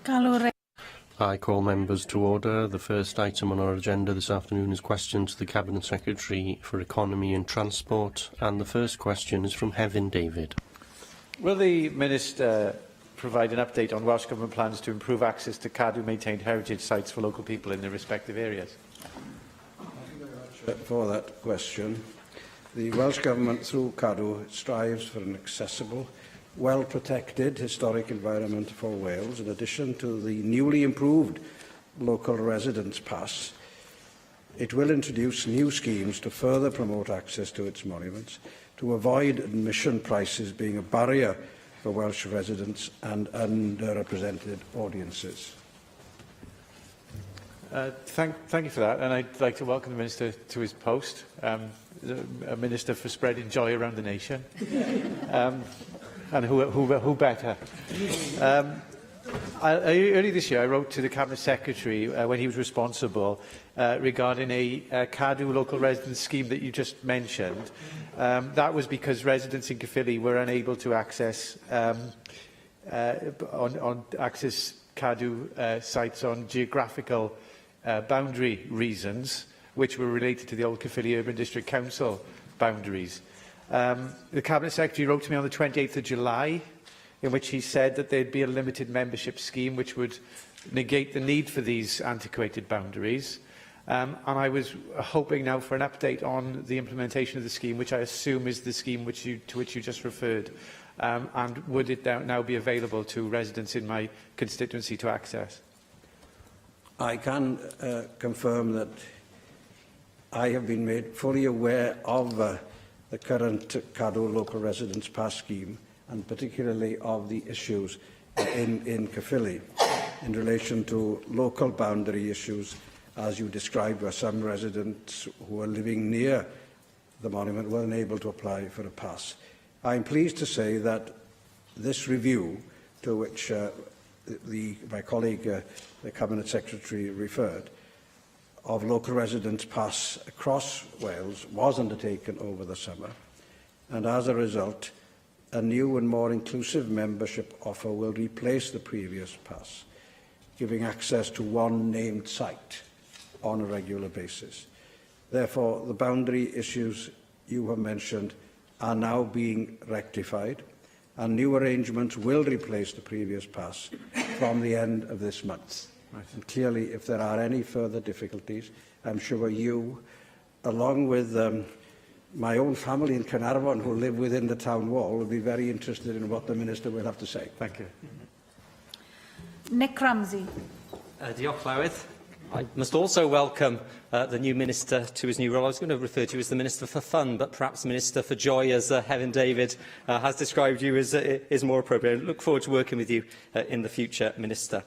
I call members to order. The first item on our agenda this afternoon is question to the Cabinet Secretary for Economy and Transport, and the first question is from Hefin David. Will the Minister provide an update on Welsh Government plans to improve access to Cadw-maintained heritage sites for local people in their respective areas? Thank you very much for that question. The Welsh Government, through Cadw, strives for an accessible, well-protected historic environment for Wales, in addition to the newly improved local residence pass. It will introduce new schemes to further promote access to its monuments, to avoid admission prices being a barrier for Welsh residents and underrepresented audiences. Thank you for that, and I'd like to welcome the Minister to his post, a Minister for spreading joy around the nation. And who better? Early this year, I wrote to the Cabinet Secretary when he was responsible regarding a Cadw local residence scheme that you just mentioned. That was because residents in Caerphilly were unable to access Cadw sites on geographical boundary reasons, which were related to the old Caerphilly Urban District Council boundaries. The Cabinet Secretary wrote to me on the 28th of July, in which he said that there'd be a limited membership scheme which would negate the need for these antiquated boundaries. And I was hoping now for an update on the implementation of the scheme, which I assume is the scheme to which you just referred. And would it now be available to residents in my constituency to access? I can confirm that I have been made fully aware of the current Cadw local residence pass scheme, and particularly of the issues in Caerphilly in relation to local boundary issues, as you described, where some residents who are living near the monument were unable to apply for a pass. I am pleased to say that this review, to which my colleague, the Cabinet Secretary, referred, of local residence pass across Wales was undertaken over the summer, and as a result, a new and more inclusive membership offer will replace the previous pass, giving access to one named site on a regular basis. Therefore, the boundary issues you have mentioned are now being rectified, and new arrangements will replace the previous pass from the end of this month. Right. And clearly, if there are any further difficulties, I'm sure you, along with my own family in Caernarfon, who live within the town wall, will be very interested in what the Minister will have to say. Thank you. Nick Ramsey. Diolch, Llywydd. I must also welcome the new Minister to his new role. I was going to refer to you as the Minister for Fun, but perhaps Minister for Joy, as Hefin David has described you, is more appropriate. I look forward to working with you in the future, Minister.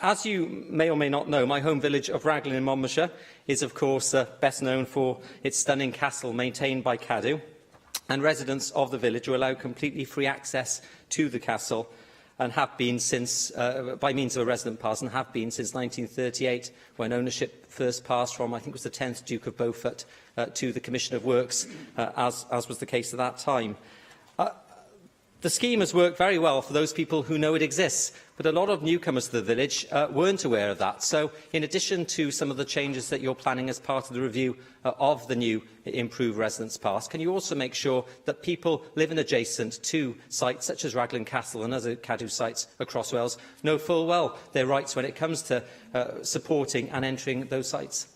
As you may or may not know, my home village of Raglan in Monmouthshire is, of course, best known for its stunning castle maintained by Cadw, and residents of the village are allowed completely free access to the castle and have been since, by means of a resident pass, and have been since 1938, when ownership first passed from, I think it was the 10th Duke of Beaufort, to the Commission of Works, as was the case at that time. The scheme has worked very well for those people who know it exists, but a lot of newcomers to the village weren't aware of that. So, in addition to some of the changes that you're planning as part of the review of the new improved residence pass, can you also make sure that people living adjacent to sites such as Raglan Castle and other Cadw sites across Wales know full well their rights when it comes to supporting and entering those sites?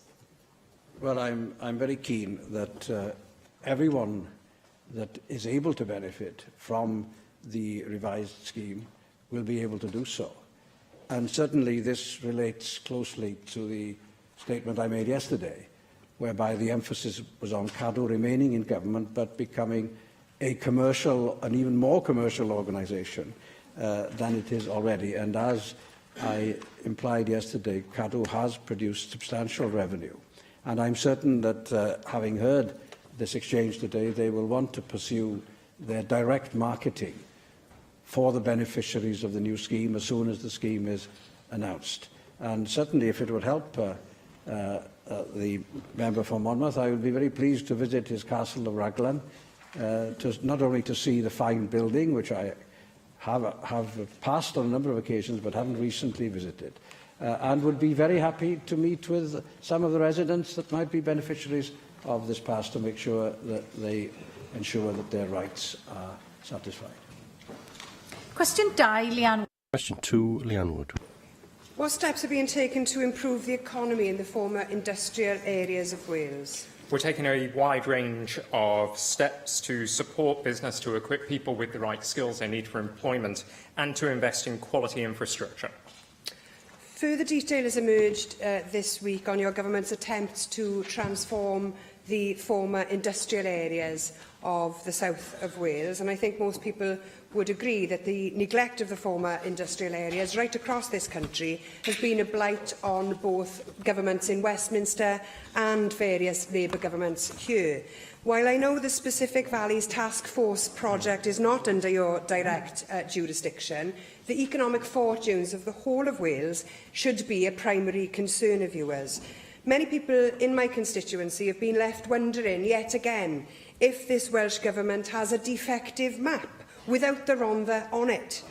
Well, I'm very keen that everyone that is able to benefit from the revised scheme will be able to do so. And certainly this relates closely to the statement I made yesterday, whereby the emphasis was on Cadw remaining in government but becoming a commercial, an even more commercial organisation than it is already. And as I implied yesterday, Cadw has produced substantial revenue. And I'm certain that, having heard this exchange today, they will want to pursue their direct marketing for the beneficiaries of the new scheme as soon as the scheme is announced. And certainly, if it would help the member for Monmouth, I would be very pleased to visit his castle of Raglan, not only to see the fine building, which I have passed on a number of occasions but haven't recently visited, and would be very happy to meet with some of the residents that might be beneficiaries of this pass to make sure that they ensure that their rights are satisfied. Question 2, Leanne. Question 2, Leanne Wood. What steps are being taken to improve the economy in the former industrial areas of Wales? We're taking a wide range of steps to support business, to equip people with the right skills they need for employment, and to invest in quality infrastructure. Further detail has emerged this week on your government's attempts to transform the former industrial areas of the south of Wales, and I think most people would agree that the neglect of the former industrial areas right across this country has been a blight on both governments in Westminster and various Labour governments here. While I know the Specific Valleys Task Force project is not under your direct jurisdiction, the economic fortunes of the whole of Wales should be a primary concern of yours. Many people in my constituency have been left wondering, yet again, if this Welsh Government has a defective map without the Rhondda on it.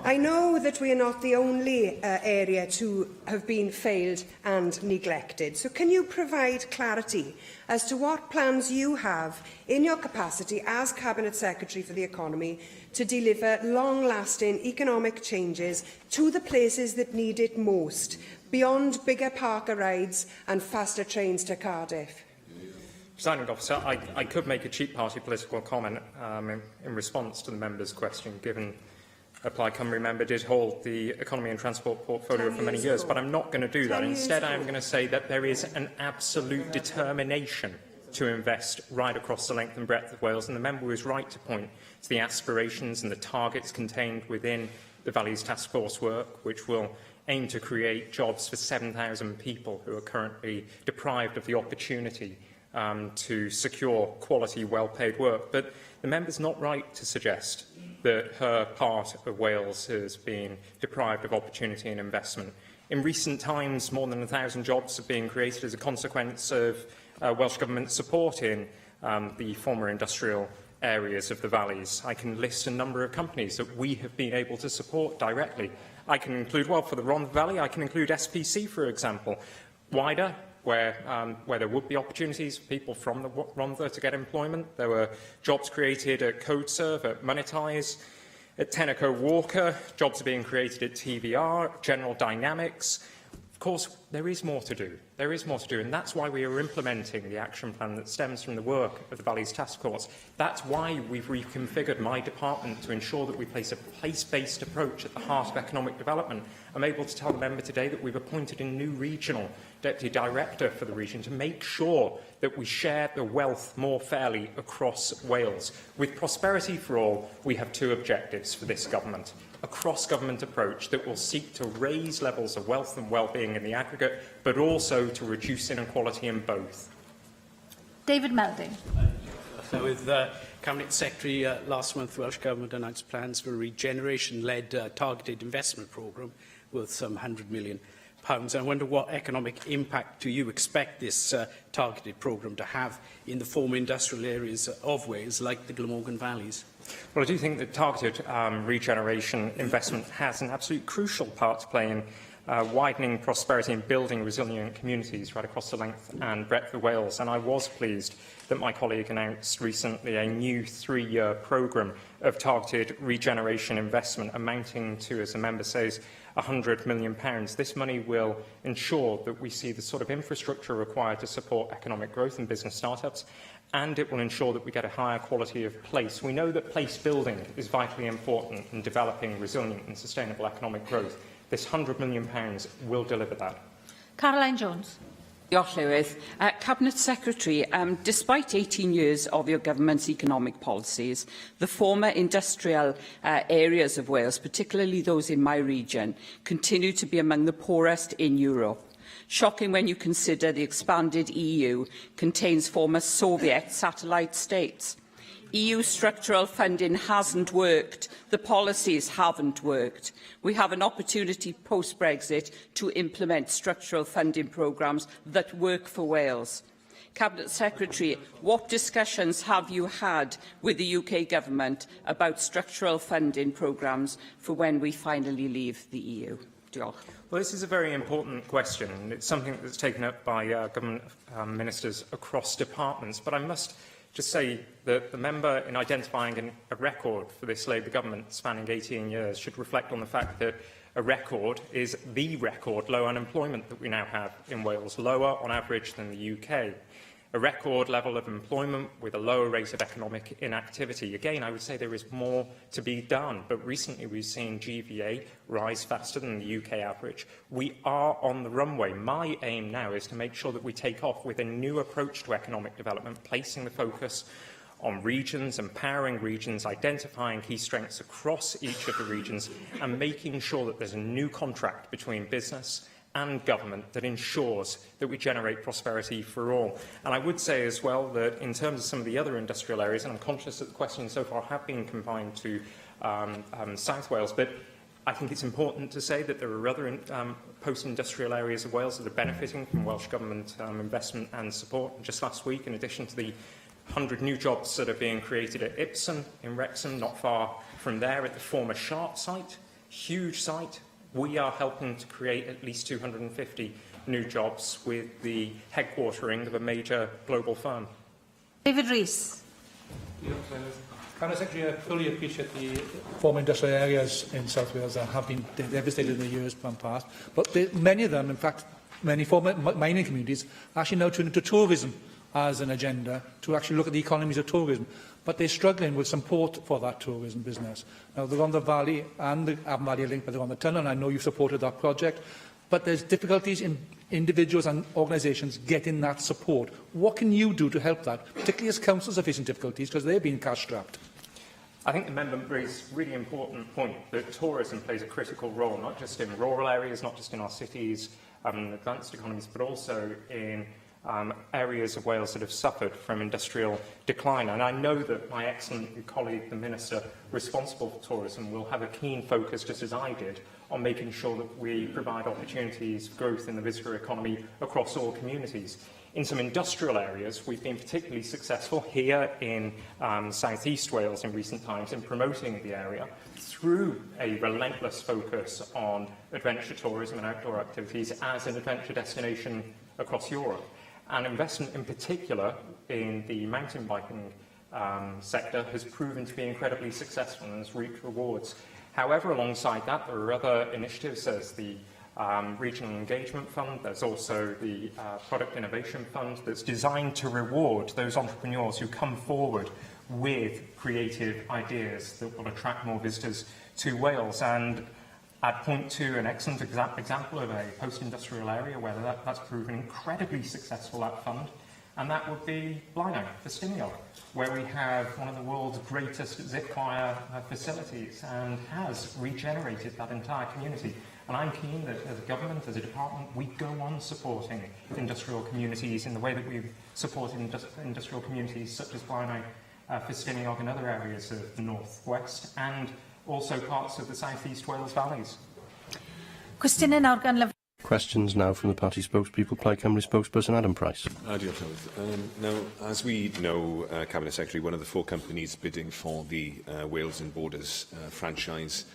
I know that we are not the only area to have been failed and neglected, so can you provide clarity as to what plans you have in your capacity as Cabinet Secretary for the Economy to deliver long-lasting economic changes to the places that need it most, beyond bigger parker rides and faster trains to Cardiff? Presiding Officer, I could make a cheap party political comment in response to the member's question, given a Plaid Cymru member did hold the economy and transport portfolio for many years, but I'm not going to do that. Instead, I'm going to say that there is an absolute determination to invest right across the length and breadth of Wales, and the member was right to point to the aspirations and the targets contained within the Valleys Task Force work, which will aim to create jobs for 7,000 people who are currently deprived of the opportunity to secure quality, well-paid work. But the member's not right to suggest that her part of Wales has been deprived of opportunity and investment. In recent times, more than 1,000 jobs have been created as a consequence of Welsh Government support in the former industrial areas of the valleys. I can list a number of companies that we have been able to support directly. I can include, well, for the Rhondda Valley, I can include SPC, for example. Wider, where there would be opportunities for people from the Rhondda to get employment. There were jobs created at CodeServe, at Monetize, at Tenneco Walker. Jobs are being created at TVR, General Dynamics. Of course, there is more to do. There is more to do, and that's why we are implementing the action plan that stems from the work of the Valleys Task Force. That's why we've reconfigured my department to ensure that we place a place-based approach at the heart of economic development. I'm able to tell the member today that we've appointed a new regional deputy director for the region to make sure that we share the wealth more fairly across Wales. With Prosperity for All, we have two objectives for this government. A cross-government approach that will seek to raise levels of wealth and well-being in the aggregate, but also to reduce inequality in both. David Melding. So with Cabinet Secretary last month, the Welsh Government announced plans for a regeneration-led targeted investment programme worth some £100 million. I wonder what economic impact do you expect this targeted programme to have in the former industrial areas of Wales, like the Glamorgan Valleys? Well, I do think that targeted regeneration investment has an absolute crucial part to play in widening prosperity and building resilient communities right across the length and breadth of Wales. And I was pleased that my colleague announced recently a new 3-year programme of targeted regeneration investment amounting to, as the member says, £100 million. This money will ensure that we see the sort of infrastructure required to support economic growth and business startups, and it will ensure that we get a higher quality of place. We know that place building is vitally important in developing resilient and sustainable economic growth. This £100 million will deliver that. Caroline Jones. Diolch, Llywydd. Cabinet Secretary, despite 18 years of your government's economic policies, the former industrial areas of Wales, particularly those in my region, continue to be among the poorest in Europe. Shocking when you consider the expanded EU contains former Soviet satellite states. EU structural funding hasn't worked. The policies haven't worked. We have an opportunity post-Brexit to implement structural funding programmes that work for Wales. Cabinet Secretary, what discussions have you had with the UK Government about structural funding programmes for when we finally leave the EU? Diolch. Well, this is a very important question, and it's something that's taken up by government ministers across departments. But I must just say that the member, in identifying a record for this Labour government spanning 18 years, should reflect on the fact that a record is the record low unemployment that we now have in Wales, lower on average than the UK. A record level of employment with a lower rate of economic inactivity. Again, I would say there is more to be done, but recently we've seen GVA rise faster than the UK average. We are on the runway. My aim now is to make sure that we take off with a new approach to economic development, placing the focus on regions, empowering regions, identifying key strengths across each of the regions, and making sure that there's a new contract between business and government that ensures that we generate prosperity for all. And I would say as well that in terms of some of the other industrial areas, and I'm conscious that the questions so far have been confined to South Wales, but I think it's important to say that there are other post-industrial areas of Wales that are benefiting from Welsh Government investment and support. And just last week, in addition to the 100 new jobs that are being created at Ipsen in Wrexham, not far from there at the former Sharp site, huge site, we are helping to create at least 250 new jobs with the headquartering of a major global firm. David Rees. Cabinet Secretary, I fully appreciate the former industrial areas in South Wales that have been devastated in the years past, but many of them, in fact, many former mining communities, actually now turn into tourism as an agenda to actually look at the economies of tourism. But they're struggling with support for that tourism business. Now, they're on the Valley and the Avon Valley link, but they're on the tunnel, and I know you've supported that project. But there's difficulties in individuals and organisations getting that support. What can you do to help that, particularly as councils are facing difficulties because they're being cash-strapped? I think the member raised a really important point that tourism plays a critical role, not just in rural areas, not just in our cities, advanced economies, but also in areas of Wales that have suffered from industrial decline. And I know that my excellent colleague, the Minister responsible for tourism, will have a keen focus, just as I did, on making sure that we provide opportunities for growth in the visitor economy across all communities. In some industrial areas, we've been particularly successful here in South East Wales in recent times in promoting the area through a relentless focus on adventure tourism and outdoor activities as an adventure destination across Europe. And investment in particular in the mountain biking sector has proven to be incredibly successful and has reaped rewards. However, alongside that, there are other initiatives. There's the Regional Engagement Fund. There's also the Product Innovation Fund that's designed to reward those entrepreneurs who come forward with creative ideas that will attract more visitors to Wales. And I'd point to an excellent example of a post-industrial area where that's proven incredibly successful, that fund, and that would be Blaenau, Festiniog, where we have one of the world's greatest zip wire facilities and has regenerated that entire community. And I'm keen that as a government, as a department, we go on supporting industrial communities in the way that we've supported industrial communities such as Blaenau, Festiniog and other areas of the North West, and also parts of the South East Wales valleys. Questions now from the party spokespeople. Plaid Cymru spokesperson Adam Price. Now, as we know, Cabinet Secretary, one of the four companies bidding for the Wales and Borders franchise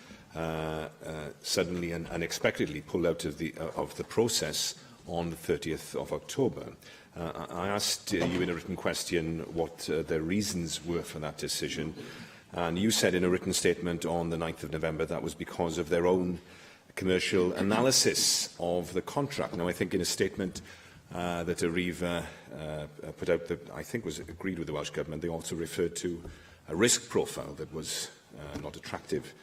suddenly and unexpectedly pulled out of the process on the 30th of October. I asked you in a written question what the reasons were for that decision, and you said in a written statement on the 9th of November that was because of their own commercial analysis of the contract. Now, I think in a statement that Arriva put out that I think was agreed with the Welsh Government, they also referred to a risk profile that was not attractive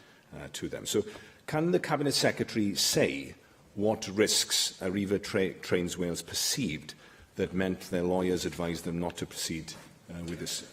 to them. So can the Cabinet Secretary say what risks Arriva Trains Wales perceived that meant their lawyers advised them not to proceed with this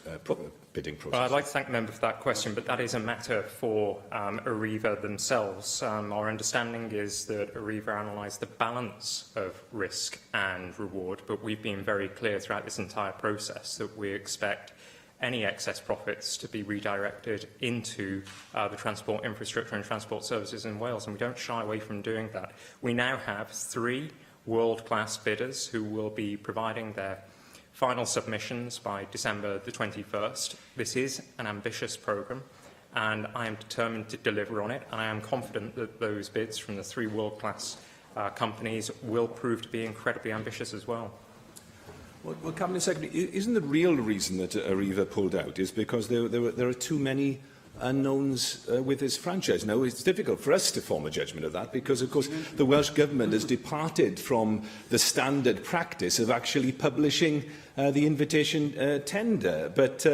bidding process? Well, I'd like to thank the member for that question, but that is a matter for Arriva themselves. Our understanding is that Arriva analysed the balance of risk and reward, but we've been very clear throughout this entire process that we expect any excess profits to be redirected into the transport infrastructure and transport services in Wales, and we don't shy away from doing that. We now have 3 world-class bidders who will be providing their final submissions by December the 21st. This is an ambitious programme, and I am determined to deliver on it, and I am confident that those bids from the 3 world-class companies will prove to be incredibly ambitious as well. Well, Cabinet Secretary, isn't the real reason that Arriva pulled out is because there are too many unknowns with this franchise? Now, it's difficult for us to form a judgment of that because, of course, the Welsh Government has departed from the standard practice of actually publishing the invitation tender. But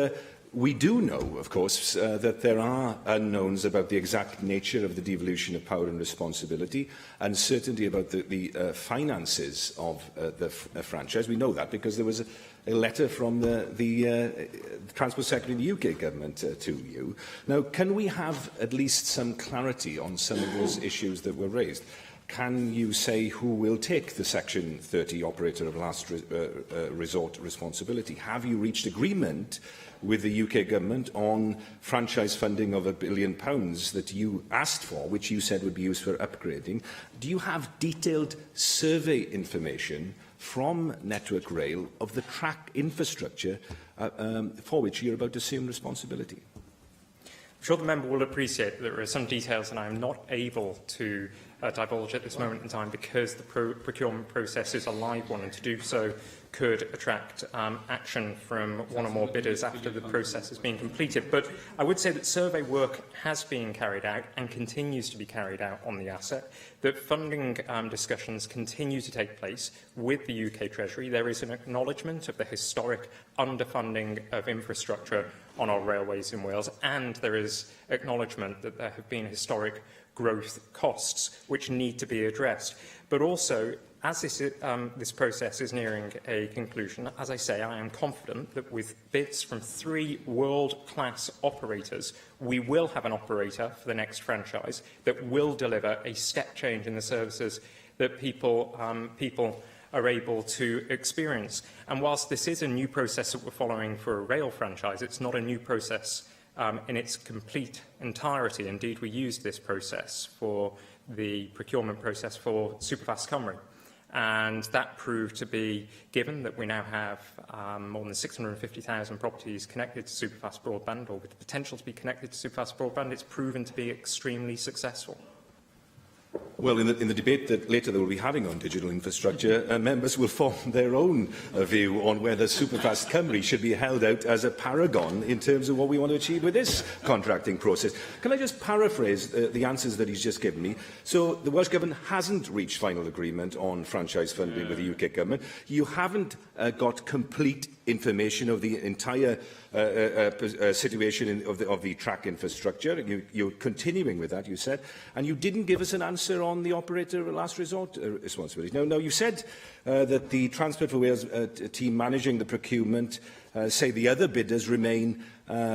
we do know, of course, that there are unknowns about the exact nature of the devolution of power and responsibility, and certainty about the finances of the franchise. We know that because there was a letter from the Transport Secretary in the UK Government to you. Now, can we have at least some clarity on some of those issues that were raised? Can you say who will take the Section 30 operator of last resort responsibility? Have you reached agreement with the UK Government on franchise funding of £1 billion that you asked for, which you said would be used for upgrading? Do you have detailed survey information from Network Rail of the track infrastructure for which you're about to assume responsibility? I'm sure the member will appreciate that there are some details that I am not able to divulge at this moment in time because the procurement process is a live one, and to do so could attract action from one or more bidders after the process has been completed. But I would say that survey work has been carried out and continues to be carried out on the asset, that funding discussions continue to take place with the UK Treasury. There is an acknowledgement of the historic underfunding of infrastructure on our railways in Wales, and there is acknowledgement that there have been historic growth costs which need to be addressed. But also, as this process is nearing a conclusion, as I say, I am confident that with bids from 3 world-class operators, we will have an operator for the next franchise that will deliver a step change in the services that people are able to experience. And whilst this is a new process that we're following for a rail franchise, it's not a new process in its complete entirety. Indeed, we used this process for the procurement process for Superfast Cymru. And that proved to be, given that we now have more than 650,000 properties connected to Superfast broadband, or with the potential to be connected to Superfast broadband, it's proven to be extremely successful. Well, in the debate that later they will be having on digital infrastructure, members will form their own view on whether Superfast Cymru should be held out as a paragon in terms of what we want to achieve with this contracting process. Can I just paraphrase the answers that he's just given me? So the Welsh Government hasn't reached final agreement on franchise funding with the UK Government. You haven't got complete information of the entire situation of the track infrastructure. You're continuing with that, you said, and you didn't give us an answer on the operator of last resort responsibility. Now, you said that the Transport for Wales team managing the procurement say the other bidders remain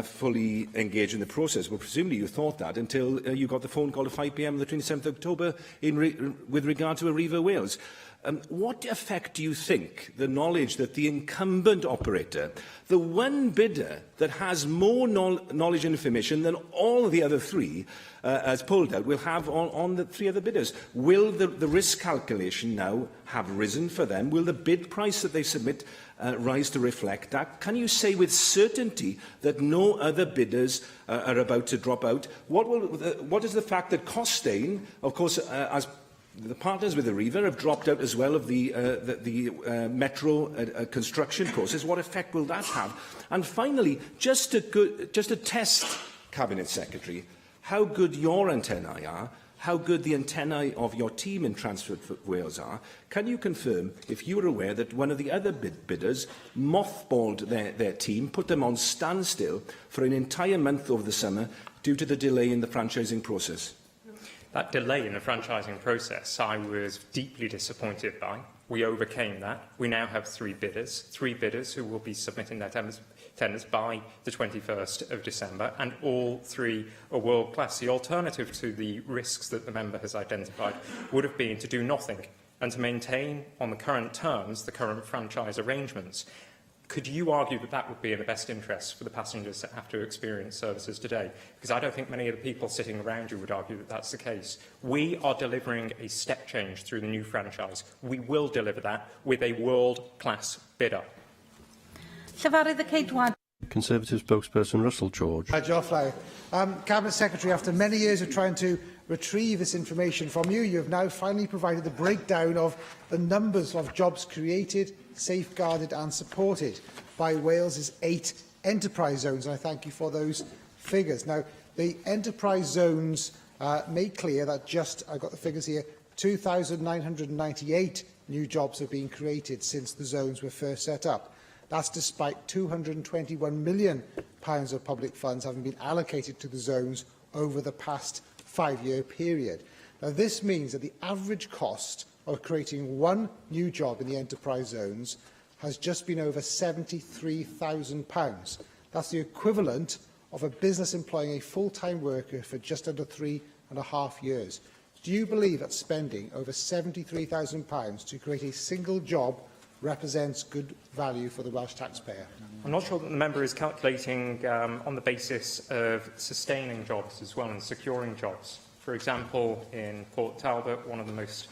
fully engaged in the process. Well, presumably you thought that until you got the phone call at 5 p.m. on the 27th of October with regard to Arriva Wales. What effect do you think the knowledge that the incumbent operator, the one bidder that has more knowledge and information than all of the other 3 has pulled out, will have on the 3 other bidders? Will the risk calculation now have risen for them? Will the bid price that they submit rise to reflect that? Can you say with certainty that no other bidders are about to drop out? What is the fact that Costain, of course, as the partners with Arriva have dropped out as well of the metro construction process? What effect will that have? And finally, just to test, Cabinet Secretary, how good your antennae are, how good the antennae of your team in Transport for Wales are, can you confirm if you were aware that one of the other bidders mothballed their team, put them on standstill for an entire month over the summer due to the delay in the franchising process? That delay in the franchising process, I was deeply disappointed by. We overcame that. We now have 3 bidders who will be submitting their tenders by the 21st of December, and all 3 are world-class. The alternative to the risks that the member has identified would have been to do nothing and to maintain on the current terms, the current franchise arrangements. Could you argue that that would be in the best interest for the passengers that have to experience services today? Because I don't think many of the people sitting around you would argue that that's the case. We are delivering a step change through the new franchise. We will deliver that with a world-class bidder. Llefarydd y Ceidwad. Conservative spokesperson Russell George. Diolch Lawr. Cabinet Secretary, after many years of trying to retrieve this information from you, you have now finally provided the breakdown of the numbers of jobs created, safeguarded and supported by Wales's 8 enterprise zones. And I thank you for those figures. Now, the enterprise zones make clear that I've got the figures here, 2,998 new jobs have been created since the zones were first set up. That's despite £221 million of public funds having been allocated to the zones over the past 5-year period. Now, this means that the average cost of creating one new job in the enterprise zones has just been over £73,000. That's the equivalent of a business employing a full-time worker for just under 3.5 years. Do you believe that spending over £73,000 to create a single job represents good value for the Welsh taxpayer? I'm not sure that the member is calculating on the basis of sustaining jobs as well and securing jobs. For example, in Port Talbot, one of the most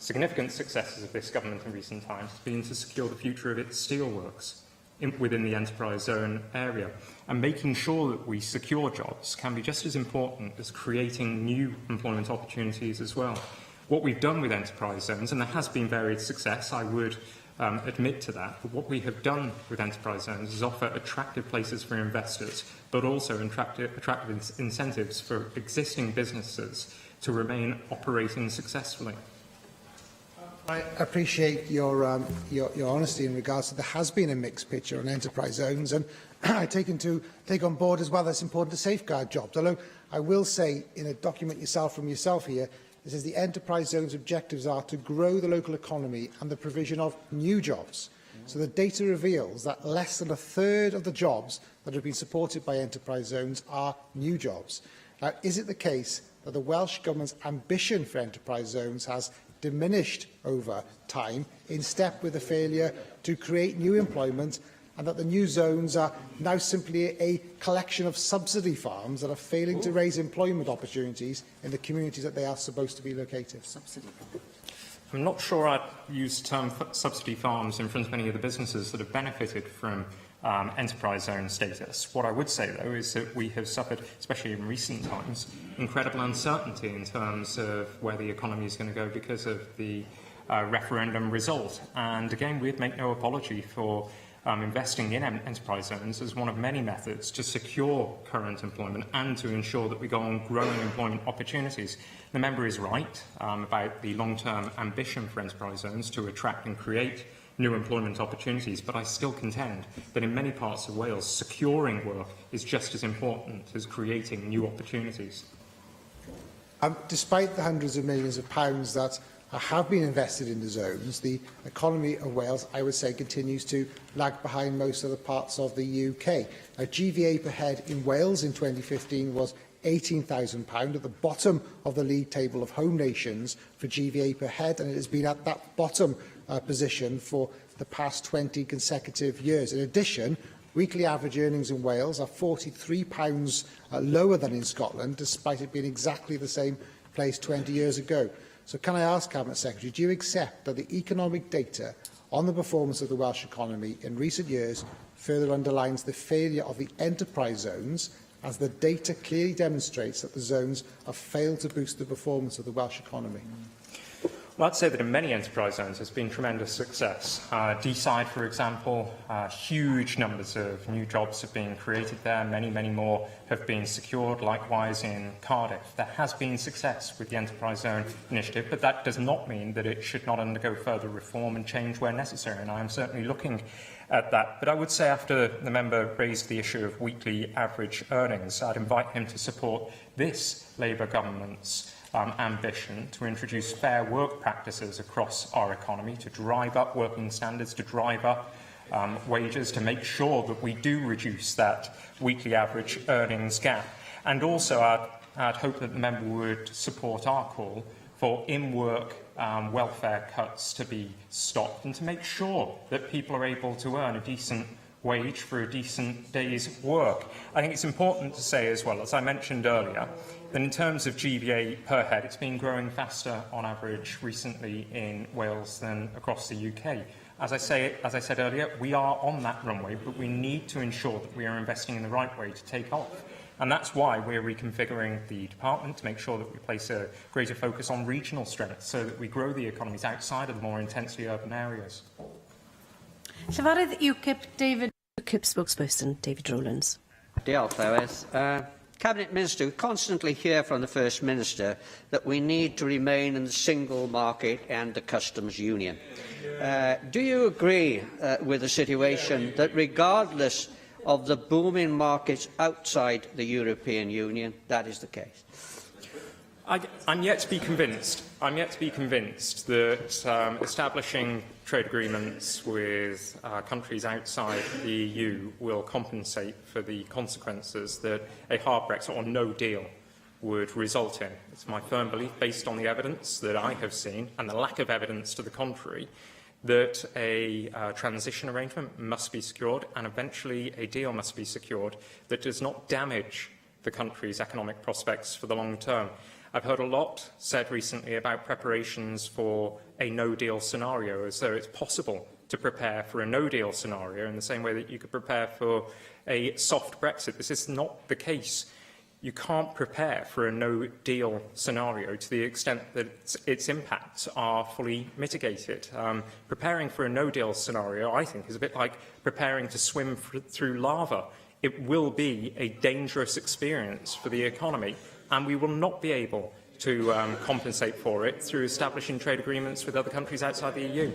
significant successes of this government in recent times has been to secure the future of its steelworks within the enterprise zone area. And making sure that we secure jobs can be just as important as creating new employment opportunities as well. What we've done with enterprise zones, and there has been varied success, I would admit to that, but what we have done with enterprise zones is offer attractive places for investors, but also attractive incentives for existing businesses to remain operating successfully. I appreciate your honesty in regards to there has been a mixed picture on enterprise zones, and I take on board as well that it's important to safeguard jobs. Although I will say, in a document from yourself here, it says the enterprise zone's objectives are to grow the local economy and the provision of new jobs. So the data reveals that less than a third of the jobs that have been supported by enterprise zones are new jobs. Now, is it the case that the Welsh Government's ambition for enterprise zones has diminished over time in step with the failure to create new employment, and that the new zones are now simply a collection of subsidy farms that are failing to raise employment opportunities in the communities that they are supposed to be located? I'm not sure I'd use the term subsidy farms in front of many of the businesses that have benefited from enterprise zone status. What I would say, though, is that we have suffered, especially in recent times, incredible uncertainty in terms of where the economy is going to go because of the referendum result. And again, we'd make no apology for investing in enterprise zones as one of many methods to secure current employment and to ensure that we go on growing employment opportunities. The member is right about the long-term ambition for enterprise zones to attract and create new employment opportunities, but I still contend that in many parts of Wales, securing work is just as important as creating new opportunities. Despite the hundreds of millions of pounds that have been invested in the zones, the economy of Wales, I would say, continues to lag behind most other parts of the UK. Now, GVA per head in Wales in 2015 was £18,000, at the bottom of the league table of home nations for GVA per head, and it has been at that bottom position for the past 20 consecutive years. In addition, weekly average earnings in Wales are £43 lower than in Scotland, despite it being exactly the same place 20 years ago. So can I ask, Cabinet Secretary, do you accept that the economic data on the performance of the Welsh economy in recent years further underlines the failure of the enterprise zones, as the data clearly demonstrates that the zones have failed to boost the performance of the Welsh economy? Well, I'd say that in many enterprise zones there's been tremendous success. Deeside, for example, huge numbers of new jobs have been created there. Many, many more have been secured. Likewise in Cardiff. There has been success with the enterprise zone initiative, but that does not mean that it should not undergo further reform and change where necessary, and I am certainly looking at that. But I would say, after the member raised the issue of weekly average earnings, I'd invite him to support this Labour government's ambition to introduce fair work practices across our economy, to drive up working standards, to drive up wages, to make sure that we do reduce that weekly average earnings gap. And also, I'd hope that the member would support our call for in-work welfare cuts to be stopped, and to make sure that people are able to earn a decent wage for a decent day's work. I think it's important to say as well, as I mentioned earlier, that in terms of GVA per head, it's been growing faster on average recently in Wales than across the UK. As I said earlier, we are on that runway, but we need to ensure that we are investing in the right way to take off. And that's why we're reconfiguring the department to make sure that we place a greater focus on regional strengths so that we grow the economies outside of the more intensely urban areas. Llefarydd UKIP spokesperson David Rowlands. Diolch, Llywydd. Cabinet Minister, we constantly hear from the First Minister that we need to remain in the single market and the customs union. Do you agree with the situation that regardless of the booming markets outside the European Union, that is the case? I'm yet to be convinced. I'm yet to be convinced that establishing trade agreements with countries outside the EU will compensate for the consequences that a hard Brexit or no deal would result in. It's my firm belief, based on the evidence that I have seen and the lack of evidence to the contrary, that a transition arrangement must be secured and eventually a deal must be secured that does not damage the country's economic prospects for the long term. I've heard a lot said recently about preparations for a no-deal scenario, as though it's possible to prepare for a no-deal scenario in the same way that you could prepare for a soft Brexit. This is not the case. You can't prepare for a no-deal scenario to the extent that its impacts are fully mitigated. Preparing for a no-deal scenario, I think, is a bit like preparing to swim through lava. It will be a dangerous experience for the economy, and we will not be able to compensate for it through establishing trade agreements with other countries outside the EU.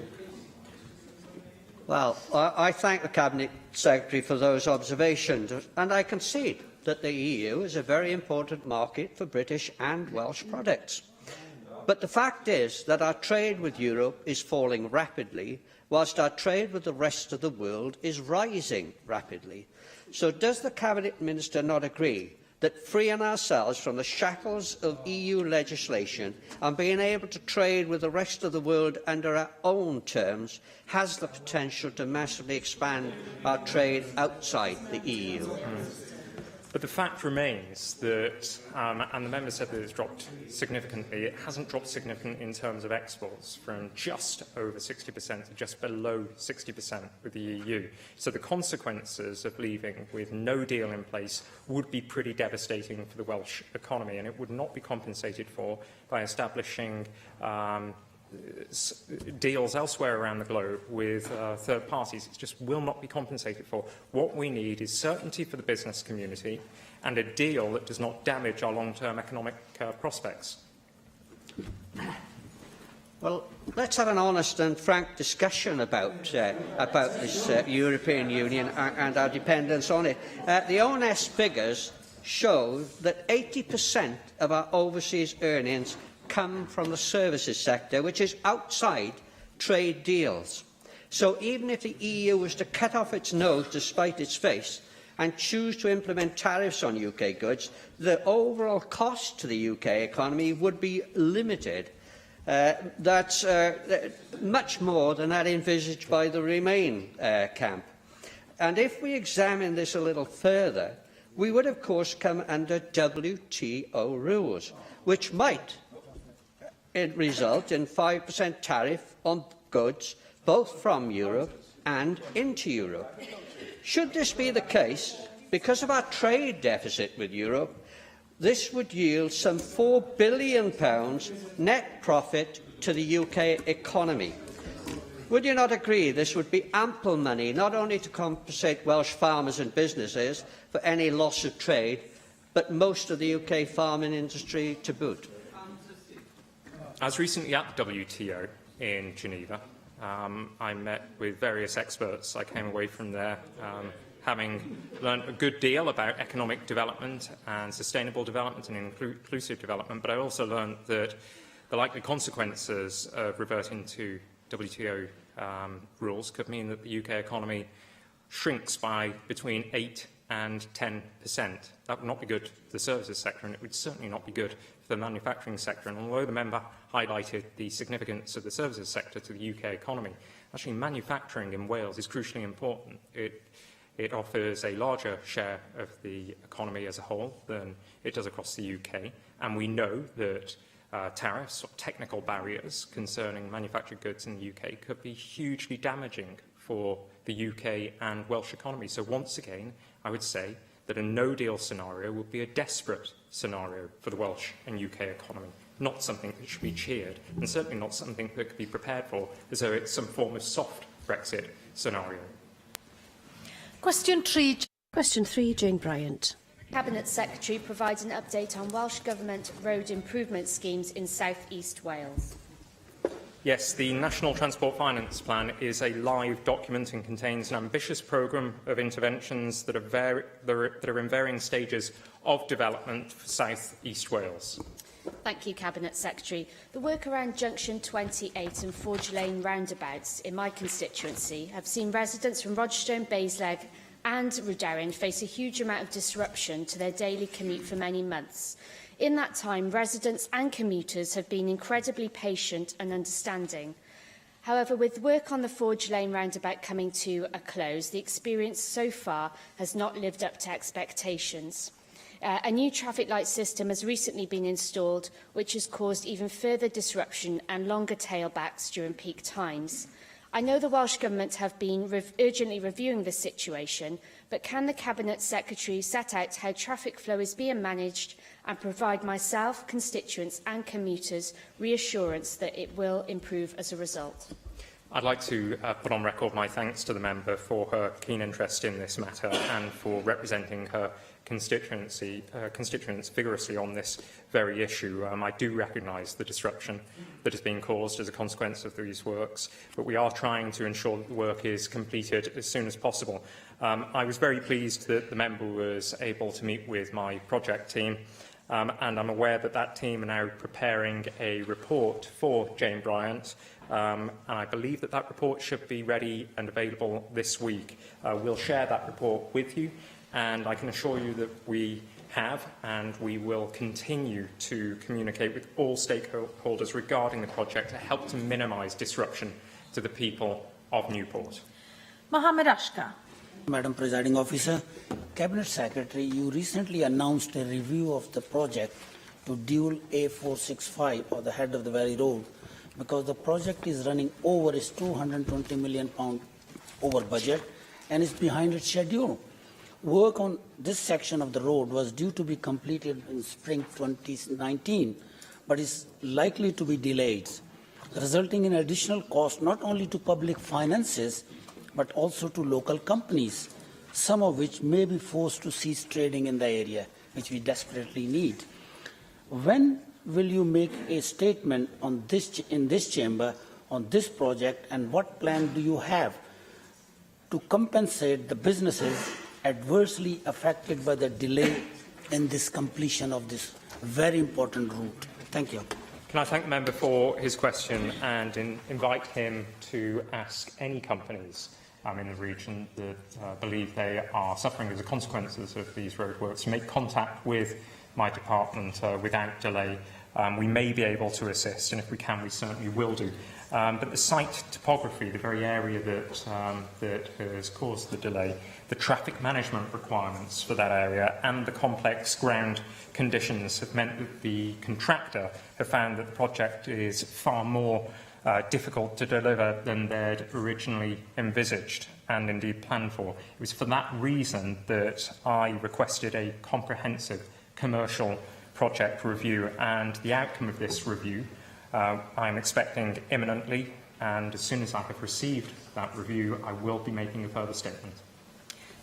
Well, I thank the Cabinet Secretary for those observations, and I concede that the EU is a very important market for British and Welsh products. But the fact is that our trade with Europe is falling rapidly, whilst our trade with the rest of the world is rising rapidly. So does the Cabinet Minister not agree that freeing ourselves from the shackles of EU legislation and being able to trade with the rest of the world under our own terms has the potential to massively expand our trade outside the EU? But the fact remains that, and the member said that it's dropped significantly, it hasn't dropped significantly in terms of exports, from just over 60% to just below 60% with the EU. So the consequences of leaving with no deal in place would be pretty devastating for the Welsh economy, and it would not be compensated for by establishing deals elsewhere around the globe with third parties. It just will not be compensated for. What we need is certainty for the business community and a deal that does not damage our long-term economic prospects. Well, let's have an honest and frank discussion about this European Union and our dependence on it. The ONS figures show that 80% of our overseas earnings come from the services sector, which is outside trade deals. So even if the EU was to cut off its nose to spite its face and choose to implement tariffs on UK goods, the overall cost to the UK economy would be limited. That's much more than that envisaged by the Remain camp. And if we examine this a little further, we would of course come under WTO rules, which might result in 5% tariff on goods both from Europe and into Europe. Should this be the case, because of our trade deficit with Europe, this would yield some £4 billion net profit to the UK economy. Would you not agree this would be ample money, not only to compensate Welsh farmers and businesses for any loss of trade, but most of the UK farming industry to boot? As recently at the WTO in Geneva, I met with various experts. I came away from there having learned a good deal about economic development and sustainable development and inclusive development, but I also learned that the likely consequences of reverting to WTO rules could mean that the UK economy shrinks by between 8 and 10%. That would not be good for the services sector, and it would certainly not be good for the manufacturing sector. And although the member highlighted the significance of the services sector to the UK economy, actually manufacturing in Wales is crucially important. It offers a larger share of the economy as a whole than it does across the UK, and we know that tariffs or technical barriers concerning manufactured goods in the UK could be hugely damaging for the UK and Welsh economy. So once again, I would say that a no-deal scenario would be a desperate scenario for the Welsh and UK economy, not something that should be cheered, and certainly not something that could be prepared for as though it's some form of soft Brexit scenario. Question 3, Jane Bryant. Cabinet Secretary provides an update on Welsh Government road improvement schemes in South East Wales. Yes, the National Transport Finance Plan is a live document and contains an ambitious programme of interventions that are in varying stages of development for South East Wales. Thank you, Cabinet Secretary. The work around Junction 28 and Forge Lane roundabouts in my constituency have seen residents from Rochester, Basleg and Rhudain face a huge amount of disruption to their daily commute for many months. In that time, residents and commuters have been incredibly patient and understanding. However, with work on the Forge Lane roundabout coming to a close, the experience so far has not lived up to expectations. A new traffic light system has recently been installed, which has caused even further disruption and longer tailbacks during peak times. I know the Welsh Government have been urgently reviewing this situation, but can the Cabinet Secretary set out how traffic flow is being managed and provide myself, constituents and commuters reassurance that it will improve as a result? I'd like to put on record my thanks to the member for her keen interest in this matter and for representing her constituents vigorously on this very issue. I do recognise the disruption that has been caused as a consequence of these works, but we are trying to ensure that the work is completed as soon as possible. I was very pleased that the member was able to meet with my project team, and I'm aware that that team are now preparing a report for Jane Bryant, and I believe that that report should be ready and available this week. We'll share that report with you, and I can assure you that we have and we will continue to communicate with all stakeholders regarding the project to help to minimise disruption to the people of Newport. Mohammed Ashkar. Madam Presiding Officer, Cabinet Secretary, you recently announced a review of the project to dual A465 or the head of the Valley Road because the project is running over its £220 million over budget and is behind its schedule. Work on this section of the road was due to be completed in spring 2019, but is likely to be delayed, resulting in additional cost not only to public finances, but also to local companies, some of which may be forced to cease trading in the area, which we desperately need. When will you make a statement on this in this chamber on this project, and what plan do you have to compensate the businesses adversely affected by the delay in this completion of this very important route? Thank you. Can I thank the member for his question and invite him to ask any companies in the region that believe they are suffering as a consequence of these roadworks to make contact with my department without delay. We may be able to assist, and if we can, we certainly will do. But the site topography, the very area that has caused the delay, the traffic management requirements for that area and the complex ground conditions have meant that the contractor have found that the project is far more difficult to deliver than they'd originally envisaged and indeed planned for. It was for that reason that I requested a comprehensive commercial project review, and the outcome of this review I'm expecting imminently, and as soon as I have received that review, I will be making a further statement.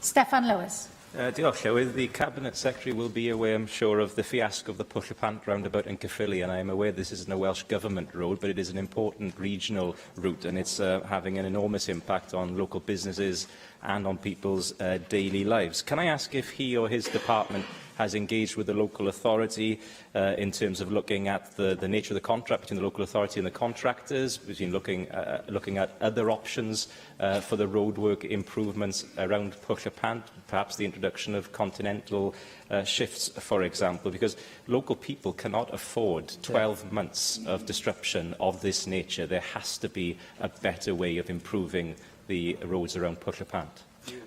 Steffan Lewis. Diolch, Llywydd. The Cabinet Secretary will be aware, I'm sure, of the fiasco of the Pwllhepant roundabout in Caerphilly, and I am aware this isn't a Welsh Government road, but it is an important regional route, and it's having an enormous impact on local businesses and on people's daily lives. Can I ask if he or his department has engaged with the local authority in terms of looking at the nature of the contract between the local authority and the contractors, between looking at other options for the roadwork improvements around Pwllhepant, perhaps the introduction of continental shifts, for example, because local people cannot afford 12 months of disruption of this nature. There has to be a better way of improving the roads around Pwllhepant.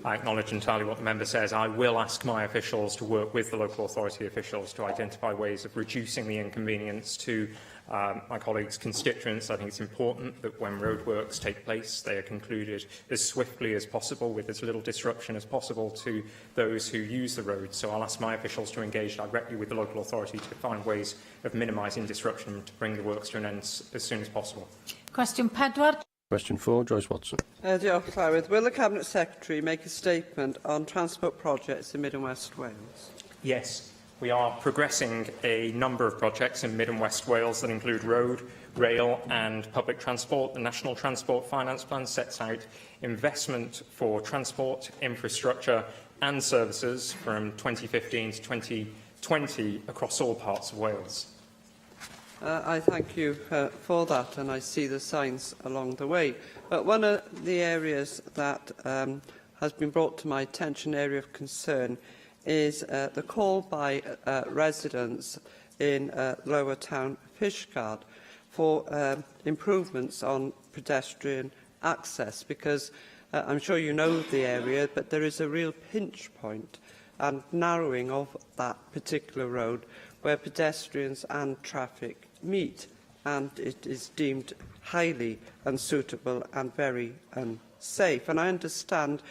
I acknowledge entirely what the member says. I will ask my officials to work with the local authority officials to identify ways of reducing the inconvenience to my colleagues' constituents. I think it's important that when roadworks take place, they are concluded as swiftly as possible, with as little disruption as possible to those who use the road. So I'll ask my officials to engage directly with the local authority to find ways of minimising disruption to bring the works to an end as soon as possible. Cwestiwn 4. Question 4, Joyce Watson. Diolch, Llywydd. Will the Cabinet Secretary make a statement on transport projects in Mid and West Wales? Yes, we are progressing a number of projects in Mid and West Wales that include road, rail and public transport. The National Transport Finance Plan sets out investment for transport, infrastructure and services from 2015 to 2020 across all parts of Wales. I thank you for that, and I see the signs along the way. But one of the areas that has been brought to my attention, area of concern, is the call by residents in Lower Town Fishguard for improvements on pedestrian access, because I'm sure you know the area, but there is a real pinch point and narrowing of that particular road where pedestrians and traffic meet, and it is deemed highly unsuitable and very unsafe. And I understand,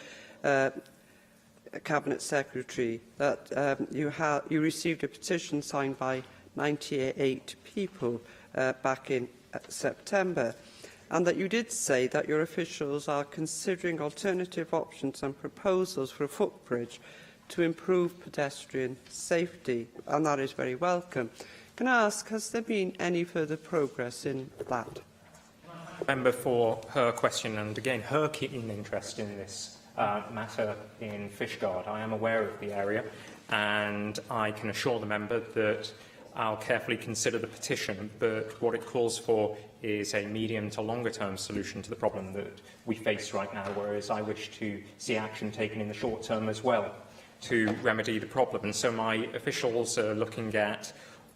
Cabinet Secretary, that you received a petition signed by 98 people back in September, and that you did say that your officials are considering alternative options and proposals for a footbridge to improve pedestrian safety, and that is very welcome. Can I ask, has there been any further progress in that? Member for her question and again her keen interest in this matter in Fishguard. I am aware of the area, and I can assure the member that I'll carefully consider the petition, but what it calls for is a medium to longer term solution to the problem that we face right now, whereas I wish to see action taken in the short term as well to remedy the problem. And so my officials are looking at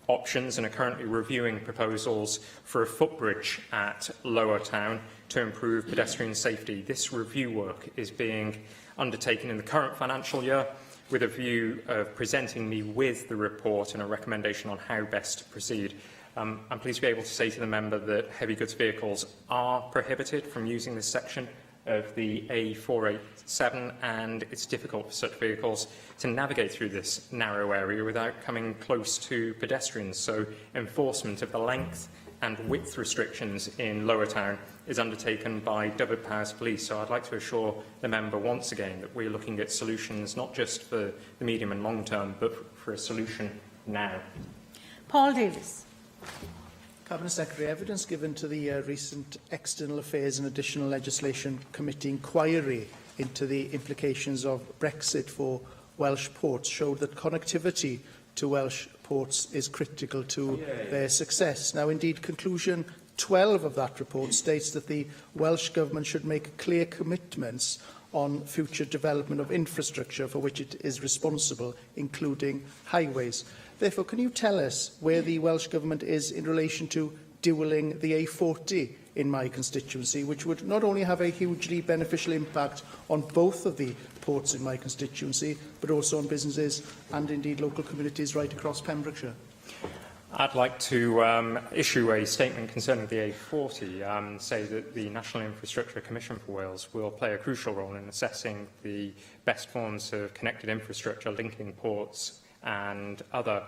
options and are currently reviewing proposals for a footbridge at Lower Town to improve pedestrian safety. This review work is being undertaken in the current financial year with a view of presenting me with the report and a recommendation on how best to proceed. I'm pleased to be able to say to the member that heavy goods vehicles are prohibited from using this section of the A487, and it's difficult for such vehicles to navigate through this narrow area without coming close to pedestrians. So enforcement of the length and width restrictions in Lower Town is undertaken by Dyfed-Powys Police. So I'd like to assure the member once again that we're looking at solutions not just for the medium and long term, but for a solution now. Paul Davies. Cabinet Secretary, evidence given to the recent External Affairs and Additional Legislation Committee inquiry into the implications of Brexit for Welsh ports showed that connectivity to Welsh ports is critical to their success. Now, indeed, conclusion 12 of that report states that the Welsh Government should make clear commitments on future development of infrastructure for which it is responsible, including highways. Therefore, can you tell us where the Welsh Government is in relation to dualling the A40 in my constituency, which would not only have a hugely beneficial impact on both of the ports in my constituency, but also on businesses and indeed local communities right across Pembrokeshire? I'd like to issue a statement concerning the A40, say that the National Infrastructure Commission for Wales will play a crucial role in assessing the best forms of connected infrastructure linking ports and other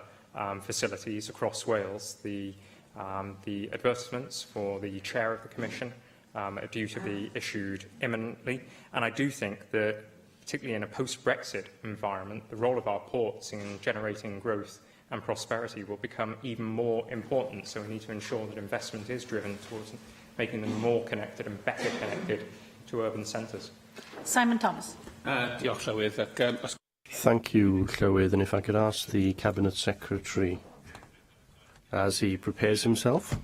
facilities across Wales. The advertisements for the chair of the Commission are due to be issued imminently, and I do think that, particularly in a post-Brexit environment, the role of our ports in generating growth and prosperity will become even more important. So we need to ensure that investment is driven towards making them more connected and better connected to urban centres. Simon Thomas. Diolch, Llywydd. Thank you, Llywydd. And if I could ask the Cabinet Secretary, as he prepares himself,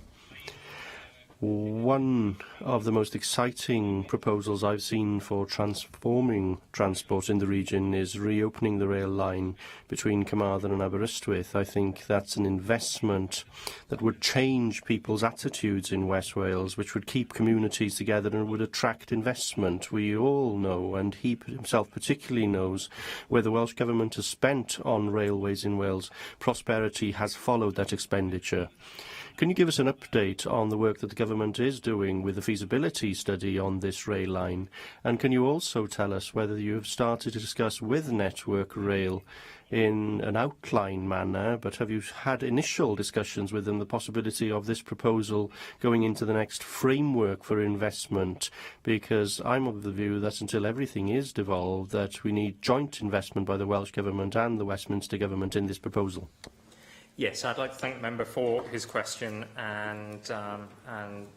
One of the most exciting proposals I've seen for transforming transport in the region is reopening the rail line between Carmarthen and Aberystwyth. I think that's an investment that would change people's attitudes in West Wales, which would keep communities together and would attract investment. We all know, and he himself particularly knows, where the Welsh Government has spent on railways in Wales, prosperity has followed that expenditure. Can you give us an update on the work that the government is doing with the feasibility study on this rail line? And can you also tell us whether you have started to discuss with Network Rail in an outline manner, but have you had initial discussions with them the possibility of this proposal going into the next framework for investment? Because I'm of the view that until everything is devolved, that we need joint investment by the Welsh Government and the Westminster Government in this proposal. Yes, I'd like to thank the member for his question and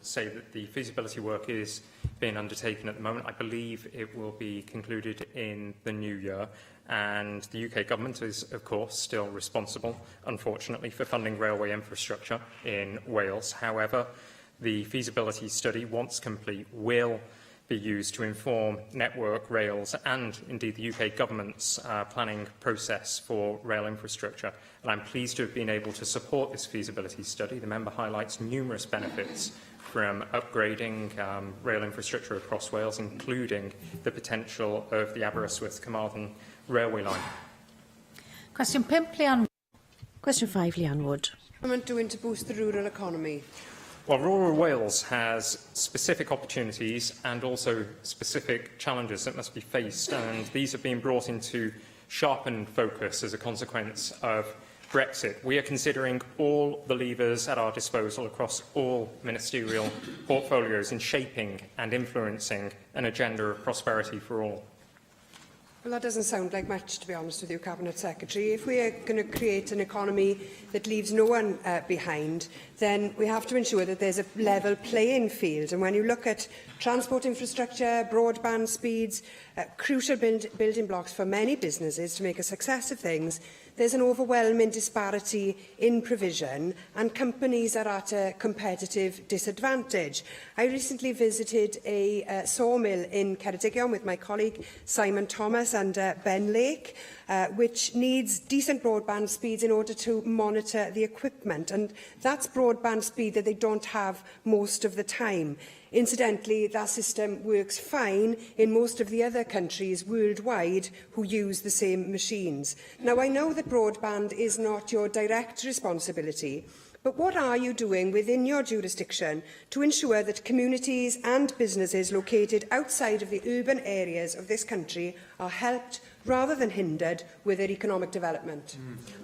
say that the feasibility work is being undertaken at the moment. I believe it will be concluded in the new year, and the UK Government is, of course, still responsible, unfortunately, for funding railway infrastructure in Wales. However, the feasibility study, once complete, will be used to inform Network Rail's and indeed the UK Government's planning process for rail infrastructure. And I'm pleased to have been able to support this feasibility study. The member highlights numerous benefits from upgrading rail infrastructure across Wales, including the potential of the Aberystwyth-Carmarthen railway line. Question 5, Leanne. Question 5, Leanne Wood. Government doing to boost the rural economy? Well, rural Wales has specific opportunities and also specific challenges that must be faced, and these have been brought into sharpened focus as a consequence of Brexit. We are considering all the levers at our disposal across all ministerial portfolios in shaping and influencing an agenda of prosperity for all. Well, that doesn't sound like much, to be honest with you, Cabinet Secretary. If we are going to create an economy that leaves no one behind, then we have to ensure that there's a level playing field. And when you look at transport infrastructure, broadband speeds, crucial building blocks for many businesses to make a success of things, there's an overwhelming disparity in provision and companies are at a competitive disadvantage. I recently visited a sawmill in Ceredigion with my colleague Simon Thomas and Ben Lake, which needs decent broadband speeds in order to monitor the equipment, and that's broadband speed that they don't have most of the time. Incidentally, that system works fine in most of the other countries worldwide who use the same machines. Now, I know that broadband is not your direct responsibility, but what are you doing within your jurisdiction to ensure that communities and businesses located outside of the urban areas of this country are helped rather than hindered with their economic development?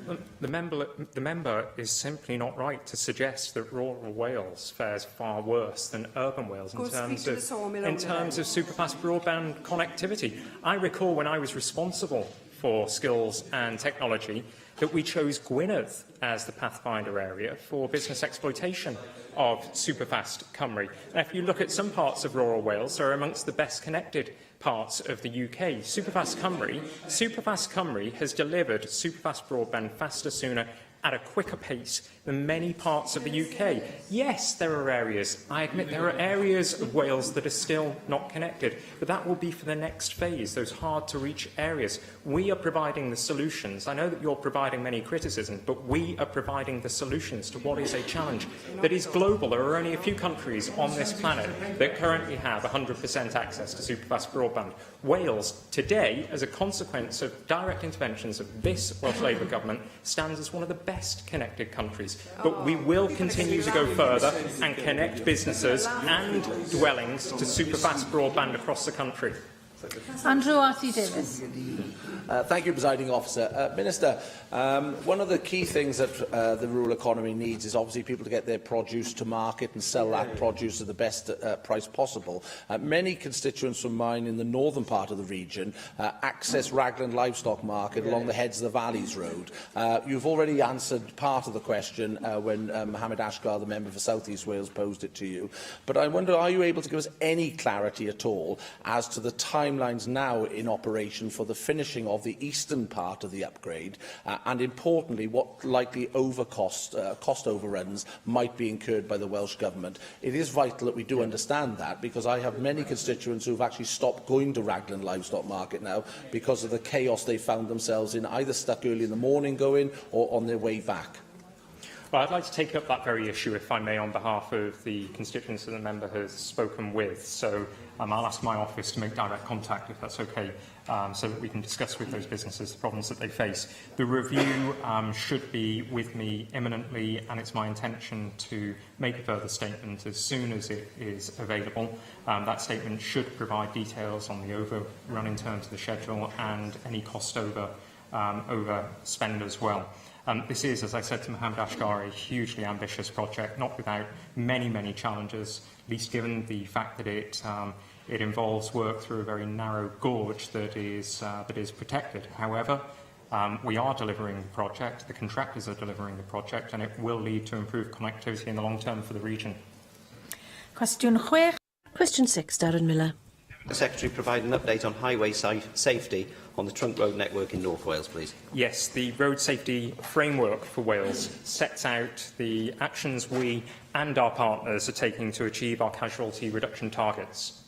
Well, the member is simply not right to suggest that rural Wales fares far worse than urban Wales in terms of superfast broadband connectivity. I recall when I was responsible for skills and technology that we chose Gwynedd as the pathfinder area for business exploitation of superfast Cymru. And if you look at some parts of rural Wales, they're amongst the best connected parts of the UK. Superfast Cymru has delivered superfast broadband faster, sooner, at a quicker pace than many parts of the UK. Yes, there are areas, I admit, there are areas of Wales that are still not connected, but that will be for the next phase, those hard-to-reach areas. We are providing the solutions. I know that you're providing many criticisms, but we are providing the solutions to what is a challenge that is global. There are only a few countries on this planet that currently have 100% access to superfast broadband. Wales, today, as a consequence of direct interventions of this Welsh Labour government, stands as one of the best connected countries. But we will continue to go further and connect businesses and dwellings to superfast broadband across the country. Andrew Arthur-Davis. Thank you, Presiding Officer. Minister, one of the key things that the rural economy needs is obviously people to get their produce to market and sell that produce at the best price possible. Many constituents from mine in the northern part of the region access Raglan Livestock Market along the Heads of the Valleys Road. You've already answered part of the question when Mohammed Ashgar, the member for South East Wales, posed it to you. But I wonder, are you able to give us any clarity at all as to the time timelines now in operation for the finishing of the eastern part of the upgrade, and importantly, what likely cost overruns might be incurred by the Welsh Government. It is vital that we do understand that, because I have many constituents who have actually stopped going to Raglan Livestock Market now because of the chaos they found themselves in, either stuck early in the morning going or on their way back. Well, I'd like to take up that very issue, if I may, on behalf of the constituents that the member has spoken with. So I'll ask my office to make direct contact, if that's okay, so that we can discuss with those businesses the problems that they face. The review should be with me imminently, and it's my intention to make a further statement as soon as it is available. That statement should provide details on the overrun in terms of the schedule and any cost overspend as well. This is, as I said to Mohammed Ashgar, a hugely ambitious project, not without many, many challenges, at least given the fact that it involves work through a very narrow gorge that is protected. However, we are delivering the project, the contractors are delivering the project, and it will lead to improved connectivity in the long term for the region. Question 6. Question 6, Darren Miller. The Secretary provide an update on highway safety on the trunk road network in North Wales, please. Yes, the Road Safety Framework for Wales sets out the actions we and our partners are taking to achieve our casualty reduction targets.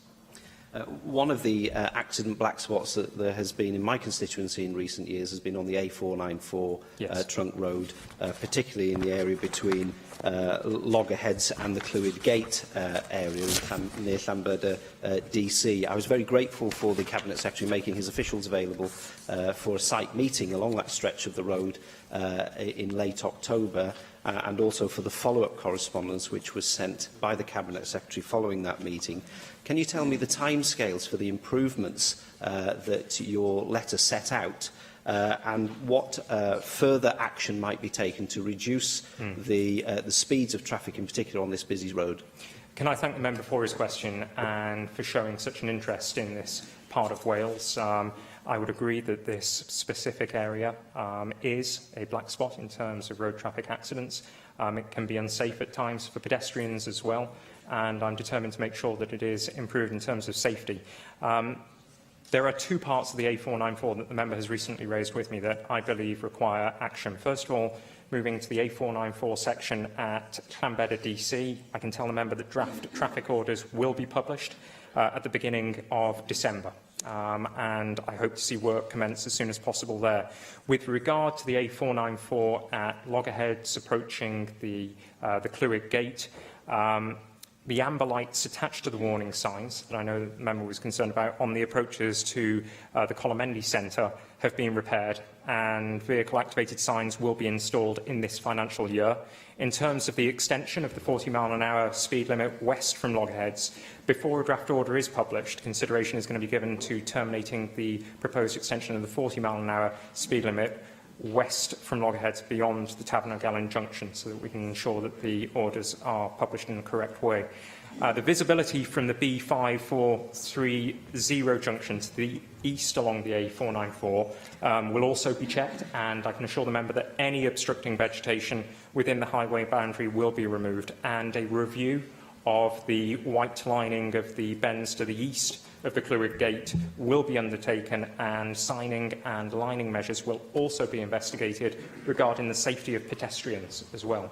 One of the accident black spots that there has been in my constituency in recent years has been on the A494 trunk road, particularly in the area between Loggerheads and the Clwyd Gate area near Llanbeda DC. I was very grateful for the Cabinet Secretary making his officials available for a site meeting along that stretch of the road in late October, and also for the follow-up correspondence which was sent by the Cabinet Secretary following that meeting. Can you tell me the timescales for the improvements that your letter set out, and what further action might be taken to reduce the speeds of traffic, in particular on this busy road? Can I thank the member for his question and for showing such an interest in this part of Wales? I would agree that this specific area is a black spot in terms of road traffic accidents. It can be unsafe at times for pedestrians as well, and I'm determined to make sure that it is improved in terms of safety. There are two parts of the A494 that the member has recently raised with me that I believe require action. First of all, moving to the A494 section at Llanbeda DC, I can tell the member that draft traffic orders will be published at the beginning of December. And I hope to see work commence as soon as possible there. With regard to the A494 at Loggerheads approaching the Clwyd Gate, the amber lights attached to the warning signs that I know the member was concerned about on the approaches to the Colomendy Centre have been repaired, and vehicle-activated signs will be installed in this financial year. In terms of the extension of the 40-mile-an-hour speed limit west from Loggerheads, before a draft order is published, consideration is going to be given to terminating the proposed extension of the 40-mile-an-hour speed limit west from Loggerheads beyond the Tafon O'Gallon junction, so that we can ensure that the orders are published in the correct way. The visibility from the B5430 junction to the east along the A494 will also be checked, and I can assure the member that any obstructing vegetation within the highway boundary will be removed, and a review of the white lining of the bends to the east of the Clwyd Gate will be undertaken, and signing and lining measures will also be investigated regarding the safety of pedestrians as well,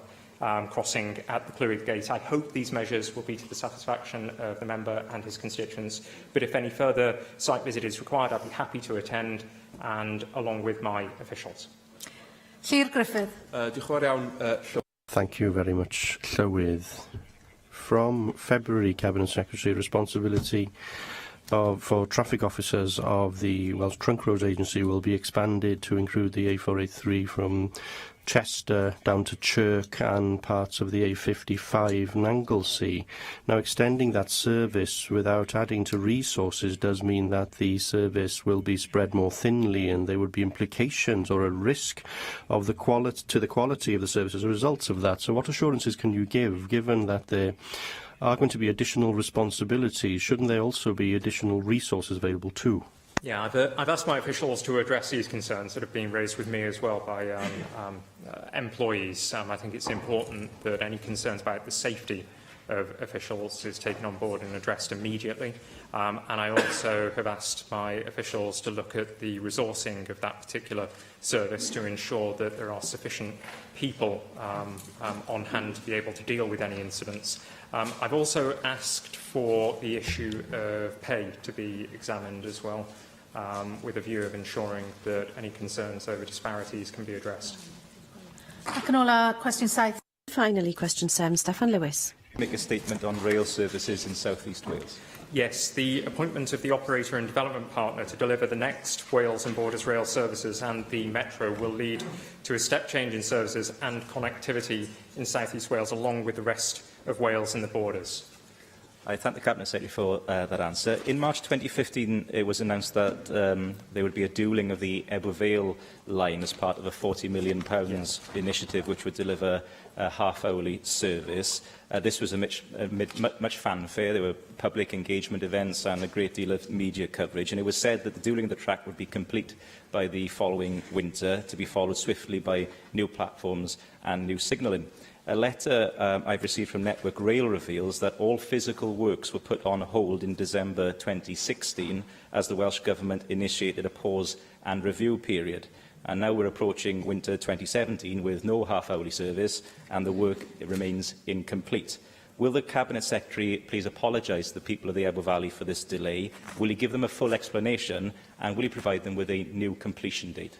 crossing at the Clwyd Gate. I hope these measures will be to the satisfaction of the member and his constituents, but if any further site visit is required, I'd be happy to attend, and along with my officials. Llyr Griffith. Thank you very much, Llywydd. From February, Cabinet Secretary, responsibility for traffic officers of the Welsh Trunk Roads Agency will be expanded to include the A483 from Chester down to Chirk and parts of the A55 and Anglesey. Now, extending that service without adding to resources does mean that the service will be spread more thinly, and there would be implications or a risk of the quality of the service as a result of that. So what assurances can you give, given that there are going to be additional responsibilities? Shouldn't there also be additional resources available too? Yeah, I've asked my officials to address these concerns that have been raised with me as well by employees. I think it's important that any concerns about the safety of officials is taken on board and addressed immediately. And I also have asked my officials to look at the resourcing of that particular service to ensure that there are sufficient people on hand to be able to deal with any incidents. I've also asked for the issue of pay to be examined as well, with a view of ensuring that any concerns over disparities can be addressed. Ac yn ola, cwestiwn 7. Finally, question 7, Steffan Lewis. Make a statement on rail services in South East Wales. Yes, the appointment of the operator and development partner to deliver the next Wales and Borders rail services and the Metro will lead to a step change in services and connectivity in South East Wales, along with the rest of Wales and the Borders. I thank the Cabinet Secretary for that answer. In March 2015, it was announced that there would be a dualling of the Ebbw Vale line as part of a £40 million initiative which would deliver a half-hourly service. This was much fanfare. There were public engagement events and a great deal of media coverage. And it was said that the dualling of the track would be complete by the following winter, to be followed swiftly by new platforms and new signalling. A letter I've received from Network Rail reveals that all physical works were put on hold in December 2016 as the Welsh Government initiated a pause and review period. And now we're approaching winter 2017 with no half-hourly service and the work remains incomplete. Will the Cabinet Secretary please apologise to the people of the Ebbw Valley for this delay? Will he give them a full explanation and will he provide them with a new completion date?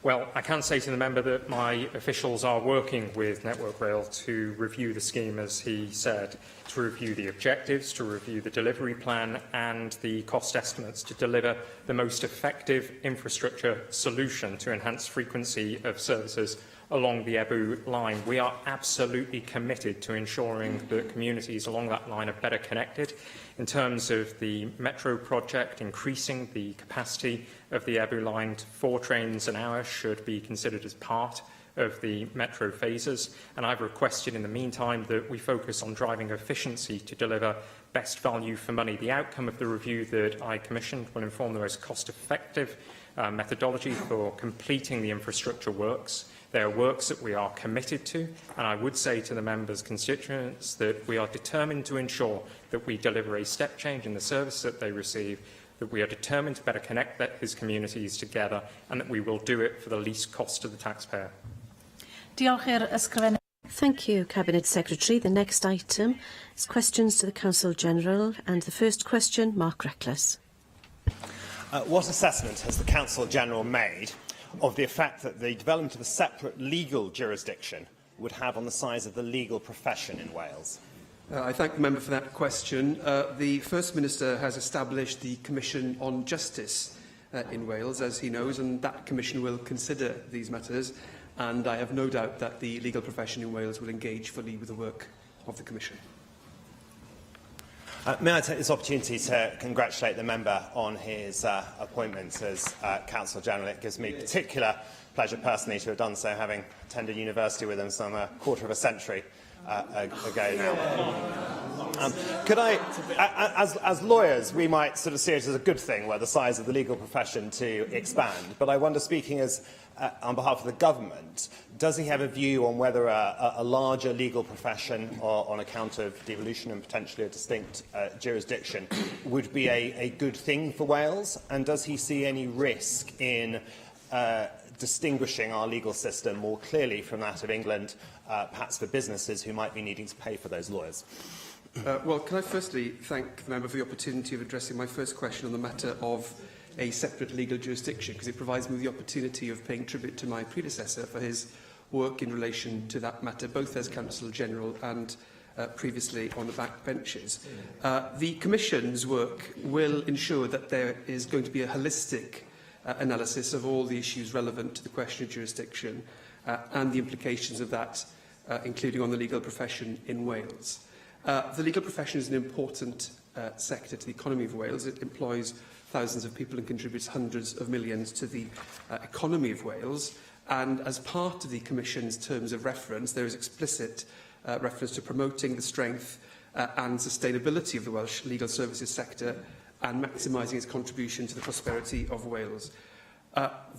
Well, I can say to the member that my officials are working with Network Rail to review the scheme, as he said, to review the objectives, to review the delivery plan and the cost estimates to deliver the most effective infrastructure solution to enhance frequency of services along the Ebbw line. We are absolutely committed to ensuring that communities along that line are better connected. In terms of the Metro project, increasing the capacity of the Ebbw line to 4 trains an hour should be considered as part of the Metro phases. And I've requested in the meantime that we focus on driving efficiency to deliver best value for money. The outcome of the review that I commissioned will inform the most cost-effective methodology for completing the infrastructure works. They are works that we are committed to, and I would say to the members' constituents that we are determined to ensure that we deliver a step change in the service that they receive, that we are determined to better connect his communities together, and that we will do it for the least cost to the taxpayer. Diolch i'r ysgrifennydd. Thank you, Cabinet Secretary. The next item is questions to the Council General, and the first question, Mark Reckless. What assessment has the Council General made of the effect that the development of a separate legal jurisdiction would have on the size of the legal profession in Wales? I thank the member for that question. The First Minister has established the Commission on Justice in Wales, as he knows, and that Commission will consider these matters, and I have no doubt that the legal profession in Wales will engage fully with the work of the Commission. May I take this opportunity to congratulate the member on his appointment as Council General. It gives me particular pleasure personally to have done so, having attended university with him some quarter of a century ago now. Could I, as lawyers, we might sort of see it as a good thing where the size of the legal profession to expand, but I wonder, speaking as on behalf of the government, does he have a view on whether a larger legal profession, or on account of devolution and potentially a distinct jurisdiction, would be a good thing for Wales? And does he see any risk in distinguishing our legal system more clearly from that of England, perhaps for businesses who might be needing to pay for those lawyers? Well, can I firstly thank the member for the opportunity of addressing my first question on the matter of a separate legal jurisdiction, because it provides me with the opportunity of paying tribute to my predecessor for his work in relation to that matter, both as Counsel General and previously on the back benches. The Commission's work will ensure that there is going to be a holistic analysis of all the issues relevant to the question of jurisdiction and the implications of that, including on the legal profession in Wales. The legal profession is an important sector to the economy of Wales. It employs thousands of people and contributes hundreds of millions to the economy of Wales. And as part of the Commission's terms of reference, there is explicit reference to promoting the strength and sustainability of the Welsh legal services sector and maximising its contribution to the prosperity of Wales.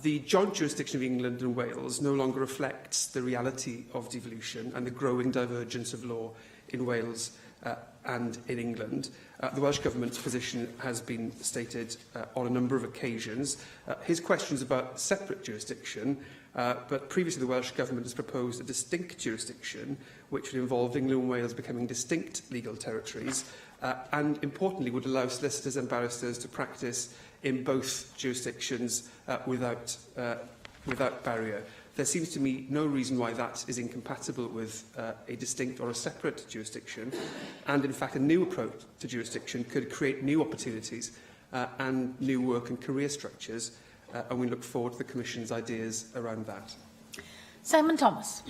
The joint jurisdiction of England and Wales no longer reflects the reality of devolution and the growing divergence of law in Wales and in England. The Welsh Government's position has been stated on a number of occasions. His questions about separate jurisdiction, but previously the Welsh Government has proposed a distinct jurisdiction which would involve England and Wales becoming distinct legal territories and, importantly, would allow solicitors and barristers to practice in both jurisdictions without barrier. There seems to me no reason why that is incompatible with a distinct or a separate jurisdiction, and in fact a new approach to jurisdiction could create new opportunities and new work and career structures, and we look forward to the Commission's ideas around that. Simon Thomas.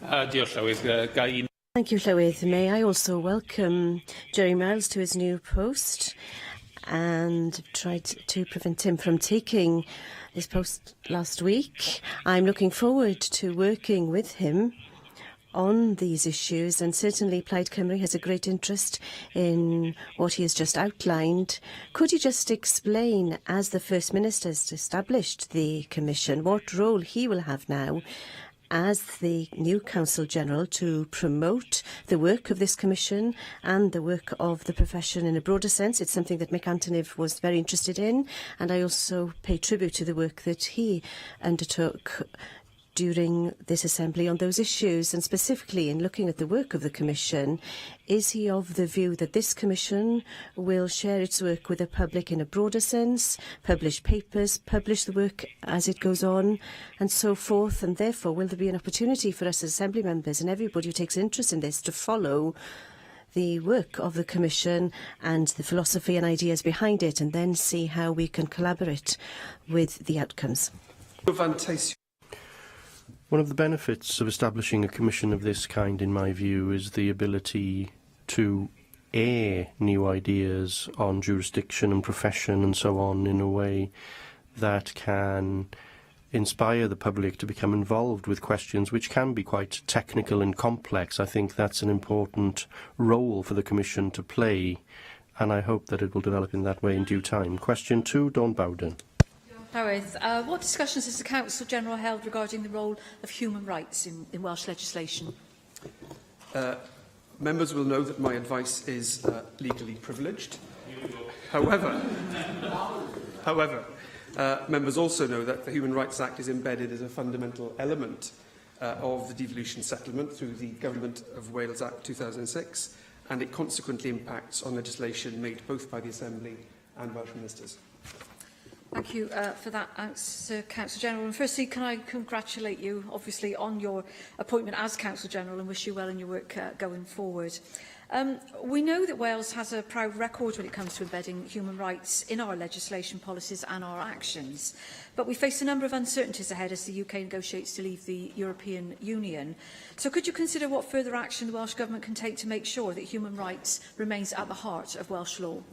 Thank you, Llywydd. May I also welcome Jerry Miles to his new post and tried to prevent him from taking his post last week. I'm looking forward to working with him on these issues, and certainly Plaid Cymru has a great interest in what he has just outlined. Could you just explain, as the First Minister has established the Commission, what role he will have now as the new Counsel-General to promote the work of this Commission and the work of the profession in a broader sense? It's something that Mick Antoniv was very interested in, and I also pay tribute to the work that he undertook during this Assembly on those issues, and specifically in looking at the work of the Commission. Is he of the view that this Commission will share its work with the public in a broader sense, publish papers, publish the work as it goes on, and so forth, and therefore will there be an opportunity for us as Assembly members and everybody who takes interest in this to follow the work of the Commission and the philosophy and ideas behind it, and then see how we can collaborate with the outcomes? One of the benefits of establishing a commission of this kind, in my view, is the ability to air new ideas on jurisdiction and profession and so on in a way that can inspire the public to become involved with questions which can be quite technical and complex. I think that's an important role for the Commission to play, and I hope that it will develop in that way in due time. Question 2, Dawn Bowden. What discussions has the Counsel-General held regarding the role of human rights in Welsh legislation? Members will know that my advice is legally privileged. However, members also know that the Human Rights Act is embedded as a fundamental element of the devolution settlement through the Government of Wales Act 2006, and it consequently impacts on legislation made both by the Assembly and Welsh Ministers. Thank you for that answer, Counsel-General. And firstly, can I congratulate you, obviously, on your appointment as Counsel-General and wish you well in your work going forward. We know that Wales has a proud record when it comes to embedding human rights in our legislation, policies and our actions. But we face a number of uncertainties ahead as the UK negotiates to leave the European Union. So could you consider what further action the Welsh Government can take to make sure that human rights remains at the heart of Welsh law?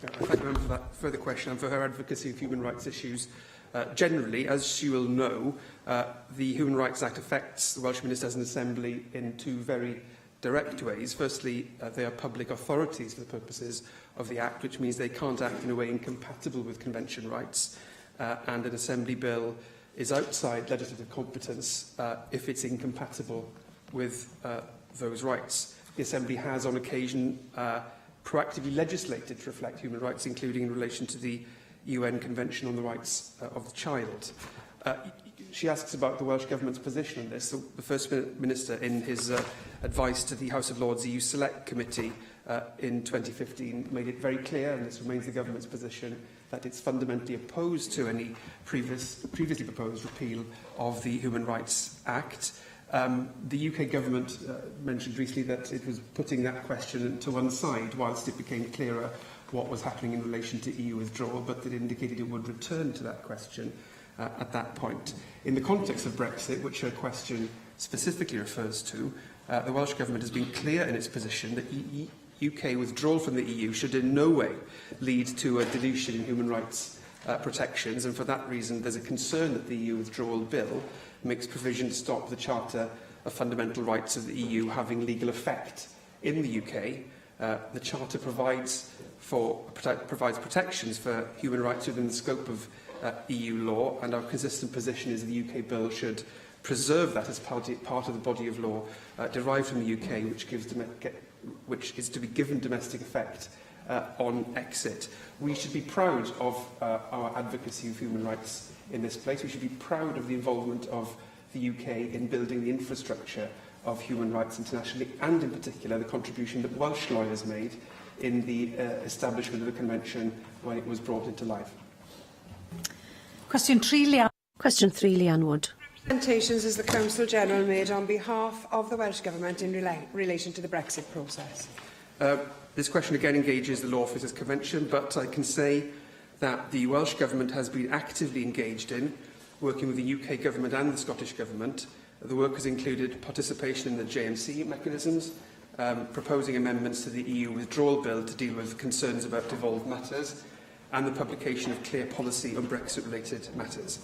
I thank the member for that further question and for her advocacy of human rights issues. Generally, as she will know, the Human Rights Act affects the Welsh Ministers and Assembly in two very direct ways. Firstly, they are public authorities for the purposes of the Act, which means they can't act in a way incompatible with Convention rights, and an Assembly bill is outside legislative competence if it's incompatible with those rights. The Assembly has, on occasion, proactively legislated to reflect human rights, including in relation to the UN Convention on the Rights of the Child. She asks about the Welsh Government's position on this. The First Minister, in his advice to the House of Lords EU Select Committee in 2015, made it very clear, and this remains the Government's position, that it's fundamentally opposed to any previously proposed repeal of the Human Rights Act. The UK Government mentioned recently that it was putting that question to one side whilst it became clearer what was happening in relation to EU withdrawal, but that indicated it would return to that question at that point. In the context of Brexit, which her question specifically refers to, the Welsh Government has been clear in its position that UK withdrawal from the EU should in no way lead to a dilution in human rights protections, and for that reason there's a concern that the EU withdrawal bill makes provision to stop the Charter of Fundamental Rights of the EU having legal effect in the UK. The Charter provides protections for human rights within the scope of EU law, and our consistent position is the UK bill should preserve that as part of the body of law derived from the UK, which is to be given domestic effect on exit. We should be proud of our advocacy of human rights in this place. We should be proud of the involvement of the UK in building the infrastructure of human rights internationally, and in particular the contribution that Welsh lawyers made in the establishment of the Convention when it was brought into life. Question 3, Leanne. Question 3, Leanne Wood. Representations has the Council General made on behalf of the Welsh Government in relation to the Brexit process? This question again engages the Law Officers Convention, but I can say that the Welsh Government has been actively engaged in working with the UK Government and the Scottish Government. The work has included participation in the JMC mechanisms, proposing amendments to the EU withdrawal bill to deal with concerns about devolved matters, and the publication of clear policy on Brexit-related matters.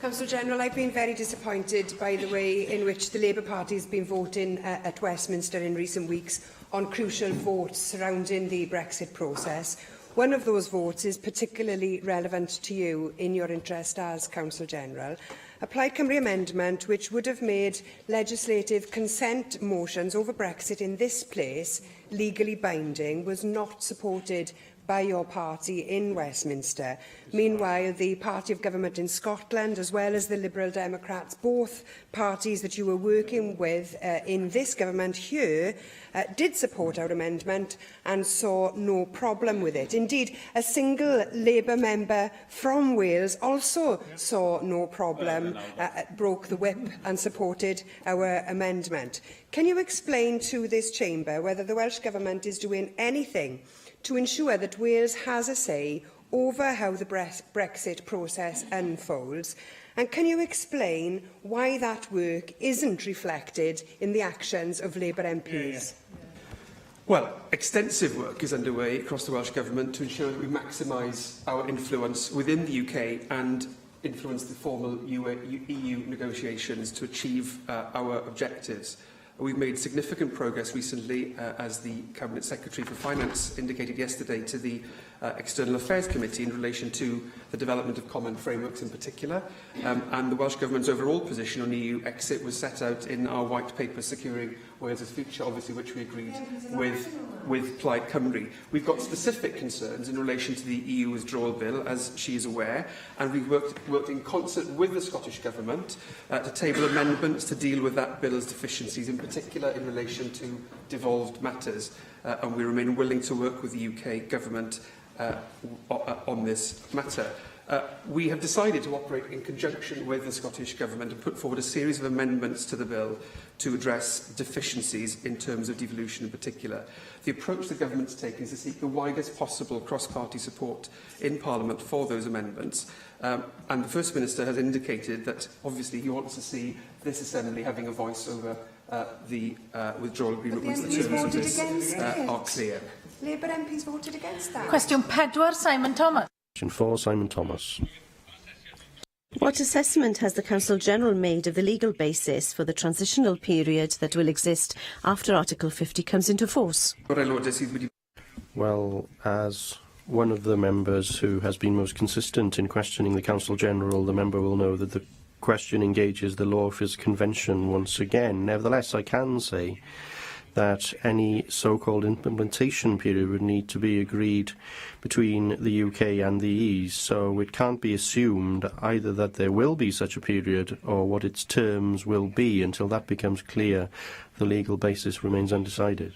Councillor General, I've been very disappointed by the way in which the Labour Party has been voting at Westminster in recent weeks on crucial votes surrounding the Brexit process. One of those votes is particularly relevant to you in your interest as Council General. A Plaid Cymru amendment which would have made legislative consent motions over Brexit in this place legally binding was not supported by your party in Westminster. Meanwhile, the Party of Government in Scotland, as well as the Liberal Democrats, both parties that you were working with in this government here, did support our amendment and saw no problem with it. Indeed, a single Labour member from Wales also saw no problem, broke the whip and supported our amendment. Can you explain to this chamber whether the Welsh Government is doing anything to ensure that Wales has a say over how the Brexit process unfolds? And can you explain why that work isn't reflected in the actions of Labour MPs? Well, extensive work is underway across the Welsh Government to ensure that we maximise our influence within the UK and influence the formal EU negotiations to achieve our objectives. We've made significant progress recently, as the Cabinet Secretary for Finance indicated yesterday to the External Affairs Committee in relation to the development of common frameworks in particular. And the Welsh Government's overall position on EU exit was set out in our White Paper Securing Wales's Future, obviously, which we agreed with Plaid Cymru. We've got specific concerns in relation to the EU withdrawal bill, as she is aware, and we've worked in concert with the Scottish Government to table amendments to deal with that bill's deficiencies, in particular in relation to devolved matters. And we remain willing to work with the UK Government on this matter. We have decided to operate in conjunction with the Scottish Government and put forward a series of amendments to the bill to address deficiencies in terms of devolution in particular. The approach the Government's taken is to seek the widest possible cross-party support in Parliament for those amendments. And the First Minister has indicated that obviously he wants to see this Assembly having a voice over the withdrawal agreement once the terms of this are clear. Labour MPs voted against that. Question 4, Simon Thomas. Question 4, Simon Thomas. What assessment has the Council General made of the legal basis for the transitional period that will exist after Article 50 comes into force? Well, as one of the members who has been most consistent in questioning the Council General, the member will know that the question engages the Law Officers Convention once again. Nevertheless, I can say that any so-called implementation period would need to be agreed between the UK and the EES, so it can't be assumed either that there will be such a period or what its terms will be. Until that becomes clear, the legal basis remains undecided.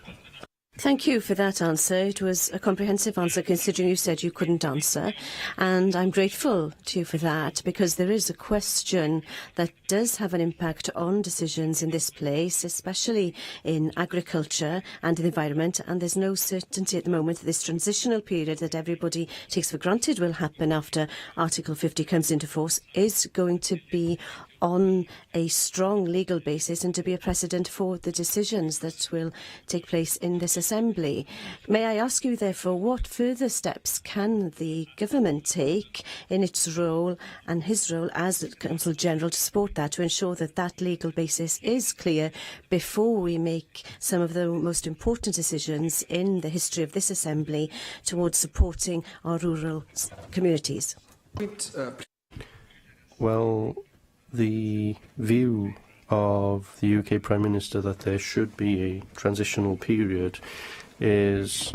Thank you for that answer. It was a comprehensive answer, considering you said you couldn't answer. And I'm grateful to you for that, because there is a question that does have an impact on decisions in this place, especially in agriculture and in the environment. And there's no certainty at the moment that this transitional period that everybody takes for granted will happen after Article 50 comes into force is going to be on a strong legal basis and to be a precedent for the decisions that will take place in this Assembly. May I ask you, therefore, what further steps can the Government take in its role and his role as Council General to support that, to ensure that that legal basis is clear before we make some of the most important decisions in the history of this Assembly towards supporting our rural communities? Well, the view of the UK Prime Minister that there should be a transitional period is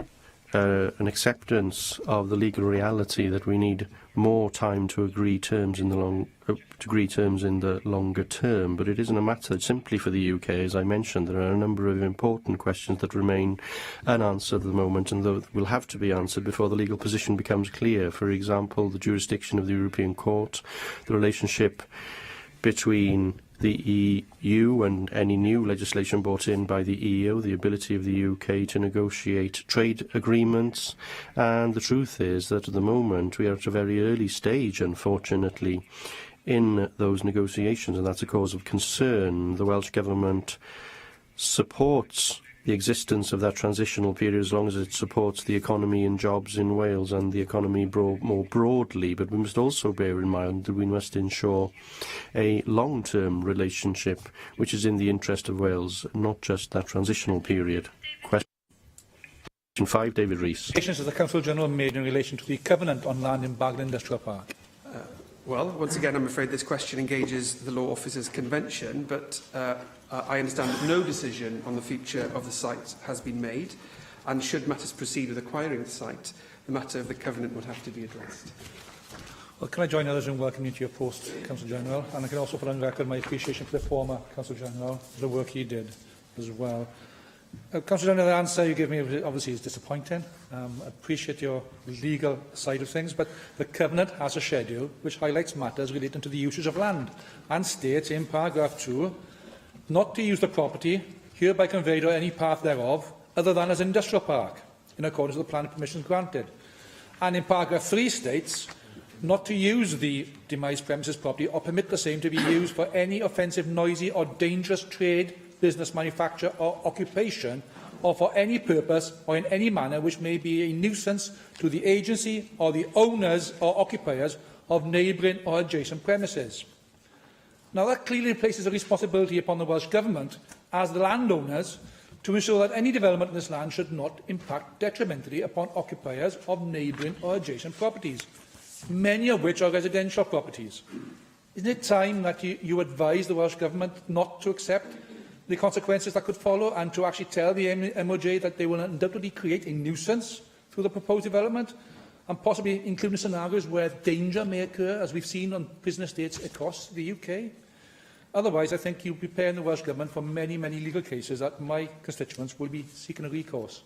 an acceptance of the legal reality that we need more time to agree terms in the longer term. But it isn't a matter simply for the UK. As I mentioned, there are a number of important questions that remain unanswered at the moment, and that will have to be answered before the legal position becomes clear. For example, the jurisdiction of the European Court, the relationship between the EU and any new legislation brought in by the EU, the ability of the UK to negotiate trade agreements. And the truth is that at the moment we are at a very early stage, unfortunately, in those negotiations, and that's a cause of concern. The Welsh Government supports the existence of that transitional period as long as it supports the economy and jobs in Wales and the economy more broadly. But we must also bear in mind that we must ensure a long-term relationship which is in the interest of Wales, not just that transitional period. Question 5, David Rees. Has the Council General made in relation to the covenant on land in Baglin Industrial Park? Well, once again, I'm afraid this question engages the Law Officers Convention, but I understand that no decision on the future of the site has been made, and should matters proceed with acquiring the site, the matter of the covenant would have to be addressed. Well, can I join others in welcoming you to your post, Council General? And I can also put on record my appreciation for the former Council General, for the work he did as well. Councillor General, the answer you give me obviously is disappointing. I appreciate your legal side of things, but the Covenant has a schedule which highlights matters relating to the usage of land and states in paragraph 2 not to use the property hereby conveyed or any part thereof other than as industrial park in accordance with the planning permissions granted. And in paragraph 3 states not to use the demised premises property or permit the same to be used for any offensive, noisy or dangerous trade, business, manufacture or occupation, or for any purpose or in any manner which may be a nuisance to the agency or the owners or occupiers of neighbouring or adjacent premises. Now, that clearly places a responsibility upon the Welsh Government as the landowners to ensure that any development of this land should not impact detrimentally upon occupiers of neighbouring or adjacent properties, many of which are residential properties. Isn't it time that you advise the Welsh Government not to accept the consequences that could follow, and to actually tell the MOJ that they will undoubtedly create a nuisance through the proposed development, and possibly including scenarios where danger may occur, as we've seen on prison estates across the UK? Otherwise, I think you'll be preparing the Welsh Government for many, many legal cases that my constituents will be seeking a recourse.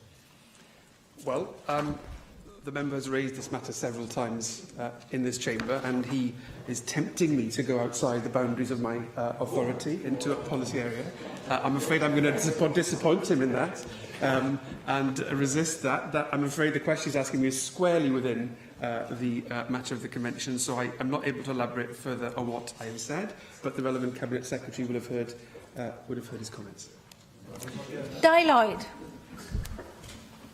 Well, the member has raised this matter several times in this chamber, and he is tempting me to go outside the boundaries of my authority into a policy area. I'm afraid I'm going to disappoint him in that and resist that. I'm afraid the question he's asking me is squarely within the matter of the Convention, so I'm not able to elaborate further on what I have said, but the relevant Cabinet Secretary would have heard his comments. Di Lloyd.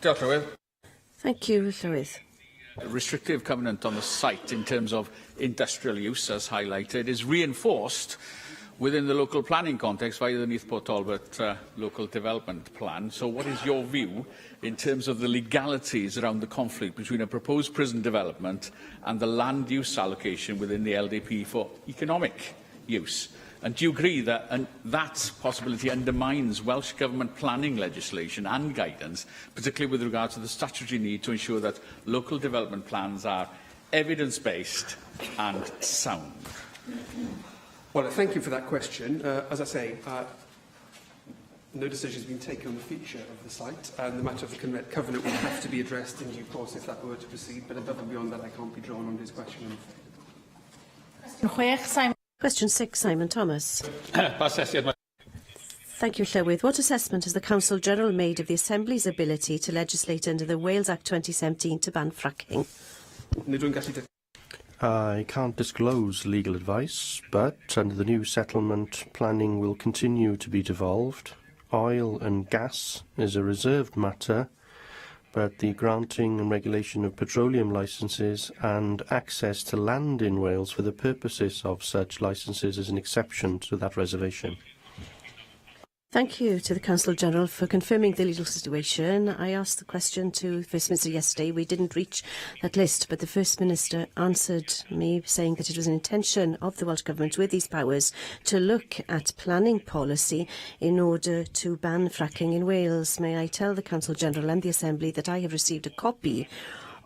Diolch, Llywydd. Thank you, Llywydd. Restrictive covenant on the site in terms of industrial use, as highlighted, is reinforced within the local planning context via the Neath Port Talbot local development plan. So what is your view in terms of the legalities around the conflict between a proposed prison development and the land use allocation within the LDP for economic use? And do you agree that that possibility undermines Welsh Government planning legislation and guidance, particularly with regard to the statutory need to ensure that local development plans are evidence-based and sound? Well, thank you for that question. As I say, no decision has been taken on the future of the site, and the matter of the covenant will have to be addressed in due course if that were to proceed, but above and beyond that, I can't be drawn on his question. Question 6, Simon Thomas. Thank you, Llywydd. What assessment has the Council General made of the Assembly's ability to legislate under the Wales Act 2017 to ban fracking? I can't disclose legal advice, but under the new settlement, planning will continue to be devolved. Oil and gas is a reserved matter, but the granting and regulation of petroleum licences and access to land in Wales for the purposes of such licences is an exception to that reservation. Thank you to the Council-General for confirming the legal situation. I asked the question to the First Minister yesterday. We didn't reach that list, but the First Minister answered me saying that it was an intention of the Welsh Government with these powers to look at planning policy in order to ban fracking in Wales. May I tell the Council-General and the Assembly that I have received a copy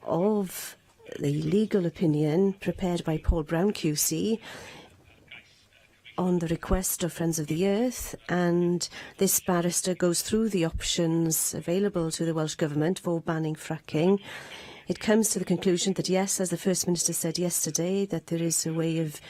of the legal opinion prepared by Paul Brown QC on the request of Friends of the Earth, and this barrister goes through the options available to the Welsh Government for banning fracking. It comes to the conclusion that yes, as the First Minister said yesterday, that there is a way of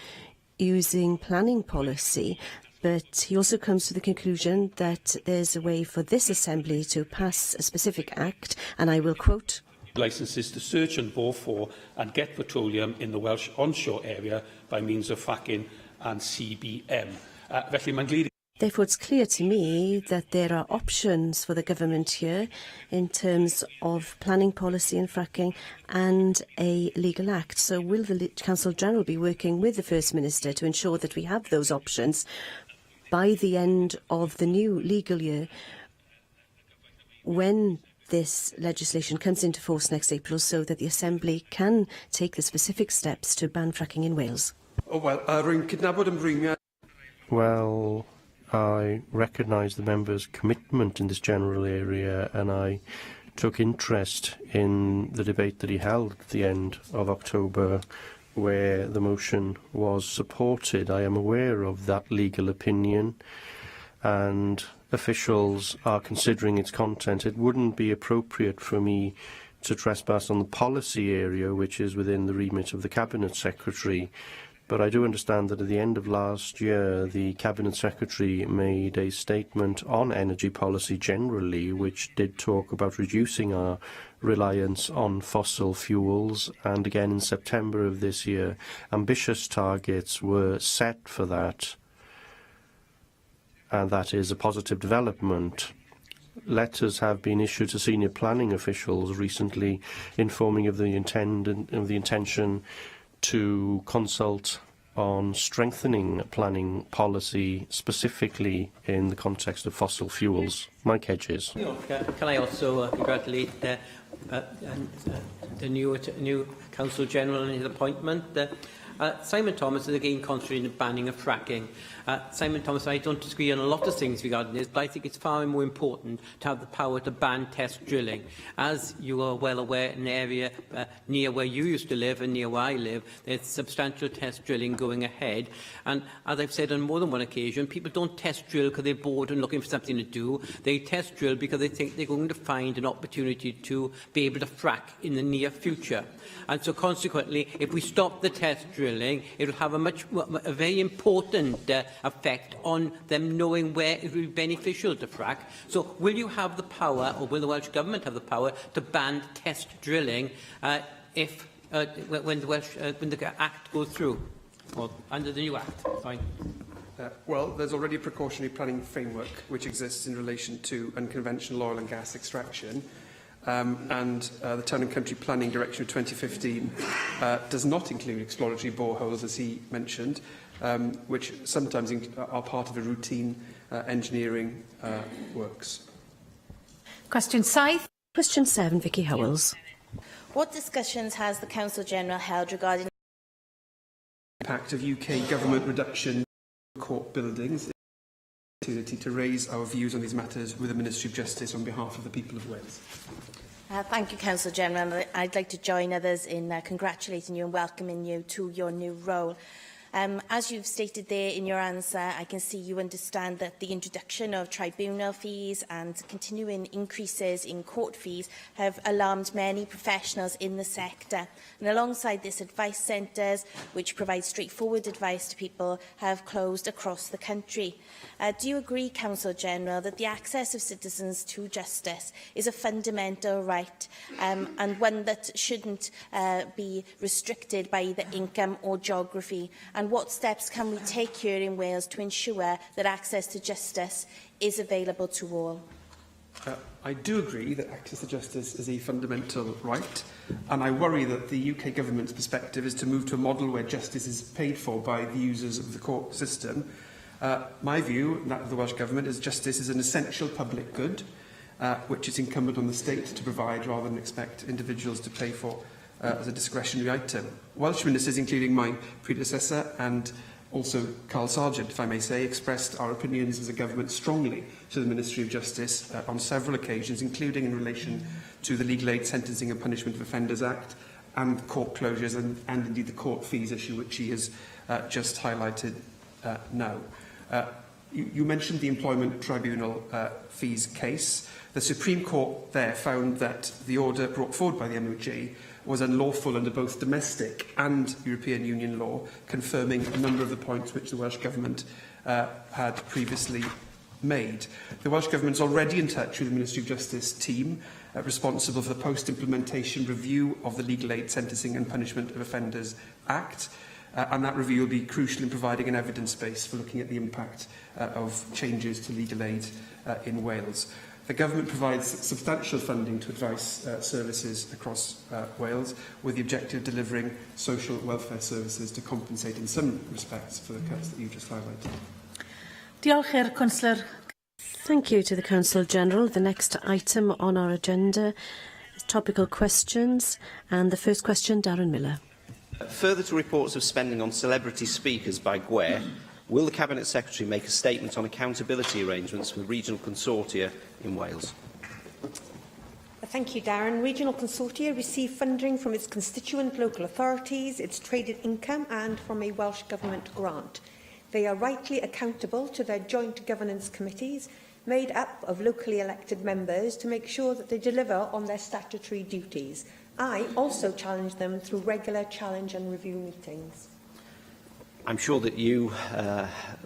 using planning policy, but he also comes to the conclusion that there's a way for this Assembly to pass a specific act, and I will quote, licences to search and bore for and get petroleum in the Welsh onshore area by means of fracking and CBM. Felly mae'n glir. Therefore, it's clear to me that there are options for the government here in terms of planning policy and fracking and a legal act. So will the Council-General be working with the First Minister to ensure that we have those options by the end of the new legal year when this legislation comes into force next April, so that the Assembly can take the specific steps to ban fracking in Wales? Well, I recognise the member's commitment in this general area, and I took interest in the debate that he held at the end of October, where the motion was supported. I am aware of that legal opinion, and officials are considering its content. It wouldn't be appropriate for me to trespass on the policy area, which is within the remit of the Cabinet Secretary. But I do understand that at the end of last year, the Cabinet Secretary made a statement on energy policy generally, which did talk about reducing our reliance on fossil fuels. And again, in September of this year, ambitious targets were set for that. And that is a positive development. Letters have been issued to senior planning officials recently informing of the intention to consult on strengthening planning policy, specifically in the context of fossil fuels. Mike Hedges. Can I also congratulate the new Council-General and his appointment? Simon Thomas is again concentrating on banning of fracking. Simon Thomas, I don't disagree on a lot of things regarding this, but I think it's far more important to have the power to ban test drilling. As you are well aware, in an area near where you used to live and near where I live, there's substantial test drilling going ahead. And as I've said on more than one occasion, people don't test drill because they're bored and looking for something to do. They test drill because they think they're going to find an opportunity to be able to frack in the near future. And so consequently, if we stop the test drilling, it will have a very important effect on them knowing where it will be beneficial to frack. So will you have the power, or will the Welsh Government have the power, to ban test drilling when the Act goes through, or under the new Act? Fine. Well, there's already a precautionary planning framework which exists in relation to unconventional oil and gas extraction. And the Town and Country Planning Direction of 2015 does not include exploratory boreholes, as he mentioned, which sometimes are part of a routine engineering works. Question 7. Question 7, Vicky Howells. What discussions has the Council-General held regarding the impact of UK government reduction court buildings? Opportunity to raise our views on these matters with the Ministry of Justice on behalf of the people of Wales. Thank you, Council-General. I'd like to join others in congratulating you and welcoming you to your new role. As you've stated there in your answer, I can see you understand that the introduction of tribunal fees and continuing increases in court fees have alarmed many professionals in the sector. And alongside this, advice centres, which provide straightforward advice to people, have closed across the country. Do you agree, Council-General, that the access of citizens to justice is a fundamental right and one that shouldn't be restricted by either income or geography? And what steps can we take here in Wales to ensure that access to justice is available to all? I do agree that access to justice is a fundamental right, and I worry that the UK Government's perspective is to move to a model where justice is paid for by the users of the court system, My view, and that of the Welsh Government, is justice is an essential public good, which is incumbent on the state to provide rather than expect individuals to pay for as a discretionary item. Welsh ministers, including my predecessor and also Carl Sargent, if I may say, expressed our opinions as a government strongly to the Ministry of Justice on several occasions, including in relation to the Legal Aid Sentencing and Punishment of Offenders Act and court closures and indeed the court fees issue, which he has just highlighted now. You mentioned the Employment Tribunal fees case. The Supreme Court there found that the order brought forward by the MOJ was unlawful under both domestic and European Union law, confirming a number of the points which the Welsh Government had previously made. The Welsh Government is already in touch with the Ministry of Justice team responsible for the post-implementation review of the Legal Aid Sentencing and Punishment of Offenders Act, and that review will be crucial in providing an evidence base for looking at the impact of changes to legal aid in Wales. The Government provides substantial funding to advice services across Wales, with the objective of delivering social welfare services to compensate in some respects for the cuts that you just highlighted. Diolch i'r Councillor. Thank you to the Council General. The next item on our agenda is topical questions, and the first question, Darren Miller. Further to reports of spending on celebrity speakers by GWER, will the Cabinet Secretary make a statement on accountability arrangements for regional consortia in Wales? Thank you, Darren. Regional consortia receive funding from its constituent local authorities, its traded income and from a Welsh Government grant. They are rightly accountable to their joint governance committees, made up of locally elected members, to make sure that they deliver on their statutory duties. I also challenge them through regular challenge and review meetings. I'm sure that you,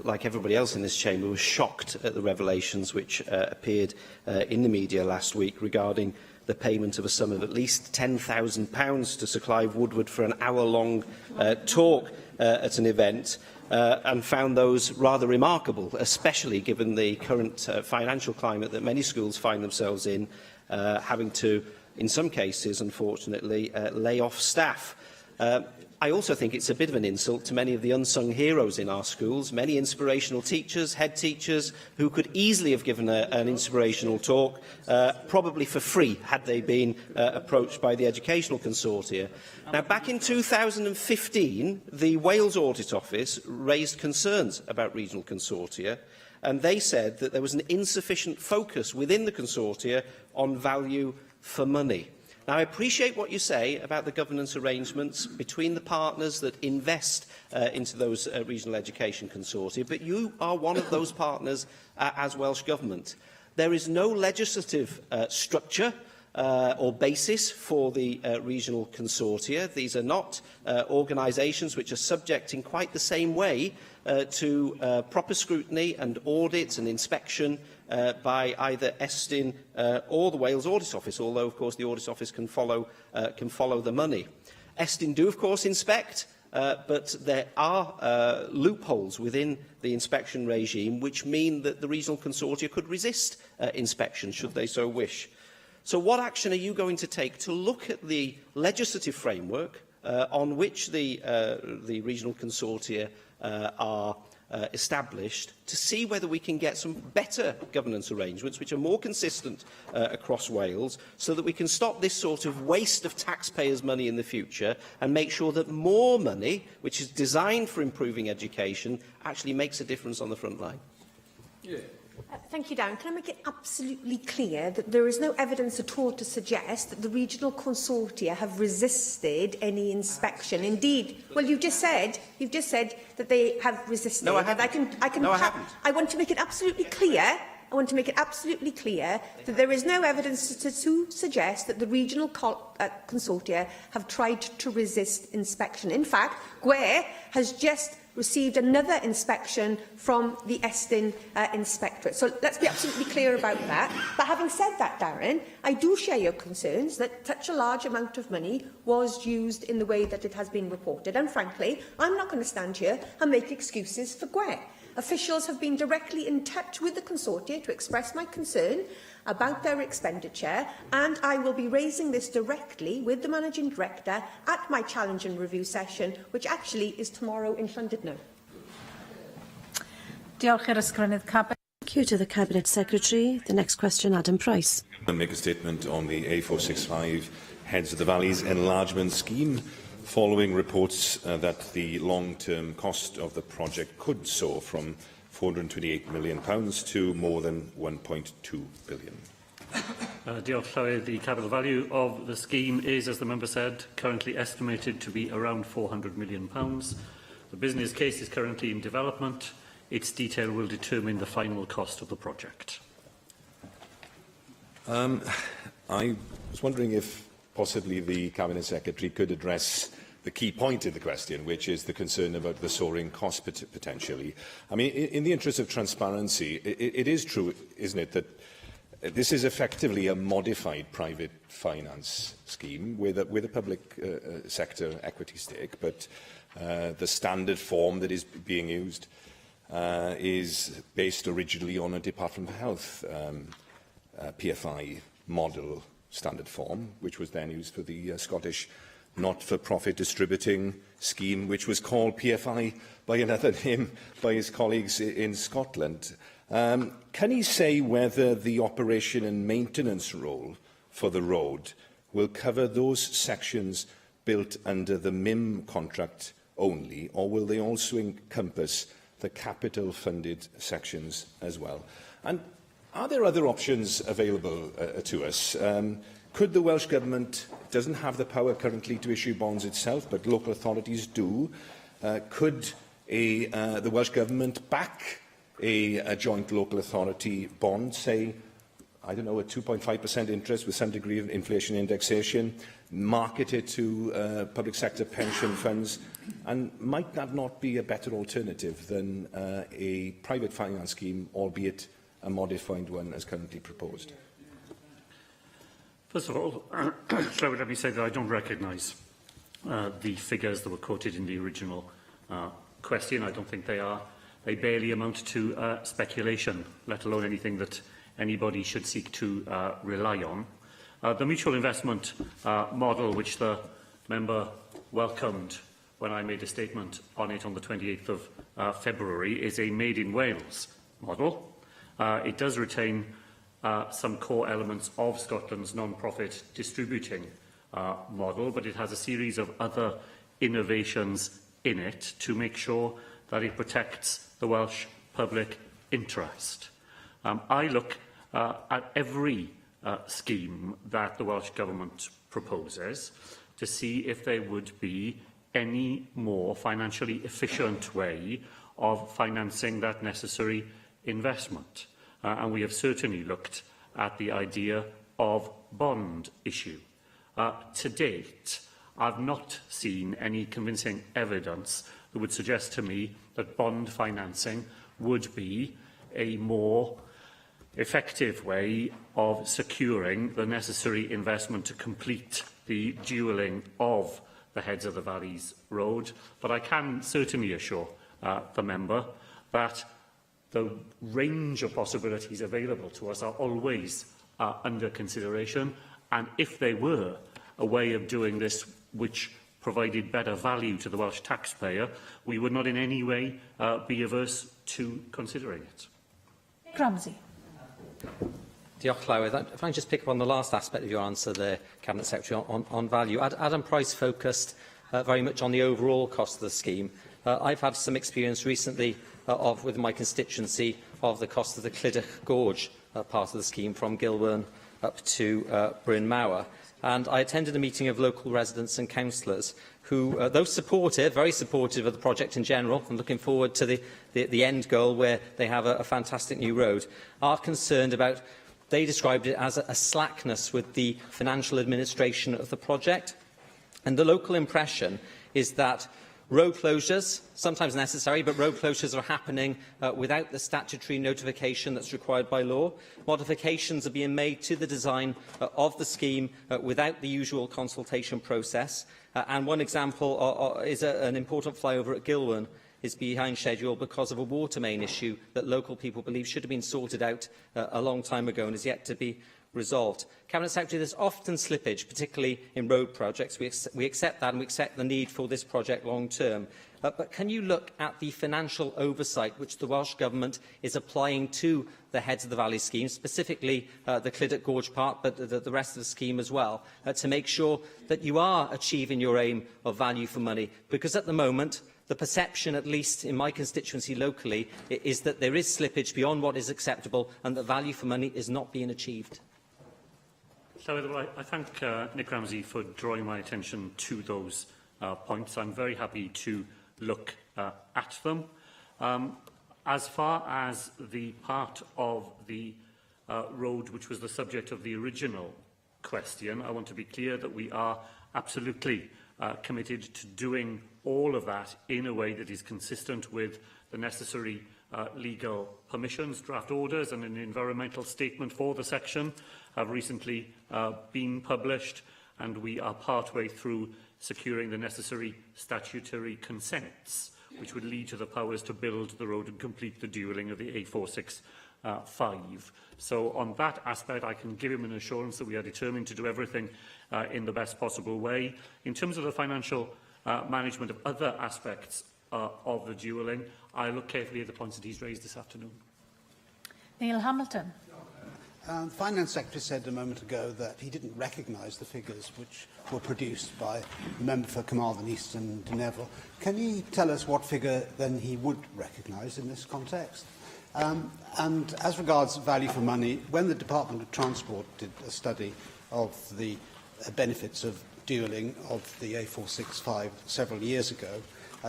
like everybody else in this chamber, was shocked at the revelations which appeared in the media last week regarding the payment of a sum of at least £10,000 to Sir Clive Woodward for an hour-long talk at an event, and found those rather remarkable, especially given the current financial climate that many schools find themselves in, having to, in some cases, unfortunately, lay off staff. I also think it's a bit of an insult to many of the unsung heroes in our schools, many inspirational teachers, head teachers, who could easily have given an inspirational talk, probably for free, had they been approached by the educational consortia. Now, back in 2015, the Wales Audit Office raised concerns about regional consortia, and they said that there was an insufficient focus within the consortia on value for money. Now, I appreciate what you say about the governance arrangements between the partners that invest into those regional education consortia, but you are one of those partners as Welsh Government. There is no legislative structure or basis for the regional consortia. These are not organisations which are subject in quite the same way to proper scrutiny and audit and inspection by either Estyn or the Wales Audit Office, although, of course, the Audit Office can follow the money. Estyn do, of course, inspect, but there are loopholes within the inspection regime which mean that the regional consortia could resist inspection, should they so wish. So what action are you going to take to look at the legislative framework on which the regional consortia are established, to see whether we can get some better governance arrangements which are more consistent across Wales, so that we can stop this sort of waste of taxpayers' money in the future and make sure that more money, which is designed for improving education, actually makes a difference on the front line? Yeah. Thank you, Darren. Can I make it absolutely clear that there is no evidence at all to suggest that the regional consortia have resisted any inspection? Indeed, well, you've just said that they have resisted. No, I haven't. I want to make it absolutely clear. I want to make it absolutely clear that there is no evidence to suggest that the regional consortia have tried to resist inspection. In fact, GWER has just received another inspection from the Estyn Inspectorate. So let's be absolutely clear about that. But having said that, Darren, I do share your concerns that such a large amount of money was used in the way that it has been reported. And frankly, I'm not going to stand here and make excuses for GWER. Officials have been directly in touch with the consortia to express my concern about their expenditure, and I will be raising this directly with the Managing Director at my challenge and review session, which actually is tomorrow in Llandudno. Diolch i'r ysgrifennydd Cabinet. Thank you to the Cabinet Secretary. The next question, Adam Price. I make a statement on the A465 Heads of the Valleys enlargement scheme, following reports that the long-term cost of the project could soar from £428 million to more than £1.2 billion. Diolch Llywyd. The capital value of the scheme is, as the member said, currently estimated to be around £400 million. The business case is currently in development. Its detail will determine the final cost of the project. I was wondering if possibly the Cabinet Secretary could address the key point in the question, which is the concern about the soaring cost potentially. I mean, in the interest of transparency, it is true, isn't it, that this is effectively a modified private finance scheme with a public sector equity stake, but the standard form that is being used is based originally on a Department of Health PFI model standard form, which was then used for the Scottish not-for-profit distributing scheme, which was called PFI by another name by his colleagues in Scotland. Can he say whether the operation and maintenance role for the road will cover those sections built under the MIM contract only, or will they also encompass the capital-funded sections as well? And are there other options available to us? Could the Welsh Government, doesn't have the power currently to issue bonds itself, but local authorities do, could the Welsh Government back a joint local authority bond, say, I don't know, a 2.5% interest with some degree of inflation indexation, market it to public sector pension funds, and might that not be a better alternative than a private finance scheme, albeit a modified one as currently proposed? First of all, let me say that I don't recognise the figures that were quoted in the original question. I don't think they are. They barely amount to speculation, let alone anything that anybody should seek to rely on. The mutual investment model, which the member welcomed when I made a statement on it on the 28th of February, is a Made in Wales model. It does retain some core elements of Scotland's non-profit distributing model, but it has a series of other innovations in it to make sure that it protects the Welsh public interest. I look at every scheme that the Welsh Government proposes to see if there would be any more financially efficient way of financing that necessary investment. And we have certainly looked at the idea of bond issue. To date, I've not seen any convincing evidence that would suggest to me that bond financing would be a more effective way of securing the necessary investment to complete the dualling of the Heads of the Valleys road. But I can certainly assure the member that the range of possibilities available to us are always under consideration, and if there were a way of doing this which provided better value to the Welsh taxpayer, we would not in any way be averse to considering it. Ramsey. Diolch, Llywyd. If I can just pick up on the last aspect of your answer there, Cabinet Secretary, on value. Adam Price focused very much on the overall cost of the scheme. I've had some experience recently with my constituency of the cost of the Clydach Gorge part of the scheme from Gilwern up to Bryn Mawr. And I attended a meeting of local residents and councillors who, though supportive, very supportive of the project in general, and looking forward to the end goal where they have a fantastic new road, are concerned about, they described it as a slackness with the financial administration of the project. And the local impression is that road closures, sometimes necessary, but road closures are happening without the statutory notification that's required by law. Modifications are being made to the design of the scheme without the usual consultation process. And one example is an important flyover at Gilwern is behind schedule because of a water main issue that local people believe should have been sorted out a long time ago and is yet to be resolved. Cabinet Secretary, there's often slippage, particularly in road projects. We accept that, and we accept the need for this project long term. But can you look at the financial oversight which the Welsh Government is applying to the Heads of the Valley scheme, specifically the Clydach Gorge part, but the rest of the scheme as well, to make sure that you are achieving your aim of value for money? Because at the moment, the perception, at least in my constituency locally, is that there is slippage beyond what is acceptable and that value for money is not being achieved. So I thank Nick Ramsey for drawing my attention to those points. I'm very happy to look at them. As far as the part of the road which was the subject of the original question, I want to be clear that we are absolutely committed to doing all of that in a way that is consistent with the necessary legal permissions. Draft orders and an environmental statement for the section have recently been published, and we are partway through securing the necessary statutory consents, which would lead to the powers to build the road and complete the dualling of the A465. So on that aspect, I can give him an assurance that we are determined to do everything in the best possible way. In terms of the financial management of other aspects of the dualling, I look carefully at the points that he's raised this afternoon. Neil Hamilton. The Finance Secretary said a moment ago that he didn't recognise the figures which were produced by the member for Carmarthen East and Neville. Can he tell us what figure then he would recognise in this context? And as regards value for money, when the Department of Transport did a study of the benefits of dualling of the A465 several years ago,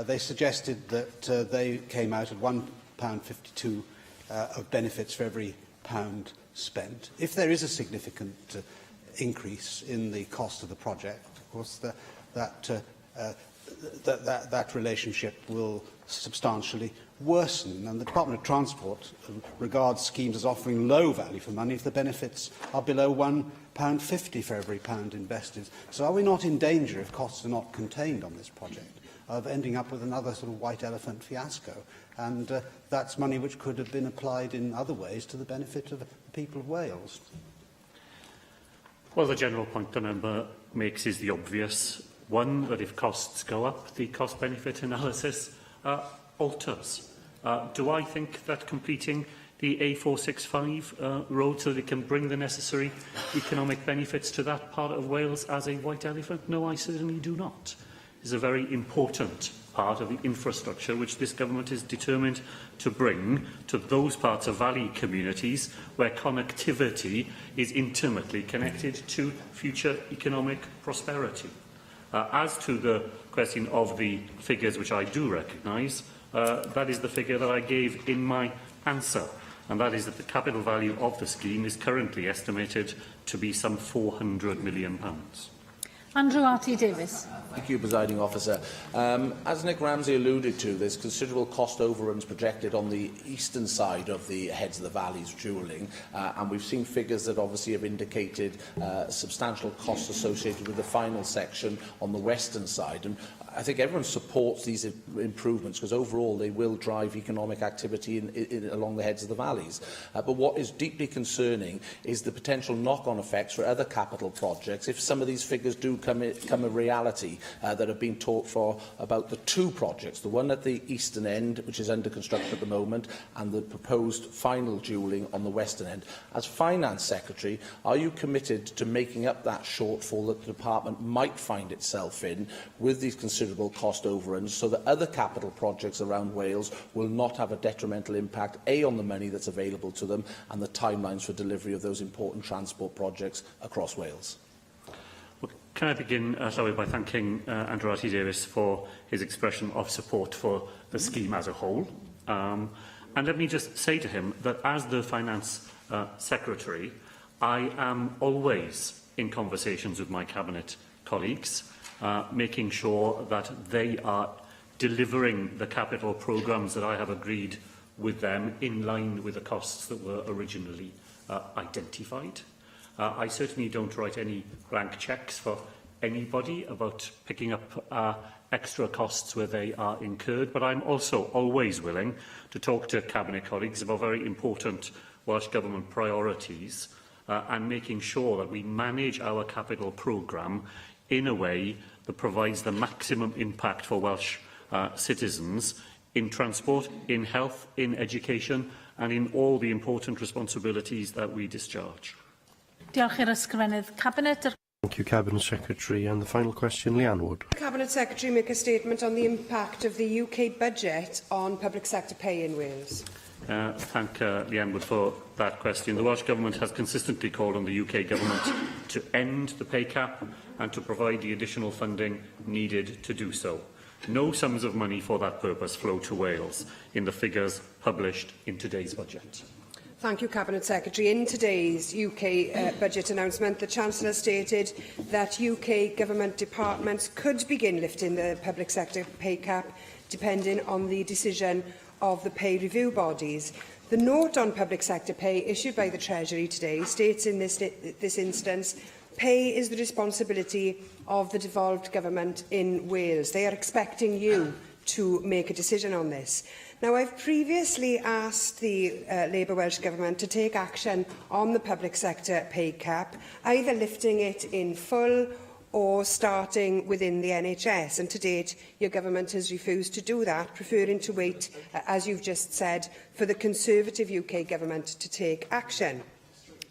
they suggested that they came out at £1.52 of benefits for every pound spent. If there is a significant increase in the cost of the project, of course, that relationship will substantially worsen. And the Department of Transport regards schemes as offering low value for money if the benefits are below £1.50 for every pound invested. So are we not in danger, if costs are not contained on this project, of ending up with another sort of white elephant fiasco? And that's money which could have been applied in other ways to the benefit of the people of Wales. Well, the general point the member makes is the obvious one, that if costs go up, the cost-benefit analysis alters. Do I think that completing the A465 road so that it can bring the necessary economic benefits to that part of Wales as a white elephant? No, I certainly do not. It's a very important part of the infrastructure which this government is determined to bring to those parts of valley communities where connectivity is intimately connected to future economic prosperity. As to the question of the figures which I do recognise, that is the figure that I gave in my answer, and that is that the capital value of the scheme is currently estimated to be some £400 million. Andrew Arty-Davis. Thank you, Presiding Officer. As Nick Ramsey alluded to, there's considerable cost overruns projected on the eastern side of the Heads of the Valleys dualling, and we've seen figures that obviously have indicated substantial costs associated with the final section on the western side. And I think everyone supports these improvements because overall they will drive economic activity along the Heads of the Valleys. But what is deeply concerning is the potential knock-on effects for other capital projects if some of these figures do come a reality that have been talked for about the two projects, the one at the eastern end, which is under construction at the moment, and the proposed final dualling on the western end. As Finance Secretary, are you committed to making up that shortfall that the Department might find itself in with these considerable cost overruns so that other capital projects around Wales will not have a detrimental impact, A, on the money that's available to them and the timelines for delivery of those important transport projects across Wales? Can I begin, shall we, by thanking Andrew Arty-Davis for his expression of support for the scheme as a whole. And let me just say to him that as the Finance Secretary, I am always in conversations with my Cabinet colleagues, making sure that they are delivering the capital programmes that I have agreed with them in line with the costs that were originally identified. I certainly don't write any blank cheques for anybody about picking up extra costs where they are incurred, but I'm also always willing to talk to Cabinet colleagues about very important Welsh Government priorities and making sure that we manage our capital programme in a way that provides the maximum impact for Welsh citizens in transport, in health, in education and in all the important responsibilities that we discharge. Diolch i'r ysgrifennydd. Cabinet. Thank you, Cabinet Secretary. And the final question, Leanne Wood. Cabinet Secretary make a statement on the impact of the UK budget on public sector pay in Wales. Thank Leanne Wood for that question. The Welsh Government has consistently called on the UK Government to end the pay cap and to provide the additional funding needed to do so. No sums of money for that purpose flow to Wales in the figures published in today's budget. Thank you, Cabinet Secretary. In today's UK budget announcement, the Chancellor stated that UK Government departments could begin lifting the public sector pay cap depending on the decision of the pay review bodies. The note on public sector pay issued by the Treasury today states in this instance, pay is the responsibility of the devolved government in Wales. They are expecting you to make a decision on this. Now, I've previously asked the Labour Welsh Government to take action on the public sector pay cap, either lifting it in full or starting within the NHS. And to date, your government has refused to do that, preferring to wait, as you've just said, for the Conservative UK Government to take action.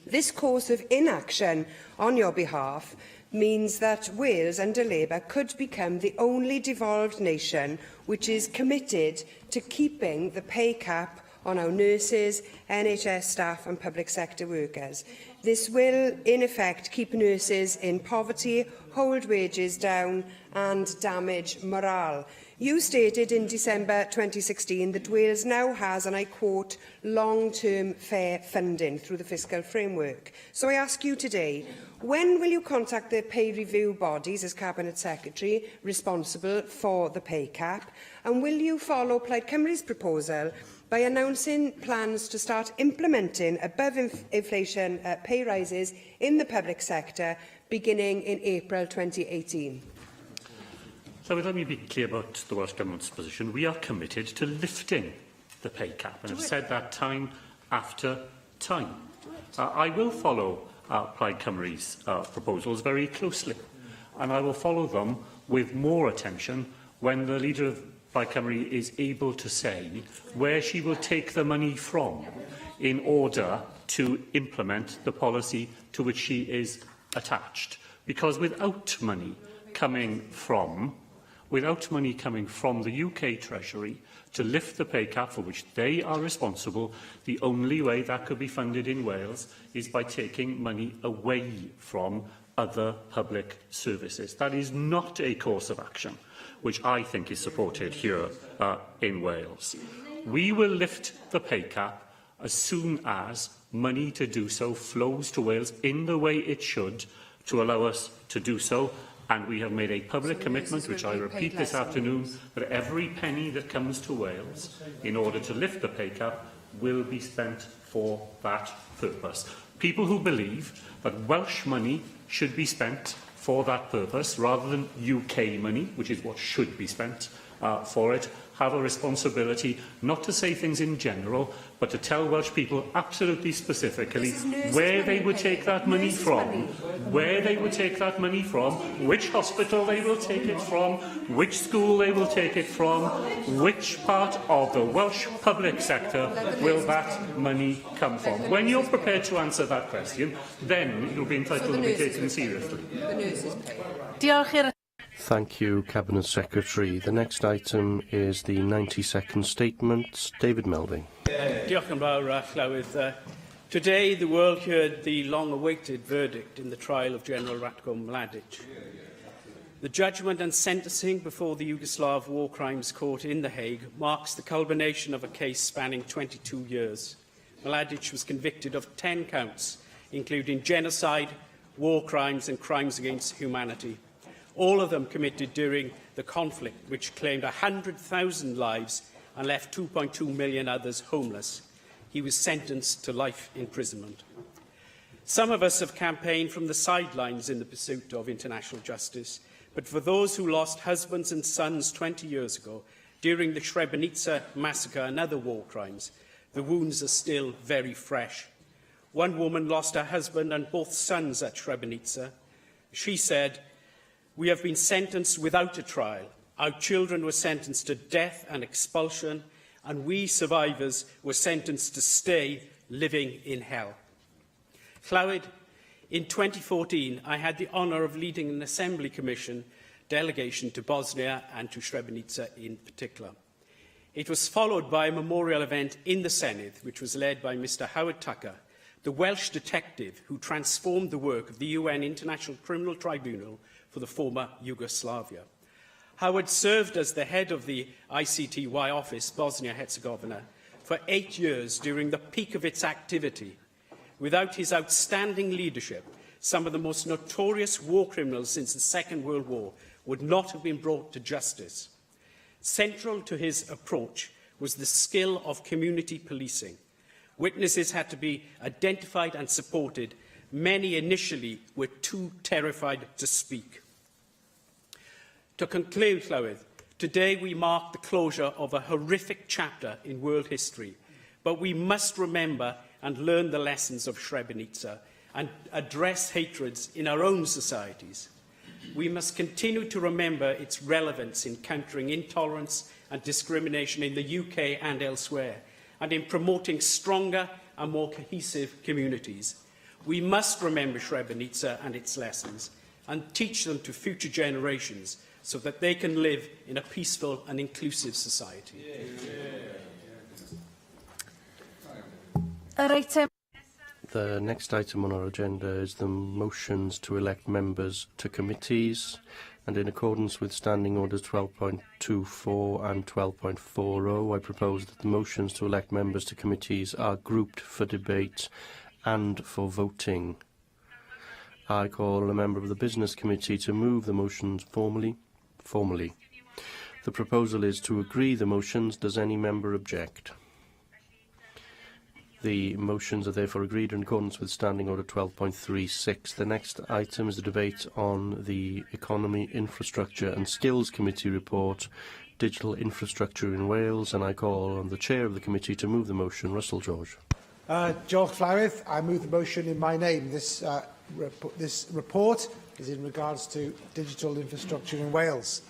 This course of inaction on your behalf means that Wales under Labour could become the only devolved nation which is committed to keeping the pay cap on our nurses, NHS staff and public sector workers. This will, in effect, keep nurses in poverty, hold wages down and damage morale. You stated in December 2016 that Wales now has, and I quote, long-term fair funding through the fiscal framework. So I ask you today, when will you contact the pay review bodies as Cabinet Secretary responsible for the pay cap? And will you follow Plaid Cymru's proposal by announcing plans to start implementing above-inflation pay rises in the public sector beginning in April 2018? So let me be clear about the Welsh Government's position. We are committed to lifting the pay cap and have said that time after time. I will follow Plaid Cymru's proposals very closely and I will follow them with more attention when the leader of Plaid Cymru is able to say where she will take the money from in order to implement the policy to which she is attached. Because without money coming from the UK Treasury to lift the pay cap for which they are responsible, the only way that could be funded in Wales is by taking money away from other public services. That is not a course of action which I think is supported here in Wales. We will lift the pay cap as soon as money to do so flows to Wales in the way it should to allow us to do so. And we have made a public commitment, which I repeat this afternoon, that every penny that comes to Wales in order to lift the pay cap will be spent for that purpose. People who believe that Welsh money should be spent for that purpose, rather than UK money, which is what should be spent for it, have a responsibility not to say things in general, but to tell Welsh people absolutely specifically where they would take that money from, which hospital they will take it from, which school they will take it from, which part of the Welsh public sector will that money come from. When you're prepared to answer that question, then you'll be entitled to be taken seriously. Thank you, Cabinet Secretary. The next item is the 90-second statement. David Melving. Diolch yn fawr, Llywydd. Today, the world heard the long-awaited verdict in the trial of General Ratko Mladic. The judgment and sentencing before the Yugoslav War Crimes Court in The Hague marks the culmination of a case spanning 22 years. Mladic was convicted of 10 counts, including genocide, war crimes and crimes against humanity. All of them committed during the conflict, which claimed 100,000 lives and left 2.2 million others homeless. He was sentenced to life imprisonment. Some of us have campaigned from the sidelines in the pursuit of international justice, but for those who lost husbands and sons 20 years ago, during the Srebrenica massacre and other war crimes, the wounds are still very fresh. One woman lost her husband and both sons at Srebrenica. She said, "We have been sentenced without a trial. Our children were sentenced to death and expulsion, and we survivors were sentenced to stay living in hell." Llywyd, in 2014, I had the honour of leading an Assembly Commission delegation to Bosnia and to Srebrenica in particular. It was followed by a memorial event in the Senedd, which was led by Mr Howard Tucker, the Welsh detective who transformed the work of the UN International Criminal Tribunal for the former Yugoslavia. Howard served as the head of the ICTY office, Bosnia-Herzegovina, for 8 years during the peak of its activity. Without his outstanding leadership, some of the most notorious war criminals since the Second World War would not have been brought to justice. Central to his approach was the skill of community policing. Witnesses had to be identified and supported. Many initially were too terrified to speak. To conclude, Llywyd, today we mark the closure of a horrific chapter in world history, but we must remember and learn the lessons of Srebrenica and address hatreds in our own societies. We must continue to remember its relevance in countering intolerance and discrimination in the UK and elsewhere, and in promoting stronger and more cohesive communities. We must remember Srebrenica and its lessons and teach them to future generations so that they can live in a peaceful and inclusive society. The next item on our agenda is the motions to elect members to committees, and in accordance with Standing Orders 12.24 and 12.40, I propose that the motions to elect members to committees are grouped for debate and for voting. I call a member of the Business Committee to move the motions formally. The proposal is to agree the motions. Does any member object? The motions are therefore agreed in accordance with Standing Order 12.36. The next item is the debate on the Economy, Infrastructure and Skills Committee report, Digital Infrastructure in Wales, and I call on the Chair of the committee to move the motion, Russell George. George Llywyd, I move the motion in my name. This report is in regards to digital infrastructure in Wales.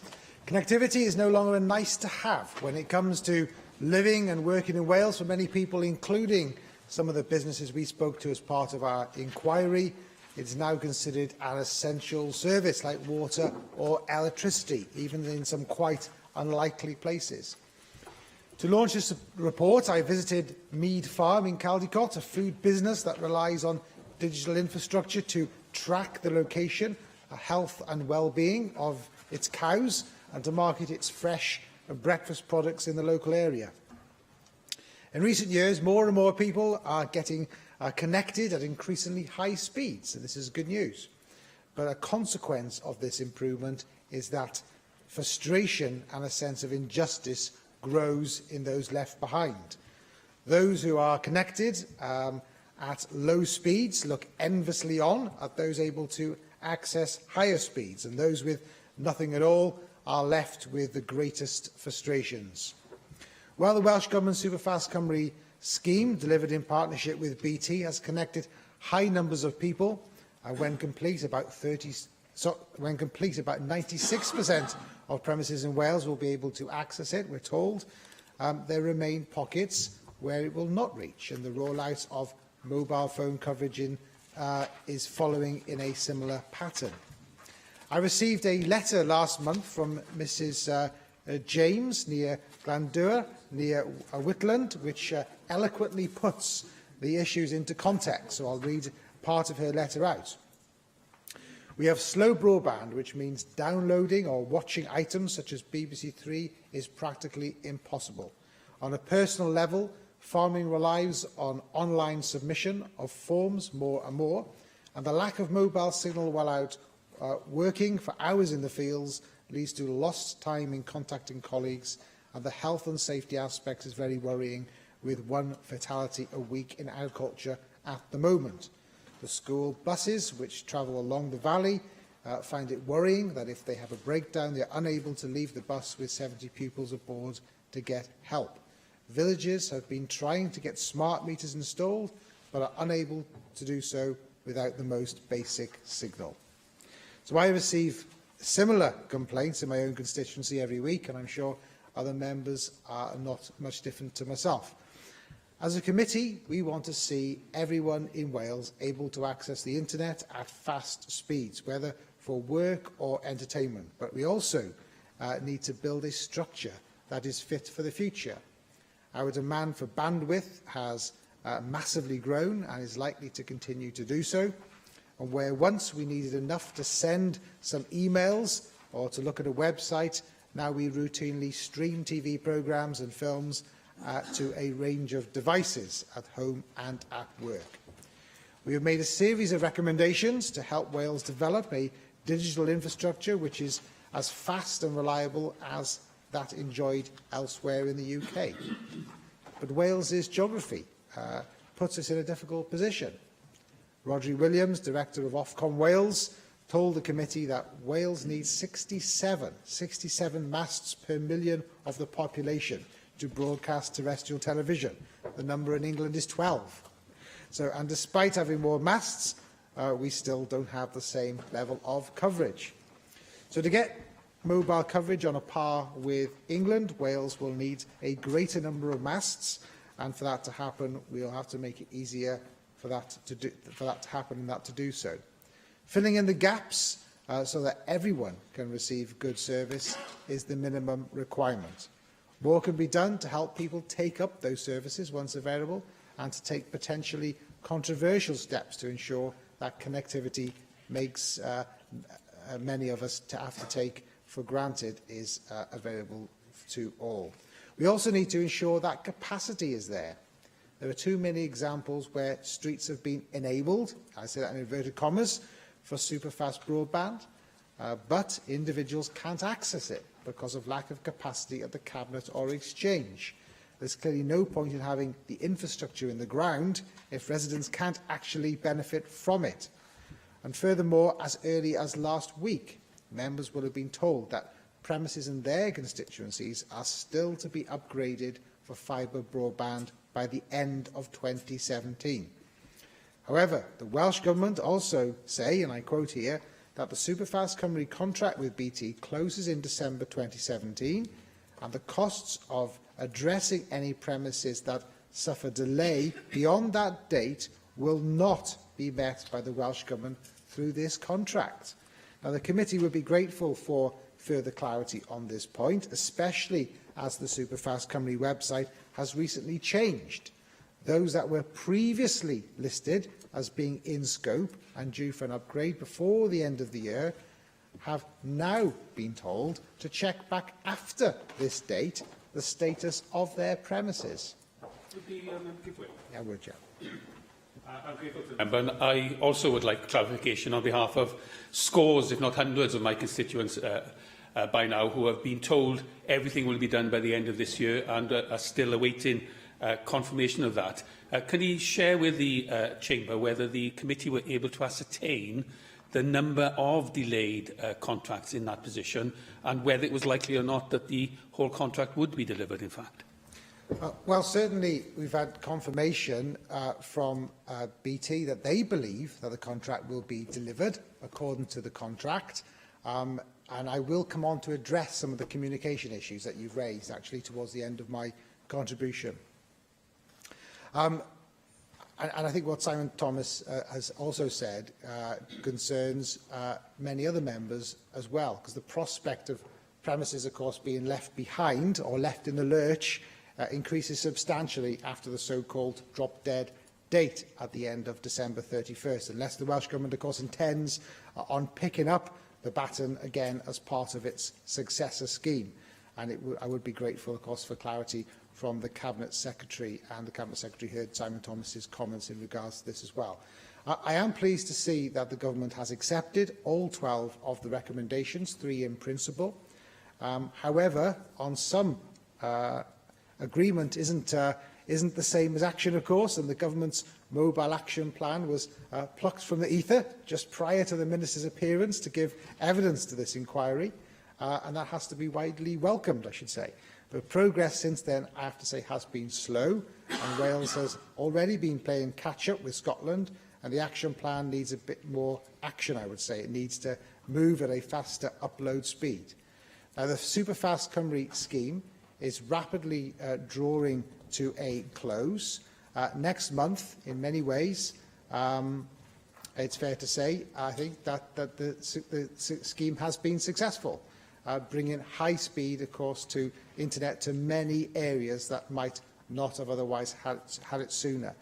Connectivity is no longer a nice-to-have when it comes to living and working in Wales for many people, including some of the businesses we spoke to as part of our inquiry. It is now considered an essential service like water or electricity, even in some quite unlikely places. To launch this report, I visited Mead Farm in Caldicot, a food business that relies on digital infrastructure to track the location, health and well-being of its cows and to market its fresh breakfast products in the local area. In recent years, more and more people are getting connected at increasingly high speeds, and this is good news. But a consequence of this improvement is that frustration and a sense of injustice grows in those left behind. Those who are connected at low speeds look enviously on at those able to access higher speeds, and those with nothing at all are left with the greatest frustrations. While the Welsh Government Superfast Cymru scheme, delivered in partnership with BT, has connected high numbers of people, when complete, about 96% of premises in Wales will be able to access it, we're told, there remain pockets where it will not reach, and the rollout of mobile phone coverage is following in a similar pattern. I received a letter last month from Mrs James near Glandwr, near Whitland, which eloquently puts the issues into context, so I'll read part of her letter out. We have slow broadband, which means downloading or watching items such as BBC Three is practically impossible. On a personal level, farming relies on online submission of forms more and more, and the lack of mobile signal while out working for hours in the fields leads to lost time in contacting colleagues, and the health and safety aspect is very worrying, with one fatality a week in agriculture at the moment. The school buses which travel along the valley find it worrying that if they have a breakdown, they are unable to leave the bus with 70 pupils aboard to get help. Villages have been trying to get smart meters installed, but are unable to do so without the most basic signal. So I receive similar complaints in my own constituency every week, and I'm sure other members are not much different to myself. As a committee, we want to see everyone in Wales able to access the internet at fast speeds, whether for work or entertainment. But we also need to build a structure that is fit for the future. Our demand for bandwidth has massively grown and is likely to continue to do so. And where once we needed enough to send some emails or to look at a website, now we routinely stream TV programmes and films to a range of devices at home and at work. We have made a series of recommendations to help Wales develop a digital infrastructure which is as fast and reliable as that enjoyed elsewhere in the UK. But Wales's geography puts us in a difficult position. Rhodri Williams, Director of Ofcom Wales, told the committee that Wales needs 67 masts per million of the population to broadcast terrestrial television. The number in England is 12. And despite having more masts, we still don't have the same level of coverage. So to get mobile coverage on a par with England, Wales will need a greater number of masts, and for that to happen, we'll have to make it easier for that to happen and that to do so. Filling in the gaps so that everyone can receive good service is the minimum requirement. More can be done to help people take up those services once available and to take potentially controversial steps to ensure that connectivity makes many of us to have to take for granted is available to all. We also need to ensure that capacity is there. There are too many examples where streets have been enabled, I say that in inverted commas, for superfast broadband, but individuals can't access it because of lack of capacity at the Cabinet or Exchange. There's clearly no point in having the infrastructure in the ground if residents can't actually benefit from it. And furthermore, as early as last week, members will have been told that premises in their constituencies are still to be upgraded for fibre broadband by the end of 2017. However, the Welsh Government also say, and I quote here, that the Superfast Cymru contract with BT closes in December 2017, and the costs of addressing any premises that suffer delay beyond that date will not be met by the Welsh Government through this contract. Now, the committee would be grateful for further clarity on this point, especially as the Superfast Cymru website has recently changed. Those that were previously listed as being in scope and due for an upgrade before the end of the year have now been told to check back after this date the status of their premises. Yeah, would you? And I also would like clarification on behalf of scores, if not hundreds, of my constituents by now who have been told everything will be done by the end of this year and are still awaiting confirmation of that. Can you share with the Chamber whether the committee were able to ascertain the number of delayed contracts in that position and whether it was likely or not that the whole contract would be delivered, in fact? Well, certainly we've had confirmation from BT that they believe that the contract will be delivered according to the contract. And I will come on to address some of the communication issues that you've raised, actually, towards the end of my contribution. And I think what Simon Thomas has also said concerns many other members as well, because the prospect of premises, of course, being left behind or left in the lurch increases substantially after the so-called drop-dead date at the end of December 31st, unless the Welsh Government, of course, intends on picking up the baton again as part of its successor scheme. And I would be grateful, of course, for clarity from the Cabinet Secretary, and the Cabinet Secretary heard Simon Thomas's comments in regards to this as well. I am pleased to see that the Government has accepted all 12 of the recommendations, 3 in principle. However, on some agreement isn't the same as action, of course, and the Government's Mobile Action Plan was plucked from the ether just prior to the Minister's appearance to give evidence to this inquiry, and that has to be widely welcomed, I should say. But progress since then, I have to say, has been slow, and Wales has already been playing catch-up with Scotland, and the action plan needs a bit more action, I would say. It needs to move at a faster upload speed. Now, the Superfast Cymru scheme is rapidly drawing to a close. Next month, in many ways, it's fair to say, I think that the scheme has been successful, bringing high speed, of course, to internet to many areas that might not have otherwise had it sooner.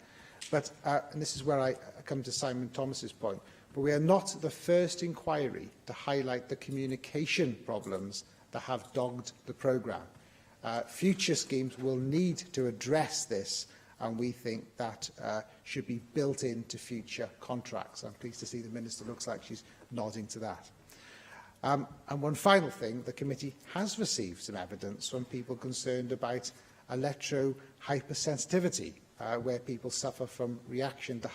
But, and this is where I come to Simon Thomas's point, but we are not the first inquiry to highlight the communication problems that have dogged the programme. Future schemes will need to address this, and we think that should be built into future contracts. I'm pleased to see the Minister looks like she's nodding to that. And one final thing, the committee has received some evidence from people concerned about electro-hypersensitivity, where people suffer from reaction to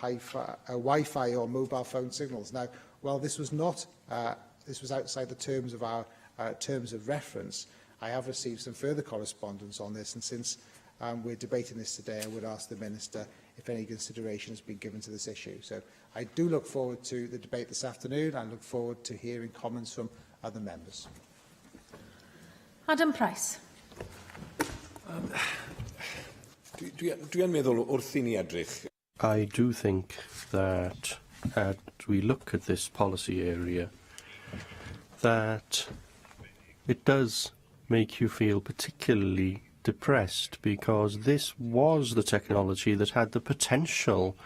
Wi-Fi or mobile phone signals. Now, while this was not, this was outside the terms of our terms of reference, I have received some further correspondence on this, and since we're debating this today, I would ask the Minister if any consideration has been given to this issue. So I do look forward to the debate this afternoon. I look forward to hearing comments from other members. Adam Price. Dwi'n meddwl wrth I ni edrych. I do think that as we look at this policy area, that it does make you feel particularly depressed, because this was the technology that had the potential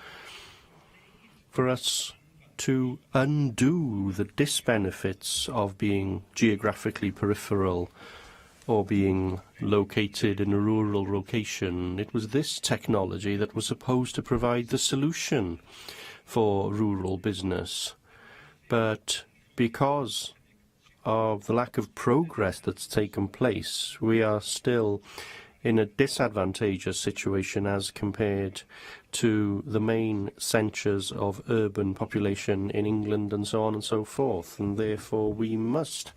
for us to undo the disbenefits of being geographically peripheral or being located in a rural location. It was this technology that was supposed to provide the solution for rural business. But because of the lack of progress that's taken place, we are still in a disadvantageous situation as compared to the main centres of urban population in England and so on and so forth. And therefore we must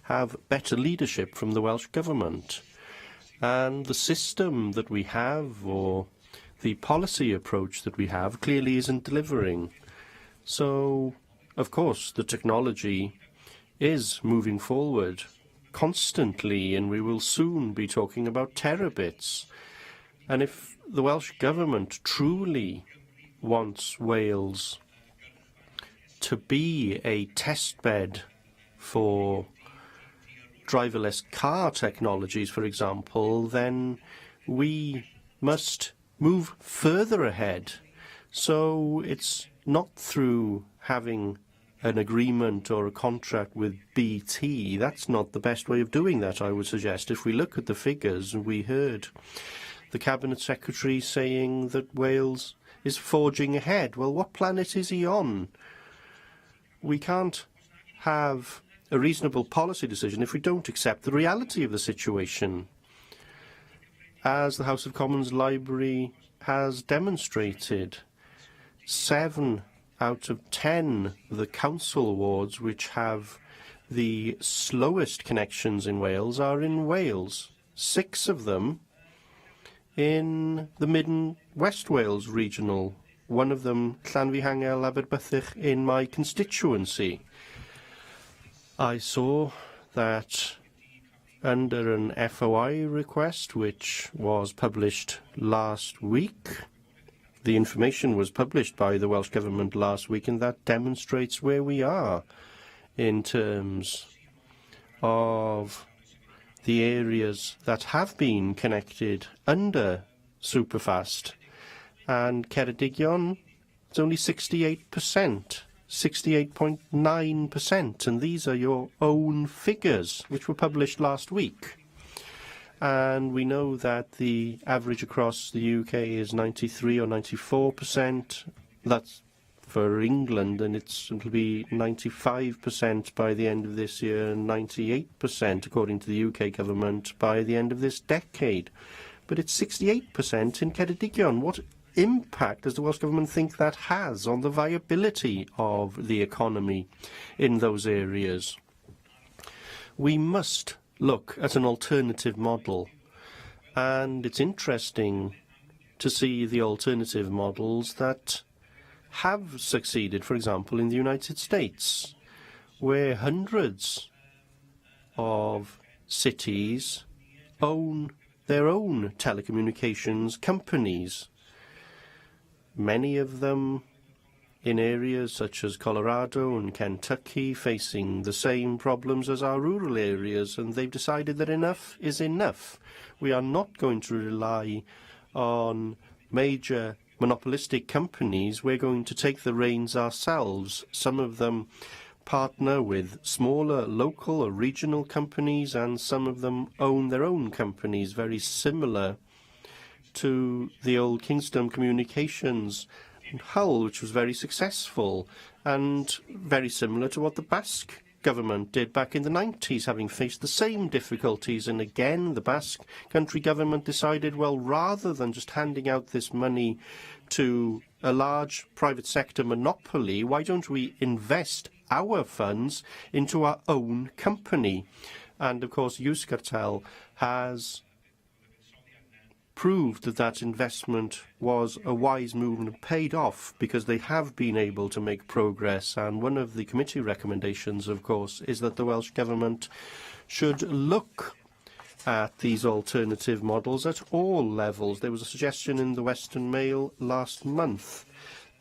have better leadership from the Welsh Government. And the system that we have, or the policy approach that we have, clearly isn't delivering. So, of course, the technology is moving forward constantly, and we will soon be talking about terabits. And if the Welsh Government truly wants Wales to be a testbed for driverless car technologies, for example, then we must move further ahead. So it's not through having an agreement or a contract with BT. That's not the best way of doing that, I would suggest. If we look at the figures, we heard the Cabinet Secretary saying that Wales is forging ahead. Well, what planet is he on? We can't have a reasonable policy decision if we don't accept the reality of the situation. As the House of Commons Library has demonstrated, 7 out of 10 of the council wards which have the slowest connections in Wales are in Wales. 6 of them in the Mid and West Wales regional. One of them, Llanfihangel, Aberdyfi, in my constituency. I saw that under an FOI request which was published last week, the information was published by the Welsh Government last week, and that demonstrates where we are in terms of the areas that have been connected under Superfast. And Ceredigion, it's only 68%, 68.9%, and these are your own figures, which were published last week. And we know that the average across the UK is 93 or 94%. That's for England, and it'll be 95% by the end of this year, and 98%, according to the UK government, by the end of this decade. But it's 68% in Ceredigion. What impact does the Welsh Government think that has on the viability of the economy in those areas? We must look at an alternative model. And it's interesting to see the alternative models that have succeeded, for example, in the United States, where hundreds of cities own their own telecommunications companies, many of them in areas such as Colorado and Kentucky facing the same problems as our rural areas, and they've decided that enough is enough. We are not going to rely on major monopolistic companies. We're going to take the reins ourselves. Some of them partner with smaller local or regional companies, and some of them own their own companies, very similar to the old Kingston Communications in Hull, which was very successful, and very similar to what the Basque government did back in the 90s, having faced the same difficulties. And again, the Basque country government decided, well, rather than just handing out this money to a large private sector monopoly, why don't we invest our funds into our own company? And of course, Euskartel has proved that that investment was a wise move and paid off, because they have been able to make progress. And one of the committee recommendations, of course, is that the Welsh Government should look at these alternative models at all levels. There was a suggestion in the Western Mail last month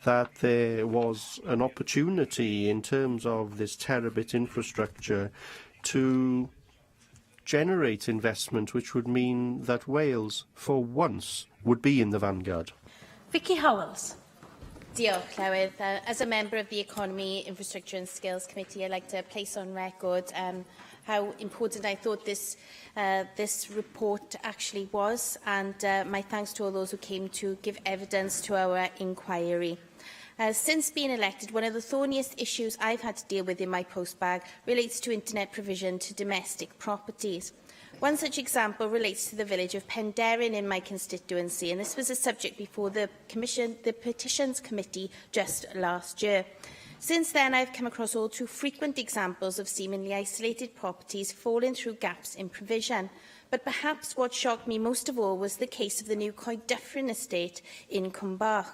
that there was an opportunity in terms of this terabit infrastructure to generate investment, which would mean that Wales, for once, would be in the vanguard. Vicky Howells. Diolch, Llywydd. As a member of the Economy, Infrastructure and Skills Committee, I'd like to place on record how important I thought this report actually was, and my thanks to all those who came to give evidence to our inquiry. Since being elected, one of the thorniest issues I've had to deal with in my postbag relates to internet provision to domestic properties. One such example relates to the village of Penderyn in my constituency, and this was a subject before the Petitions Committee just last year. Since then, I've come across all too frequent examples of seemingly isolated properties falling through gaps in provision. But perhaps what shocked me most of all was the case of the new Coed-Dyffryn estate in Cumbach.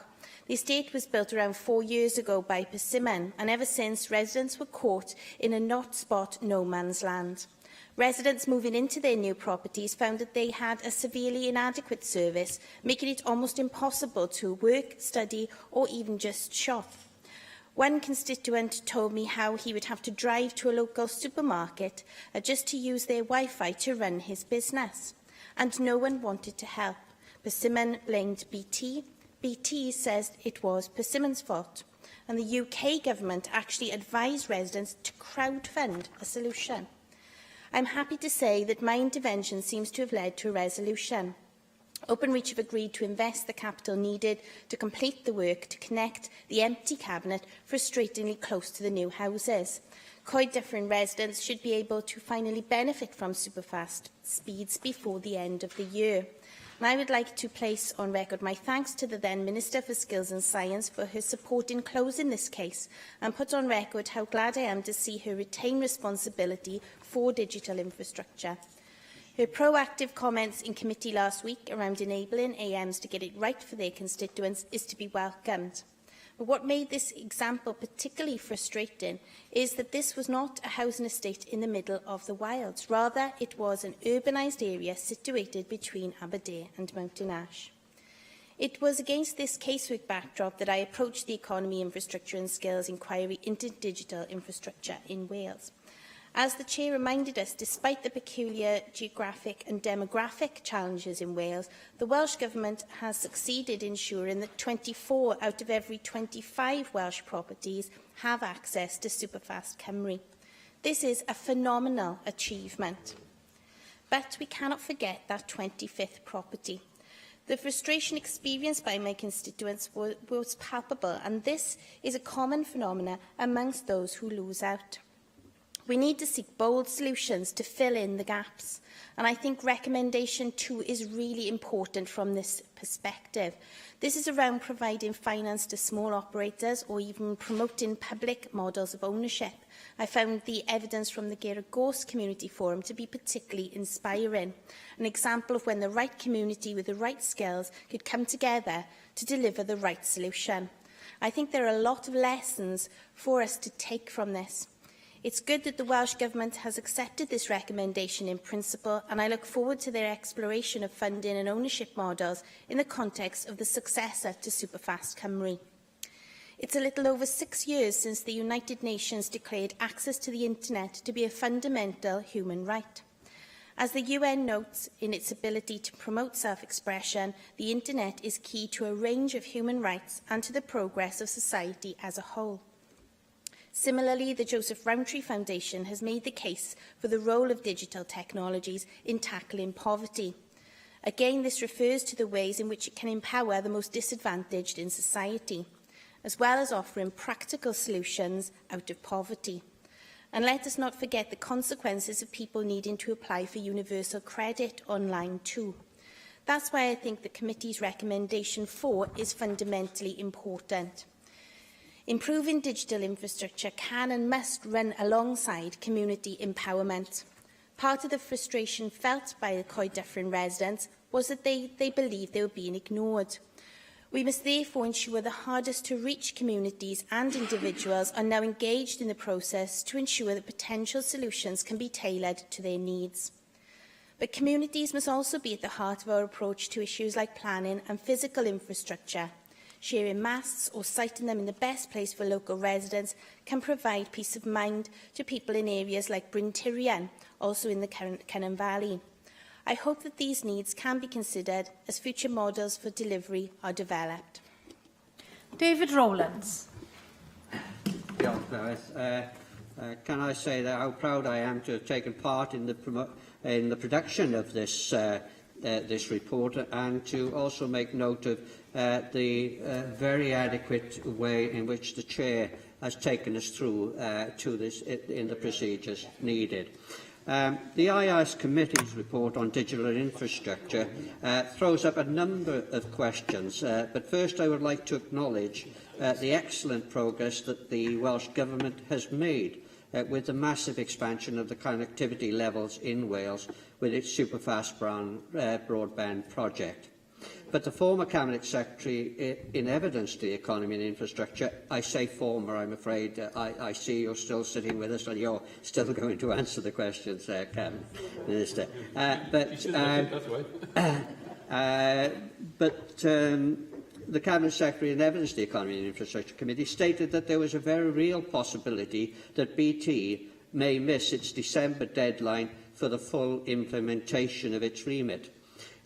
The estate was built around 4 years ago by Persimmon, and ever since, residents were caught in a not-spot no-man's land. Residents moving into their new properties found that they had a severely inadequate service, making it almost impossible to work, study, or even just shop. One constituent told me how he would have to drive to a local supermarket just to use their Wi-Fi to run his business. And no one wanted to help. Persimmon blamed BT. BT says it was Persimmon's fault. And the UK government actually advised residents to crowdfund a solution. I'm happy to say that my intervention seems to have led to a resolution. Openreach have agreed to invest the capital needed to complete the work to connect the empty cabinet frustratingly close to the new houses. Coed-Dyffryn residents should be able to finally benefit from superfast speeds before the end of the year. And I would like to place on record my thanks to the then Minister for Skills and Science for her support in closing this case, and put on record how glad I am to see her retain responsibility for digital infrastructure. Her proactive comments in committee last week around enabling AMs to get it right for their constituents is to be welcomed. But what made this example particularly frustrating is that this was not a housing estate in the middle of the wilds. Rather, it was an urbanised area situated between Aberdare and Mountain Ash. It was against this casework backdrop that I approached the Economy, Infrastructure and Skills inquiry into digital infrastructure in Wales. As the Chair reminded us, despite the peculiar geographic and demographic challenges in Wales, the Welsh Government has succeeded in ensuring that 24 out of every 25 Welsh properties have access to Superfast Cymru. This is a phenomenal achievement. But we cannot forget that 25th property. The frustration experienced by my constituents was palpable, and this is a common phenomenon amongst those who lose out. We need to seek bold solutions to fill in the gaps, and I think recommendation 2 is really important from this perspective. This is around providing finance to small operators or even promoting public models of ownership. I found the evidence from the Gair Gorse Community Forum to be particularly inspiring, an example of when the right community with the right skills could come together to deliver the right solution. I think there are a lot of lessons for us to take from this. It's good that the Welsh Government has accepted this recommendation in principle, and I look forward to their exploration of funding and ownership models in the context of the successor to Superfast Cymru. It's a little over 6 years since the United Nations declared access to the internet to be a fundamental human right. As the UN notes in its ability to promote self-expression, the internet is key to a range of human rights and to the progress of society as a whole. Similarly, the Joseph Rowntree Foundation has made the case for the role of digital technologies in tackling poverty. Again, this refers to the ways in which it can empower the most disadvantaged in society, as well as offering practical solutions out of poverty. And let us not forget the consequences of people needing to apply for universal credit online too. That's why I think the committee's recommendation 4 is fundamentally important. Improving digital infrastructure can and must run alongside community empowerment. Part of the frustration felt by the Coed Dyffryn residents was that they believed they were being ignored. We must therefore ensure the hardest to reach communities and individuals are now engaged in the process to ensure that potential solutions can be tailored to their needs. But communities must also be at the heart of our approach to issues like planning and physical infrastructure. Sharing masts or siting them in the best place for local residents can provide peace of mind to people in areas like Bryn Tirian, also in the Cynon Valley. I hope that these needs can be considered as future models for delivery are developed. David Rowlands. Can I say that how proud I am to have taken part in the production of this this report, and to also make note of the very adequate way in which the Chair has taken us through to this in the procedures needed. The IIS Committee's report on digital infrastructure throws up a number of questions, but first I would like to acknowledge the excellent progress that the Welsh Government has made with the massive expansion of the connectivity levels in Wales with its superfast broadband project. But the former Cabinet Secretary, in evidence to the economy and infrastructure, I say former, I'm afraid, I see you're still sitting with us and you're still going to answer the questions, Cabinet Minister. The Cabinet Secretary, in evidence to the Economy and Infrastructure Committee, stated that there was a very real possibility that BT may miss its December deadline for the full implementation of its remit.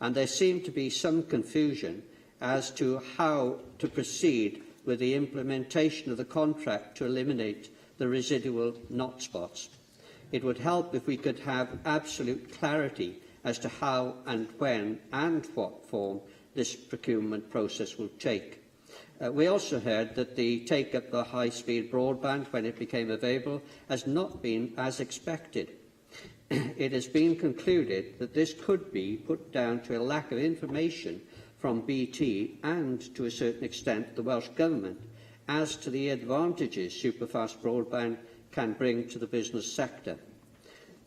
And there seemed to be some confusion as to how to proceed with the implementation of the contract to eliminate the residual not spots. It would help if we could have absolute clarity as to how and when and what form this procurement process will take. We also heard that the take-up of the high-speed broadband when it became available has not been as expected. It has been concluded that this could be put down to a lack of information from BT and, to a certain extent, the Welsh Government as to the advantages superfast broadband can bring to the business sector.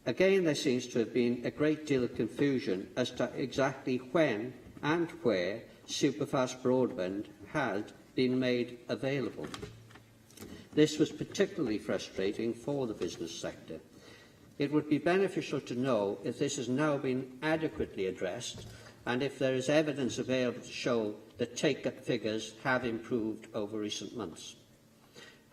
Again, there seems to have been a great deal of confusion as to exactly when and where superfast broadband had been made available. This was particularly frustrating for the business sector. It would be beneficial to know if this has now been adequately addressed and if there is evidence available to show that take-up figures have improved over recent months.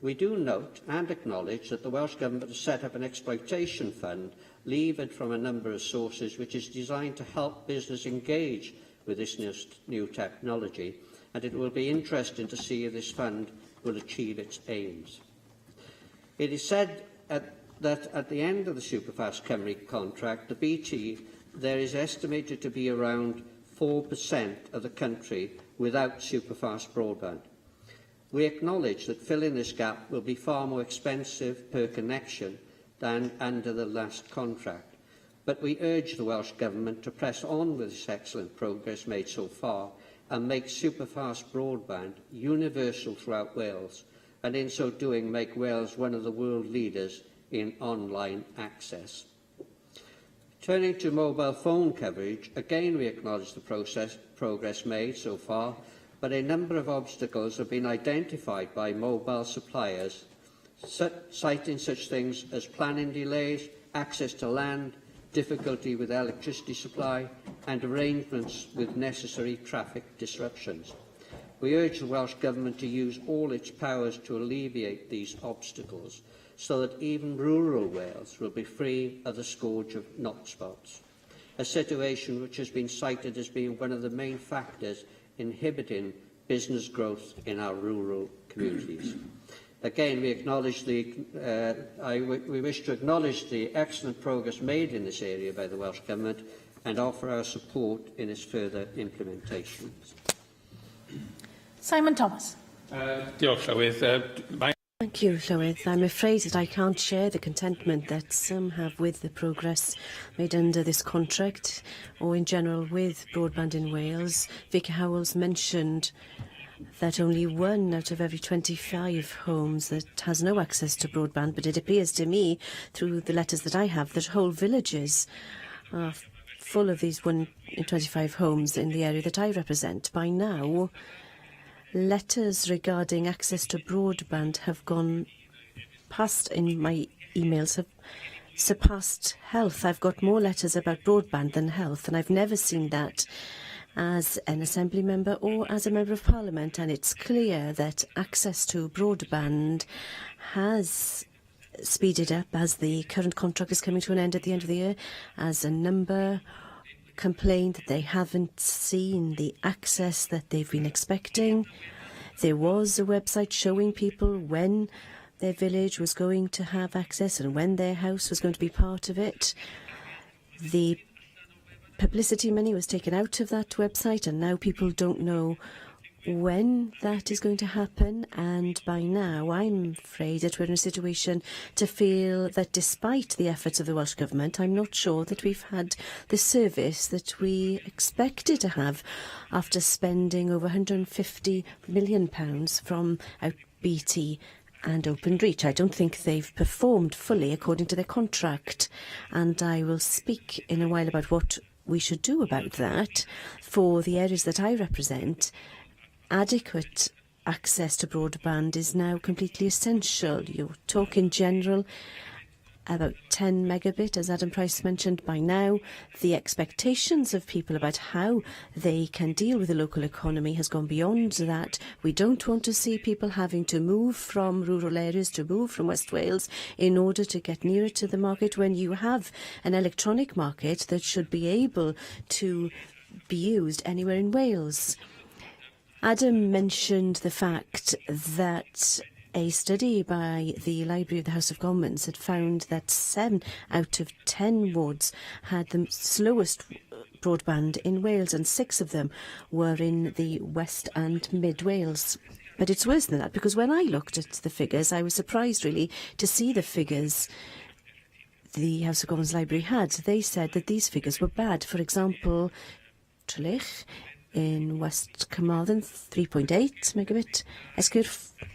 We do note and acknowledge that the Welsh Government has set up an exploitation fund levered from a number of sources which is designed to help business engage with this new technology, and it will be interesting to see if this fund will achieve its aims. It is said that at the end of the Superfast Cymru contract, the BT, there is estimated to be around 4% of the country without superfast broadband. We acknowledge that filling this gap will be far more expensive per connection than under the last contract, but we urge the Welsh Government to press on with this excellent progress made so far and make superfast broadband universal throughout Wales, and in so doing make Wales one of the world leaders in online access. Turning to mobile phone coverage, again we acknowledge the progress made so far, but a number of obstacles have been identified by mobile suppliers, citing such things as planning delays, access to land, difficulty with electricity supply, and arrangements with necessary traffic disruptions. We urge the Welsh Government to use all its powers to alleviate these obstacles, so that even rural Wales will be free of the scourge of knock spots, a situation which has been cited as being one of the main factors inhibiting business growth in our rural communities. Again, we acknowledge we wish to acknowledge the excellent progress made in this area by the Welsh Government and offer our support in its further implementation. Simon Thomas. Diolch, Llywydd. Thank you, Llywydd. I'm afraid that I can't share the contentment that some have with the progress made under this contract, or in general with broadband in Wales. Vicky Howells mentioned that only 1 out of every 25 homes that has no access to broadband, but it appears to me, through the letters that I have, that whole villages are full of these 1 in 25 homes in the area that I represent. By now, letters regarding access to broadband have gone past, in my emails, have surpassed health. I've got more letters about broadband than health, and I've never seen that as an Assembly member or as a Member of Parliament, and it's clear that access to broadband has speeded up as the current contract is coming to an end at the end of the year, as a number complained that they haven't seen the access that they've been expecting. There was a website showing people when their village was going to have access and when their house was going to be part of it. The publicity money was taken out of that website, and now people don't know when that is going to happen. And by now, I'm afraid that we're in a situation to feel that despite the efforts of the Welsh Government, I'm not sure that we've had the service that we expected to have after spending over £150 million from BT and Openreach. I don't think they've performed fully according to their contract, and I will speak in a while about what we should do about that. For the areas that I represent, adequate access to broadband is now completely essential. You talk in general about 10 megabit, as Adam Price mentioned. By now, the expectations of people about how they can deal with the local economy has gone beyond that. We don't want to see people having to move from rural areas, to move from West Wales in order to get nearer to the market, when you have an electronic market that should be able to be used anywhere in Wales. Adam mentioned the fact that a study by the Library of the House of Commons had found that 7 out of 10 wards had the slowest broadband in Wales, and 6 of them were in the West and Mid Wales. But it's worse than that, because when I looked at the figures, I was surprised really to see the figures the House of Commons Library had. They said that these figures were bad. For example, Trelich in West Carmarthen, 3.8 megabit. Esgyrn,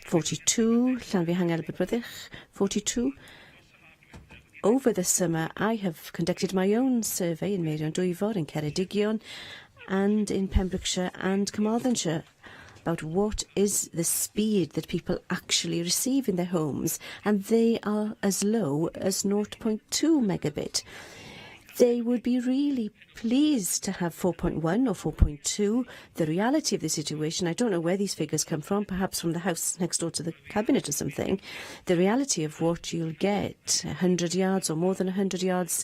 42. Llanfihangel Aberbrydych, 42. Over the summer, I have conducted my own survey in Meirion Dwyfor, in Ceredigion, and in Pembrokeshire and Carmarthenshire about what is the speed that people actually receive in their homes, and they are as low as 0.2 megabit. They would be really pleased to have 4.1 or 4.2. The reality of the situation, I don't know where these figures come from, perhaps from the house next door to the cabinet or something. The reality of what you'll get 100 yards or more than 100 yards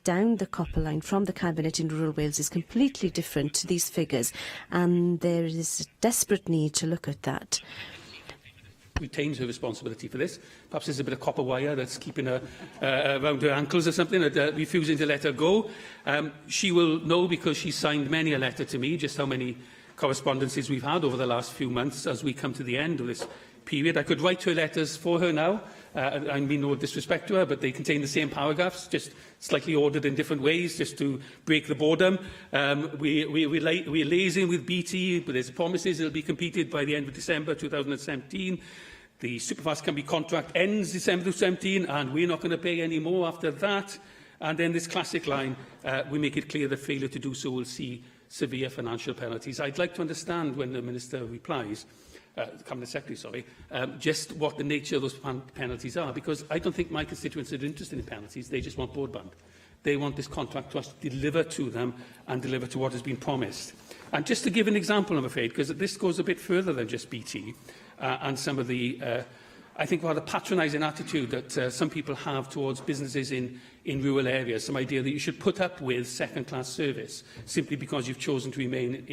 down the copper line from the cabinet in rural Wales is completely different to these figures, and there is a desperate need to look at that. Retains her responsibility for this. Perhaps there's a bit of copper wire that's keeping her around her ankles or something, refusing to let her go. She will know, because she signed many a letter to me, just how many correspondences we've had over the last few months as we come to the end of this period. I could write her letters for her now, I mean no disrespect to her, but they contain the same paragraphs, just slightly ordered in different ways, just to break the boredom. We're liaising with BT, but there's promises it'll be completed by the end of December 2017. The Superfast Company contract ends December 2017, and we're not going to pay any more after that. And then this classic line, we make it clear that failure to do so will see severe financial penalties. I'd like to understand when the Minister replies, the Cabinet Secretary, sorry, just what the nature of those penalties are, because I don't think my constituents are interested in penalties. They just want broadband. They want this contract to us to deliver to them and deliver to what has been promised. And just to give an example, I'm afraid, because this goes a bit further than just BT and some of the, I think, rather patronising attitude that some people have towards businesses in rural areas, some idea that you should put up with second-class service simply because you've chosen to remain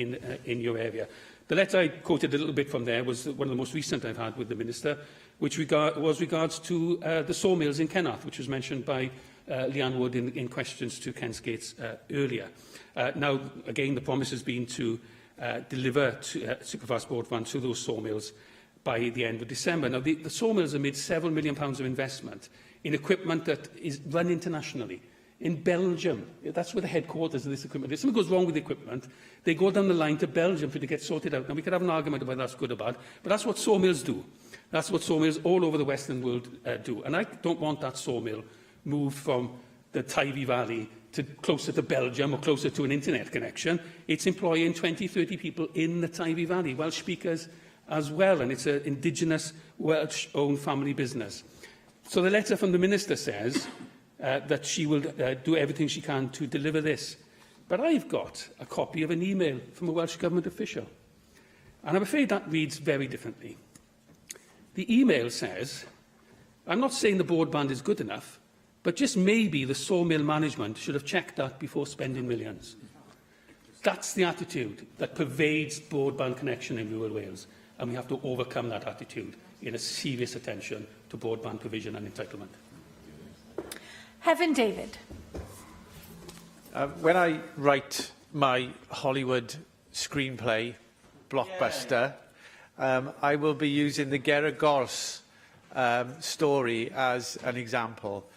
in your area. The letter I quoted a little bit from there was one of the most recent I've had with the Minister, which was regards to the sawmills in Kennath, which was mentioned by Leanne Wood in questions to Ken Skates earlier. Now, again, the promise has been to deliver Superfast broadband to those sawmills by the end of December. Now, the sawmills have made several £1 million of investment in equipment that is run internationally. In Belgium, that's where the headquarters of this equipment is. If something goes wrong with the equipment, they go down the line to Belgium for it to get sorted out. Now, we could have an argument about that's good or bad, but that's what sawmills do. That's what sawmills all over the Western world do. And I don't want that sawmill moved from the Tywy Valley to closer to Belgium or closer to an internet connection. It's employing 20, 30 people in the Tywy Valley, Welsh speakers as well, and it's an indigenous Welsh-owned family business. So the letter from the Minister says that she will do everything she can to deliver this. But I've got a copy of an email from a Welsh Government official, and I'm afraid that reads very differently. The email says, I'm not saying the broadband is good enough, but just maybe the sawmill management should have checked that before spending millions. That's the attitude that pervades broadband connection in rural Wales, and we have to overcome that attitude in a serious attention to broadband provision and entitlement. Heaven David. When I write my Hollywood screenplay, blockbuster, I will be using the Gerard Gors story as an example.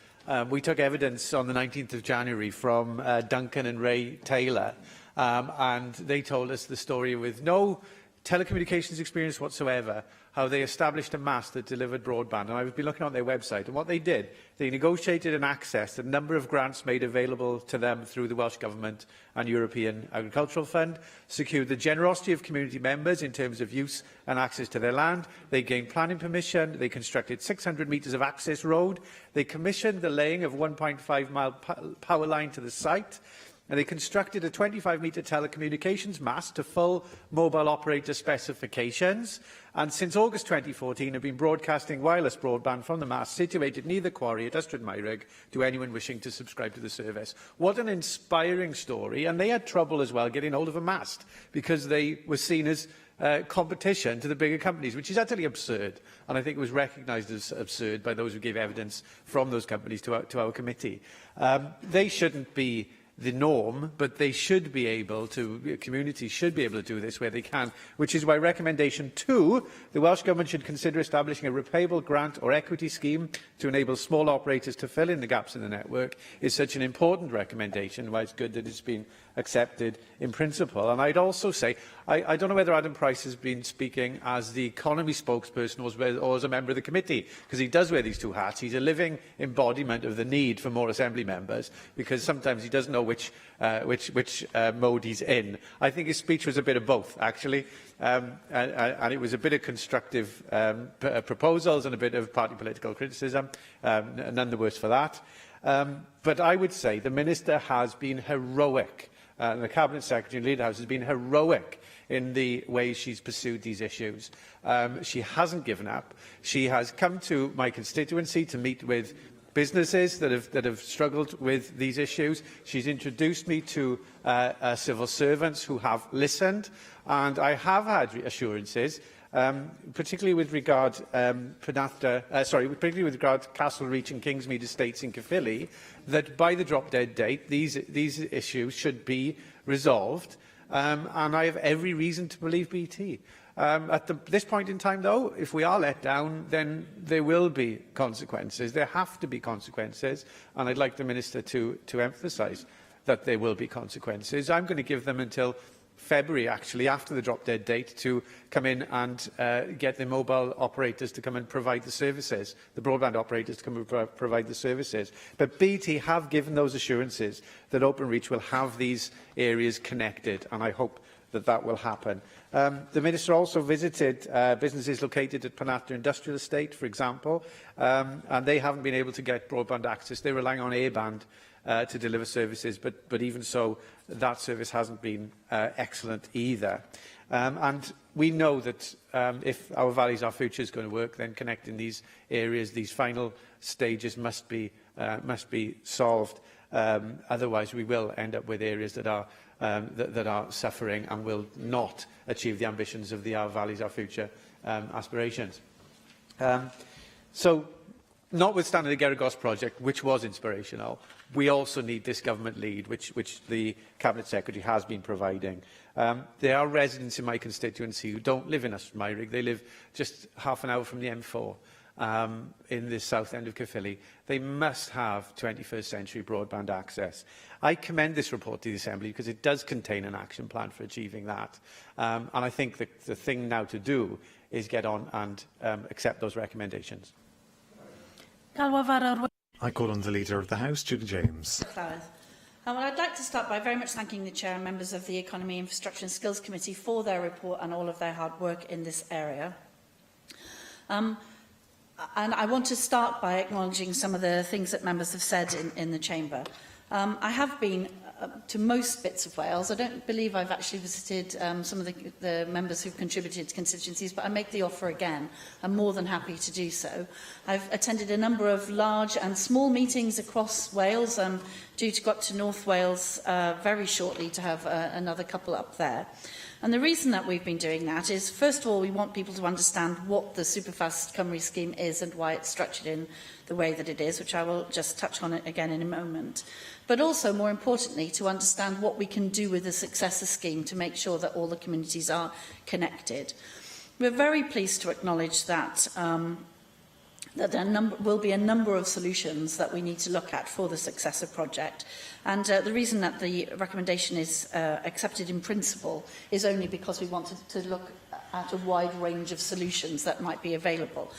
We took evidence on the 19th of January from Duncan and Ray Taylor, and they told us the story with no telecommunications experience whatsoever, how they established a mast that delivered broadband. And I've been looking on their website, and what they did, they negotiated and accessed a number of grants made available to them through the Welsh Government and European Agricultural Fund, secured the generosity of community members in terms of use and access to their land. They gained planning permission. They constructed 600 metres of access road. They commissioned the laying of a 1.5-mile power line to the site. And they constructed a 25-metre telecommunications mast to full mobile operator specifications, and since August 2014 have been broadcasting wireless broadband from the mast situated near the quarry at Ystrad Meirig to anyone wishing to subscribe to the service. What an inspiring story, and they had trouble as well getting hold of a mast because they were seen as competition to the bigger companies, which is utterly absurd, and I think it was recognised as absurd by those who gave evidence from those companies to our committee. They shouldn't be the norm, but they should be able to, communities should be able to do this where they can, which is why recommendation 2, the Welsh Government should consider establishing a repayable grant or equity scheme to enable small operators to fill in the gaps in the network, is such an important recommendation, why it's good that it's been accepted in principle. And I'd also say, I don't know whether Adam Price has been speaking as the economy spokesperson or as a member of the committee, because he does wear these two hats. He's a living embodiment of the need for more Assembly members, because sometimes he doesn't know which mode he's in. I think his speech was a bit of both, actually, and it was a bit of constructive proposals and a bit of party political criticism, none the worse for that. But I would say the Minister has been heroic, and the Cabinet Secretary and Leader House has been heroic in the way she's pursued these issues. She hasn't given up. She has come to my constituency to meet with businesses that have struggled with these issues. She's introduced me to civil servants who have listened, and I have had assurances, particularly with regard particularly with regard to Castle Reach and Kingsmead Estates in Caerphilly, that by the drop-dead date these issues should be resolved. And I have every reason to believe BT. This point in time, though, if we are let down, then there will be consequences. There have to be consequences, and I'd like the Minister to emphasise that there will be consequences. I'm going to give them until February, actually, after the drop-dead date, to come in and get the mobile operators to come and provide the services, the broadband operators to come and provide the services. But BT have given those assurances that Openreach will have these areas connected, and I hope that that will happen. The Minister also visited businesses located at Penather Industrial Estate, for example, and they haven't been able to get broadband access. They're relying on A-band to deliver services, but even so, that service hasn't been excellent either. And we know that if Our Valleys, Our Future is going to work, then connecting these areas, these final stages must be solved. Otherwise, we will end up with areas that are suffering and will not achieve the ambitions of the Our Valleys, Our Future aspirations. So, notwithstanding the Geragos project, which was inspirational, we also need this government lead, which the Cabinet Secretary has been providing. There are residents in my constituency who don't live in Ystrad. They live just half an hour from the M4 in the south end of Caerphilly. They must have 21st century broadband access. I commend this report to the Assembly because it does contain an action plan for achieving that. And I think the thing now to do is get on and accept those recommendations. I call on the Leader of the House, Judy James. Well, I'd like to start by very much thanking the Chair and members of the Economy, Infrastructure and Skills Committee for their report and all of their hard work in this area. And I want to start by acknowledging some of the things that members have said in the Chamber. I have been to most bits of Wales. I don't believe I've actually visited some of the members who've contributed to constituencies, but I make the offer again. I'm more than happy to do so. I've attended a number of large and small meetings across Wales. I'm due to go up to North Wales very shortly to have another couple up there. And the reason that we've been doing that is, first of all, we want people to understand what the Superfast Cymru scheme is and why it's structured in the way that it is, which I will just touch on it again in a moment. But also, more importantly, to understand what we can do with the successor scheme to make sure that all the communities are connected. We're very pleased to acknowledge that that there will be a number of solutions that we need to look at for the successor project. And the reason that the recommendation is accepted in principle is only because we wanted to look at a wide range of solutions that might be available,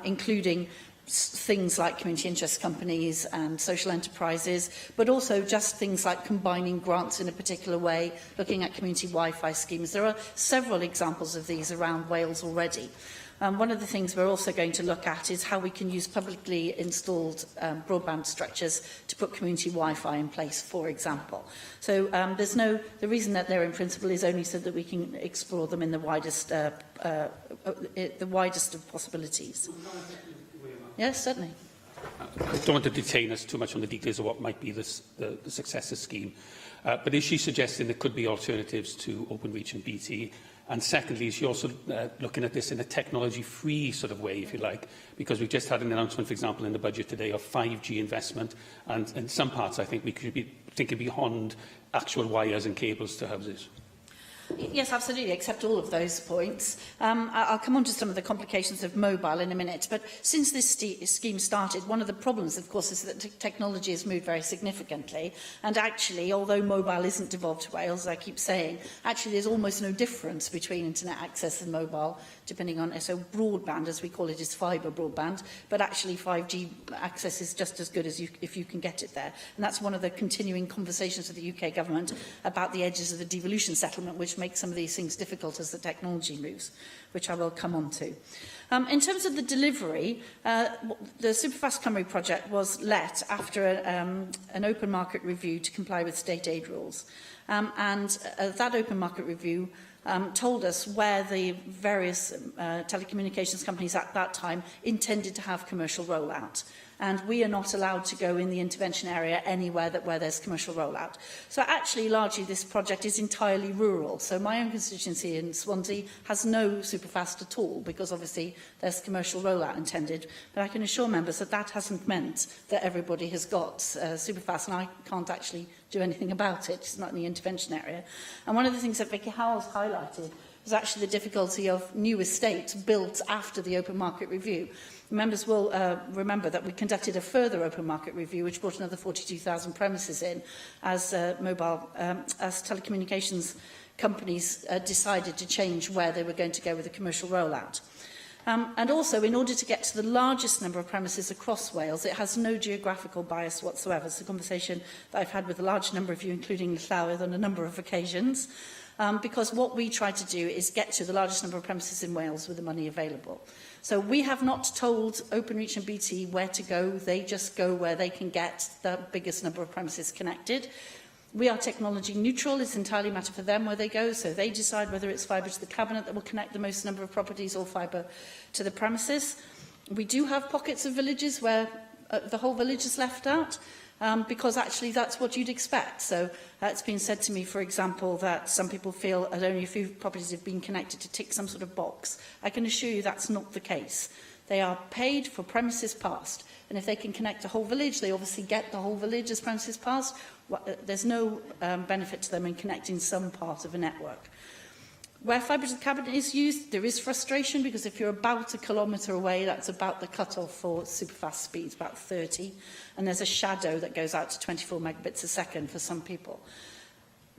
including things like community interest companies and social enterprises, but also just things like combining grants in a particular way, looking at community Wi-Fi schemes. There are several examples of these around Wales already. One of the things we're also going to look at is how we can use publicly installed broadband structures to put community Wi-Fi in place, for example. So the reason that they're in principle is only so that we can explore them in the widest of possibilities. Yes, certainly. I don't want to detain us too much on the details of what might be the successor scheme. But is she suggesting there could be alternatives to Openreach and BT? And secondly, is she also looking at this in a technology-free sort of way, if you like? Because we've just had an announcement, for example, in the budget today of 5G investment. And in some parts, I think we could be thinking beyond actual wires and cables to houses. Yes, absolutely, accept all of those points. I'll come on to some of the complications of mobile in a minute, but since this scheme started, one of the problems, of course, is that technology has moved very significantly, and actually, although mobile isn't devolved to Wales, as I keep saying, actually there's almost no difference between internet access and mobile, depending on, so broadband, as we call it, is fibre broadband, but actually 5G access is just as good as if you can get it there. And that's one of the continuing conversations with the UK government about the edges of the devolution settlement, which make some of these things difficult as the technology moves, which I will come on to. In terms of the delivery, the Superfast Cymru project was let after an open market review to comply with state aid rules. That open market review told us where the various telecommunications companies at that time intended to have commercial rollout. And we are not allowed to go in the intervention area anywhere where there's commercial rollout. So actually, largely, this project is entirely rural. So my own constituency in Swansea has no Superfast at all, because obviously there's commercial rollout intended. But I can assure members that that hasn't meant that everybody has got Superfast, and I can't actually do anything about it. It's not in the intervention area. And one of the things that Vicky Howells highlighted was actually the difficulty of new estates built after the open market review. Members will remember that we conducted a further open market review, which brought another 42,000 premises in, as as telecommunications companies decided to change where they were going to go with the commercial rollout. And also, in order to get to the largest number of premises across Wales, it has no geographical bias whatsoever. It's a conversation that I've had with a large number of you, including Llawydd, on a number of occasions, because what we try to do is get to the largest number of premises in Wales with the money available. So we have not told Openreach and BT where to go. They just go where they can get the biggest number of premises connected. We are technology neutral. It's entirely a matter for them where they go, so they decide whether it's fibre to the cabinet that will connect the most number of properties or fibre to the premises. We do have pockets of villages where the whole village is left out, because actually that's what you'd expect. So it's been said to me, for example, that some people feel that only a few properties have been connected to tick some sort of box. I can assure you that's not the case. They are paid for premises passed, and if they can connect a whole village, they obviously get the whole village as premises passed. There's no benefit to them in connecting some part of a network. Where fibre to the cabinet is used, there is frustration, because if you're about a kilometre away, that's about the cut-off for superfast speeds, about 30, and there's a shadow that goes out to 24 megabits a second for some people.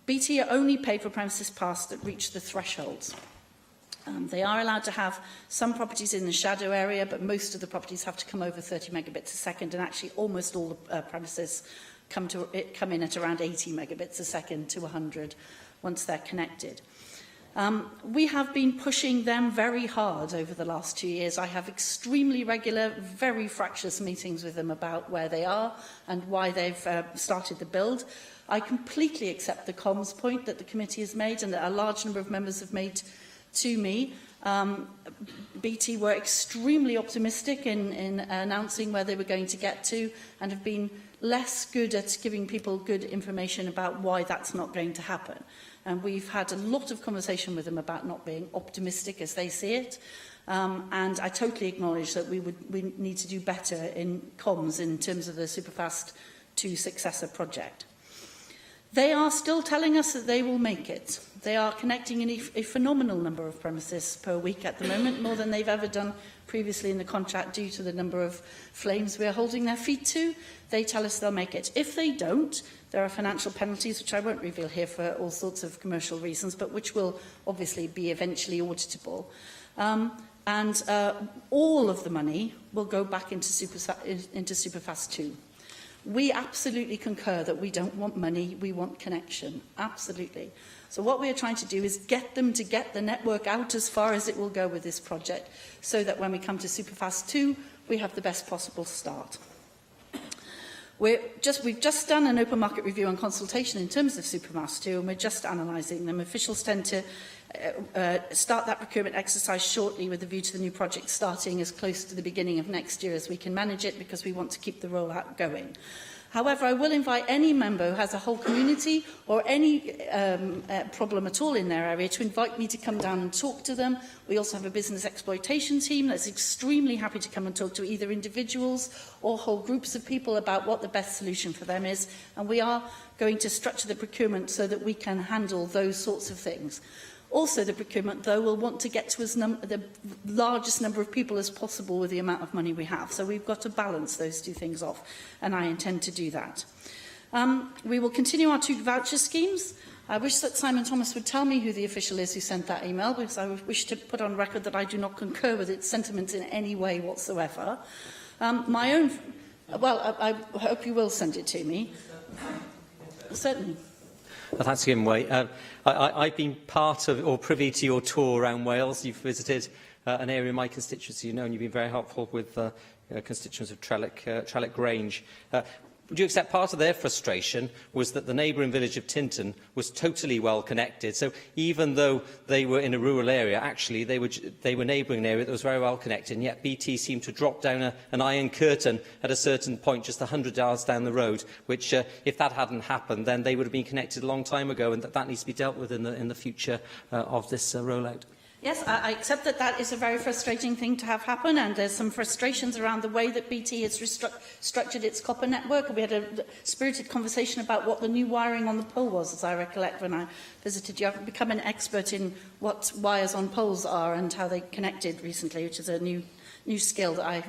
BT are only paid for premises passed that reach the thresholds. They are allowed to have some properties in the shadow area, but most of the properties have to come over 30 megabits a second, and actually almost all the premises come in at around 80 megabits a second to 100 once they're connected. We have been pushing them very hard over the last 2 years. I have extremely regular, very fractious meetings with them about where they are and why they've started the build. I completely accept the comms point that the committee has made and that a large number of members have made to me. BT were extremely optimistic in announcing where they were going to get to, and have been less good at giving people good information about why that's not going to happen. And we've had a lot of conversation with them about not being optimistic as they see it. And I totally acknowledge that we need to do better in comms in terms of the Superfast 2 successor project. They are still telling us that they will make it. They are connecting a phenomenal number of premises per week at the moment, more than they've ever done previously in the contract due to the number of flames we are holding their feet to. They tell us they'll make it. If they don't, there are financial penalties, which I won't reveal here for all sorts of commercial reasons, but which will obviously be eventually auditable. And all of the money will go back into Superfast 2. We absolutely concur that we don't want money, we want connection. Absolutely. So what we are trying to do is get them to get the network out as far as it will go with this project, so that when we come to Superfast 2, we have the best possible start. We've just done an open market review and consultation in terms of Superfast 2, and we're just analysing them. Officials tend to start that procurement exercise shortly, with a view to the new project starting as close to the beginning of next year as we can manage it, because we want to keep the rollout going. However, I will invite any member who has a whole community or any problem at all in their area to invite me to come down and talk to them. We also have a business exploitation team that's extremely happy to come and talk to either individuals or whole groups of people about what the best solution for them is. And we are going to structure the procurement so that we can handle those sorts of things. Also, the procurement, though, will want to get to the largest number of people as possible with the amount of money we have. So we've got to balance those two things off, and I intend to do that. We will continue our 2 voucher schemes. I wish that Simon Thomas would tell me who the official is who sent that email, because I wish to put on record that I do not concur with its sentiments in any way whatsoever. My own... Well, I hope you will send it to me. Certainly. Thanks again, Way. I've been part of, or privy to, your tour around Wales. You've visited an area in my constituency, you know, and you've been very helpful with constituents of Trellick Grange. Would you accept part of their frustration was that the neighbouring village of Tintern was totally well connected? So even though they were in a rural area, actually they were neighbouring an area that was very well connected, and yet BT seemed to drop down an iron curtain at a certain point just 100 yards down the road, which if that hadn't happened, then they would have been connected a long time ago, and that needs to be dealt with in the future of this rollout. Yes, I accept that that is a very frustrating thing to have happen, and there's some frustrations around the way that BT has structured its copper network. We had a spirited conversation about what the new wiring on the pole was, as I recollect when I visited you. I've become an expert in what wires on poles are and how they connected recently, which is a new skill that I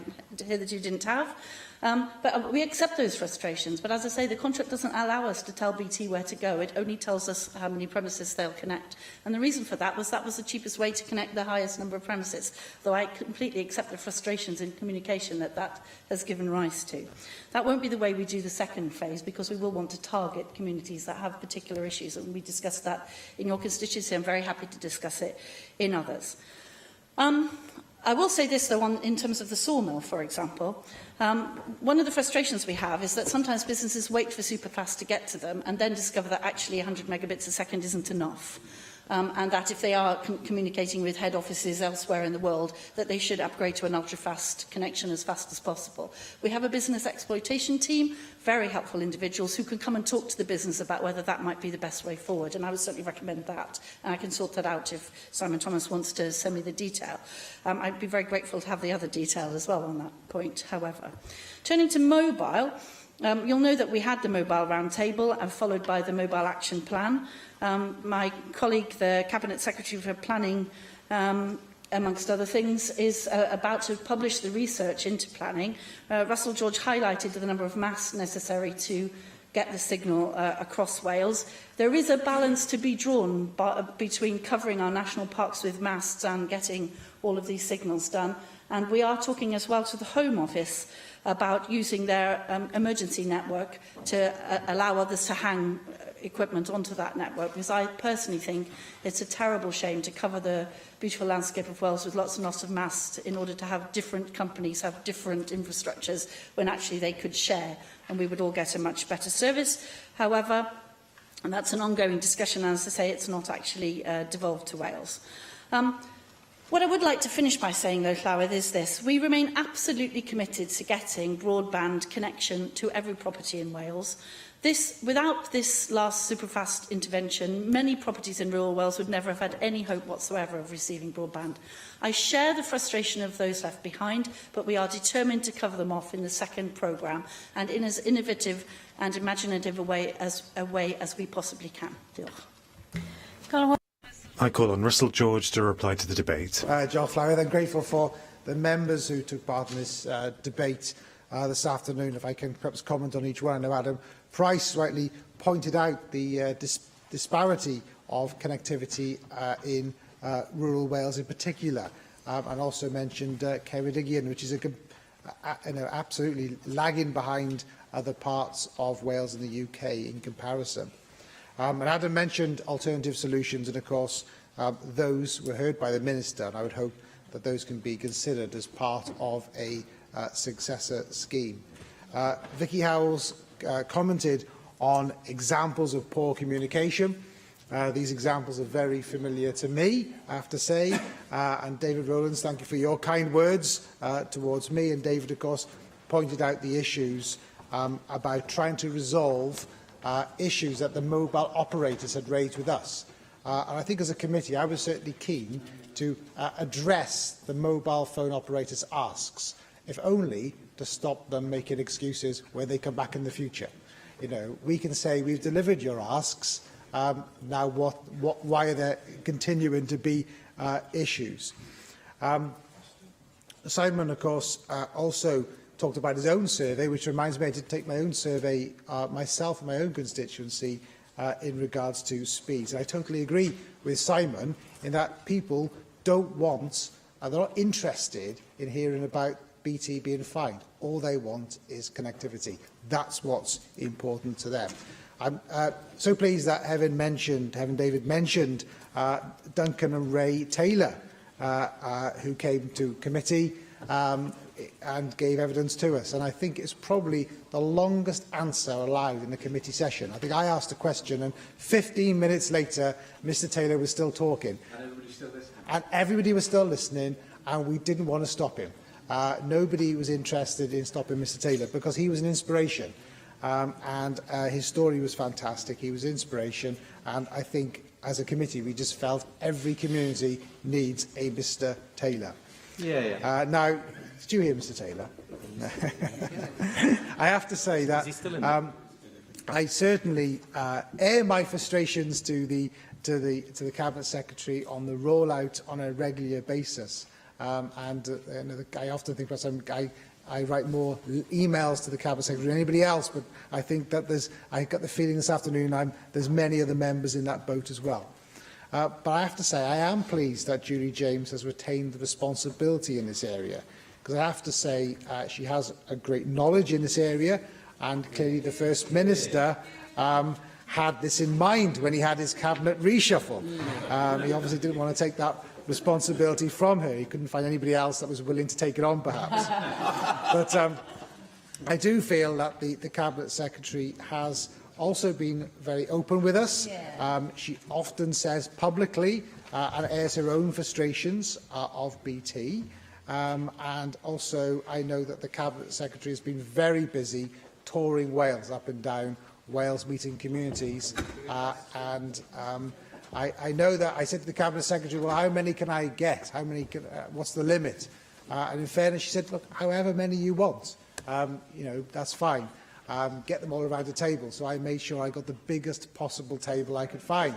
hear that you didn't have. But we accept those frustrations. But as I say, the contract doesn't allow us to tell BT where to go. It only tells us how many premises they'll connect. And the reason for that was the cheapest way to connect the highest number of premises, though I completely accept the frustrations in communication that has given rise to. That won't be the way we do the second phase, because we will want to target communities that have particular issues, and we discussed that in your constituency. I'm very happy to discuss it in others. I will say this, though, in terms of the sawmill, for example. One of the frustrations we have is that sometimes businesses wait for superfast to get to them and then discover that actually 100 megabits a second isn't enough. And that if they are communicating with head offices elsewhere in the world, that they should upgrade to an ultra-fast connection as fast as possible. We have a business exploitation team, very helpful individuals who can come and talk to the business about whether that might be the best way forward, and I would certainly recommend that. And I can sort that out if Simon Thomas wants to send me the detail. I'd be very grateful to have the other detail as well on that point, however. Turning to mobile, you'll know that we had the Mobile Roundtable, followed by the Mobile Action Plan. My colleague, the Cabinet Secretary for Planning, amongst other things, is about to publish the research into planning. Russell George highlighted the number of masts necessary to get the signal across Wales. There is a balance to be drawn between covering our national parks with masts and getting all of these signals done. And we are talking as well to the Home Office about using their emergency network to allow others to hang equipment onto that network, because I personally think it's a terrible shame to cover the beautiful landscape of Wales with lots and lots of masts in order to have different companies have different infrastructures when actually they could share and we would all get a much better service. However, and that's an ongoing discussion, and as I say, it's not actually devolved to Wales. What I would like to finish by saying, though, Llywedd, is this. We remain absolutely committed to getting broadband connection to every property in Wales. Without this last superfast intervention, many properties in rural Wales would never have had any hope whatsoever of receiving broadband. I share the frustration of those left behind, but we are determined to cover them off in the second programme and in as innovative and imaginative a way as we possibly can. Diolch. I call on Russell George to reply to the debate. Diolch, Llywedd. I'm grateful for the members who took part in this debate this afternoon. If I can perhaps comment on each one. I know Adam Price rightly pointed out the disparity of connectivity in rural Wales in particular, and also mentioned Ceredigion, which is absolutely lagging behind other parts of Wales and the UK in comparison. And Adam mentioned alternative solutions, and of course those were heard by the Minister, and I would hope that those can be considered as part of a successor scheme. Vicky Howells commented on examples of poor communication. These examples are very familiar to me, I have to say. And David Rowlands, thank you for your kind words towards me. And David, of course, pointed out the issues about trying to resolve issues that the mobile operators had raised with us. And I think as a committee, I was certainly keen to address the mobile phone operators' asks, if only to stop them making excuses when they come back in the future. You know, we can say we've delivered your asks. Now, why are there continuing to be issues? Simon, of course, also talked about his own survey, which reminds me I did take my own survey myself in my own constituency in regards to speeds. And I totally agree with Simon in that people don't want, they're not interested in hearing about BT being fined. All they want is connectivity. That's what's important to them. I'm so pleased that having David mentioned Duncan and Ray Taylor, who came to committee and gave evidence to us. And I think it's probably the longest answer allowed in the committee session. I think I asked a question, and 15 minutes later, Mr Taylor was still talking. And everybody was still listening, and we didn't want to stop him. Nobody was interested in stopping Mr Taylor because he was an inspiration. And his story was fantastic. He was inspiration, and I think as a committee, we just felt every community needs a Mr Taylor. Now, did you hear Mr Taylor? I have to say that I certainly air my frustrations to the Cabinet Secretary on the rollout on a regular basis. I often think I write more emails to the Cabinet Secretary than anybody else, but I think that I got the feeling this afternoon there's many other members in that boat as well. But I have to say, I am pleased that Julie James has retained the responsibility in this area, because I have to say she has a great knowledge in this area, and clearly the First Minister had this in mind when he had his cabinet reshuffle. He obviously didn't want to take that responsibility from her. He couldn't find anybody else that was willing to take it on, perhaps. But I do feel that the Cabinet Secretary has also been very open with us. She often says publicly and airs her own frustrations of BT. And also, I know that the Cabinet Secretary has been very busy touring Wales, up and down Wales, meeting communities. I know that I said to the Cabinet Secretary, well, how many can I get? What's the limit? And in fairness, she said, look, however many you want, that's fine. Get them all around the table. So I made sure I got the biggest possible table I could find.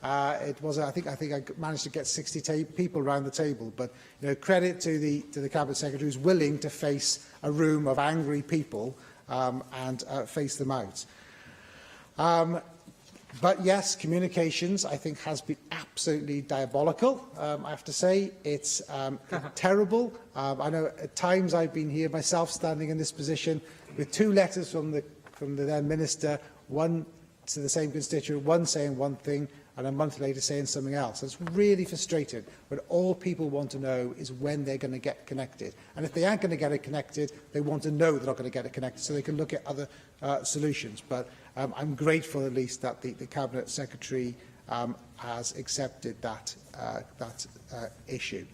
I think I managed to get 60 people around the table. But credit to the Cabinet Secretary who's willing to face a room of angry people and face them out. But yes, communications, I think, has been absolutely diabolical. I have to say, it's terrible. I know at times I've been here myself, standing in this position, with 2 letters from the then Minister, one to the same constituent, one saying one thing, and a month later saying something else. It's really frustrating, but all people want to know is when they're going to get connected. And if they aren't going to get it connected, they want to know they're not going to get it connected so they can look at other solutions. But I'm grateful, at least, that the Cabinet Secretary has accepted that issue.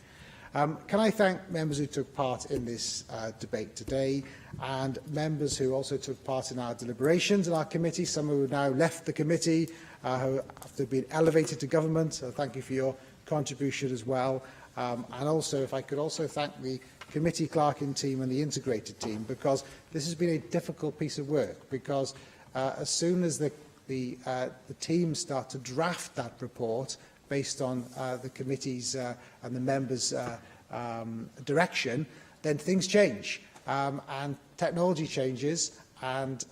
Can I thank members who took part in this debate today, and members who also took part in our deliberations in our committee, some who have now left the committee, who have been elevated to government. So thank you for your contribution as well. And also, if I could also thank the committee clerking team and the integrated team, because this has been a difficult piece of work, because as soon as the team start to draft that report based on the committee's and the members' direction, then things change and technology changes, and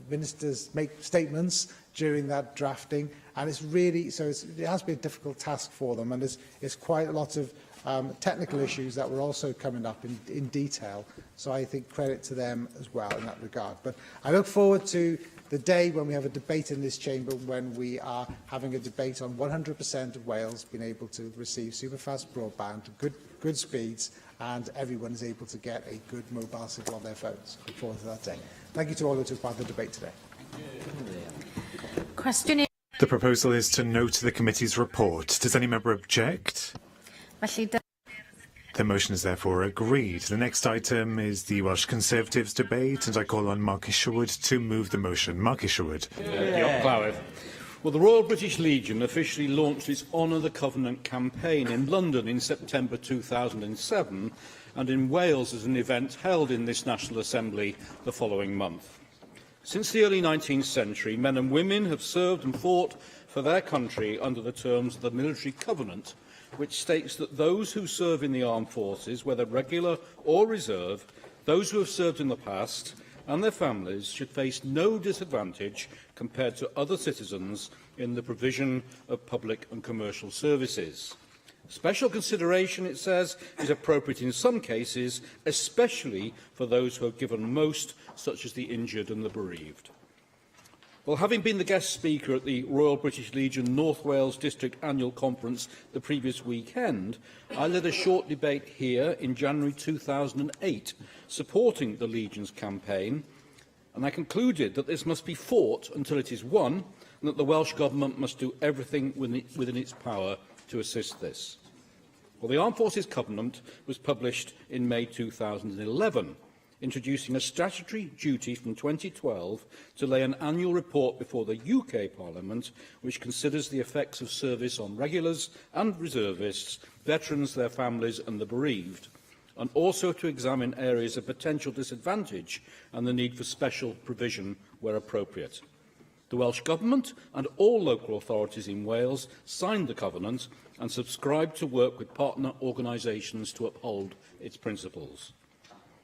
ministers make statements during that drafting, and it's really it has been a difficult task for them, and there's quite a lot of technical issues that were also coming up in detail. So I think credit to them as well in that regard. But I look forward to the day when we have a debate in this chamber, when we are having a debate on 100% of Wales being able to receive superfast broadband, good speeds, and everyone is able to get a good mobile signal on their phones. Look forward to that day. Thank you to all who took part in the debate today. Question. The proposal is to note the committee's report. Does any member object? The motion is therefore agreed. The next item is the Welsh Conservatives debate, and I call on Mark Isherwood to move the motion. Mark Isherwood. Well, the Royal British Legion officially launched its Honour the Covenant campaign in London in September 2007, and in Wales as an event held in this National Assembly the following month. Since the early 19th century, men and women have served and fought for their country under the terms of the Military Covenant, which states that those who serve in the armed forces, whether regular or reserve, those who have served in the past, and their families should face no disadvantage compared to other citizens in the provision of public and commercial services. Special consideration, it says, is appropriate in some cases, especially for those who have given most, such as the injured and the bereaved. Well, having been the guest speaker at the Royal British Legion North Wales District Annual Conference the previous weekend, I led a short debate here in January 2008, supporting the Legion's campaign, and I concluded that this must be fought until it is won, and that the Welsh Government must do everything within its power to assist this. Well, the Armed Forces Covenant was published in May 2011. introducing a statutory duty from 2012 to lay an annual report before the UK Parliament, which considers the effects of service on regulars and reservists, veterans, their families and the bereaved, and also to examine areas of potential disadvantage and the need for special provision where appropriate. The Welsh Government and all local authorities in Wales signed the covenant and subscribed to work with partner organisations to uphold its principles.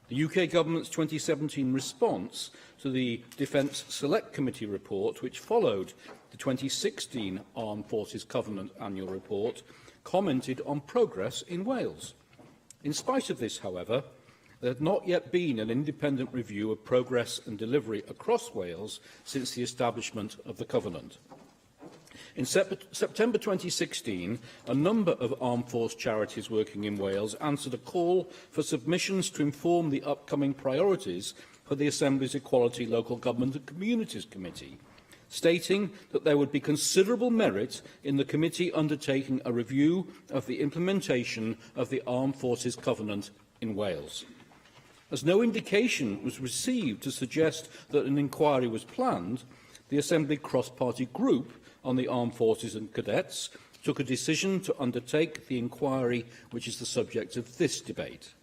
The UK Government's 2017 response to the Defence Select Committee report, which followed the 2016 Armed Forces Covenant annual report, commented on progress in Wales. In spite of this, however, there had not yet been an independent review of progress and delivery across Wales since the establishment of the Covenant. In September 2016, a number of armed force charities working in Wales answered a call for submissions to inform the upcoming priorities for the Assembly's Equality, Local Government and Communities Committee, stating that there would be considerable merit in the committee undertaking a review of the implementation of the Armed Forces Covenant in Wales. As no indication was received to suggest that an inquiry was planned, the Assembly Cross-Party Group on the Armed Forces and Cadets took a decision to undertake the inquiry which is the subject of this debate.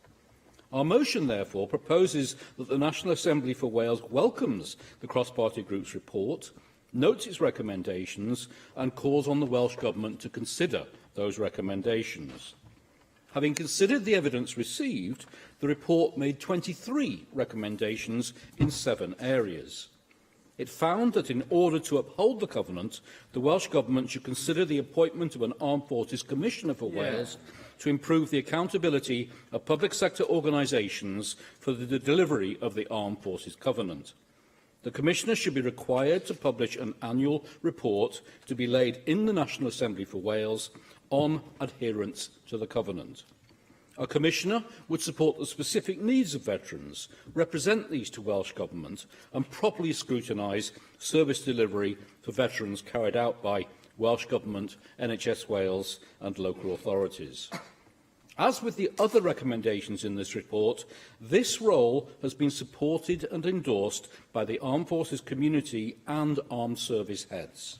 Our motion, therefore, proposes that the National Assembly for Wales welcomes the Cross-Party Group's report, notes its recommendations and calls on the Welsh Government to consider those recommendations. Having considered the evidence received, the report made 23 recommendations in 7 areas. It found that in order to uphold the Covenant, the Welsh Government should consider the appointment of an Armed Forces Commissioner for Wales to improve the accountability of public sector organisations for the delivery of the Armed Forces Covenant. The Commissioner should be required to publish an annual report to be laid in the National Assembly for Wales on adherence to the Covenant. A Commissioner would support the specific needs of veterans, represent these to Welsh Government and properly scrutinise service delivery for veterans carried out by Welsh Government, NHS Wales and local authorities. As with the other recommendations in this report, this role has been supported and endorsed by the Armed Forces community and armed service heads.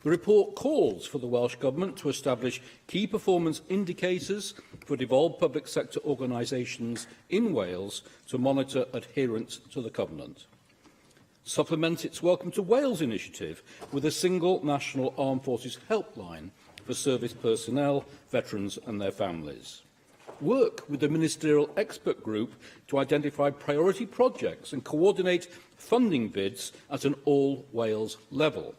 The report calls for the Welsh Government to establish key performance indicators for devolved public sector organisations in Wales to monitor adherence to the Covenant. Supplement its Welcome to Wales initiative with a single national armed forces helpline for service personnel, veterans and their families. Work with the Ministerial Expert Group to identify priority projects and coordinate funding bids at an all-Wales level.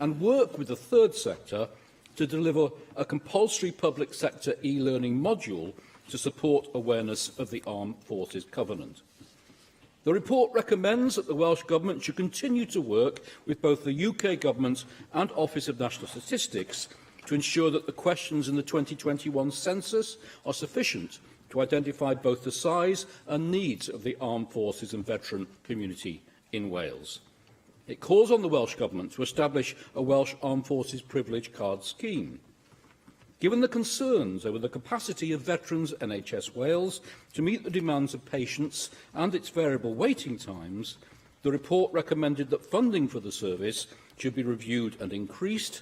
And work with the third sector to deliver a compulsory public sector e-learning module to support awareness of the Armed Forces Covenant. The report recommends that the Welsh Government should continue to work with both the UK Government and Office of National Statistics to ensure that the questions in the 2021 census are sufficient to identify both the size and needs of the armed forces and veteran community in Wales. It calls on the Welsh Government to establish a Welsh Armed Forces Privilege Card scheme. Given the concerns over the capacity of Veterans NHS Wales to meet the demands of patients and its variable waiting times, the report recommended that funding for the service should be reviewed and increased,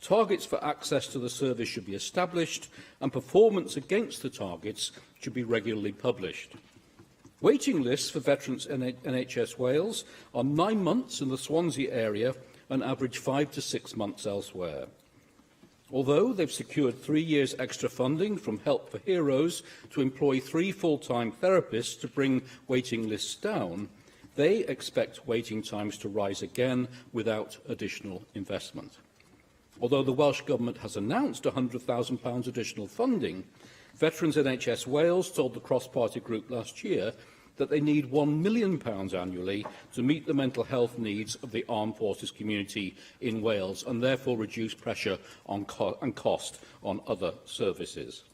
targets for access to the service should be established, and performance against the targets should be regularly published. Waiting lists for Veterans NHS Wales are 9 months in the Swansea area and average 5 to 6 months elsewhere. Although they've secured 3 years extra funding from Help for Heroes to employ 3 full-time therapists to bring waiting lists down, they expect waiting times to rise again without additional investment. Although the Welsh Government has announced £100,000 additional funding, Veterans NHS Wales told the cross-party group last year that they need £1 million annually to meet the mental health needs of the armed forces community in Wales and therefore reduce pressure on cost on other services.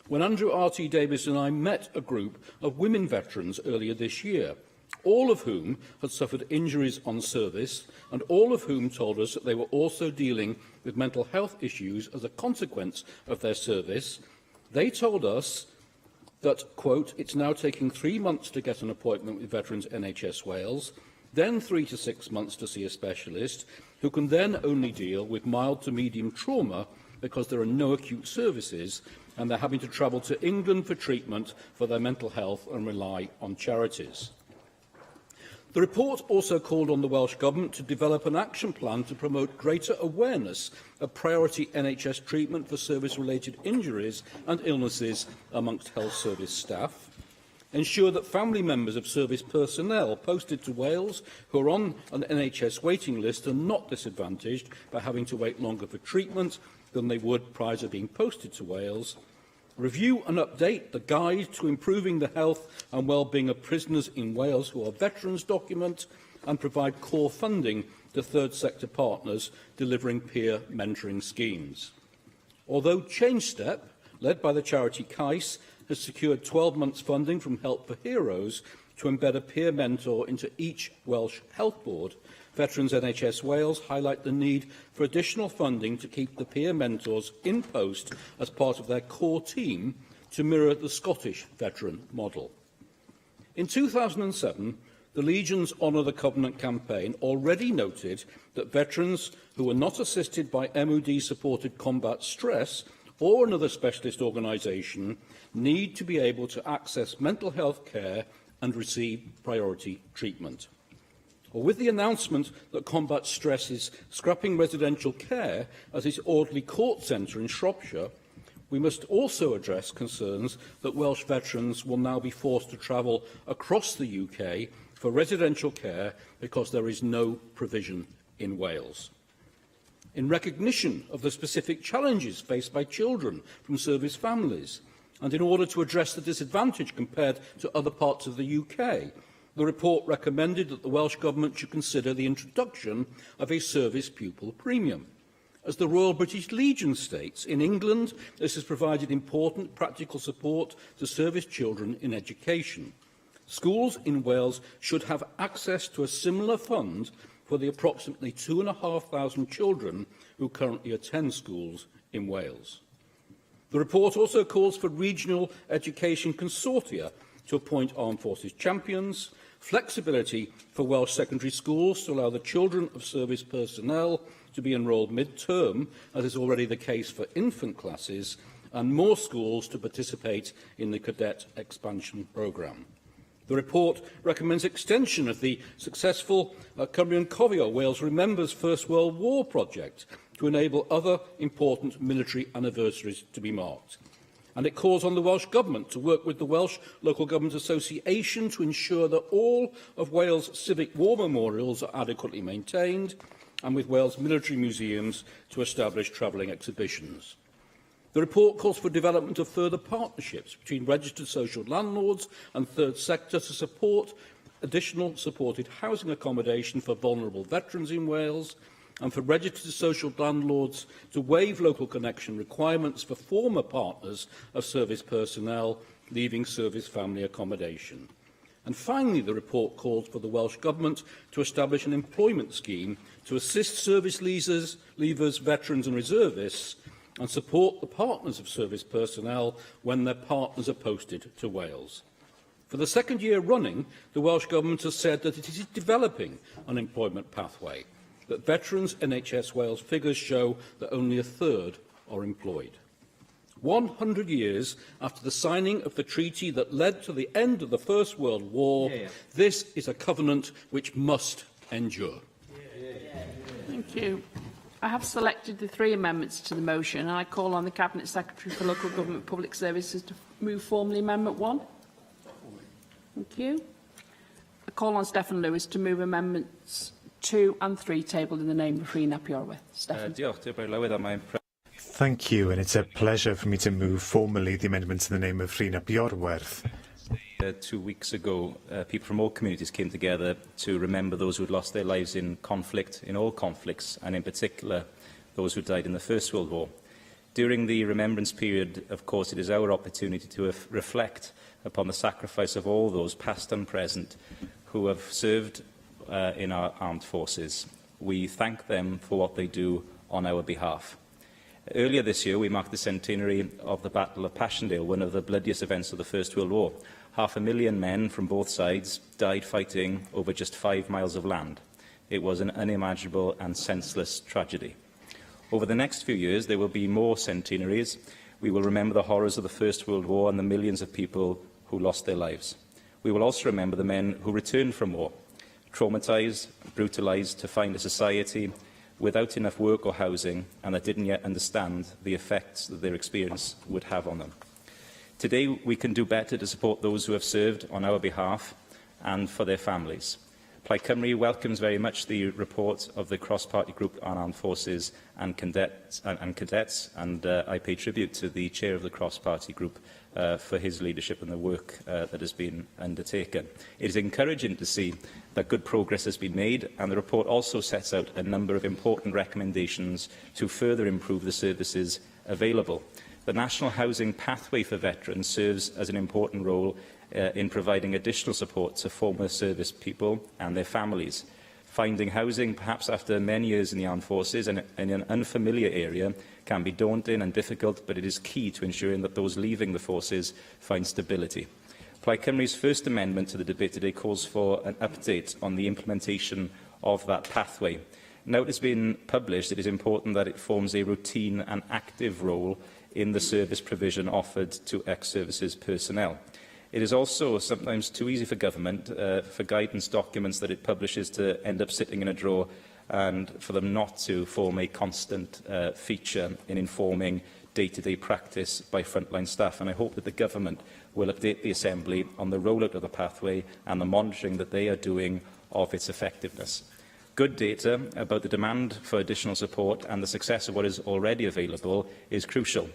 When Andrew R.T. Davis and I met a group of women veterans earlier this year, all of whom had suffered injuries on service and all of whom told us that they were also dealing with mental health issues as a consequence of their service, they told us that, quote, it's now taking 3 months to get an appointment with Veterans NHS Wales, then 3 to 6 months to see a specialist, who can then only deal with mild to medium trauma because there are no acute services, and they're having to travel to England for treatment for their mental health and rely on charities. The report also called on the Welsh Government to develop an action plan to promote greater awareness of priority NHS treatment for service-related injuries and illnesses amongst health service staff, ensure that family members of service personnel posted to Wales who are on an NHS waiting list are not disadvantaged by having to wait longer for treatment than they would prior to being posted to Wales, review and update the Guide to Improving the Health and Wellbeing of Prisoners in Wales who are Veterans document, and provide core funding to third sector partners delivering peer mentoring schemes. Although ChangeStep, led by the charity CAIS, has secured 12 months funding from Help for Heroes to embed a peer mentor into each Welsh health board, Veterans NHS Wales highlight the need for additional funding to keep the peer mentors in post as part of their core team to mirror the Scottish veteran model. In 2007, the Legion's Honour the Covenant campaign already noted that veterans who were not assisted by MOD-supported combat stress or another specialist organisation need to be able to access mental health care and receive priority treatment. Or with the announcement that combat stress is scrapping residential care at its Audley Court Centre in Shropshire, we must also address concerns that Welsh veterans will now be forced to travel across the UK for residential care because there is no provision in Wales. In recognition of the specific challenges faced by children from service families, and in order to address the disadvantage compared to other parts of the UK, the report recommended that the Welsh Government should consider the introduction of a service pupil premium. As the Royal British Legion states, in England, this has provided important practical support to service children in education. Schools in Wales should have access to a similar fund for the approximately 2,500 children who currently attend schools in Wales. The report also calls for regional education consortia to appoint armed forces champions, flexibility for Welsh secondary schools to allow the children of service personnel to be enrolled mid-term, as is already the case for infant classes, and more schools to participate in the cadet expansion programme. The report recommends extension of the successful Cymru yn Cofio, Wales Remembers First World War project to enable other important military anniversaries to be marked. And it calls on the Welsh Government to work with the Welsh Local Government Association to ensure that all of Wales' civic war memorials are adequately maintained, and with Wales military museums to establish travelling exhibitions. The report calls for development of further partnerships between registered social landlords and third sector to support additional supported housing accommodation for vulnerable veterans in Wales, and for registered social landlords to waive local connection requirements for former partners of service personnel leaving service family accommodation. And finally, the report calls for the Welsh Government to establish an employment scheme to assist service leavers, veterans and reservists, and support the partners of service personnel when their partners are posted to Wales. For the second year running, the Welsh Government has said that it is developing an employment pathway, but Veterans NHS Wales figures show that only a third are employed. 100 years after the signing of the treaty that led to the end of the First World War, this is a covenant which must endure. Thank you. I have selected the 3 amendments to the motion, and I call on the Cabinet Secretary for Local Government Public Services to move formally Amendment 1. Thank you. I call on Steffan Lewis to move Amendments 2 and 3 tabled in the name of Rhyn ap Iorwerth. Steffan. Thank you, and it's a pleasure for me to move formally the amendments in the name of Rhyn ap Iorwerth. 2 weeks ago, people from all communities came together to remember those who had lost their lives in conflict, in all conflicts, and in particular those who died in the First World War. During the remembrance period, of course, it is our opportunity to reflect upon the sacrifice of all those, past and present, who have served in our armed forces. We thank them for what they do on our behalf. Earlier this year, we marked the centenary of the Battle of Passchendaele, one of the bloodiest events of the First World War. 500,000 men from both sides died fighting over just 5 miles of land. It was an unimaginable and senseless tragedy. Over the next few years, there will be more centenaries. We will remember the horrors of the First World War and the millions of people who lost their lives. We will also remember the men who returned from war, traumatised, brutalised, to find a society without enough work or housing, and that didn't yet understand the effects that their experience would have on them. Today, we can do better to support those who have served on our behalf and for their families. Plaid Cymru welcomes very much the report of the cross-party group on armed forces and cadets, and I pay tribute to the chair of the cross-party group for his leadership and the work that has been undertaken. It is encouraging to see that good progress has been made, and the report also sets out a number of important recommendations to further improve the services available. The National Housing Pathway for Veterans serves as an important role in providing additional support to former service people and their families. Finding housing, perhaps after many years in the armed forces and in an unfamiliar area, can be daunting and difficult, but it is key to ensuring that those leaving the forces find stability. Plaid Cymru's first amendment to the debate today calls for an update on the implementation of that pathway. Now it has been published, it is important that it forms a routine and active role in the service provision offered to ex-services personnel. It is also sometimes too easy for government, for guidance documents that it publishes, to end up sitting in a drawer and for them not to form a constant feature in informing day-to-day practice by frontline staff. And I hope that the government will update the Assembly on the rollout of the pathway and the monitoring that they are doing of its effectiveness. Good data about the demand for additional support and the success of what is already available is crucial.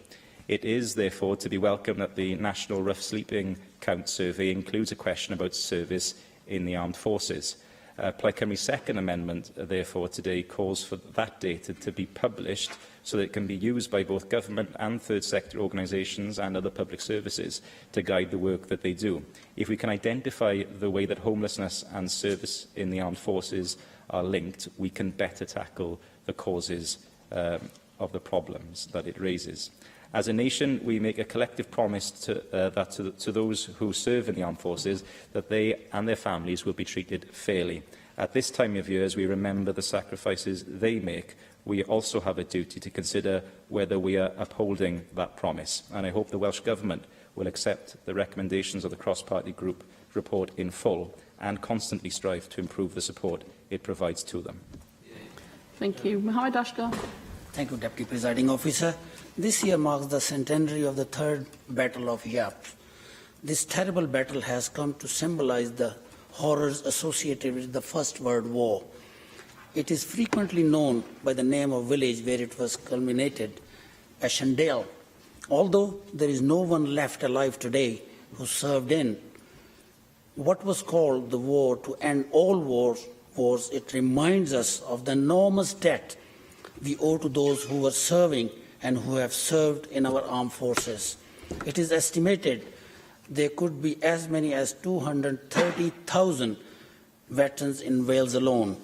It is, therefore, to be welcomed that the National Rough Sleeping Count survey includes a question about service in the armed forces. Plaid Cymru's second amendment, therefore, today calls for that data to be published so that it can be used by both government and third sector organisations and other public services to guide the work that they do. If we can identify the way that homelessness and service in the armed forces are linked, we can better tackle the causes of the problems that it raises. As a nation, we make a collective promise to those who serve in the armed forces that they and their families will be treated fairly. At this time of year, as we remember the sacrifices they make, we also have a duty to consider whether we are upholding that promise. And I hope the Welsh Government will accept the recommendations of the cross-party group report in full and constantly strive to improve the support it provides to them. Thank you. Mohammed Ashgar. Thank you, Deputy Presiding Officer. This year marks the centenary of the Third Battle of Yap. This terrible battle has come to symbolize the horrors associated with the First World War. It is frequently known by the name of village where it was culminated, Passchendaele. Although there is no one left alive today who served in what was called the war to end all wars, it reminds us of the enormous debt we owe to those who were serving and who have served in our armed forces. It is estimated there could be as many as 230,000 veterans in Wales alone.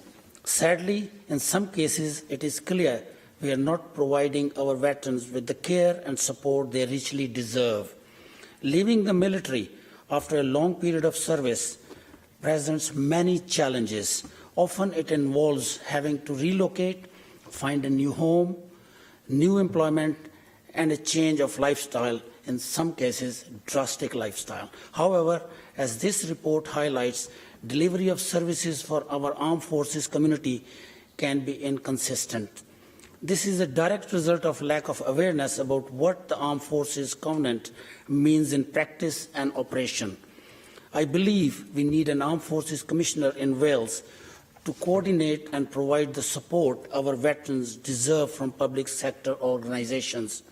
Sadly, in some cases, it is clear we are not providing our veterans with the care and support they richly deserve. Leaving the military after a long period of service presents many challenges. Often it involves having to relocate, find a new home, new employment, and a change of lifestyle, in some cases drastic lifestyle. However, as this report highlights, delivery of services for our armed forces community can be inconsistent. This is a direct result of lack of awareness about what the Armed Forces Covenant means in practice and operation. I believe we need an Armed Forces Commissioner in Wales to coordinate and provide the support our veterans deserve from public sector organisations.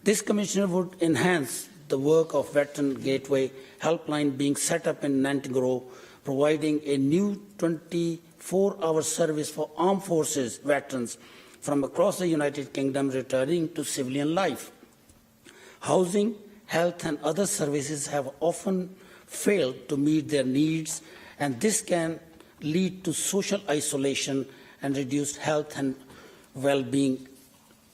This Commissioner would enhance the work of Veteran Gateway Helpline being set up in Nantigro, providing a new 24-hour service for armed forces veterans from across the United Kingdom returning to civilian life. Housing, health and other services have often failed to meet their needs, and this can lead to social isolation and reduced health and well-being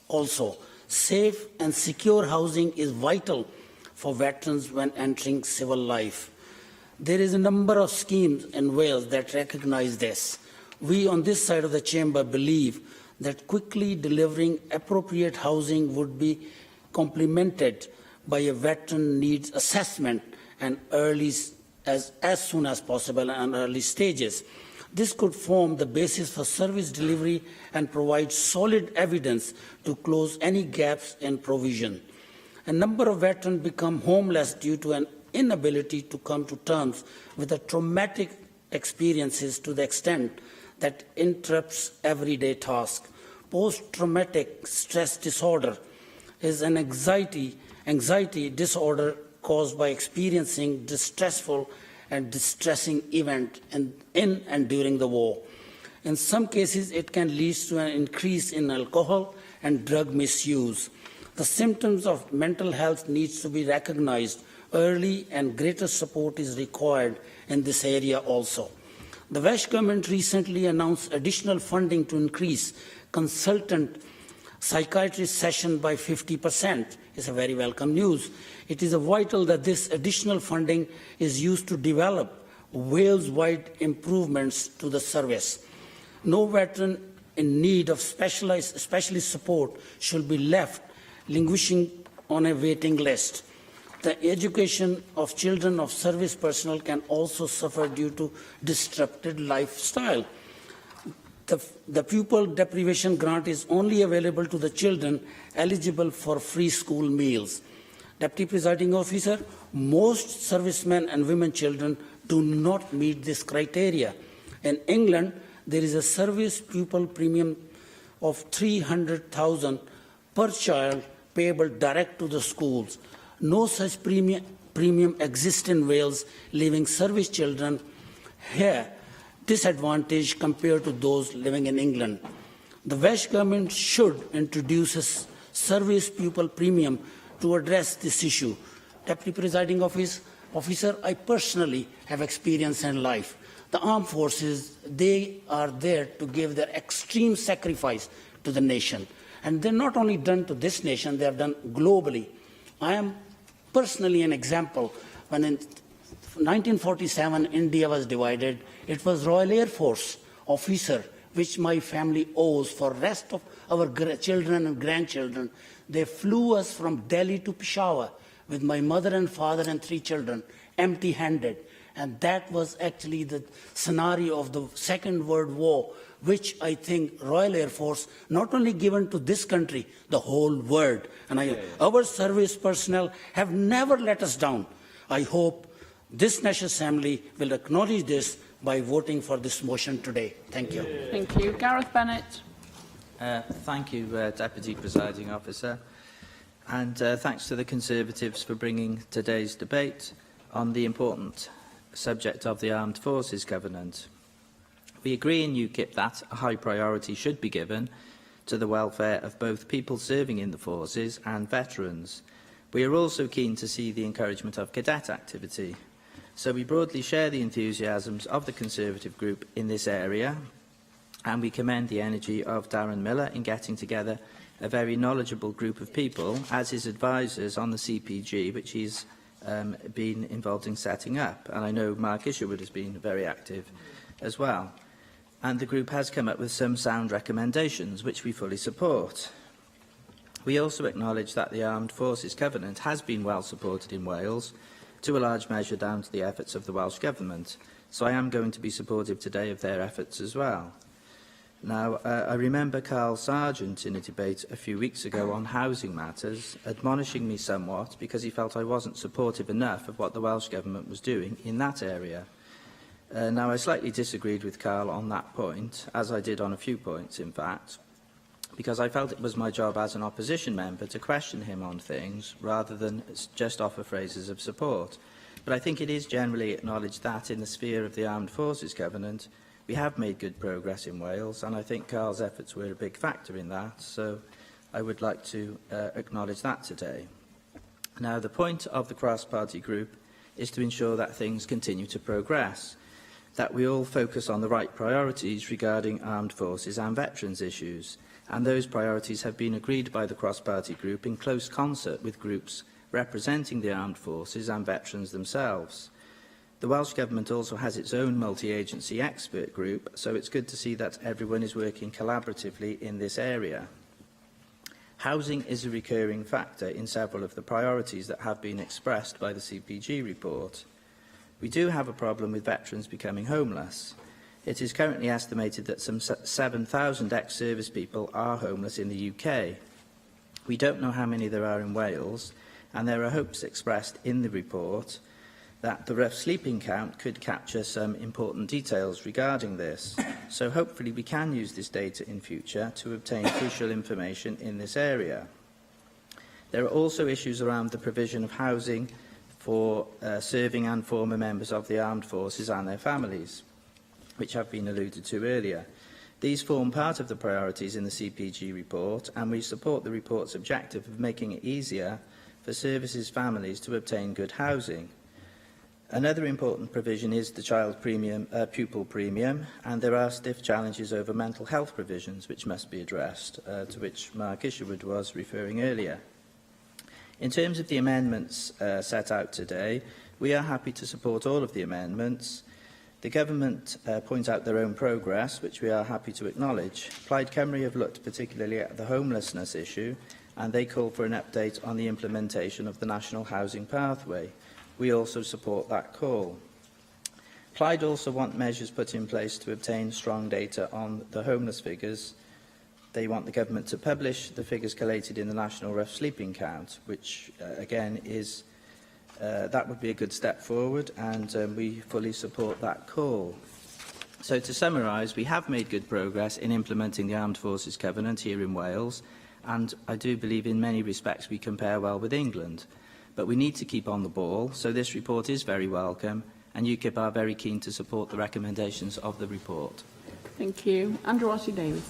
also. Safe and secure housing is vital for veterans when entering civil life. There is a number of schemes in Wales that recognise this. We on this side of the chamber believe that quickly delivering appropriate housing would be complemented by a veteran needs assessment and as soon as possible and early stages. This could form the basis for service delivery and provide solid evidence to close any gaps in provision. A number of veterans become homeless due to an inability to come to terms with the traumatic experiences to the extent that interrupts everyday tasks. Post-traumatic stress disorder is an anxiety disorder caused by experiencing distressful and distressing event in and during the war. In some cases, it can lead to an increase in alcohol and drug misuse. The symptoms of mental health needs to be recognized early, and greater support is required in this area also. The Welsh Government recently announced additional funding to increase consultant psychiatrist session by 50%. It's a very welcome news. It is vital that this additional funding is used to develop Wales-wide improvements to the service. No veteran in need of specialist support should be left languishing on a waiting list. The education of children of service personnel can also suffer due to disrupted lifestyle. The pupil deprivation grant is only available to the children eligible for free school meals. Deputy Presiding Officer, most servicemen and women children do not meet this criteria. In England, there is a service pupil premium of 300,000 per child payable direct to the schools. No such premium exists in Wales, leaving service children here disadvantaged compared to those living in England. The Welsh Government should introduce a service pupil premium to address this issue. Deputy Presiding Officer, I personally have experience in life. The armed forces, they are there to give their extreme sacrifice to the nation. And they're not only done to this nation, they are done globally. I am personally an example. When in 1947 India was divided, it was Royal Air Force officer, which my family owes for the rest of our children and grandchildren. They flew us from Delhi to Peshawar with my mother and father and 3 children, empty-handed. And that was actually the scenario of the Second World War, which I think Royal Air Force not only given to this country, the whole world. And our service personnel have never let us down. I hope this National Assembly will acknowledge this by voting for this motion today. Thank you. Thank you. Gareth Bennett. Thank you, Deputy Presiding Officer. And thanks to the Conservatives for bringing today's debate on the important subject of the Armed Forces Covenant. We agree in UKIP that a high priority should be given to the welfare of both people serving in the forces and veterans. We are also keen to see the encouragement of cadet activity. So we broadly share the enthusiasms of the Conservative group in this area, and we commend the energy of Darren Miller in getting together a very knowledgeable group of people as his advisers on the CPG, which he's been involved in setting up. And I know Mark Isherwood has been very active as well. And the group has come up with some sound recommendations, which we fully support. We also acknowledge that the Armed Forces Covenant has been well supported in Wales, to a large measure down to the efforts of the Welsh Government. So I am going to be supportive today of their efforts as well. Now, I remember Carl Sargent in a debate a few weeks ago on housing matters, admonishing me somewhat because he felt I wasn't supportive enough of what the Welsh Government was doing in that area. Now, I slightly disagreed with Carl on that point, as I did on a few points, in fact, because I felt it was my job as an opposition member to question him on things, rather than just offer phrases of support. But I think it is generally acknowledged that in the sphere of the Armed Forces Covenant, we have made good progress in Wales, and I think Carl's efforts were a big factor in that, so I would like to acknowledge that today. Now, the point of the cross-party group is to ensure that things continue to progress. that we all focus on the right priorities regarding armed forces and veterans issues, and those priorities have been agreed by the cross-party group in close concert with groups representing the armed forces and veterans themselves. The Welsh Government also has its own multi-agency expert group, so it's good to see that everyone is working collaboratively in this area. Housing is a recurring factor in several of the priorities that have been expressed by the CPG report. We do have a problem with veterans becoming homeless. It is currently estimated that some 7,000 ex-service people are homeless in the UK. We don't know how many there are in Wales, and there are hopes expressed in the report that the rough sleeping count could capture some important details regarding this. So hopefully we can use this data in future to obtain crucial information in this area. There are also issues around the provision of housing for serving and former members of the armed forces and their families, which have been alluded to earlier. These form part of the priorities in the CPG report, and we support the report's objective of making it easier for services families to obtain good housing. Another important provision is the child pupil premium, and there are stiff challenges over mental health provisions which must be addressed, to which Mark Isherwood was referring earlier. In terms of the amendments set out today, we are happy to support all of the amendments. The Government point out their own progress, which we are happy to acknowledge. Plaid Cymru have looked particularly at the homelessness issue, and they call for an update on the implementation of the National Housing Pathway. We also support that call. Plaid also want measures put in place to obtain strong data on the homeless figures. They want the Government to publish the figures collated in the National Rough Sleeping Count, which, again, is that would be a good step forward, and we fully support that call. So, to summarise, we have made good progress in implementing the Armed Forces Covenant here in Wales, and I do believe in many respects we compare well with England. But we need to keep on the ball, so this report is very welcome, and UKIP are very keen to support the recommendations of the report. Thank you. Andrew Watty-Davies.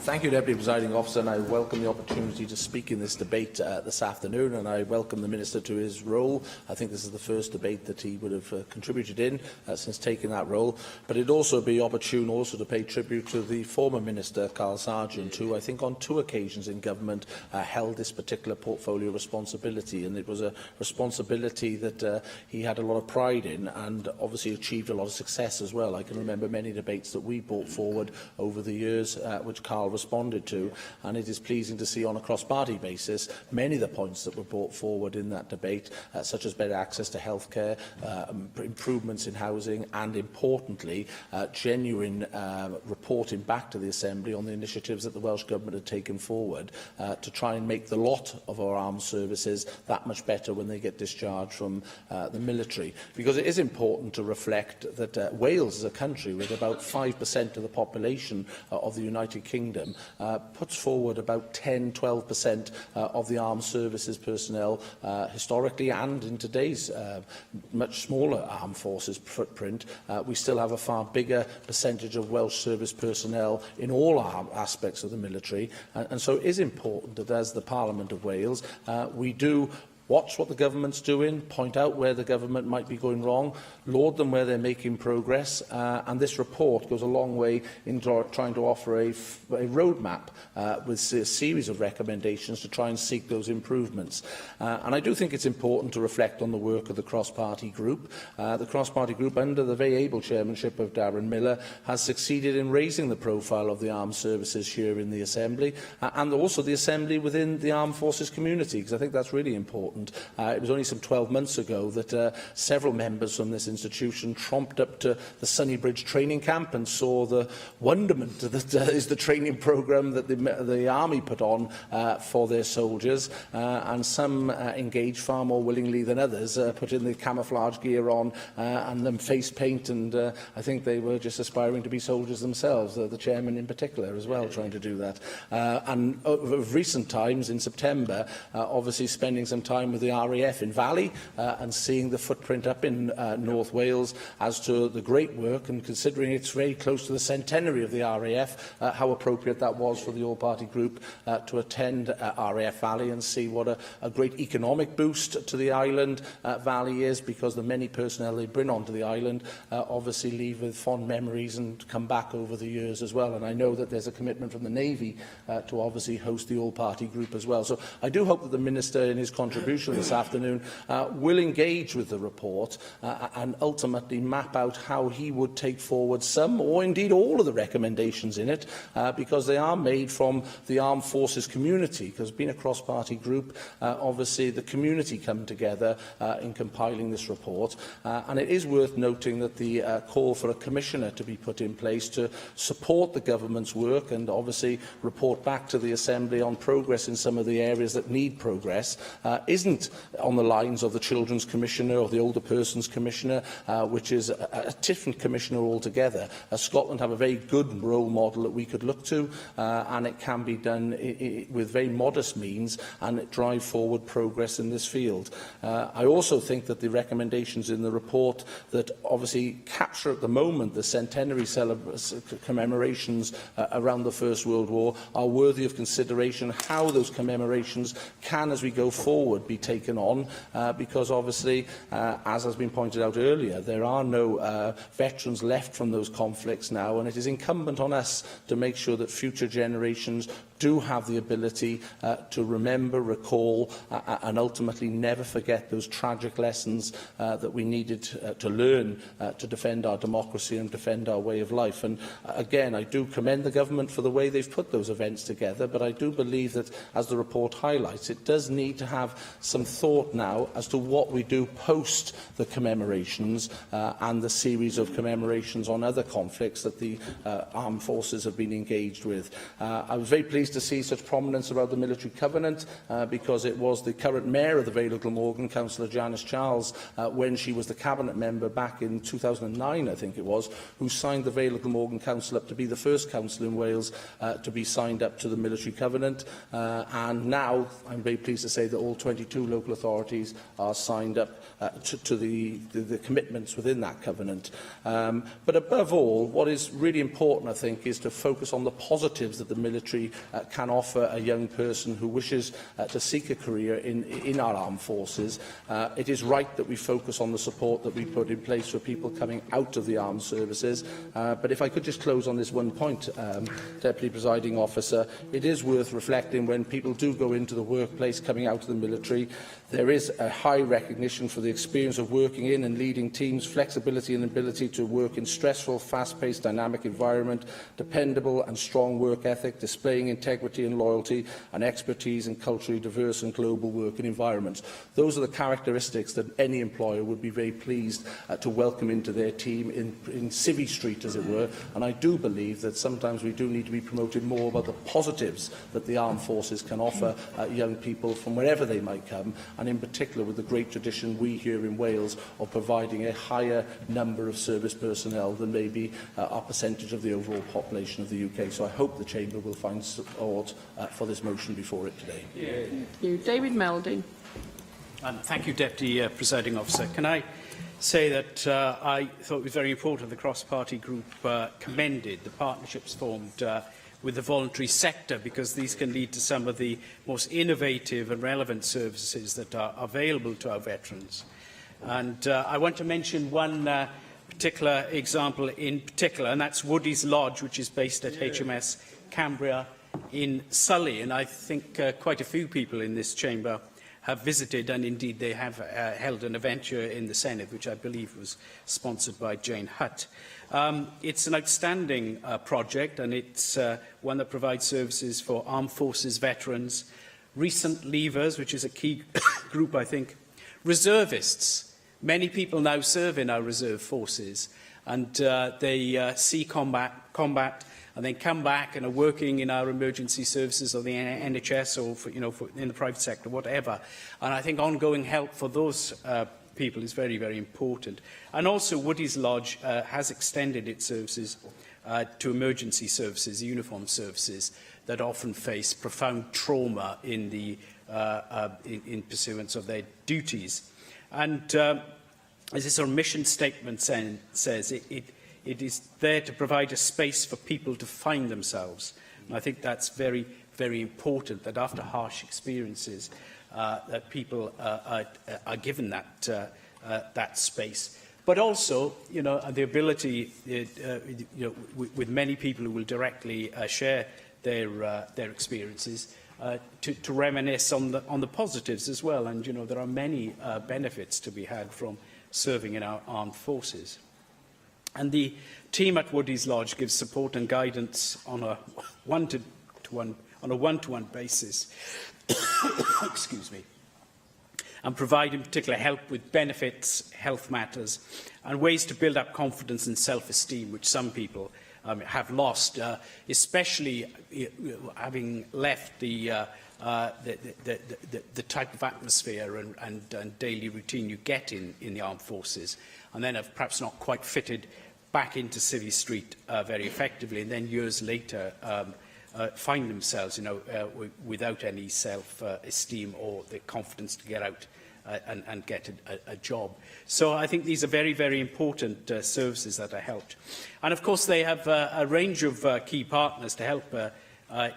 Thank you, Deputy Presiding Officer, and I welcome the opportunity to speak in this debate this afternoon, and I welcome the Minister to his role. I think this is the first debate that he would have contributed in since taking that role, but it'd also be opportune also to pay tribute to the former Minister, Carl Sargent, who I think on 2 occasions in government held this particular portfolio responsibility, and it was a responsibility that he had a lot of pride in and obviously achieved a lot of success as well. I can remember many debates that we brought forward over the years, which Carl responded to, and it is pleasing to see on a cross-party basis many of the points that were brought forward in that debate, such as better access to healthcare, improvements in housing, and importantly, genuine reporting back to the Assembly on the initiatives that the Welsh Government had taken forward to try and make the lot of our armed services that much better when they get discharged from the military. Because it is important to reflect that Wales is a country with about 5% of the population of the United Kingdom puts forward about 10–12% of the armed services personnel historically, and in today's much smaller armed forces footprint, we still have a far bigger percentage of Welsh service personnel in all aspects of the military, and so it is important that as the Parliament of Wales we do watch what the government's doing, point out where the government might be going wrong, laud them where they're making progress, and this report goes a long way in trying to offer a roadmap with a series of recommendations to try and seek those improvements. And I do think it's important to reflect on the work of the cross-party group. The cross-party group, under the very able chairmanship of Darren Miller, has succeeded in raising the profile of the armed services here in the Assembly, and also the Assembly within the armed forces community, because I think that's really important. It was only some 12 months ago that several members from this institution tromped up to the Sunnybridge training camp and saw the wonderment that is the training programme that the Army put on for their soldiers, and some engaged far more willingly than others, putting the camouflage gear on and them face paint, and I think they were just aspiring to be soldiers themselves, the chairman in particular as well, trying to do that. And of recent times, in September, obviously spending some time time with the RAF in Valley and seeing the footprint up in North Wales as to the great work, and considering it's very close to the centenary of the RAF, how appropriate that was for the all-party group to attend RAF Valley and see what a great economic boost to the island Valley is, because the many personnel they bring onto the island obviously leave with fond memories and come back over the years as well. And I know that there's a commitment from the Navy to obviously host the all-party group as well. So I do hope that the Minister, in his contribution this afternoon, will engage with the report and ultimately map out how he would take forward some, or indeed all, of the recommendations in it, because they are made from the armed forces community, because being a cross-party group, obviously the community come together in compiling this report. And it is worth noting that the call for a commissioner to be put in place to support the government's work and obviously report back to the Assembly on progress in some of the areas that need progress isn't on the lines of the Children's Commissioner or the Older Persons Commissioner, which is a different commissioner altogether. Scotland have a very good role model that we could look to, and it can be done with very modest means and drive forward progress in this field. I also think that the recommendations in the report that obviously capture at the moment the centenary commemorations around the First World War are worthy of consideration, how those commemorations can, as we go forward, be taken on, because obviously, as has been pointed out earlier, there are no veterans left from those conflicts now, and it is incumbent on us to make sure that future generations do have the ability to remember, recall, and ultimately never forget those tragic lessons that we needed to learn to defend our democracy and defend our way of life. And again, I do commend the government for the way they've put those events together, but I do believe that, as the report highlights, it does need to have some thought now as to what we do post the commemorations and the series of commemorations on other conflicts that the armed forces have been engaged with. I was very pleased to see such prominence about the military covenant, because it was the current mayor of the Vale of Glamorgan, Councillor Janice Charles, when she was the cabinet member back in 2009, I think it was, who signed the Vale of Glamorgan Council up to be the first council in Wales to be signed up to the military covenant. And now I'm very pleased to say that all 22 local authorities are signed up to the commitments within that covenant. But above all, what is really important, I think, is to focus on the positives that the military can offer a young person who wishes to seek a career in our armed forces. It is right that we focus on the support that we put in place for people coming out of the armed services. But if I could just close on this one point, Deputy Presiding Officer, it is worth reflecting when people do go into the workplace coming out of the military, there is a high recognition for the experience of working in and leading teams, flexibility and ability to work in stressful, fast-paced, dynamic environment, dependable and strong work ethic, displaying integrity and loyalty, and expertise in culturally diverse and global working environments. Those are the characteristics that any employer would be very pleased to welcome into their team in Civvy Street, as it were. And I do believe that sometimes we do need to be promoting more about the positives that the armed forces can offer young people from wherever they might come, and in particular with the great tradition we here in Wales of providing a higher number of service personnel than maybe our percentage of the overall population of the UK. So I hope the Chamber will find support for this motion before it today. Thank you. David Melding. Thank you, Deputy Presiding Officer. Can I say that I thought it was very important the cross-party group commended the partnerships formed with the voluntary sector, because these can lead to some of the most innovative and relevant services that are available to our veterans. And I want to mention one particular example in particular, and that's Woody's Lodge, which is based at HMS Cambria in Surrey. And I think quite a few people in this chamber have visited, and indeed they have held an event here in the Senedd, which I believe was sponsored by Jane Hutt. It's an outstanding project, and it's one that provides services for armed forces veterans, recent leavers, which is a key group, I think, reservists. Many people now serve in our reserve forces, and they see combat, and then come back and are working in our emergency services or the NHS or in the private sector, whatever. And I think ongoing help for those people is very, very important. And also Woody's Lodge has extended its services to emergency services, uniformed services, that often face profound trauma in the in pursuance of their duties. And as this sort of mission statement says, it is there to provide a space for people to find themselves. And I think that's very, very important, that after harsh experiences, that people are given that space. But also, the ability, with many people who will directly share their experiences, to reminisce on the positives as well. And there are many benefits to be had from serving in our armed forces. And the team at Woodies Lodge gives support and guidance on a one-to-one basis. Excuse me. And providing particular help with benefits, health matters, and ways to build up confidence and self-esteem, which some people have lost, especially having left the type of atmosphere and daily routine you get in the armed forces, and then have perhaps not quite fitted back into Civvy Street very effectively, and then years later find themselves, without any self-esteem or the confidence to get out and get a job. So I think these are very, very important services that are helped. And of course they have a range of key partners to help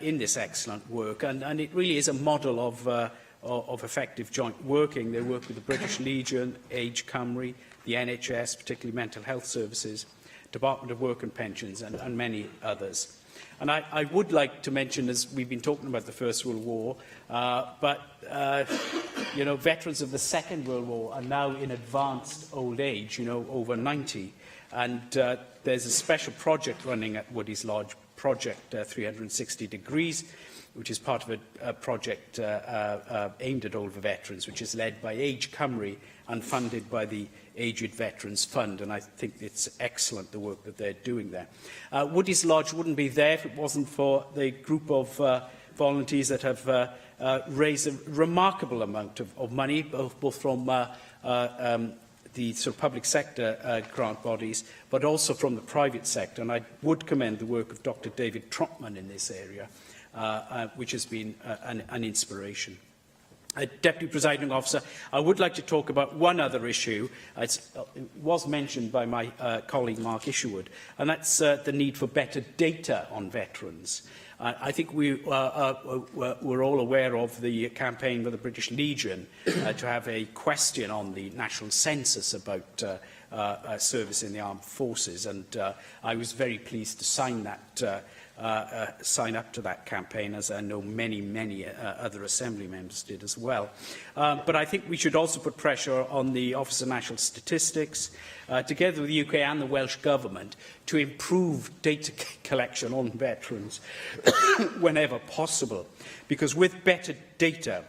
in this excellent work, and it really is a model of effective joint working. They work with the British Legion, Age Cymru, the NHS, particularly mental health services, Department of Work and Pensions, and many others. And I would like to mention, as we've been talking about the First World War, veterans of the Second World War are now in advanced old age, over 90. And there's a special project running at Woodies Lodge, Project 360 Degrees, which is part of a project aimed at older veterans, which is led by Age Cymru and funded by the Aged Veterans Fund. And I think it's excellent, the work that they're doing there. Woodies Lodge wouldn't be there if it wasn't for the group of volunteers that have raised a remarkable amount of money, both from the sort of public sector grant bodies, but also from the private sector. And I would commend the work of Dr. David Trotman in this area, which has been an inspiration. Deputy Presiding Officer, I would like to talk about one other issue. It was mentioned by my colleague Mark Isherwood, and that's the need for better data on veterans. I think we're all aware of the campaign by the British Legion to have a question on the national census about service in the armed forces, and I was very pleased to sign up to that campaign, as I know many other Assembly members did as well. But I think we should also put pressure on the Office of National Statistics, together with the UK and the Welsh Government, to improve data collection on veterans whenever possible. Because with better data,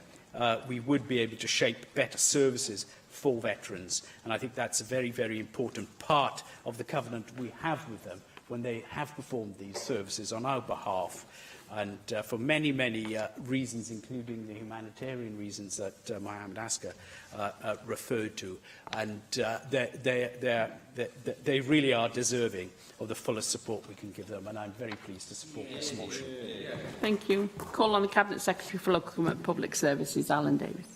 we would be able to shape better services for veterans. And I think that's a very, very important part of the covenant we have with them when they have performed these services on our behalf, and for many reasons, including the humanitarian reasons that Mohammed Asker referred to. And they really are deserving of the fullest support we can give them, and I'm very pleased to support this motion. Thank you. Call on the Cabinet Secretary for Local Government Public Services, Alan Davis.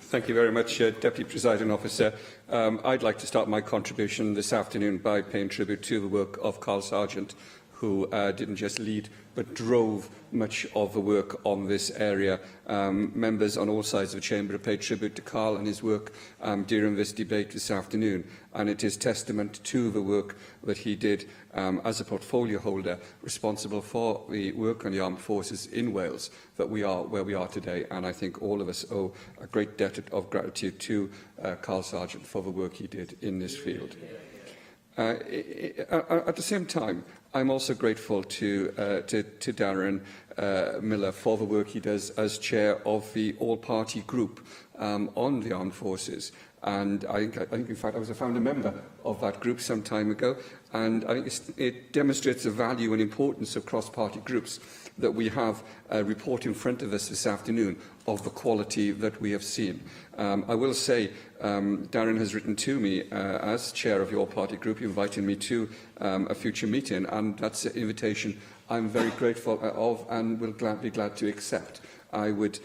Thank you very much, Deputy Presiding Officer. I'd like to start my contribution this afternoon by paying tribute to the work of Carl Sargent, who didn't just lead but drove much of the work on this area. Members on all sides of the Chamber have paid tribute to Carl and his work during this debate this afternoon, and it is testament to the work that he did as a portfolio holder responsible for the work on the armed forces in Wales that we are where we are today, and I think all of us owe a great debt of gratitude to Carl Sargent for the work he did in this field. At the same time, I'm also grateful to Darren Miller for the work he does as chair of the all-party group on the armed forces. And I think, in fact, I was a founder member of that group some time ago, and I think it demonstrates the value and importance of cross-party groups that we have a report in front of us this afternoon of the quality that we have seen. I will say, Darren has written to me as chair of your party group, inviting me to a future meeting, and that's an invitation I'm very grateful of and will be glad to accept. I would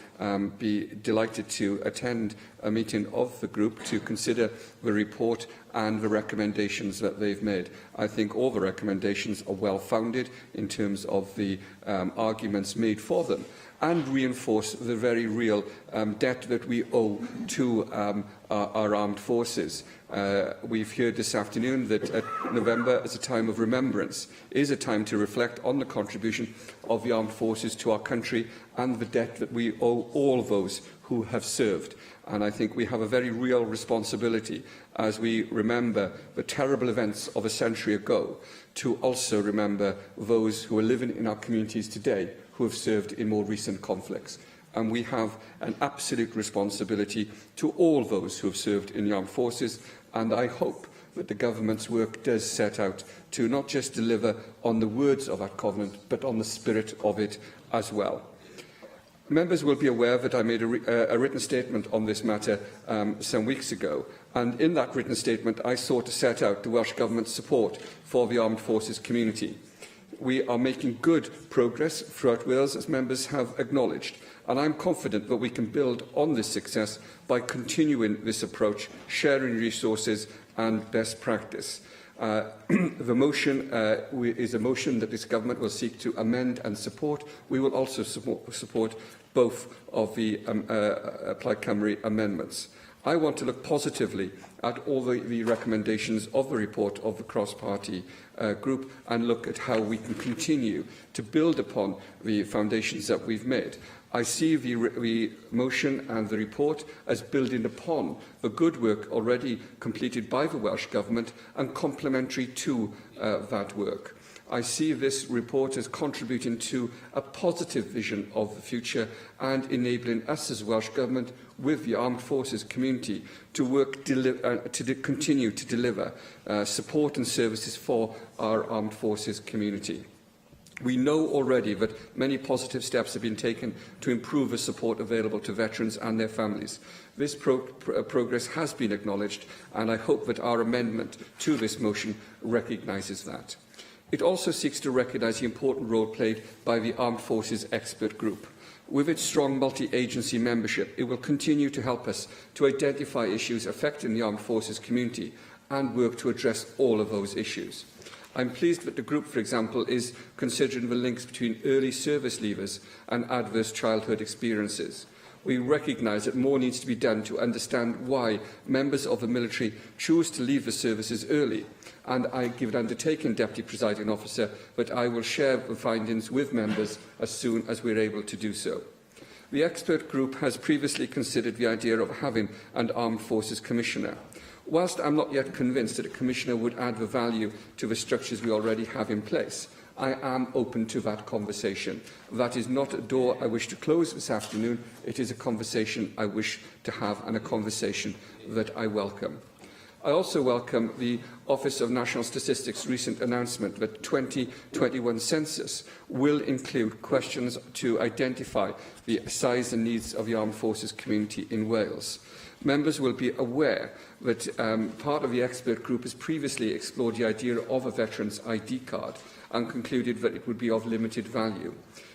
be delighted to attend a meeting of the group to consider the report and the recommendations that they've made. I think all the recommendations are well-founded in terms of the arguments made for them, and reinforce the very real debt that we owe to our armed forces. We've heard this afternoon that November, as a time of remembrance, is a time to reflect on the contribution of the armed forces to our country and the debt that we owe all those who have served. And I think we have a very real responsibility, as we remember the terrible events of a century ago, to also remember those who are living in our communities today who have served in more recent conflicts. And we have an absolute responsibility to all those who have served in the armed forces, and I hope that the government's work does set out to not just deliver on the words of that covenant, but on the spirit of it as well. Members will be aware that I made a written statement on this matter some weeks ago, and in that written statement I sought to set out the Welsh Government's support for the armed forces community. We are making good progress throughout Wales, as members have acknowledged, and I'm confident that we can build on this success by continuing this approach, sharing resources and best practice. The motion is a motion that this government will seek to amend and support. We will also support both of the Plaid Cymru amendments. I want to look positively at all the recommendations of the report of the cross-party group and look at how we can continue to build upon the foundations that we've made. I see the motion and the report as building upon the good work already completed by the Welsh Government and complementary to that work. I see this report as contributing to a positive vision of the future and enabling us as Welsh Government with the armed forces community to work to continue to deliver support and services for our armed forces community. We know already that many positive steps have been taken to improve the support available to veterans and their families. This progress has been acknowledged, and I hope that our amendment to this motion recognises that. It also seeks to recognise the important role played by the Armed Forces Expert Group. With its strong multi-agency membership, it will continue to help us to identify issues affecting the armed forces community and work to address all of those issues. I'm pleased that the group, for example, is considering the links between early service leavers and adverse childhood experiences. We recognise that more needs to be done to understand why members of the military choose to leave the services early, and I give an undertaking, Deputy Presiding Officer, that I will share the findings with members as soon as we are able to do so. The expert group has previously considered the idea of having an Armed Forces Commissioner. Whilst I am not yet convinced that a Commissioner would add the value to the structures we already have in place, I am open to that conversation. That is not a door I wish to close this afternoon. It is a conversation I wish to have and a conversation that I welcome. I also welcome the Office of National Statistics' recent announcement that the 2021 census will include questions to identify the size and needs of the armed forces community in Wales. Members will be aware that part of the expert group has previously explored the idea of a veteran's ID card and concluded that it would be of limited value.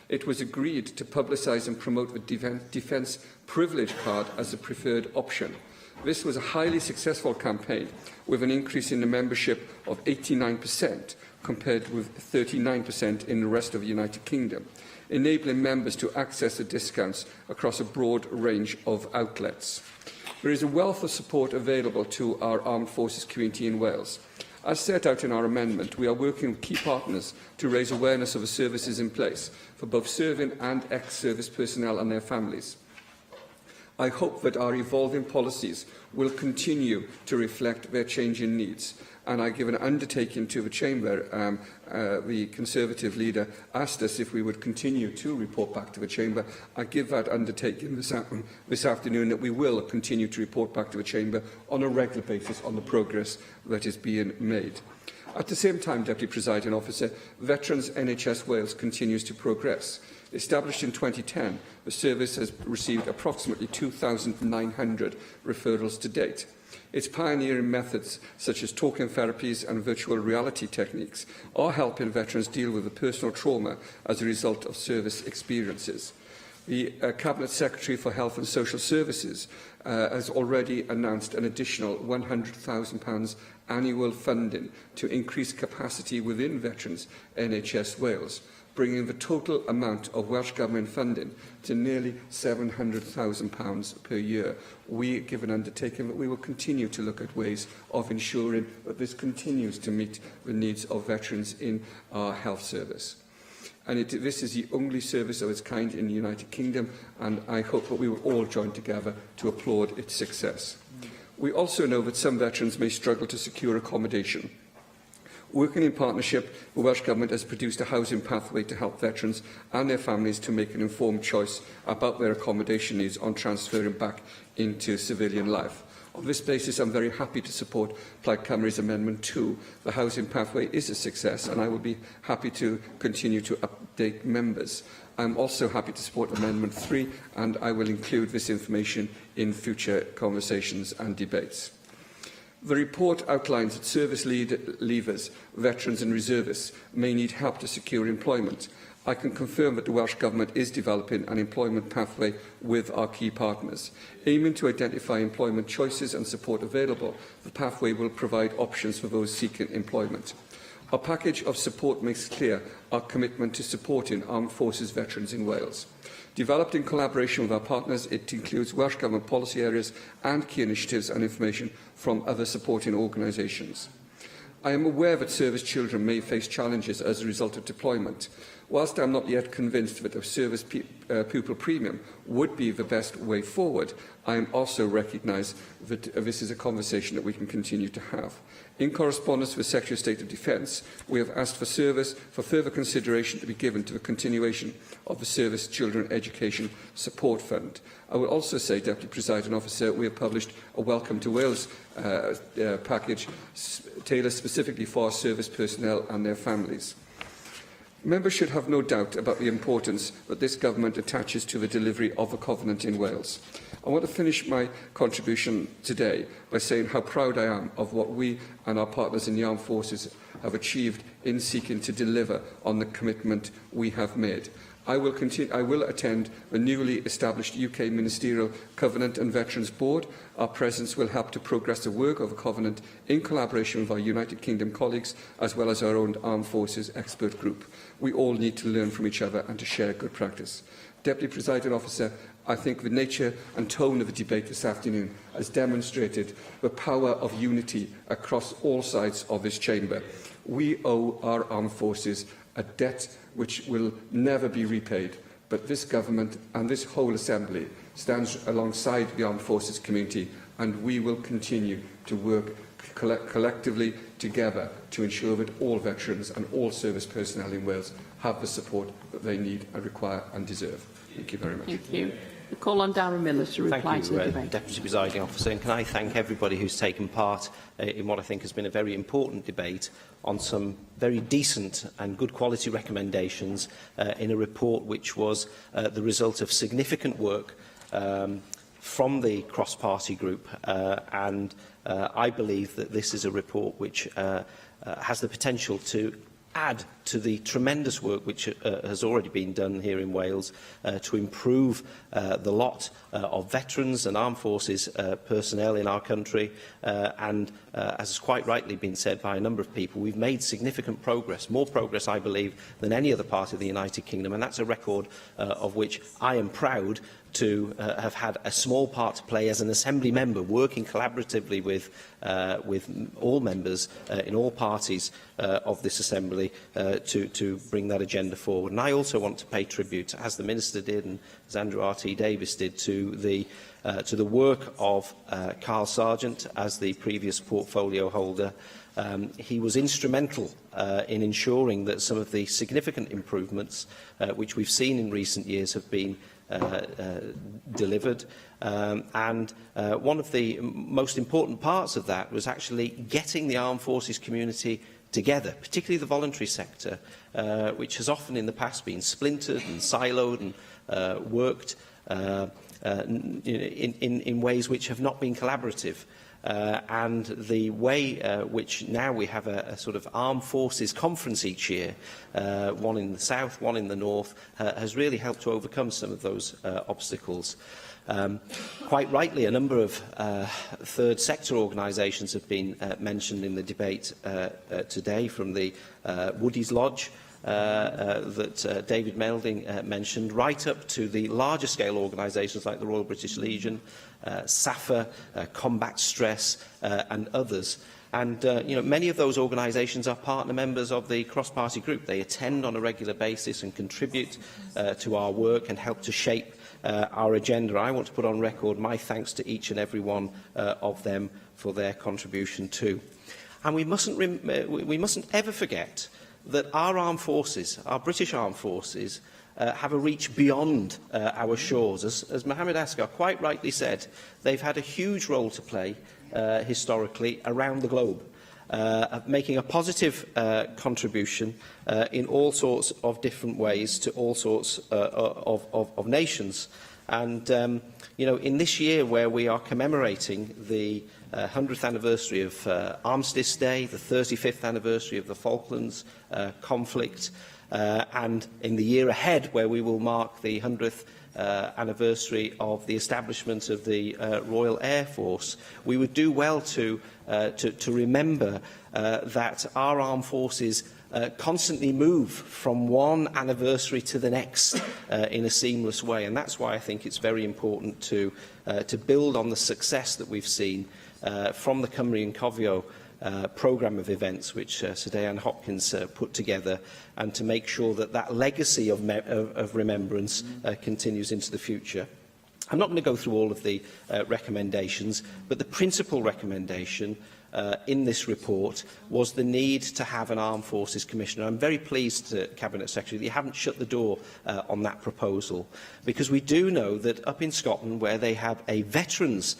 It was agreed to publicise and promote the Defence Privilege Card as a preferred option. This was a highly successful campaign, with an increase in the membership of 89% compared with 39% in the rest of the United Kingdom, enabling members to access the discounts across a broad range of outlets. There is a wealth of support available to our armed forces community in Wales. As set out in our amendment, we are working with key partners to raise awareness of the services in place for both serving and ex-service personnel and their families. I hope that our evolving policies will continue to reflect their changing needs, and I give an undertaking to the Chamber. The Conservative leader asked us if we would continue to report back to the Chamber. I give that undertaking this afternoon that we will continue to report back to the Chamber on a regular basis on the progress that is being made. At the same time, Deputy Presiding Officer, Veterans NHS Wales continues to progress. Established in 2010, the service has received approximately 2,900 referrals to date. Its pioneering methods, such as talking therapies and virtual reality techniques, are helping veterans deal with the personal trauma as a result of service experiences. The Cabinet Secretary for Health and Social Services has already announced an additional £100,000 annual funding to increase capacity within Veterans NHS Wales, bringing the total amount of Welsh Government funding to nearly £700,000 per year. We give an undertaking that we will continue to look at ways of ensuring that this continues to meet the needs of veterans in our health service. And this is the only service of its kind in the United Kingdom, and I hope that we will all join together to applaud its success. We also know that some veterans may struggle to secure accommodation. Working in partnership, the Welsh Government has produced a housing pathway to help veterans and their families to make an informed choice about their accommodation needs on transferring back into civilian life. On this basis, I'm very happy to support Plaid Cymru's Amendment 2. The housing pathway is a success, and I will be happy to continue to update members. I'm also happy to support Amendment 3, and I will include this information in future conversations and debates. The report outlines that service leavers, veterans and reservists may need help to secure employment. I can confirm that the Welsh Government is developing an employment pathway with our key partners. Aiming to identify employment choices and support available, the pathway will provide options for those seeking employment. Our package of support makes clear our commitment to supporting Armed Forces veterans in Wales. Developed in collaboration with our partners, it includes Welsh Government policy areas and key initiatives and information from other supporting organisations. I am aware that service children may face challenges as a result of deployment. Whilst I am not yet convinced that a service pupil premium would be the best way forward, I am also recognise that this is a conversation that we can continue to have. In correspondence with the Secretary of State of Defence, we have asked for further consideration to be given to the continuation of the Service Children Education Support Fund. I will also say, Deputy Presiding Officer, we have published a Welcome to Wales package tailored specifically for our service personnel and their families. Members should have no doubt about the importance that this government attaches to the delivery of the Covenant in Wales. I want to finish my contribution today by saying how proud I am of what we and our partners in the armed forces have achieved in seeking to deliver on the commitment we have made. I will attend the newly established UK Ministerial Covenant and Veterans Board. Our presence will help to progress the work of the Covenant in collaboration with our United Kingdom colleagues, as well as our own Armed Forces expert group. We all need to learn from each other and to share good practice. Deputy Presiding Officer, I think the nature and tone of the debate this afternoon has demonstrated the power of unity across all sides of this chamber. We owe our armed forces a debt which will never be repaid, but this government and this whole assembly stands alongside the armed forces community, and we will continue to work collectively together to ensure that all veterans and all service personnel in Wales have the support that they need and require and deserve. Thank you very much. Thank you. I call on Darren Miller to reply to the debate. Deputy Presiding Officer, and can I thank everybody who's taken part in what I think has been a very important debate on some very decent and good quality recommendations in a report which was the result of significant work from the cross-party group, and I believe that this is a report which has the potential to add to the tremendous work which has already been done here in Wales to improve the lot of veterans and armed forces personnel in our country. And as has quite rightly been said by a number of people, we've made significant progress, more progress, I believe, than any other part of the United Kingdom. And that's a record of which I am proud to have had a small part to play as an Assembly member, working collaboratively with all members in all parties of this Assembly to bring that agenda forward. And I also want to pay tribute, as the Minister did and as Andrew R.T. Davis did, to the work of Carl Sargent as the previous portfolio holder. He was instrumental in ensuring that some of the significant improvements which we've seen in recent years have been delivered, and one of the most important parts of that was actually getting the armed forces community together, particularly the voluntary sector, which has often in the past been splintered and siloed and worked in ways which have not been collaborative. and the way which now we have a sort of armed forces conference each year, one in the south, one in the north, has really helped to overcome some of those obstacles. Quite rightly, a number of third sector organisations have been mentioned in the debate today, from the Woodies Lodge that David Melding mentioned, right up to the larger scale organisations like the Royal British Legion, SAFA, Combat Stress and others. And many of those organisations are partner members of the cross-party group. They attend on a regular basis and contribute to our work and help to shape our agenda. I want to put on record my thanks to each and every one of them for their contribution too. And we mustn't ever forget that our armed forces, our British armed forces, have a reach beyond our shores. As Mohammed Asghar quite rightly said, they've had a huge role to play historically around the globe, making a positive contribution in all sorts of different ways to all sorts of nations. And, in this year where we are commemorating the 100th anniversary of Armistice Day, the 35th anniversary of the Falklands conflict, and in the year ahead where we will mark the 100th anniversary of the establishment of the Royal Air Force, we would do well to remember that our armed forces constantly move from one anniversary to the next in a seamless way. And that's why I think it's very important to build on the success that we've seen from the Cymru and Cofio programme of events which Sir Diane Hopkins put together, and to make sure that that legacy of remembrance continues into the future. I'm not going to go through all of the recommendations, but the principal recommendation in this report was the need to have an Armed Forces Commissioner. I'm very pleased, Cabinet Secretary, that you haven't shut the door on that proposal, because we do know that up in Scotland, where they have a Veterans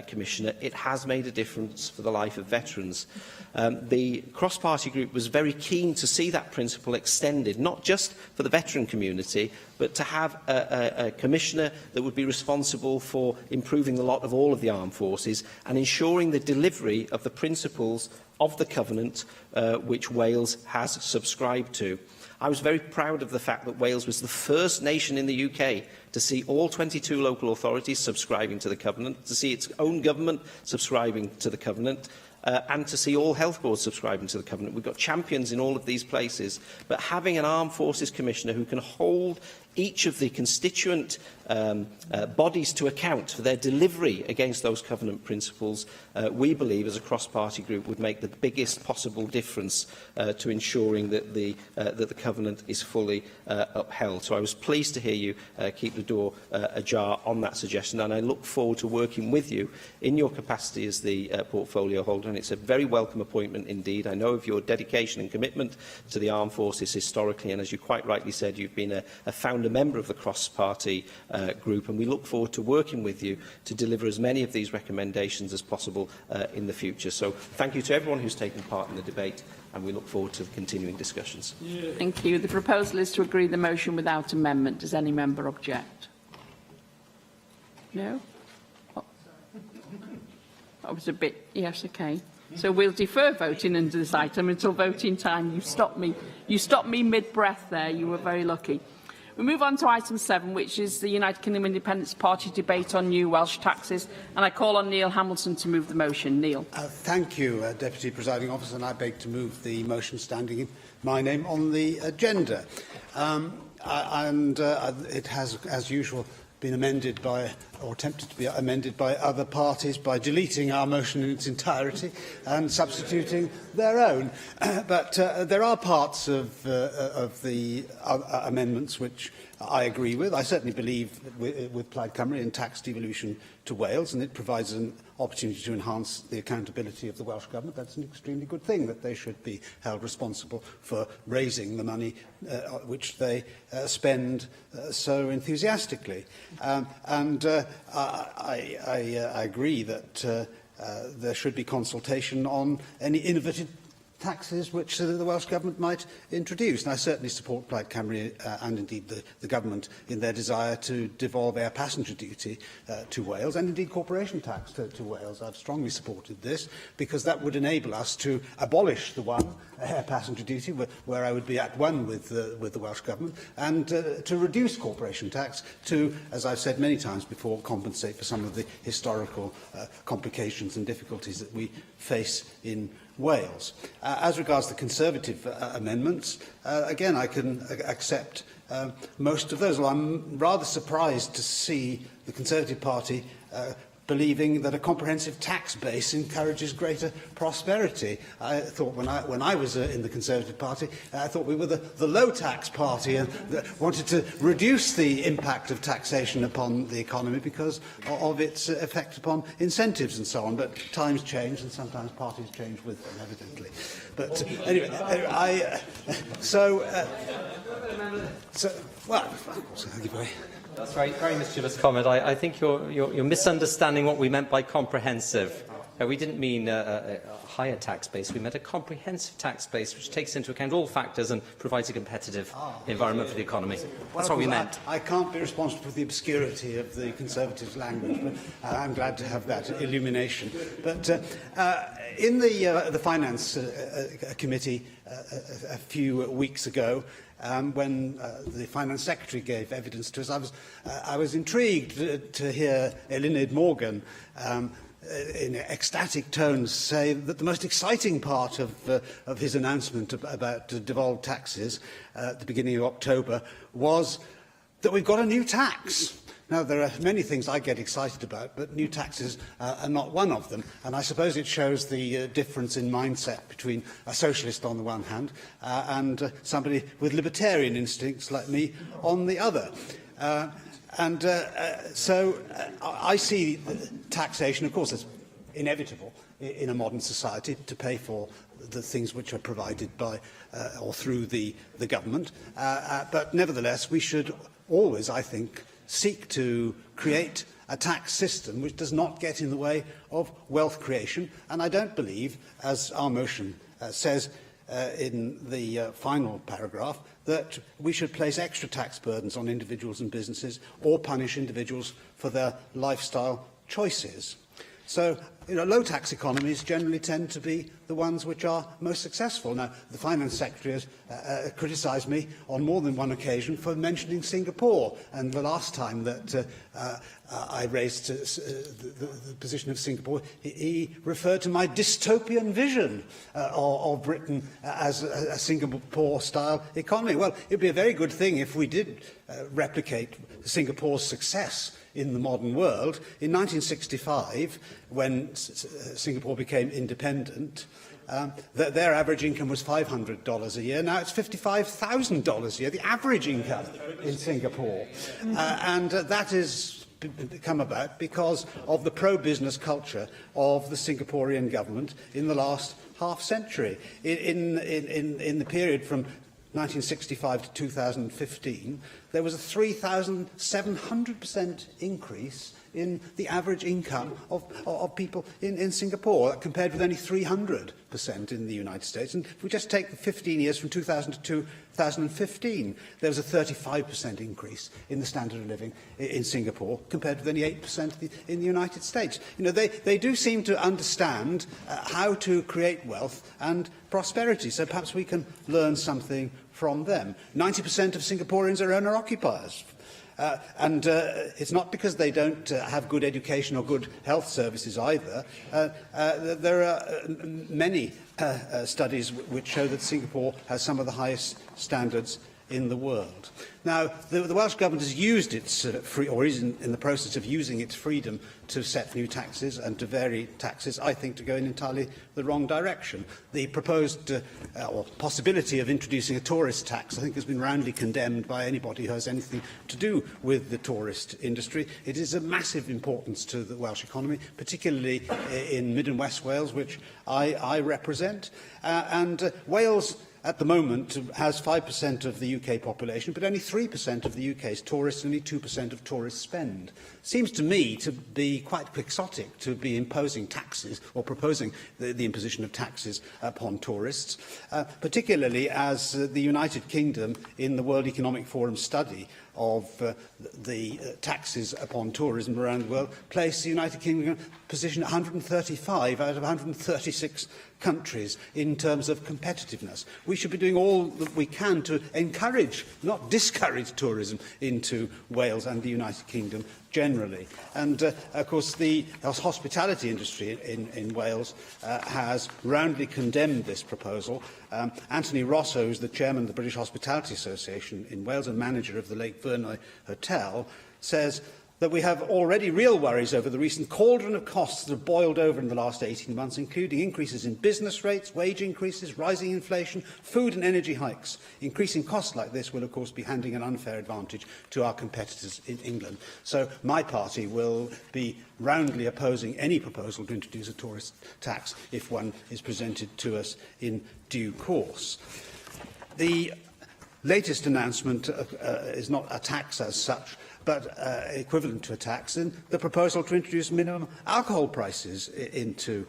Commissioner, it has made a difference for the life of veterans. The cross-party group was very keen to see that principle extended, not just for the veteran community, but to have a commissioner that would be responsible for improving the lot of all of the armed forces and ensuring the delivery of the principles of the Covenant which Wales has subscribed to. I was very proud of the fact that Wales was the first nation in the UK to see all 22 local authorities subscribing to the Covenant, to see its own government subscribing to the Covenant, and to see all health boards subscribing to the Covenant. We've got champions in all of these places, but having an Armed Forces Commissioner who can hold each of the constituent bodies to account for their delivery against those Covenant principles, we believe as a cross-party group would make the biggest possible difference to ensuring that the Covenant is fully upheld. So I was pleased to hear you keep the door ajar on that suggestion, and I look forward to working with you in your capacity as the portfolio holder, and it's a very welcome appointment indeed. I know of your dedication and commitment to the armed forces historically, and as you quite rightly said, you've been a founder member of the cross-party group, and we look forward to working with you to deliver as many of these recommendations as possible in the future. So thank you to everyone who's taken part in the debate, and we look forward to the continuing discussions. Thank you. The proposal is to agree the motion without amendment. Does any member object? No? Oh. That was a bit... Yes, okay. So we'll defer voting under this item until voting time. You stopped me mid-breath there. You were very lucky. We move on to item 7, which is the United Kingdom Independence Party debate on new Welsh taxes, and I call on Neil Hamilton to move the motion. Neil. Thank you, Deputy Presiding Officer, and I beg to move the motion standing in my name on the agenda. It has, as usual, been amended by, or attempted to be amended by other parties by deleting our motion in its entirety and substituting their own. But there are parts of the amendments which I agree with. I certainly believe with Plaid Cymru in tax devolution to Wales, and it provides an opportunity to enhance the accountability of the Welsh Government. That's an extremely good thing, that they should be held responsible for raising the money which they spend so enthusiastically. I agree that there should be consultation on any innovative taxes which the Welsh Government might introduce. And I certainly support Plaid Cymru and indeed the Government in their desire to devolve air passenger duty to Wales, and indeed corporation tax to Wales. I've strongly supported this because that would enable us to abolish the one air passenger duty, where I would be at one with the Welsh Government, and to reduce corporation tax to, as I've said many times before, compensate for some of the historical complications and difficulties that we face in Wales. As regards the Conservative amendments, again, I can accept most of those. Well, I'm rather surprised to see the Conservative Party believing that a comprehensive tax base encourages greater prosperity. I thought when I was in the Conservative Party, I thought we were the low-tax party and wanted to reduce the impact of taxation upon the economy because of its effect upon incentives and so on. But times change, and sometimes parties change with them, evidently. But anyway, well, I'll give way. That's very mischievous comment. I think you're misunderstanding what we meant by comprehensive. We didn't mean a higher tax base. We meant a comprehensive tax base which takes into account all factors and provides a competitive environment for the economy. That's what we meant. I can't be responsible for the obscurity of the Conservatives' language, but I'm glad to have that illumination. But in the Finance Committee a few weeks ago, when the Finance Secretary gave evidence to us, I was intrigued to hear Eluned Morgan in ecstatic tones say that the most exciting part of his announcement about devolved taxes at the beginning of October was that we've got a new tax. Now, there are many things I get excited about, but new taxes are not one of them. And I suppose it shows the difference in mindset between a socialist on the one hand and somebody with libertarian instincts like me on the other. So I see taxation, of course, as inevitable in a modern society to pay for the things which are provided by or through the government. But nevertheless, we should always, I think, seek to create a tax system which does not get in the way of wealth creation. And I don't believe, as our motion says in the final paragraph, that we should place extra tax burdens on individuals and businesses or punish individuals for their lifestyle choices. So, low tax economies generally tend to be the ones which are most successful. Now, the Finance Secretary has criticised me on more than one occasion for mentioning Singapore. And the last time that I raised the position of Singapore, he referred to my dystopian vision of Britain as a Singapore-style economy. Well, it would be a very good thing if we did replicate Singapore's success in the modern world. In 1965, when Singapore became independent, their average income was $500 a year. Now it's $55,000 a year, the average income in Singapore. And that is come about because of the pro-business culture of the Singaporean government in the last half-century. In the period from 1965 to 2015, there was a 3,700% increase in the average income of people in Singapore, compared with only 300% in the United States. And if we just take the 15 years from 2000 to 2015, there was a 35% increase in the standard of living in Singapore, compared with only 8% in the United States. They do seem to understand how to create wealth and prosperity, so perhaps we can learn something from them. 90% of Singaporeans are owner-occupiers. And it's not because they don't have good education or good health services either. There are many studies which show that Singapore has some of the highest standards in the world. Now, the Welsh Government has used its or is in the process of using its freedom to set new taxes and to vary taxes, I think, to go in entirely the wrong direction. The proposed or possibility of introducing a tourist tax, I think, has been roundly condemned by anybody who has anything to do with the tourist industry. It is of massive importance to the Welsh economy, particularly in Mid and West Wales, which I represent. And Wales at the moment, has 5% of the UK population, but only 3% of the UK's tourists and only 2% of tourist spend. Seems to me to be quite quixotic to be imposing taxes or proposing the imposition of taxes upon tourists, particularly as the United Kingdom, in the World Economic Forum study of the taxes upon tourism around the world, placed the United Kingdom position 135 out of 136 countries in terms of competitiveness. We should be doing all that we can to encourage, not discourage, tourism into Wales and the United Kingdom generally. And, of course, the hospitality industry in Wales has roundly condemned this proposal. Anthony Rosso, who is the chairman of the British Hospitality Association in Wales and manager of the Lake Vyrnwy Hotel, says that we have already real worries over the recent cauldron of costs that have boiled over in the last 18 months, including increases in business rates, wage increases, rising inflation, food and energy hikes. Increasing costs like this will, of course, be handing an unfair advantage to our competitors in England. So my party will be roundly opposing any proposal to introduce a tourist tax if one is presented to us in due course. The latest announcement is not a tax as such, but equivalent to a tax, in the proposal to introduce minimum alcohol prices into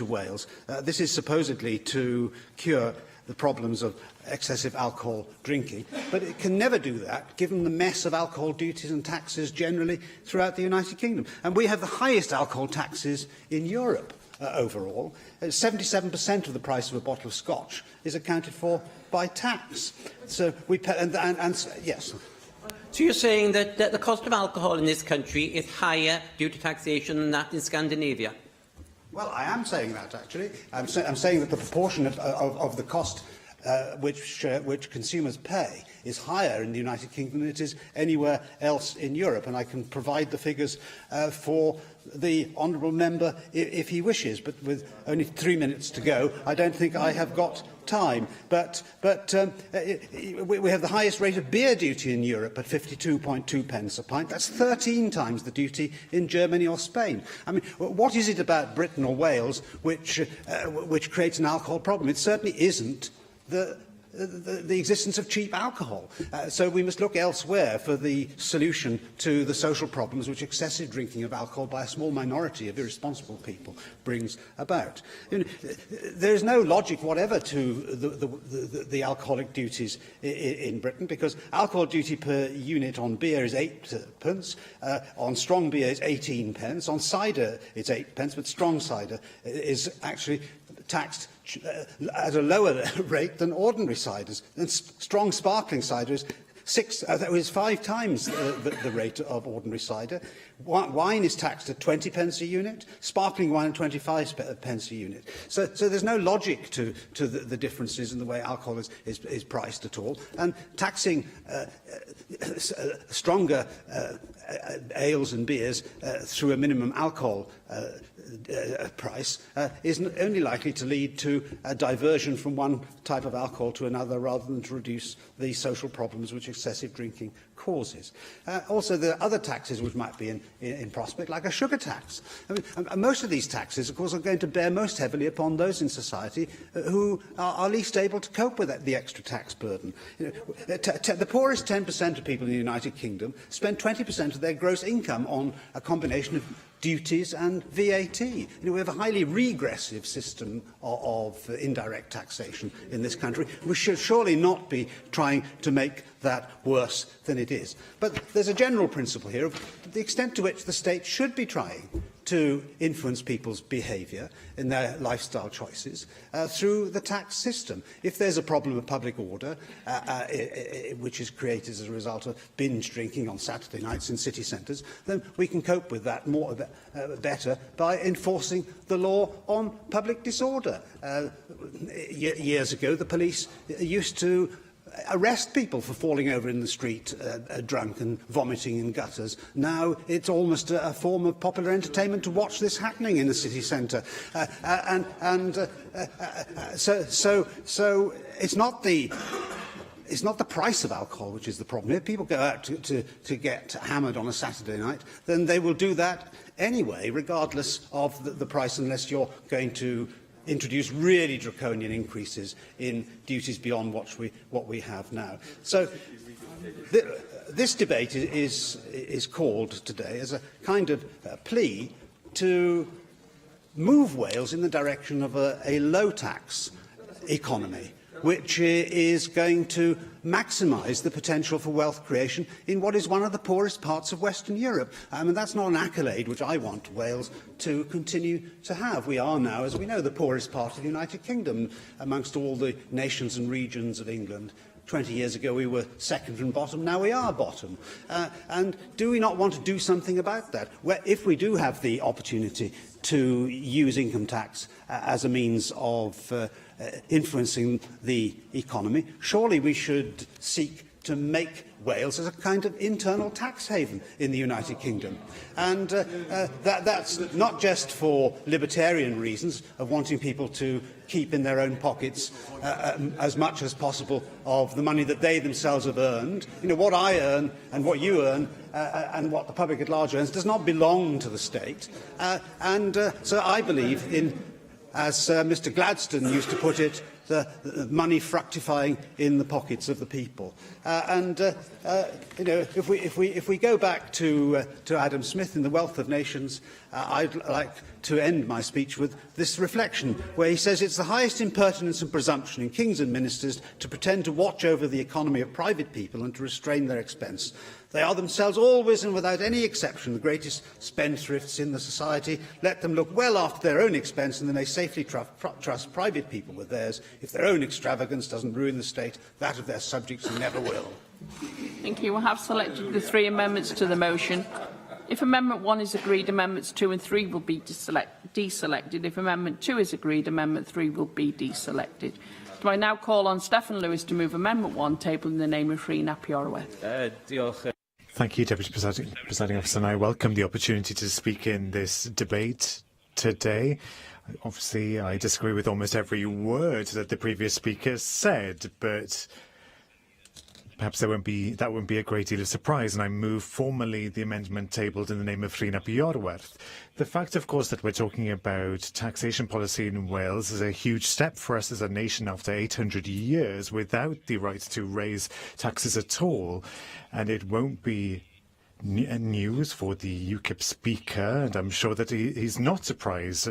Wales. This is supposedly to cure the problems of excessive alcohol drinking, but it can never do that, given the mess of alcohol duties and taxes generally throughout the United Kingdom. And we have the highest alcohol taxes in Europe overall. 77% of the price of a bottle of scotch is accounted for by tax. So we pay, and yes. So you're saying that the cost of alcohol in this country is higher due to taxation than that in Scandinavia? Well, I am saying that, actually. I'm saying that the proportion of the cost which consumers pay is higher in the United Kingdom than it is anywhere else in Europe, and I can provide the figures for the honourable member if he wishes, but with only 3 minutes to go, I don't think I have got time. But we have the highest rate of beer duty in Europe at 52.2 pence a pint. That's 13 times the duty in Germany or Spain. I mean, what is it about Britain or Wales which creates an alcohol problem? It certainly isn't the existence of cheap alcohol. So we must look elsewhere for the solution to the social problems which excessive drinking of alcohol by a small minority of irresponsible people brings about. You know, there is no logic whatever to the alcoholic duties in Britain, because alcohol duty per unit on beer is 8 pence, on strong beer is 18 pence, on cider it's 8 pence, but strong cider is actually taxed at a lower rate than ordinary ciders. And strong sparkling cider is 5 times the rate of ordinary cider. Wine is taxed at 20 pence a unit, sparkling wine at 25 pence a unit. So there's no logic to the differences in the way alcohol is priced at all. And taxing stronger ales and beers through a minimum alcohol price is only likely to lead to a diversion from one type of alcohol to another, rather than to reduce the social problems which excessive drinking causes. Also, there are other taxes which might be in prospect, like a sugar tax. I mean, most of these taxes, of course, are going to bear most heavily upon those in society who are least able to cope with the extra tax burden. You know, the poorest 10% of people in the United Kingdom spend 20% of their gross income on a combination of duties and VAT. You know, we have a highly regressive system of indirect taxation in this country. We should surely not be trying to make that worse than it is. But there's a general principle here of the extent to which the state should be trying to influence people's behaviour in their lifestyle choices through the tax system. If there's a problem of public order, which is created as a result of binge drinking on Saturday nights in city centres, then we can cope with that better by enforcing the law on public disorder. Years ago, the police used to arrest people for falling over in the street drunk and vomiting in gutters. Now it's almost a form of popular entertainment to watch this happening in the city centre. So it's not the price of alcohol which is the problem. If people go out to get hammered on a Saturday night, then they will do that anyway, regardless of the price, unless you're going to introduce really draconian increases in duties beyond what we have now. So this debate is called today as a kind of plea to move Wales in the direction of a low-tax economy, which is going to maximise the potential for wealth creation in what is one of the poorest parts of Western Europe. And that's not an accolade which I want Wales to continue to have. We are now, as we know, the poorest part of the United Kingdom amongst all the nations and regions of England. 20 years ago we were second from bottom, now we are bottom. And do we not want to do something about that? Well, if we do have the opportunity to use income tax as a means of influencing the economy, surely we should seek to make Wales as a kind of internal tax haven in the United Kingdom. And that's not just for libertarian reasons of wanting people to keep in their own pockets as much as possible of the money that they themselves have earned. You know, what I earn and what you earn and what the public at large earns does not belong to the state. So I believe in, as Mr Gladstone used to put it, the money fructifying in the pockets of the people. You know, if we go back to Adam Smith in The Wealth of Nations, I'd like to end my speech with this reflection, where he says it's the highest impertinence and presumption in kings and ministers to pretend to watch over the economy of private people and to restrain their expense. They are themselves always and without any exception the greatest spendthrifts in the society. Let them look well after their own expense, and then they safely trust private people with theirs. If their own extravagance doesn't ruin the state, that of their subjects never will. Thank you. We have selected the 3 amendments to the motion. If Amendment 1 is agreed, Amendments 2 and 3 will be deselected. If Amendment 2 is agreed, Amendment 3 will be deselected. Do I now call on Steffan Lewis to move Amendment 1, tabled in the name of Rhun ap Iorwerth? Thank you, Deputy Presiding Officer, and I welcome the opportunity to speak in this debate today. Obviously, I disagree with almost every word that the previous speaker said, but perhaps that won't be a great deal of surprise, and I move formally the amendment tabled in the name of Rhun ap Iorwerth. The fact, of course, that we're talking about taxation policy in Wales is a huge step for us as a nation after 800 years without the right to raise taxes at all, and it won't be news for the UKIP speaker, and I'm sure that he's not surprised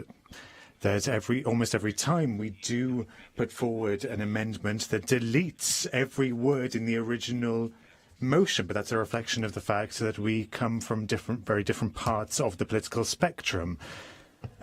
that almost every time we do put forward an amendment that deletes every word in the original motion, but that's a reflection of the fact that we come from very different parts of the political spectrum,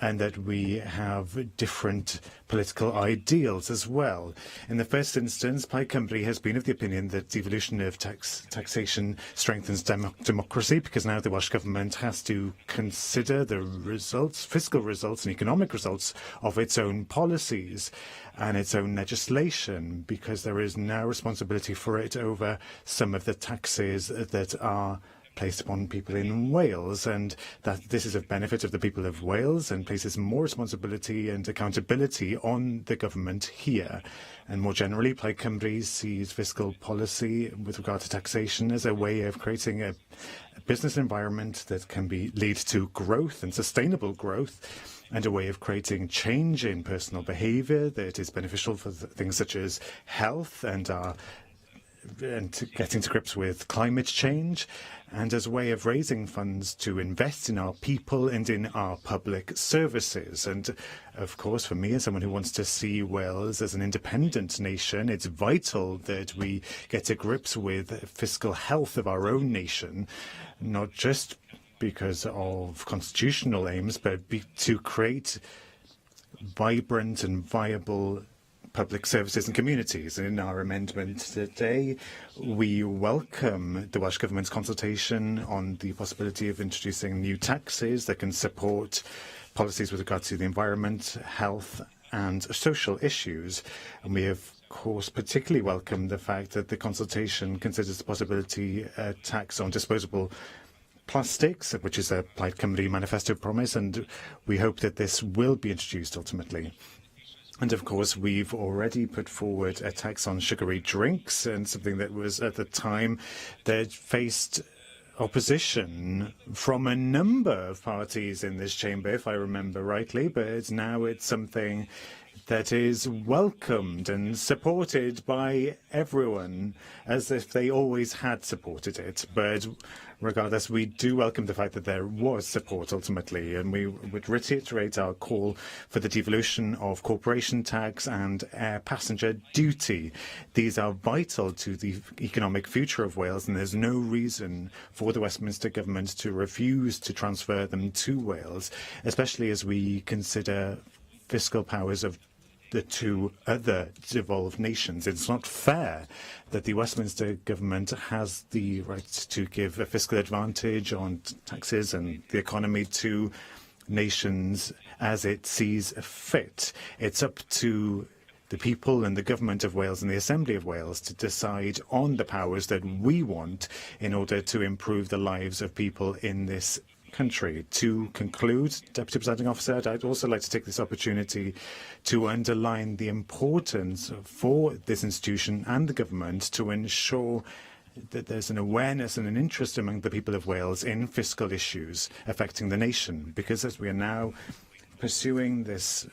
and that we have different political ideals as well. In the first instance, Plaid Cymru has been of the opinion that devolution of taxation strengthens democracy, because now the Welsh Government has to consider the results, fiscal results and economic results of its own policies and its own legislation, because there is now responsibility for it over some of the taxes that are placed upon people in Wales, and that this is of benefit of the people of Wales and places more responsibility and accountability on the government here. And more generally, Plaid Cymru sees fiscal policy with regard to taxation as a way of creating a business environment that can lead to growth and sustainable growth, and a way of creating change in personal behaviour that is beneficial for things such as health and getting to grips with climate change, and as a way of raising funds to invest in our people and in our public services. And of course, for me, as someone who wants to see Wales as an independent nation, it's vital that we get to grips with fiscal health of our own nation, not just because of constitutional aims, but to create vibrant and viable public services and communities. In our amendment today, we welcome the Welsh Government's consultation on the possibility of introducing new taxes that can support policies with regard to the environment, health and social issues. And we of course particularly welcome the fact that the consultation considers the possibility a tax on disposable plastics, which is a Plaid Cymru manifesto promise, and we hope that this will be introduced ultimately. And of course, we've already put forward a tax on sugary drinks, and something that was at the time that faced opposition from a number of parties in this chamber, if I remember rightly, but now it's something that is welcomed and supported by everyone as if they always had supported it. But regardless, we do welcome the fact that there was support ultimately, and we would reiterate our call for the devolution of corporation tax and air passenger duty. These are vital to the economic future of Wales, and there's no reason for the Westminster Government to refuse to transfer them to Wales, especially as we consider fiscal powers of the two other devolved nations. It's not fair that the Westminster Government has the right to give a fiscal advantage on taxes and the economy to nations as it sees fit. It's up to the people and the Government of Wales and the Assembly of Wales to decide on the powers that we want in order to improve the lives of people in this country. To conclude, Deputy Presiding Officer, I'd also like to take this opportunity to underline the importance for this institution and the government to ensure that there's an awareness and an interest among the people of Wales in fiscal issues affecting the nation, because as we are now pursuing this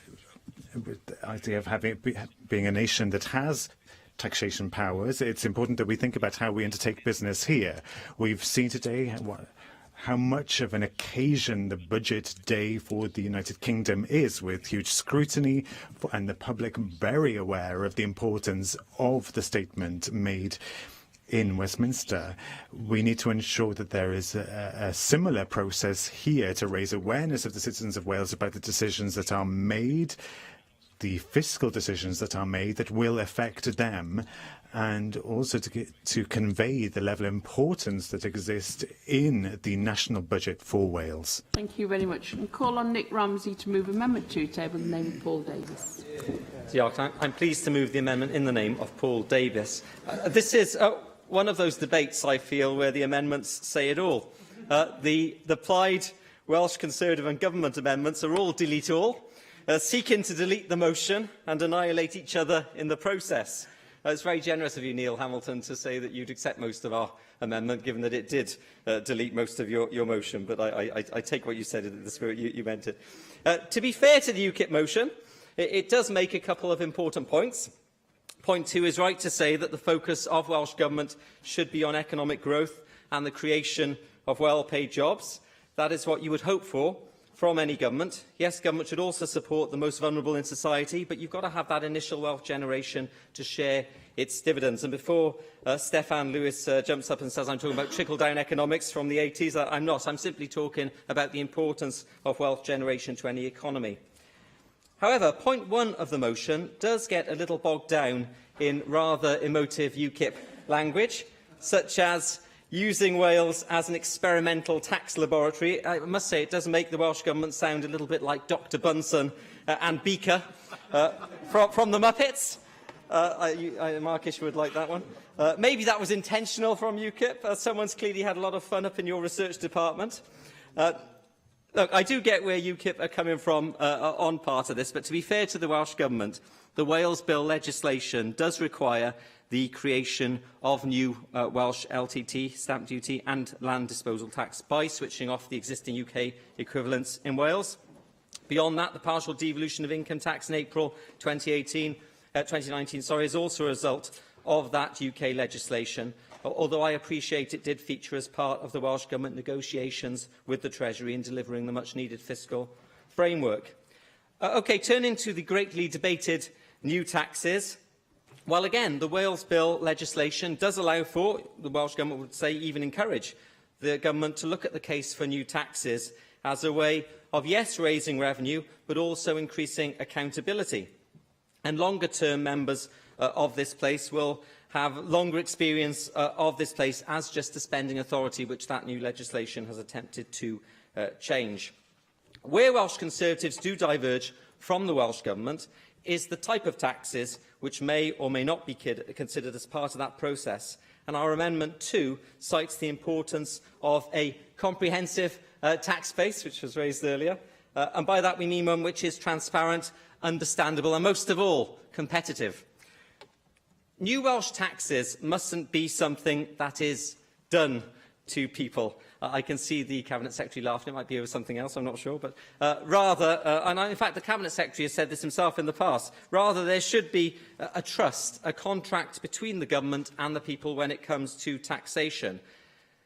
idea of being a nation that has taxation powers, it's important that we think about how we undertake business here. We've seen today how much of an occasion the budget day for the United Kingdom is, with huge scrutiny and the public very aware of the importance of the statement made in Westminster. We need to ensure that there is a similar process here to raise awareness of the citizens of Wales about the decisions that are made, the fiscal decisions that are made that will affect them, and also to convey the level of importance that exists in the national budget for Wales. Thank you very much. And call on Nick Ramsey to move Amendment 2, table in the name of Paul Davis. I'm pleased to move the amendment in the name of Paul Davis. This is one of those debates, I feel, where the amendments say it all. The Plaid, Welsh Conservative and Government amendments are all delete all, seeking to delete the motion and annihilate each other in the process. It's very generous of you, Neil Hamilton, to say that you'd accept most of our amendment, given that it did delete most of your motion. But I take what you said in the spirit you meant it. To be fair to the UKIP motion, it does make a couple of important points. Point 2 is right to say that the focus of Welsh Government should be on economic growth and the creation of well-paid jobs. That is what you would hope for from any government. Yes, government should also support the most vulnerable in society, but you've got to have that initial wealth generation to share its dividends. And before Stefan Lewis jumps up and says I'm talking about trickle-down economics from the 80s, I'm not. I'm simply talking about the importance of wealth generation to any economy. However, point 1 of the motion does get a little bogged down in rather emotive UKIP language, such as using Wales as an experimental tax laboratory. I must say it does make the Welsh Government sound a little bit like Dr Bunsen and Beaker from the Muppets. Markish would like that one. Maybe that was intentional from UKIP. Someone's clearly had a lot of fun up in your research department. Look, I do get where UKIP are coming from on part of this, but to be fair to the Welsh Government, the Wales Bill legislation does require the creation of new Welsh LTT, stamp duty and land disposal tax by switching off the existing UK equivalents in Wales. Beyond that, the partial devolution of income tax in April 2019 is also a result of that UK legislation, although I appreciate it did feature as part of the Welsh Government negotiations with the Treasury in delivering the much-needed fiscal framework. Turning to the greatly debated new taxes. Well, again, the Wales Bill legislation does allow for, the Welsh Government would say even encourage, the Government to look at the case for new taxes as a way of, yes, raising revenue, but also increasing accountability. And longer-term members of this place will have longer experience of this place as just a spending authority, which that new legislation has attempted to change. Where Welsh Conservatives do diverge from the Welsh Government is the type of taxes which may or may not be considered as part of that process. And our Amendment 2 cites the importance of a comprehensive tax base, which was raised earlier. And by that we mean one which is transparent, understandable and, most of all, competitive. New Welsh taxes mustn't be something that is done to people. I can see the Cabinet Secretary laughing. It might be over something else, I'm not sure. But in fact, the Cabinet Secretary has said this himself in the past, rather there should be a trust, a contract between the government and the people when it comes to taxation.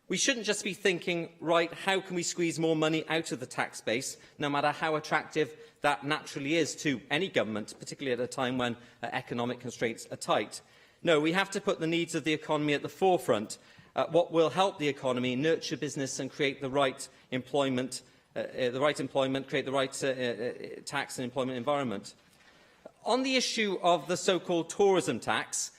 We shouldn't just be thinking, right, how can we squeeze more money out of the tax base, no matter how attractive that naturally is to any government, particularly at a time when economic constraints are tight. No, we have to put the needs of the economy at the forefront. What will help the economy nurture business and create the right employment, create the right tax and employment environment. On the issue of the so-called tourism tax,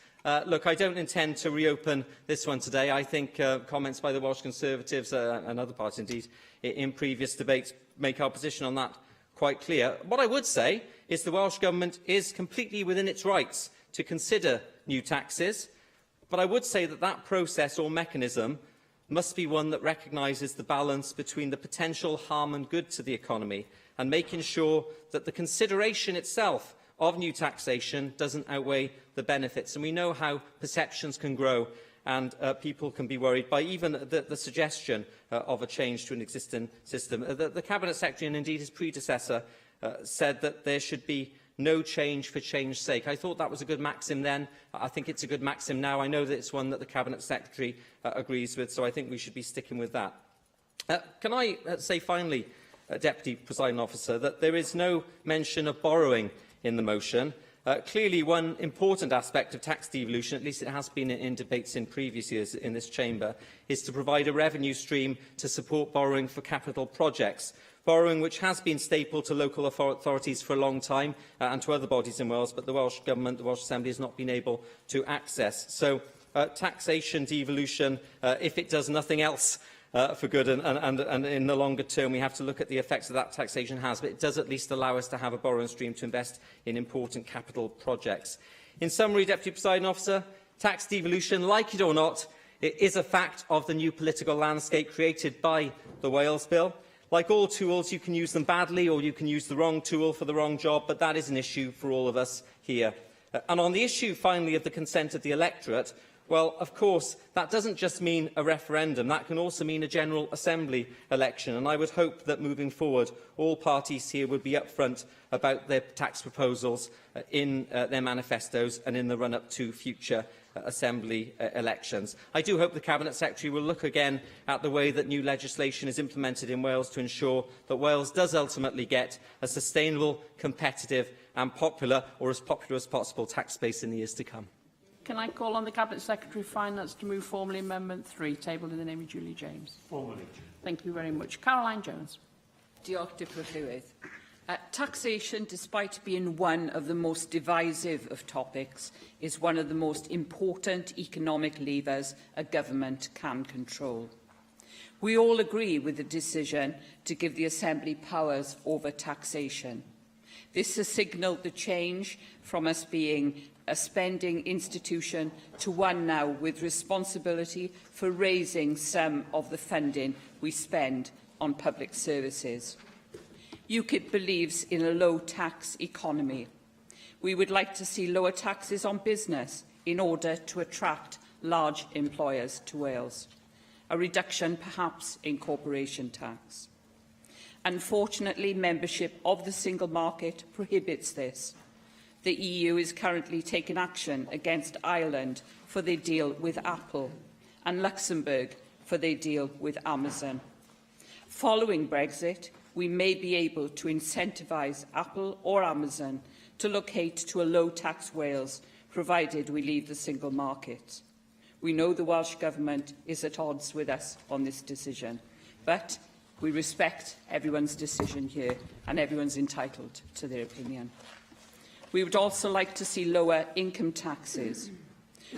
look, I don't intend to reopen this one today. I think comments by the Welsh Conservatives and other parties, indeed, in previous debates make our position on that quite clear. What I would say is the Welsh Government is completely within its rights to consider new taxes, but I would say that that process or mechanism must be one that recognises the balance between the potential harm and good to the economy and making sure that the consideration itself of new taxation doesn't outweigh the benefits. And we know how perceptions can grow and people can be worried by even the suggestion of a change to an existing system. The Cabinet Secretary and indeed his predecessor said that there should be no change for change's sake. I thought that was a good maxim then. I think it's a good maxim now. I know that it's one that the Cabinet Secretary agrees with, so I think we should be sticking with that. Can I say finally, Deputy Presiding Officer, that there is no mention of borrowing in the motion. Clearly, one important aspect of tax devolution, at least it has been in debates in previous years in this chamber, is to provide a revenue stream to support borrowing for capital projects. Borrowing which has been staple to local authorities for a long time and to other bodies in Wales, but the Welsh Government, the Welsh Assembly, has not been able to access. So taxation devolution, if it does nothing else for good and in the longer term, we have to look at the effects that that taxation has, but it does at least allow us to have a borrowing stream to invest in important capital projects. In summary, Deputy Presiding Officer, tax devolution, like it or not, it is a fact of the new political landscape created by the Wales Bill. Like all tools, you can use them badly or you can use the wrong tool for the wrong job, but that is an issue for all of us here. And on the issue, finally, of the consent of the electorate, well, of course, that doesn't just mean a referendum. That can also mean a General Assembly election. And I would hope that moving forward, all parties here would be upfront about their tax proposals in their manifestos and in the run-up to future Assembly elections. I do hope the Cabinet Secretary will look again at the way that new legislation is implemented in Wales to ensure that Wales does ultimately get a sustainable, competitive and popular, or as popular as possible, tax base in the years to come. Can I call on the Cabinet Secretary of Finance to move formally Amendment 3, tabled in the name of Julie James? Formally. Thank you very much. Caroline Jones. Diolch, Deputy Llywydd. Taxation, despite being one of the most divisive of topics, is one of the most important economic levers a government can control. We all agree with the decision to give the Assembly powers over taxation. This has signalled the change from us being a spending institution to one now with responsibility for raising some of the funding we spend on public services. UKIP believes in a low-tax economy. We would like to see lower taxes on business in order to attract large employers to Wales. A reduction, perhaps, in corporation tax. Unfortunately, membership of the single market prohibits this. The EU is currently taking action against Ireland for their deal with Apple and Luxembourg for their deal with Amazon. Following Brexit, we may be able to incentivise Apple or Amazon to locate to a low-tax Wales, provided we leave the single market. We know the Welsh Government is at odds with us on this decision, but we respect everyone's decision here and everyone's entitled to their opinion. We would also like to see lower income taxes.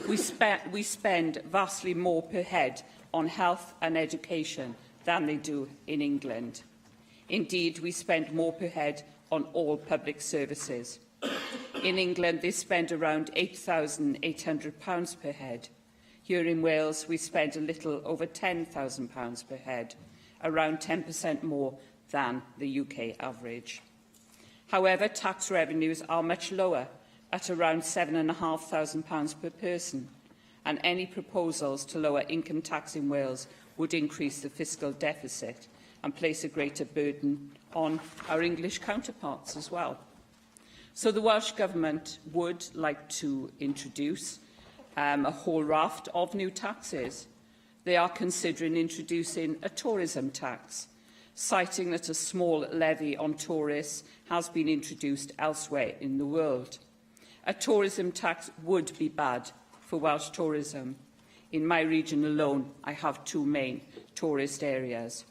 We spend vastly more per head on health and education than they do in England. Indeed, we spend more per head on all public services. In England, they spend around £8,800 per head. Here in Wales, we spend a little over £10,000 per head, around 10% more than the UK average. However, tax revenues are much lower, at around £7,500 per person, and any proposals to lower income tax in Wales would increase the fiscal deficit and place a greater burden on our English counterparts as well. So the Welsh Government would like to introduce a whole raft of new taxes. They are considering introducing a tourism tax, citing that a small levy on tourists has been introduced elsewhere in the world. A tourism tax would be bad for Welsh tourism. In my region alone, I have 2 main tourist areas.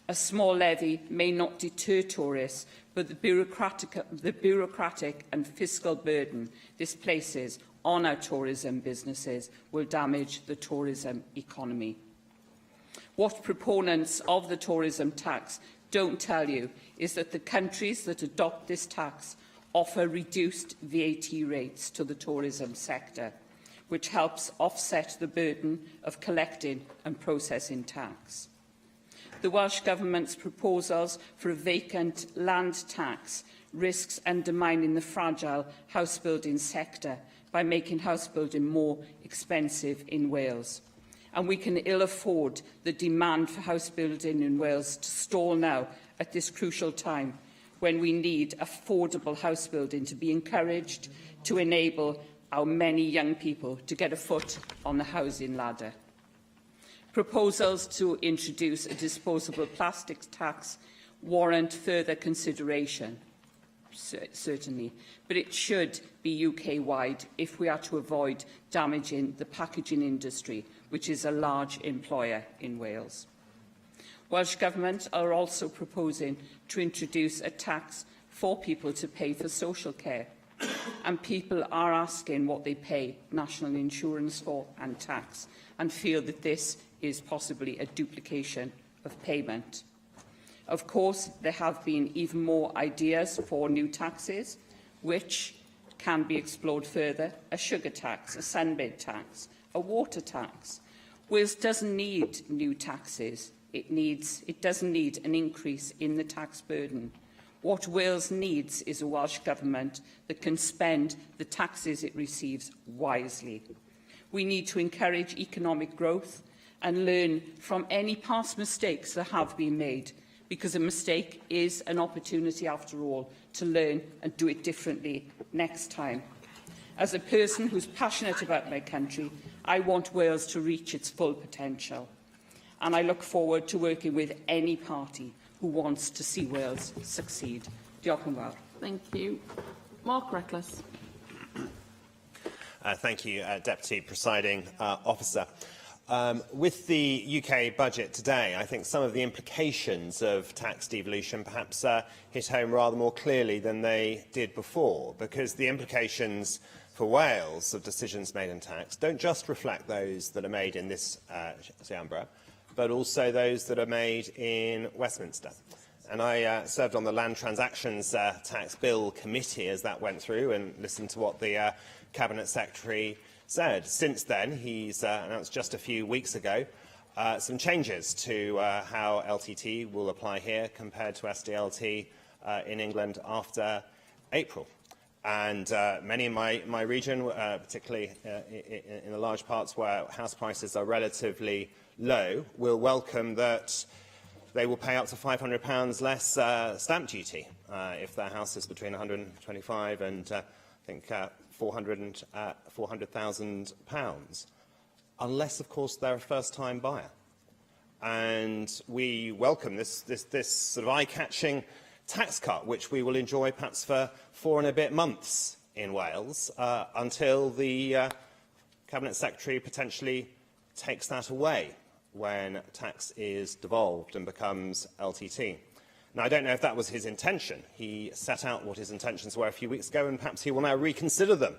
A small levy may not deter tourists, but the bureaucratic and fiscal burden this places on our tourism businesses will damage the tourism economy. What proponents of the tourism tax don't tell you is that the countries that adopt this tax offer reduced VAT rates to the tourism sector, which helps offset the burden of collecting and processing tax. The Welsh Government's proposals for a vacant land tax risks undermining the fragile house-building sector by making house-building more expensive in Wales. And we can ill afford the demand for house-building in Wales to stall now at this crucial time when we need affordable house-building to be encouraged to enable our many young people to get a foot on the housing ladder. Proposals to introduce a disposable plastics tax warrant further consideration, certainly, but it should be UK-wide if we are to avoid damaging the packaging industry, which is a large employer in Wales. Welsh Government are also proposing to introduce a tax for people to pay for social care, and people are asking what they pay national insurance for and tax, and feel that this is possibly a duplication of payment. Of course, there have been even more ideas for new taxes, which can be explored further: a sugar tax, a sunbed tax, a water tax. Wales doesn't need new taxes. It doesn't need an increase in the tax burden. What Wales needs is a Welsh Government that can spend the taxes it receives wisely. We need to encourage economic growth and learn from any past mistakes that have been made, because a mistake is an opportunity, after all, to learn and do it differently next time. As a person who's passionate about my country, I want Wales to reach its full potential, and I look forward to working with any party who wants to see Wales succeed. Diolch yn fawr. Thank you. Mark Reckless. Thank you, Deputy Presiding Officer. With the UK budget today, I think some of the implications of tax devolution perhaps hit home rather more clearly than they did before, because the implications for Wales of decisions made in tax don't just reflect those that are made in this chamber, but also those that are made in Westminster. And I served on the Land Transactions Tax Bill Committee as that went through and listened to what the Cabinet Secretary said. Since then, he's announced just a few weeks ago some changes to how LTT will apply here compared to SDLT in England after April. And many in my region, particularly in the large parts where house prices are relatively low, will welcome that they will pay up to £500 less stamp duty if their house is between £125,000 and I think £400,000, unless, of course, they're a first-time buyer. And we welcome this sort of eye-catching tax cut, which we will enjoy perhaps for 4 and a bit months in Wales, until the Cabinet Secretary potentially takes that away when tax is devolved and becomes LTT. Now, I don't know if that was his intention. He set out what his intentions were a few weeks ago, and perhaps he will now reconsider them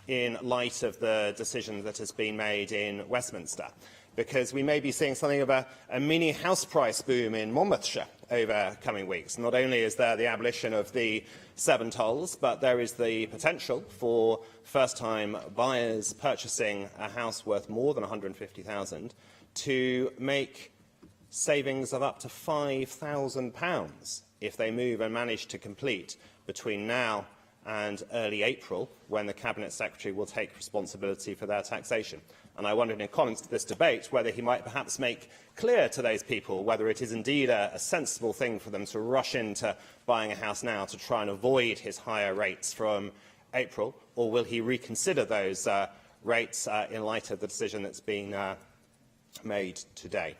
in light of the decision that has been made in Westminster, because we may be seeing something of a mini house price boom in Monmouthshire over coming weeks. Not only is there the abolition of the 7 tolls, but there is the potential for first-time buyers purchasing a house worth more than £150,000 to make savings of up to £5,000 if they move and manage to complete between now and early April, when the Cabinet Secretary will take responsibility for their taxation. And I wondered in comments to this debate whether he might perhaps make clear to those people whether it is indeed a sensible thing for them to rush into buying a house now to try and avoid his higher rates from April, or will he reconsider those rates in light of the decision that's been made today?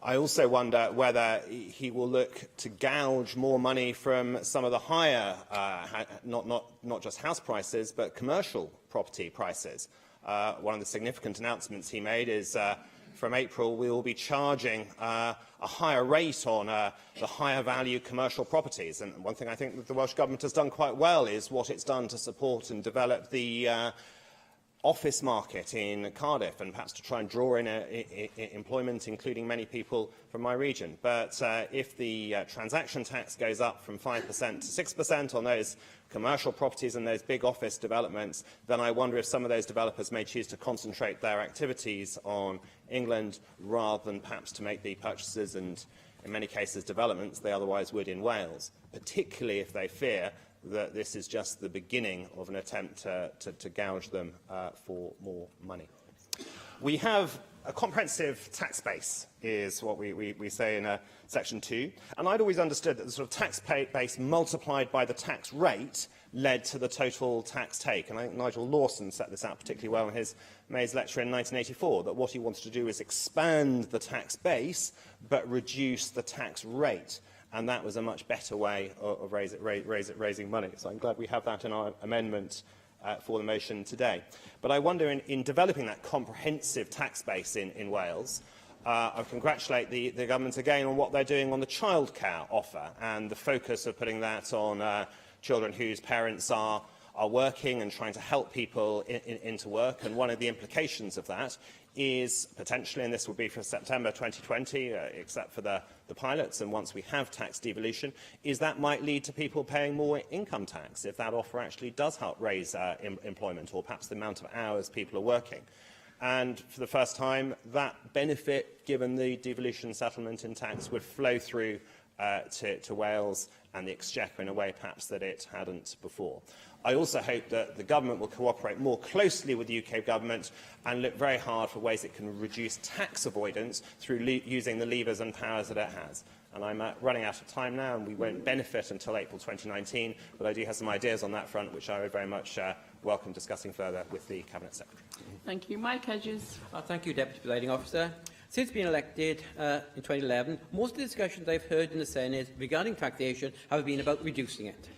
I also wonder whether he will look to gouge more money from some of the higher, not just house prices, but commercial property prices. One of the significant announcements he made is from April we will be charging a higher rate on the higher value commercial properties. And one thing I think that the Welsh Government has done quite well is what it's done to support and develop the office market in Cardiff, and perhaps to try and draw in employment, including many people from my region. But if the transaction tax goes up from 5% to 6% on those commercial properties and those big office developments, then I wonder if some of those developers may choose to concentrate their activities on England rather than perhaps to make the purchases and, in many cases, developments they otherwise would in Wales, particularly if they fear that this is just the beginning of an attempt to gouge them for more money. We have a comprehensive tax base, is what we say in Section 2, and I'd always understood that the sort of tax base multiplied by the tax rate led to the total tax take. And I think Nigel Lawson set this out particularly well in his May's lecture in 1984, that what he wanted to do is expand the tax base but reduce the tax rate. And that was a much better way of raising money. So I'm glad we have that in our amendment for the motion today. But I wonder, in developing that comprehensive tax base in Wales, I congratulate the government again on what they're doing on the childcare offer and the focus of putting that on children whose parents are working and trying to help people into work. And one of the implications of that is potentially, and this will be for September 2020, except for the pilots, and once we have tax devolution, is that might lead to people paying more income tax if that offer actually does help raise employment, or perhaps the amount of hours people are working. And for the first time, that benefit, given the devolution settlement in tax, would flow through to Wales and the Exchequer in a way perhaps that it hadn't before. I also hope that the government will cooperate more closely with the UK government and look very hard for ways it can reduce tax avoidance through using the levers and powers that it has. And I'm running out of time now, and we won't benefit until April 2019, but I do have some ideas on that front which I would very much welcome discussing further with the Cabinet Secretary. Thank you. Mike Hedges. Thank you, Deputy Presiding Officer. Since being elected in 2011, most of the discussions I've heard in the Senate regarding taxation have been about reducing it,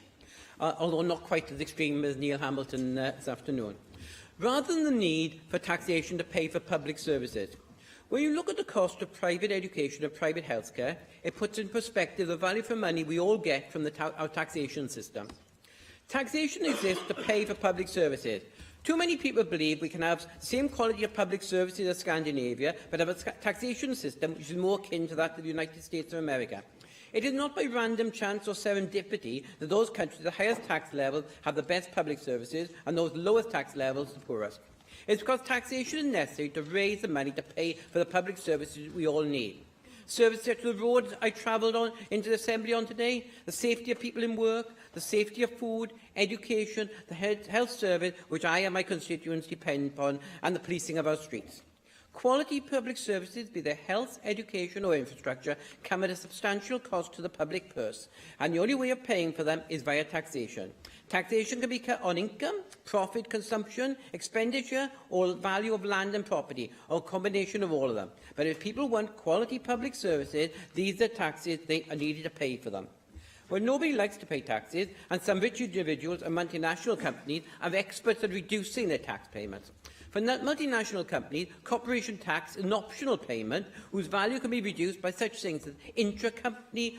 although not quite as extreme as Neil Hamilton this afternoon. Rather than the need for taxation to pay for public services, when you look at the cost of private education and private healthcare, it puts in perspective the value for money we all get from our taxation system. Taxation exists to pay for public services. Too many people believe we can have the same quality of public services as Scandinavia, but have a taxation system which is more akin to that of the United States of America. It is not by random chance or serendipity that those countries with the highest tax levels have the best public services and those lowest tax levels the poorest. It's because taxation is necessary to raise the money to pay for the public services we all need. Services such as the roads I travelled on into the Assembly on today, the safety of people in work, the safety of food, education, the health service which I and my constituents depend upon, and the policing of our streets. Quality public services, be they health, education or infrastructure, come at a substantial cost to the public purse, and the only way of paying for them is via taxation. Taxation can be cut on income, profit, consumption, expenditure, or value of land and property, or a combination of all of them. But if people want quality public services, these are taxes they are needed to pay for them. Well, nobody likes to pay taxes, and some rich individuals and multinational companies are experts at reducing their tax payments. For multinational companies, corporation tax is an optional payment whose value can be reduced by such things as intra-company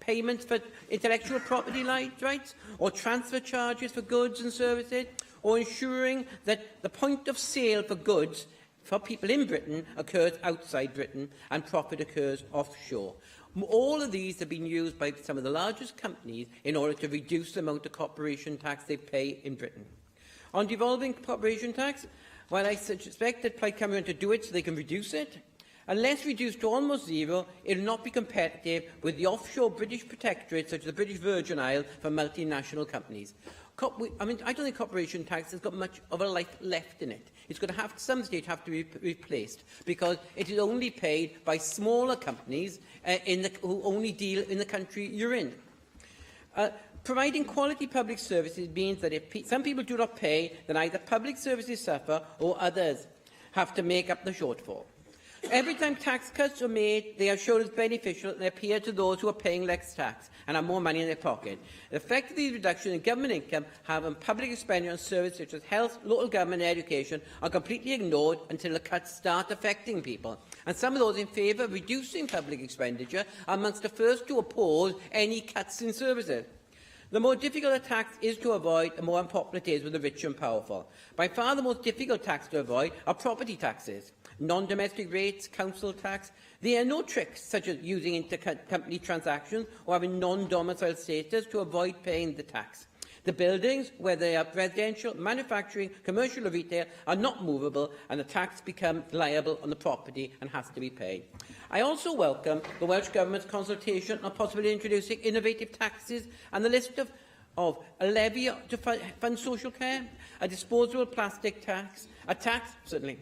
payments for intellectual property rights, or transfer charges for goods and services, or ensuring that the point of sale for goods for people in Britain occurs outside Britain and profit occurs offshore. All of these have been used by some of the largest companies in order to reduce the amount of corporation tax they pay in Britain. On devolving corporation tax, while I suspect that Plaid Cymru want to do it so they can reduce it, unless reduced to almost zero, it will not be competitive with the offshore British protectorates such as the British Virgin Isles for multinational companies. I don't think corporation tax has got much of a life left in it. It's going to have, at some stage, have to be replaced because it is only paid by smaller companies who only deal in the country you're in. Providing quality public services means that if some people do not pay, then either public services suffer or others have to make up the shortfall. Every time tax cuts are made, they are shown as beneficial and appear to those who are paying less tax and have more money in their pocket. The effect of these reductions in government income have on public expenditure on services such as health, local government and education are completely ignored until the cuts start affecting people. And some of those in favour of reducing public expenditure are amongst the first to oppose any cuts in services. The more difficult a tax is to avoid, the more unpopular it is with the rich and powerful. By far the most difficult tax to avoid are property taxes, non-domestic rates, council tax. There are no tricks such as using intercompany transactions or having non-domicile status to avoid paying the tax. The buildings, whether they are residential, manufacturing, commercial or retail, are not movable and the tax becomes liable on the property and has to be paid. I also welcome the Welsh Government's consultation on possibly introducing innovative taxes and the list of a levy to fund social care, a disposable plastic tax, a tax, certainly.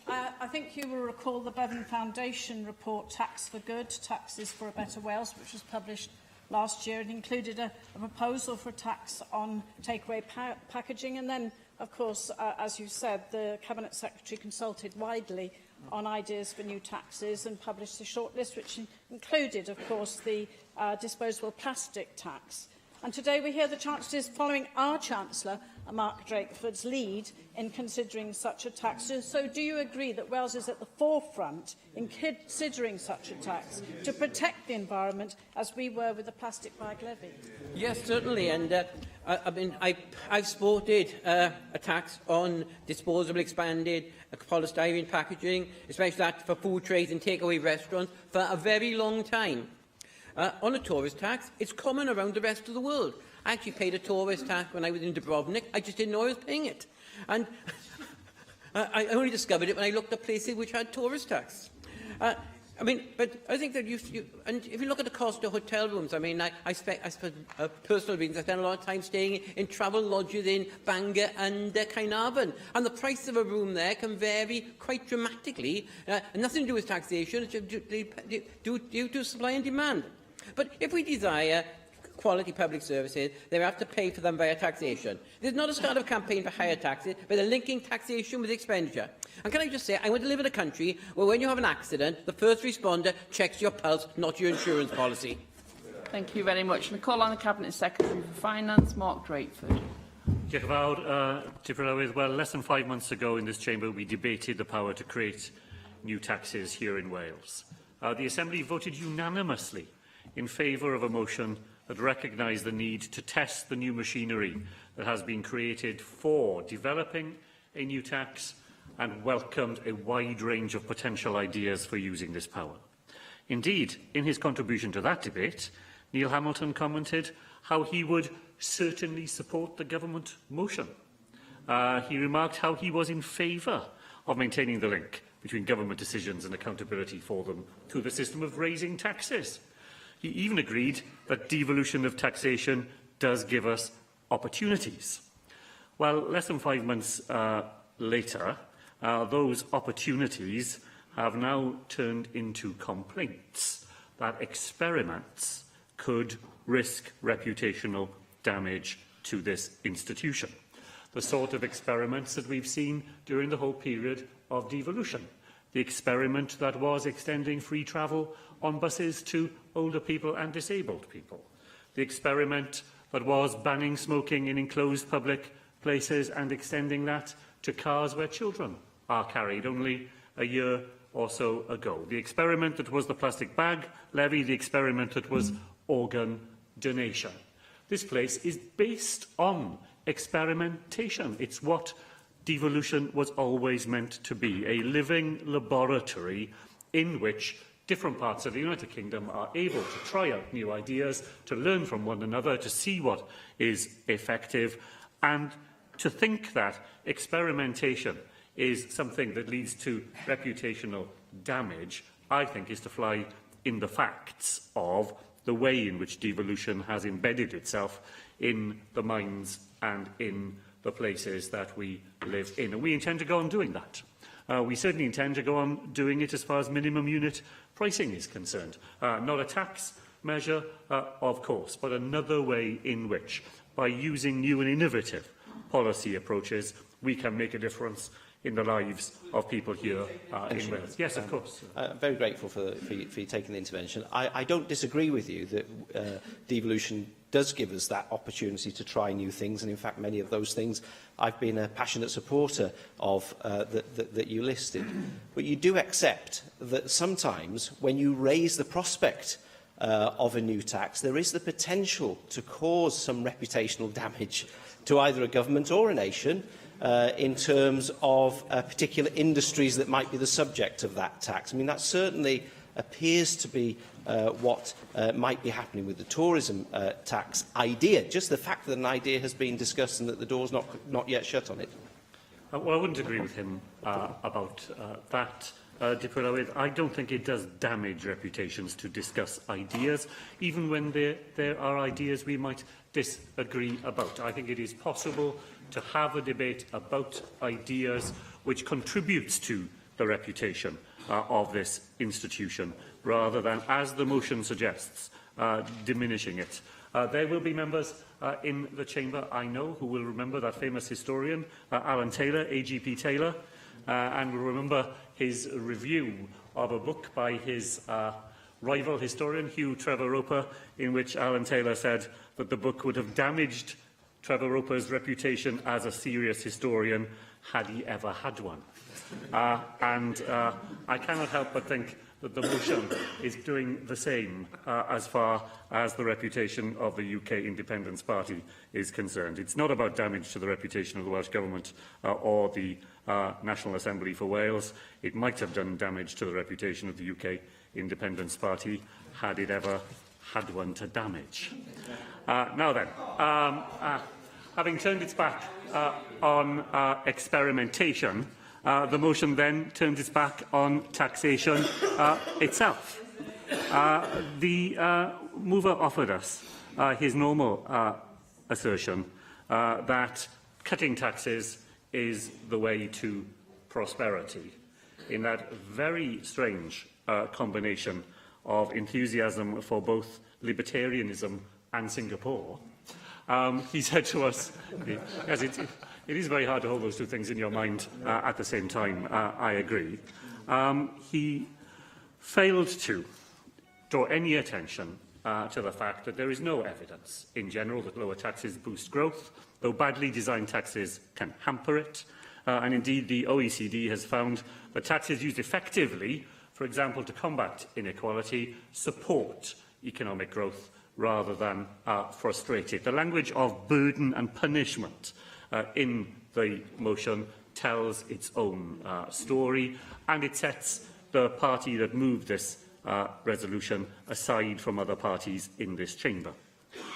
I think you will recall the Bevan Foundation report, Tax for Good, Taxes for a Better Wales, which was published last year. It included a proposal for a tax on takeaway packaging. And then, of course, as you said, the Cabinet Secretary consulted widely on ideas for new taxes and published a shortlist, which included, of course, the disposable plastic tax. And today we hear the Chancellor is following our Chancellor, Mark Drakeford's lead in considering such a tax. So do you agree that Wales is at the forefront in considering such a tax to protect the environment as we were with the plastic bag levy? Yes, certainly. And I've supported a tax on disposable expanded polystyrene packaging, especially that for food trays in takeaway restaurants, for a very long time. On a tourist tax, it's common around the rest of the world. I actually paid a tourist tax when I was in Dubrovnik. I just didn't know I was paying it. And I only discovered it when I looked at places which had tourist tax. But I think that and if you look at the cost of hotel rooms, I spent personal reasons, I spent a lot of time staying in travel lodges in Bangor and Caernarfon, and the price of a room there can vary quite dramatically, and nothing to do with taxation, it's due to supply and demand. But if we desire quality public services, they have to pay for them via taxation. This is not a start of a campaign for higher taxes, but they're linking taxation with expenditure. And can I just say, I want to live in a country where when you have an accident, the first responder checks your pulse, not your insurance policy. Thank you very much. And I call on the Cabinet Secretary for Finance, Mark Drakeford. Diolch yn fawr, Tipper. Well, less than 5 months ago in this chamber, we debated the power to create new taxes here in Wales. The Assembly voted unanimously in favour of a motion that recognised the need to test the new machinery that has been created for developing a new tax and welcomed a wide range of potential ideas for using this power. Indeed, in his contribution to that debate, Neil Hamilton commented how he would certainly support the government motion. He remarked how he was in favour of maintaining the link between government decisions and accountability for them through the system of raising taxes. He even agreed that devolution of taxation does give us opportunities. Well, less than 5 months later, those opportunities have now turned into complaints that experiments could risk reputational damage to this institution. The sort of experiments that we've seen during the whole period of devolution. The experiment that was extending free travel on buses to older people and disabled people. The experiment that was banning smoking in enclosed public places and extending that to cars where children are carried only a year or so ago. The experiment that was the plastic bag levy, the experiment that was organ donation. This place is based on experimentation. It's what devolution was always meant to be, a living laboratory in which different parts of the United Kingdom are able to try out new ideas, to learn from one another, to see what is effective, and to think that experimentation is something that leads to reputational damage, I think, is to fly in the facts of the way in which devolution has embedded itself in the minds and in the places that we live in. And we intend to go on doing that. We certainly intend to go on doing it as far as minimum unit pricing is concerned. Not a tax measure, of course, but another way in which, by using new and innovative policy approaches, we can make a difference in the lives of people here in Wales. Yes, of course. I'm very grateful for you taking the intervention. I don't disagree with you that devolution does give us that opportunity to try new things, and in fact many of those things I've been a passionate supporter of that you listed. But you do accept that sometimes when you raise the prospect of a new tax, there is the potential to cause some reputational damage to either a government or a nation in terms of particular industries that might be the subject of that tax. I mean, that certainly appears to be what might be happening with the tourism tax idea. Just the fact that an idea has been discussed and that the door's not yet shut on it. Well, I wouldn't agree with him about that. I don't think it does damage reputations to discuss ideas, even when there are ideas we might disagree about. I think it is possible to have a debate about ideas which contributes to the reputation of this institution, rather than, as the motion suggests, diminishing it. There will be members in the chamber, I know, who will remember that famous historian, Alan Taylor, AGP Taylor, and will remember his review of a book by his rival historian, Hugh Trevor Roper, in which Alan Taylor said that the book would have damaged Trevor Roper's reputation as a serious historian had he ever had one. I cannot help but think that the motion is doing the same as far as the reputation of the UK Independence Party is concerned. It's not about damage to the reputation of the Welsh Government or the National Assembly for Wales. It might have done damage to the reputation of the UK Independence Party had it ever had one to damage. Now then, having turned its back on experimentation, the motion then turns its back on taxation itself. The mover offered us his normal assertion that cutting taxes is the way to prosperity, in that very strange combination of enthusiasm for both libertarianism and Singapore. He said to us, yes, it is very hard to hold those two things in your mind at the same time, I agree. He failed to draw any attention to the fact that there is no evidence in general that lower taxes boost growth, though badly designed taxes can hamper it. And indeed, the OECD has found that taxes used effectively, for example, to combat inequality, support economic growth rather than frustrate it. The language of burden and punishment in the motion tells its own story, and it sets the party that moved this resolution aside from other parties in this chamber.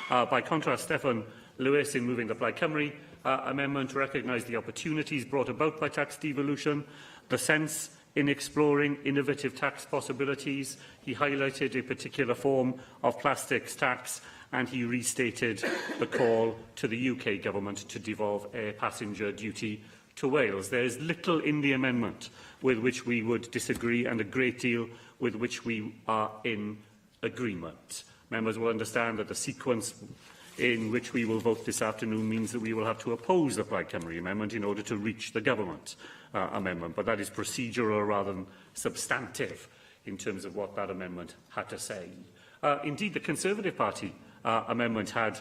By contrast, Steffan Lewis, in moving the Plaid Cymru amendment, recognised the opportunities brought about by tax devolution, the sense in exploring innovative tax possibilities. He highlighted a particular form of plastics tax, and he restated the call to the UK Government to devolve air passenger duty to Wales. There is little in the amendment with which we would disagree, and a great deal with which we are in agreement. Members will understand that the sequence in which we will vote this afternoon means that we will have to oppose the Plaid Cymru amendment in order to reach the Government amendment, but that is procedural rather than substantive in terms of what that amendment had to say. Indeed, the Conservative Party amendment had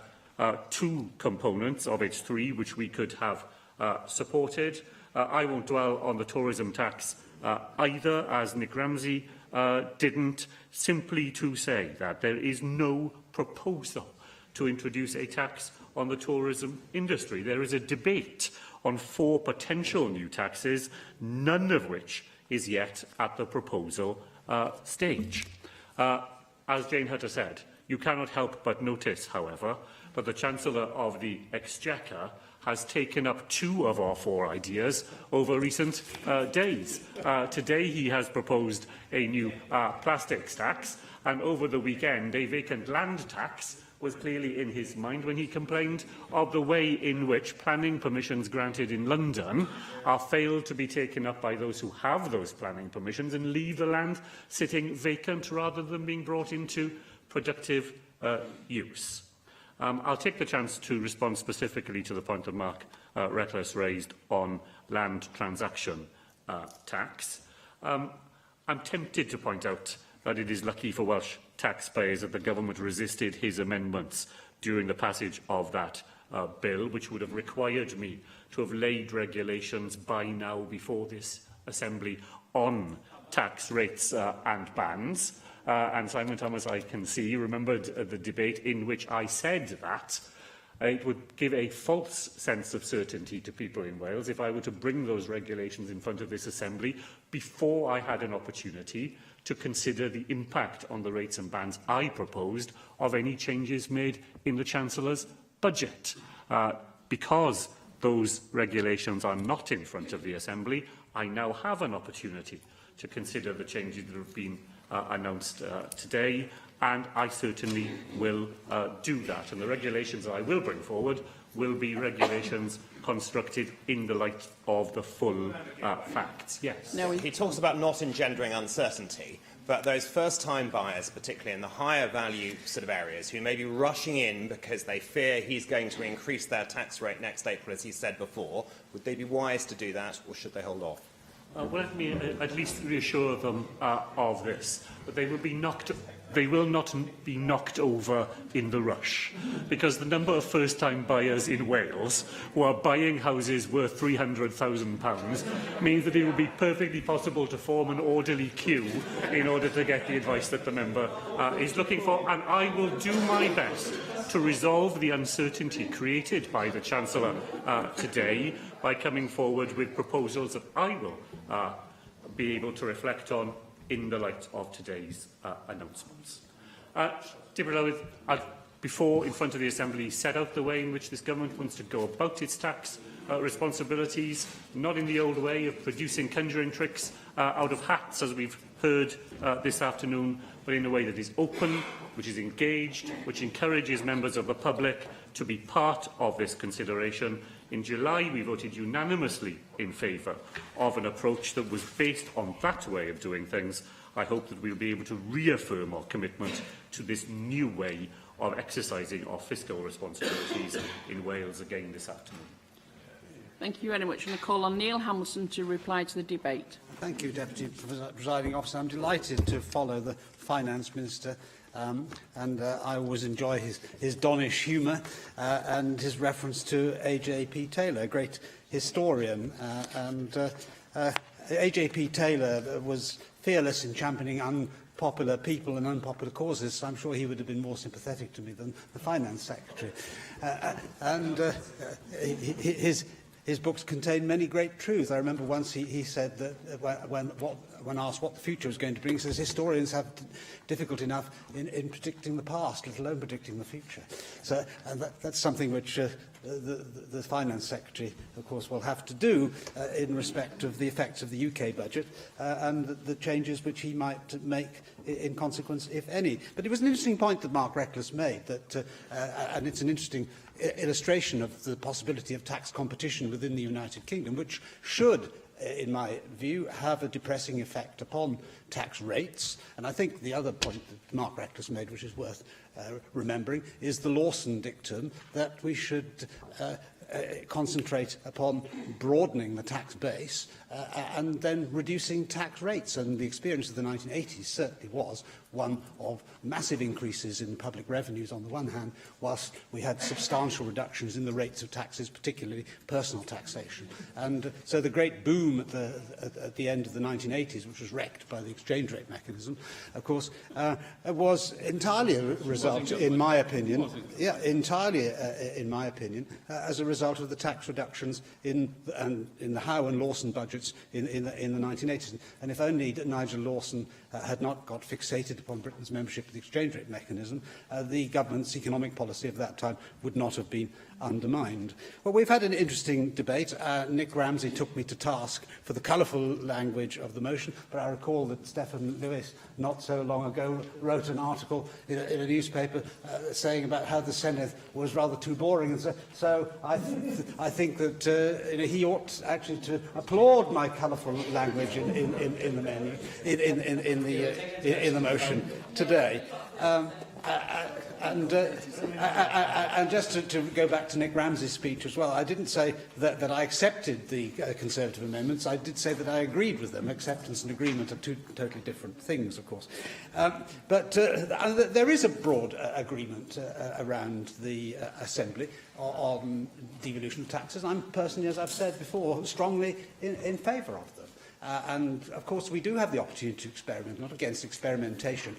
two components of its three which we could have supported. I won't dwell on the tourism tax either, as Nick Ramsey didn't, simply to say that there is no proposal to introduce a tax on the tourism industry. There is a debate on 4 potential new taxes, none of which is yet at the proposal stage. As Jane Hutter said, you cannot help but notice, however, that the Chancellor of the Exchequer has taken up 2 of our 4 ideas over recent days. Today he has proposed a new plastics tax, and over the weekend a vacant land tax was clearly in his mind when he complained of the way in which planning permissions granted in London are failed to be taken up by those who have those planning permissions and leave the land sitting vacant rather than being brought into productive use. I'll take the chance to respond specifically to the point that Mark Reckless raised on land transaction tax. I'm tempted to point out that it is lucky for Welsh taxpayers that the government resisted his amendments during the passage of that bill, which would have required me to have laid regulations by now before this Assembly on tax rates and bans. And Simon Thomas, I can see, remembered the debate in which I said that it would give a false sense of certainty to people in Wales if I were to bring those regulations in front of this Assembly before I had an opportunity to consider the impact on the rates and bans I proposed of any changes made in the Chancellor's budget. Because those regulations are not in front of the Assembly, I now have an opportunity to consider the changes that have been announced today, and I certainly will do that. And the regulations that I will bring forward will be regulations constructed in the light of the full facts. Yes. Now, he talks about not engendering uncertainty, but those first-time buyers, particularly in the higher value sort of areas, who may be rushing in because they fear he's going to increase their tax rate next April, as he said before, would they be wise to do that, or should they hold off? Well, let me at least reassure them of this, that they will not be knocked over in the rush, because the number of first-time buyers in Wales who are buying houses worth £300,000 means that it will be perfectly possible to form an orderly queue in order to get the advice that the member is looking for, and I will do my best to resolve the uncertainty created by the Chancellor today by coming forward with proposals that I will be able to reflect on in the light of today's announcements. Before, in front of the Assembly, set out the way in which this government wants to go about its tax responsibilities, not in the old way of producing conjuring tricks out of hats, as we've heard this afternoon, but in a way that is open, which is engaged, which encourages members of the public to be part of this consideration. In July, we voted unanimously in favour of an approach that was based on that way of doing things. I hope that we'll be able to reaffirm our commitment to this new way of exercising our fiscal responsibilities in Wales again this afternoon. Thank you very much. And I call on Neil Hamilton to reply to the debate. Thank you, Deputy Presiding Officer. I'm delighted to follow the Finance Minister, and I always enjoy his Donish humour and his reference to A.J.P. Taylor, a great historian. A.J.P. Taylor was fearless in championing unpopular people and unpopular causes, so I'm sure he would have been more sympathetic to me than the Finance Secretary. His books contain many great truths. I remember once he said that when asked what the future was going to bring, he says historians have difficult enough in predicting the past, let alone predicting the future. So that's something which the Finance Secretary, of course, will have to do in respect of the effects of the UK budget and the changes which he might make in consequence, if any. But it was an interesting point that Mark Reckless made, that, and it's an interesting illustration of the possibility of tax competition within the United Kingdom, which should, in my view, have a depressing effect upon tax rates. And I think the other point that Mark Reckless made, which is worth remembering, is the Lawson dictum that we should concentrate upon broadening the tax base and then reducing tax rates. And the experience of the 1980s certainly was one of massive increases in public revenues on the one hand, whilst we had substantial reductions in the rates of taxes, particularly personal taxation. And so the great boom at the end of the 1980s, which was wrecked by the exchange rate mechanism, of course, was entirely a result, in my opinion, as a result of the tax reductions in the Howe and Lawson budgets in the 1980s. And if only Nigel Lawson had not got fixated upon Britain's membership of the exchange rate mechanism, the government's economic policy of that time would not have been undermined. Well, we've had an interesting debate. Nick Ramsey took me to task for the colourful language of the motion, but I recall that Stephen Lewis, not so long ago, wrote an article in a newspaper saying about how the Senedd was rather too boring. And so I think that he ought actually to applaud my colourful language in the menu, in the motion today. And just to go back to Nick Ramsey's speech as well, I didn't say that I accepted the Conservative amendments. I did say that I agreed with them. Acceptance and agreement are two totally different things, of course. But there is a broad agreement around the Assembly on devolution of taxes. I'm personally, as I've said before, strongly in favour of them. And, of course, we do have the opportunity to experiment, not against experimentation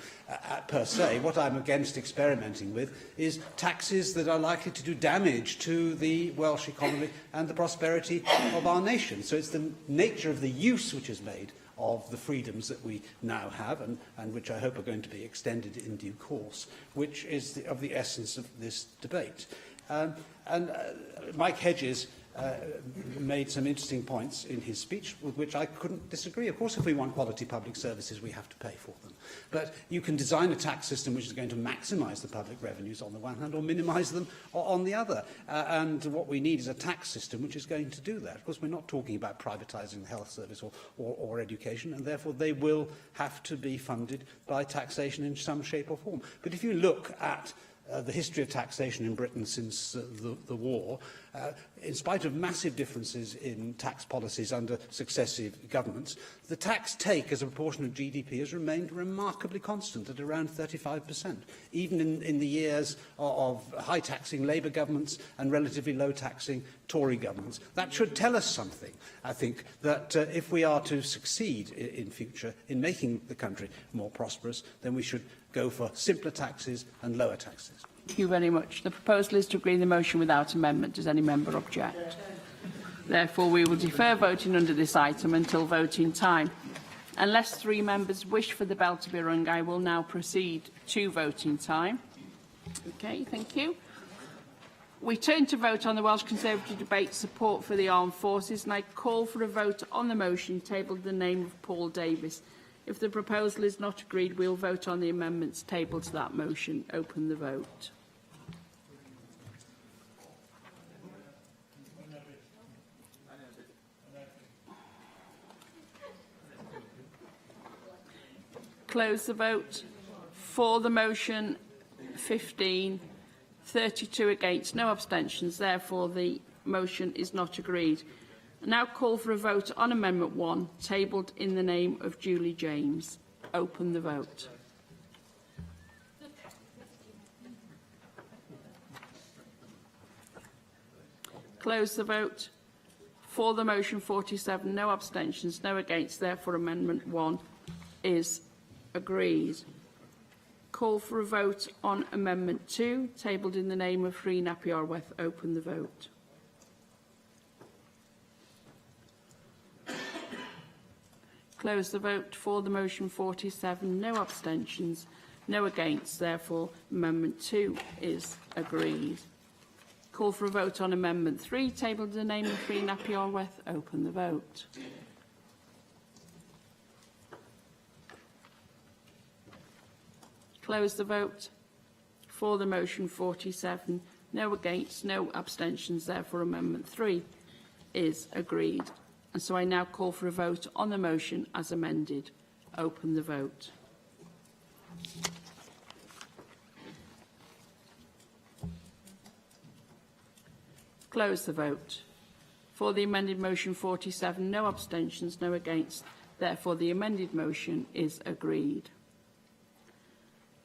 per se. What I'm against experimenting with is taxes that are likely to do damage to the Welsh economy and the prosperity of our nation. So it's the nature of the use which is made of the freedoms that we now have, and which I hope are going to be extended in due course, which is of the essence of this debate. Mike Hedges made some interesting points in his speech with which I couldn't disagree. Of course, if we want quality public services, we have to pay for them. But you can design a tax system which is going to maximise the public revenues on the one hand or minimise them on the other. And what we need is a tax system which is going to do that. Of course, we're not talking about privatising the health service or education, and therefore they will have to be funded by taxation in some shape or form. But if you look at the history of taxation in Britain since the war, in spite of massive differences in tax policies under successive governments, the tax take as a proportion of GDP has remained remarkably constant at around 35%, even in the years of high-taxing Labour governments and relatively low-taxing Tory governments. That should tell us something, I think, that if we are to succeed in future in making the country more prosperous, then we should go for simpler taxes and lower taxes. Thank you very much. The proposal is to agree the motion without amendment. Does any member object? Therefore, we will defer voting under this item until voting time. Unless 3 members wish for the bell to be rung, I will now proceed to voting time. Okay, thank you. We turn to vote on the Welsh Conservative debate support for the armed forces, and I call for a vote on the motion tabled in the name of Paul Davis. If the proposal is not agreed, we will vote on the amendments tabled to that motion. Open the vote. Close the vote. For the motion, 15. 32 against, no abstentions. Therefore, the motion is not agreed. I now call for a vote on Amendment 1, tabled in the name of Julie James. Open the vote. Close the vote. For the motion, 47, no abstentions, no against. Therefore, Amendment 1 is agreed. Call for a vote on Amendment 2, tabled in the name of Rhun ap Iorwerth. Open the vote. Close the vote. For the motion, 47, no abstentions, no against. Therefore, Amendment 2 is agreed. Call for a vote on Amendment 3, tabled in the name of Rhun ap Iorwerth. Open the vote. Close the vote. For the motion, 47, no against, no abstentions. Therefore, Amendment 3 is agreed. And so I now call for a vote on the motion as amended. Open the vote. Close the vote. For the amended motion, 47, no abstentions, no against. Therefore, the amended motion is agreed.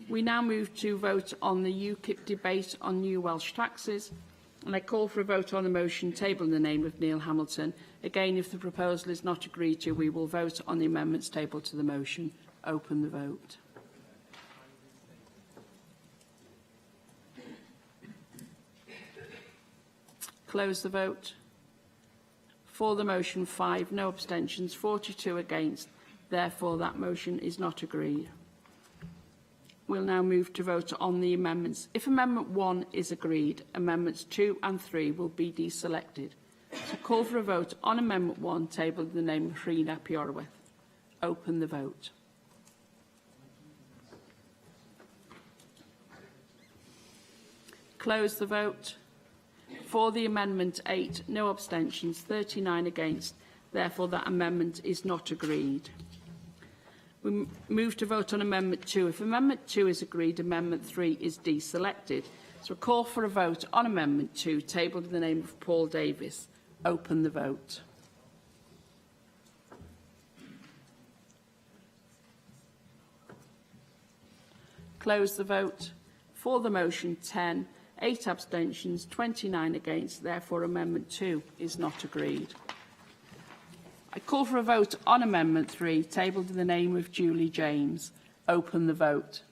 We now move to vote on the UKIP debate on new Welsh taxes. And I call for a vote on the motion tabled in the name of Neil Hamilton. Again, if the proposal is not agreed to, we will vote on the amendments tabled to the motion. Open the vote. Close the vote. For the motion, 5, no abstentions, 42 against. Therefore, that motion is not agreed. We'll now move to vote on the amendments. If Amendment 1 is agreed, Amendments 2 and 3 will be deselected. So call for a vote on Amendment 1, tabled in the name of Rhyn ap Iorwerth. Open the vote. Close the vote. For the amendment 8, no abstentions, 39 against. Therefore, that amendment is not agreed. We move to vote on Amendment 2. If Amendment 2 is agreed, Amendment 3 is deselected. So a call for a vote on Amendment 2, tabled in the name of Paul Davis. Open the vote. Close the vote. For the motion, 10. 8 abstentions, 29 against. Therefore, Amendment 2 is not agreed. I call for a vote on Amendment 3, tabled in the name of Julie James. Open the vote.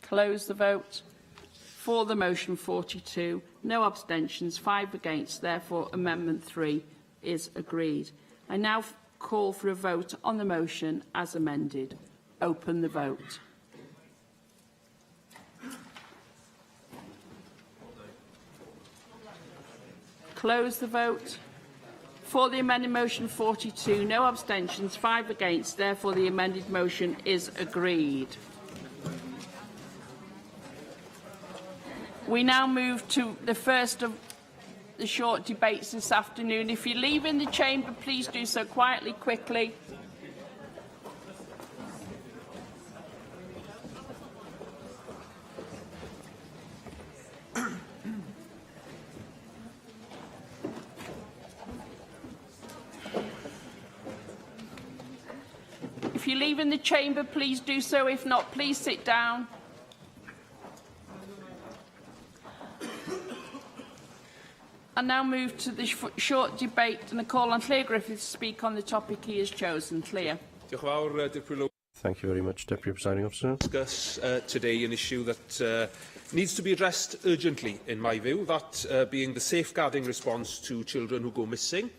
Close the vote. For the motion, 42. No abstentions, 5 against. Therefore, Amendment 3 is agreed. I now call for a vote on the motion as amended. Open the vote. Close the vote. For the amended motion 42, no abstentions, 5 against. Therefore, the amended motion is agreed. We now move to the first of the short debates this afternoon. If you leave in the chamber, please do so quietly, quickly. If you leave in the chamber, please do so. If not, please sit down. I now move to the short debate and I call on Claire Griffith to speak on the topic he has chosen. Claire. Thank you very much, Deputy Presiding Officer. Discuss today an issue that needs to be addressed urgently, in my view, that being the safeguarding response to children who go missing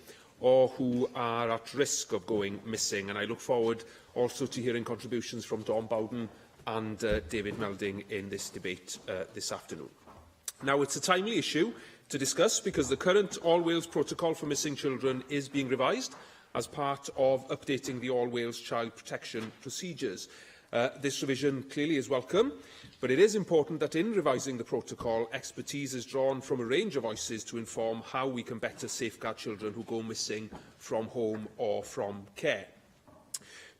or who are at risk of going missing. And I look forward also to hearing contributions from Dawn Bowden and David Melding in this debate this afternoon. Now, it's a timely issue to discuss because the current All Wales Protocol for Missing Children is being revised as part of updating the All Wales Child Protection Procedures. This revision clearly is welcome, but it is important that in revising the protocol, expertise is drawn from a range of voices to inform how we can better safeguard children who go missing from home or from care.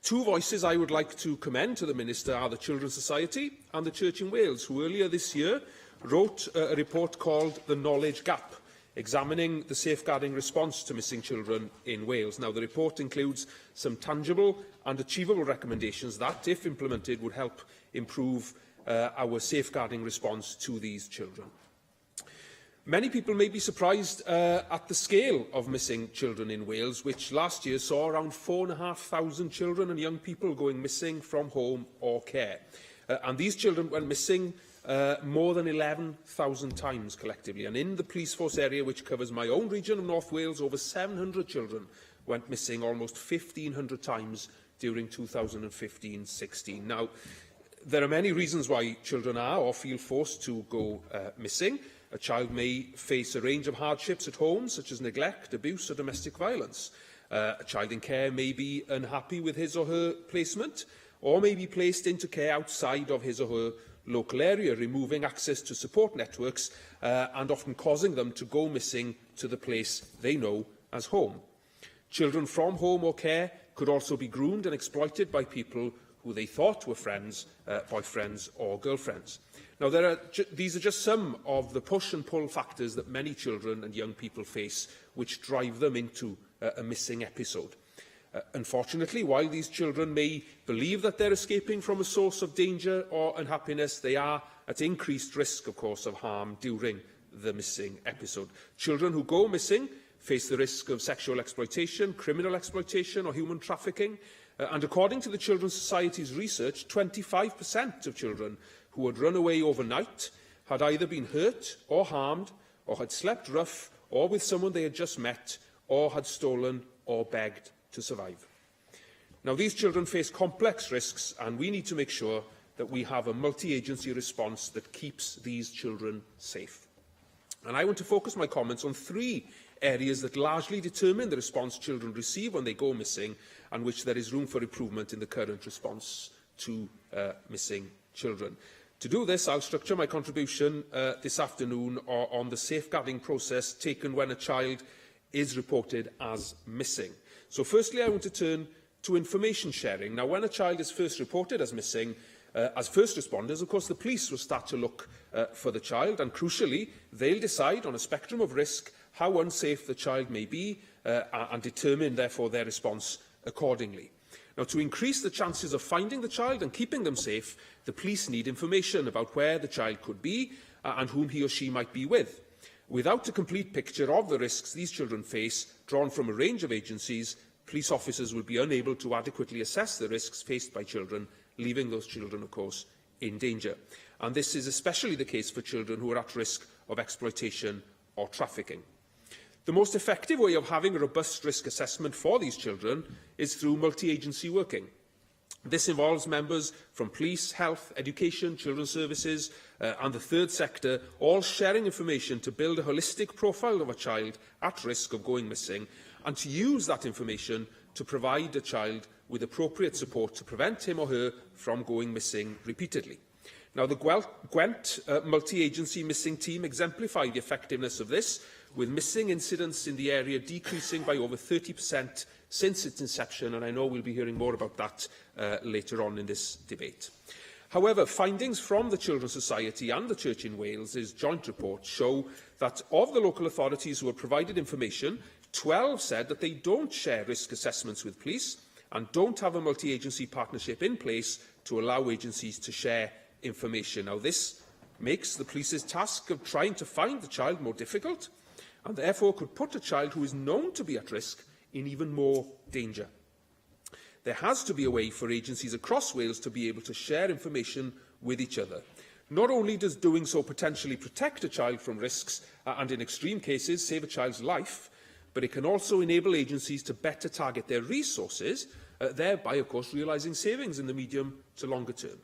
Two voices I would like to commend to the Minister are the Children's Society and the Church in Wales, who earlier this year wrote a report called The Knowledge Gap, examining the safeguarding response to missing children in Wales. Now, the report includes some tangible and achievable recommendations that, if implemented, would help improve our safeguarding response to these children. Many people may be surprised at the scale of missing children in Wales, which last year saw around 4,500 children and young people going missing from home or care. And these children went missing more than 11,000 times collectively. And in the police force area, which covers my own region of North Wales, over 700 children went missing almost 1,500 times during 2015-16. Now, there are many reasons why children are or feel forced to go missing. A child may face a range of hardships at home, such as neglect, abuse or domestic violence. A child in care may be unhappy with his or her placement, or may be placed into care outside of his or her local area, removing access to support networks and often causing them to go missing to the place they know as home. Children from home or care could also be groomed and exploited by people who they thought were friends, boyfriends or girlfriends. Now, these are just some of the push and pull factors that many children and young people face, which drive them into a missing episode. Unfortunately, while these children may believe that they're escaping from a source of danger or unhappiness, they are at increased risk, of course, of harm during the missing episode. Children who go missing face the risk of sexual exploitation, criminal exploitation or human trafficking. And according to the Children's Society's research, 25% of children who had run away overnight had either been hurt or harmed, or had slept rough or with someone they had just met or had stolen or begged to survive. Now, these children face complex risks, and we need to make sure that we have a multi-agency response that keeps these children safe. And I want to focus my comments on three areas that largely determine the response children receive when they go missing, and which there is room for improvement in the current response to missing children. To do this, I'll structure my contribution this afternoon on the safeguarding process taken when a child is reported as missing. So firstly, I want to turn to information sharing. Now, when a child is first reported as missing, as first responders, of course, the police will start to look for the child, and crucially, they'll decide on a spectrum of risk how unsafe the child may be and determine, therefore, their response accordingly. Now, to increase the chances of finding the child and keeping them safe, the police need information about where the child could be and whom he or she might be with. Without a complete picture of the risks these children face, drawn from a range of agencies, police officers will be unable to adequately assess the risks faced by children, leaving those children, of course, in danger. And this is especially the case for children who are at risk of exploitation or trafficking. The most effective way of having a robust risk assessment for these children is through multi-agency working. This involves members from police, health, education, children's services and the third sector, all sharing information to build a holistic profile of a child at risk of going missing, and to use that information to provide a child with appropriate support to prevent him or her from going missing repeatedly. Now, the Gwent multi-agency missing team exemplified the effectiveness of this, with missing incidents in the area decreasing by over 30% since its inception, and I know we'll be hearing more about that later on in this debate. However, findings from the Children's Society and the Church in Wales' joint report show that of the local authorities who have provided information, 12 said that they don't share risk assessments with police and don't have a multi-agency partnership in place to allow agencies to share information. Now, this makes the police's task of trying to find the child more difficult, and therefore could put a child who is known to be at risk in even more danger. There has to be a way for agencies across Wales to be able to share information with each other. Not only does doing so potentially protect a child from risks and, in extreme cases, save a child's life, but it can also enable agencies to better target their resources, thereby, of course, realising savings in the medium to longer term.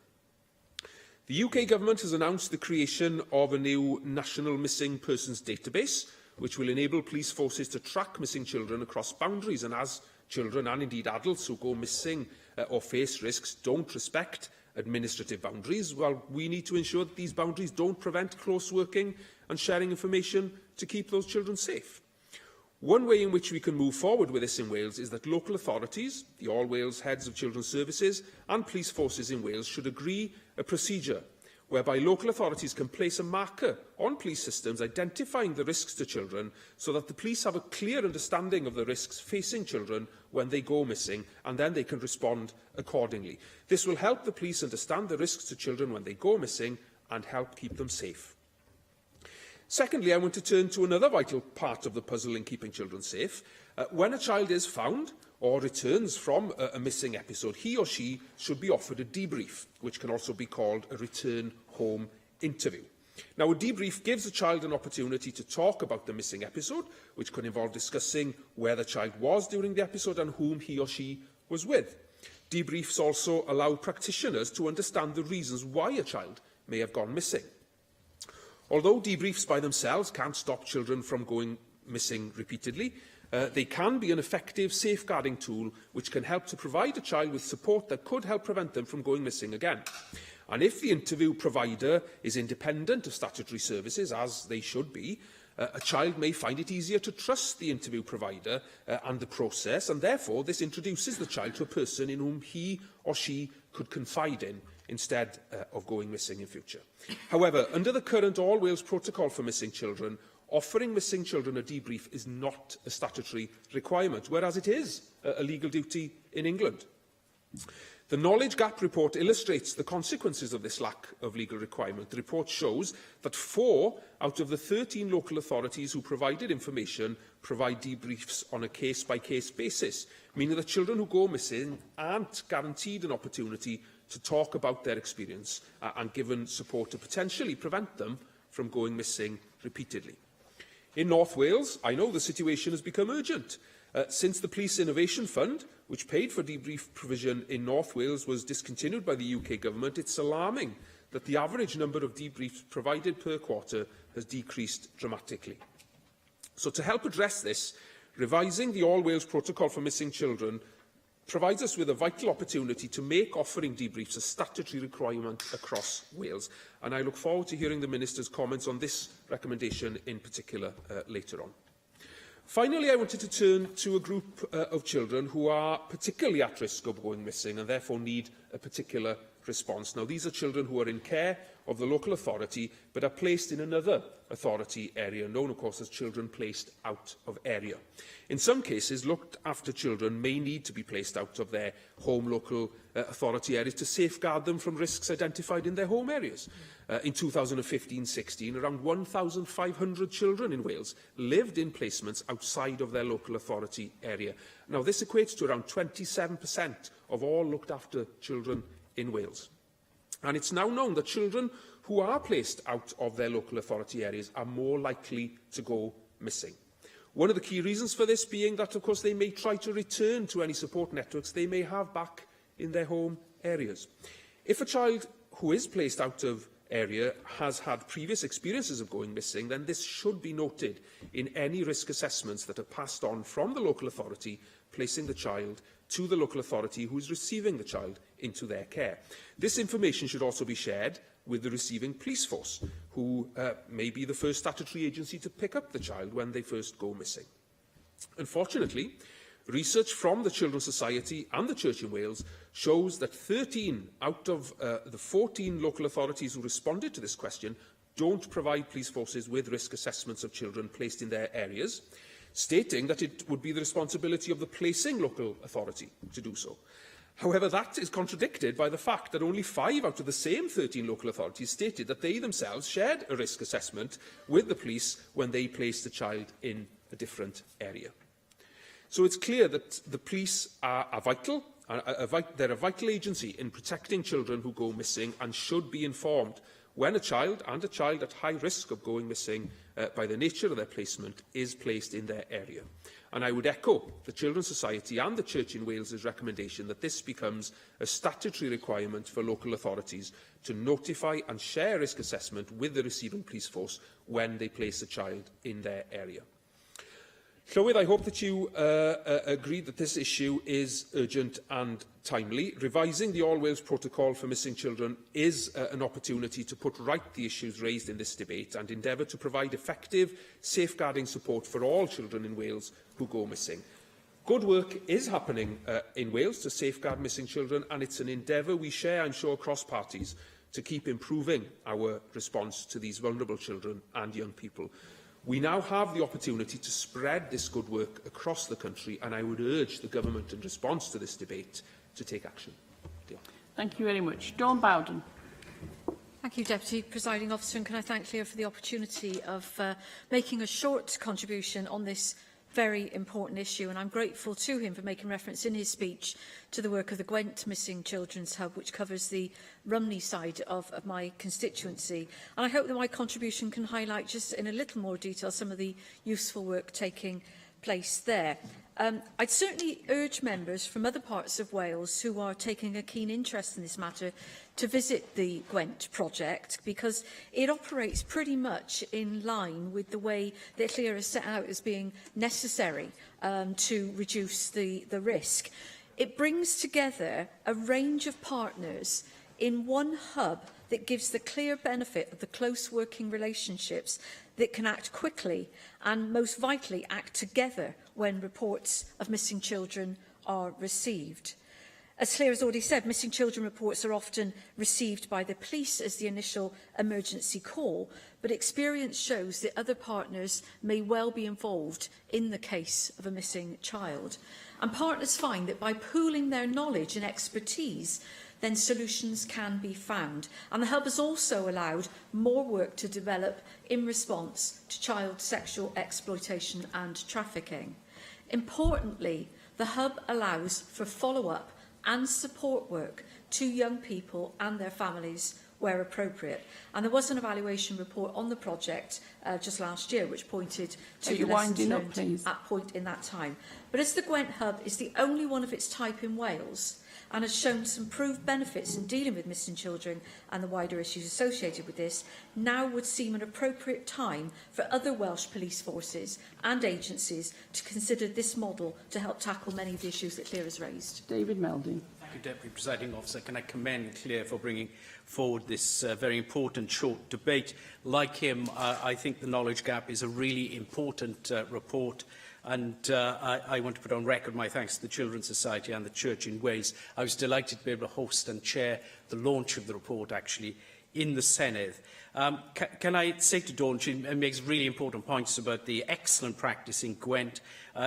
The UK Government has announced the creation of a new National Missing Persons Database, which will enable police forces to track missing children across boundaries. And as children and indeed adults who go missing or face risks don't respect administrative boundaries, well, we need to ensure that these boundaries don't prevent close working and sharing information to keep those children safe. One way in which we can move forward with this in Wales is that local authorities, the All Wales Heads of Children's Services and police forces in Wales should agree a procedure whereby local authorities can place a marker on police systems identifying the risks to children, so that the police have a clear understanding of the risks facing children when they go missing, and then they can respond accordingly. This will help the police understand the risks to children when they go missing and help keep them safe. Secondly, I want to turn to another vital part of the puzzle in keeping children safe. When a child is found or returns from a missing episode, he or she should be offered a debrief, which can also be called a return home interview. Now, a debrief gives a child an opportunity to talk about the missing episode, which could involve discussing where the child was during the episode and whom he or she was with. Debriefs also allow practitioners to understand the reasons why a child may have gone missing. Although debriefs by themselves can't stop children from going missing repeatedly, they can be an effective safeguarding tool which can help to provide a child with support that could help prevent them from going missing again. And if the interview provider is independent of statutory services, as they should be, a child may find it easier to trust the interview provider and the process, and therefore this introduces the child to a person in whom he or she could confide in instead of going missing in future. However, under the current All Wales Protocol for Missing Children, offering missing children a debrief is not a statutory requirement, whereas it is a legal duty in England. The Knowledge Gap report illustrates the consequences of this lack of legal requirement. The report shows that 4 out of the 13 local authorities who provided information provide debriefs on a case-by-case basis, meaning that children who go missing aren't guaranteed an opportunity to talk about their experience and given support to potentially prevent them from going missing repeatedly. In North Wales, I know the situation has become urgent. Since the Police Innovation Fund, which paid for debrief provision in North Wales, was discontinued by the UK Government, it's alarming that the average number of debriefs provided per quarter has decreased dramatically. So to help address this, revising the All Wales Protocol for Missing Children provides us with a vital opportunity to make offering debriefs a statutory requirement across Wales. And I look forward to hearing the Minister's comments on this recommendation in particular later on. Finally, I wanted to turn to a group of children who are particularly at risk of going missing and therefore need a particular response. Now, these are children who are in care of the local authority but are placed in another authority area, known, of course, as children placed out of area. In some cases, looked after children may need to be placed out of their home local authority areas to safeguard them from risks identified in their home areas. In 2015-16, around 1,500 children in Wales lived in placements outside of their local authority area. Now, this equates to around 27% of all looked after children in Wales. And it's now known that children who are placed out of their local authority areas are more likely to go missing. One of the key reasons for this being that, of course, they may try to return to any support networks they may have back in their home areas. If a child who is placed out of area has had previous experiences of going missing, then this should be noted in any risk assessments that are passed on from the local authority placing the child to the local authority who is receiving the child into their care. This information should also be shared with the receiving police force, who may be the first statutory agency to pick up the child when they first go missing. Unfortunately, research from the Children's Society and the Church in Wales shows that 13 out of the 14 local authorities who responded to this question don't provide police forces with risk assessments of children placed in their areas, stating that it would be the responsibility of the placing local authority to do so. However, that is contradicted by the fact that only 5 out of the same 13 local authorities stated that they themselves shared a risk assessment with the police when they placed the child in a different area. So it's clear that the police are vital. They're a vital agency in protecting children who go missing and should be informed when a child, and a child at high risk of going missing by the nature of their placement, is placed in their area. And I would echo the Children's Society and the Church in Wales's recommendation that this becomes a statutory requirement for local authorities to notify and share risk assessment with the receiving police force when they place a child in their area. Llywydd, I hope that you agree that this issue is urgent and timely. Revising the All Wales Protocol for Missing Children is an opportunity to put right the issues raised in this debate and endeavour to provide effective safeguarding support for all children in Wales who go missing. Good work is happening in Wales to safeguard missing children, and it's an endeavour we share, I'm sure, across parties to keep improving our response to these vulnerable children and young people. We now have the opportunity to spread this good work across the country, and I would urge the Government, in response to this debate, to take action. Thank you very much. Dawn Bowden. Thank you, Deputy Presiding Officer, and can I thank Leo for the opportunity of making a short contribution on this very important issue, and I'm grateful to him for making reference in his speech to the work of the Gwent Missing Children's Hub, which covers the Rumney side of my constituency. And I hope that my contribution can highlight just in a little more detail some of the useful work taking place there. I'd certainly urge members from other parts of Wales who are taking a keen interest in this matter to visit the Gwent project, because it operates pretty much in line with the way that Clear has set out as being necessary to reduce the risk. It brings together a range of partners in one hub that gives the clear benefit of the close working relationships that can act quickly and, most vitally, act together when reports of missing children are received. As Claire has already said, missing children reports are often received by the police as the initial emergency call, but experience shows that other partners may well be involved in the case of a missing child. And partners find that by pooling their knowledge and expertise, then solutions can be found. And the Hub has also allowed more work to develop in response to child sexual exploitation and trafficking. Importantly, the Hub allows for follow-up and support work to young people and their families where appropriate. And there was an evaluation report on the project just last year which pointed to Are you the lessons winding up, learned please? at point in that time. But as the Gwent Hub is the only one of its type in Wales and has shown some proved benefits in dealing with missing children and the wider issues associated with this, now would seem an appropriate time for other Welsh police forces and agencies to consider this model to help tackle many of the issues that Claire has raised. David Melding. Thank you, Deputy Presiding Officer. Can I commend Claire for bringing forward this very important short debate. Like him, I think the knowledge gap is a really important report. And I want to put on record my thanks to the Children's Society and the Church in Wales. I was delighted to be able to host and chair the launch of the report, actually, in the Senedd. Can I say to Dawn, she makes really important points about the excellent practice in Gwent.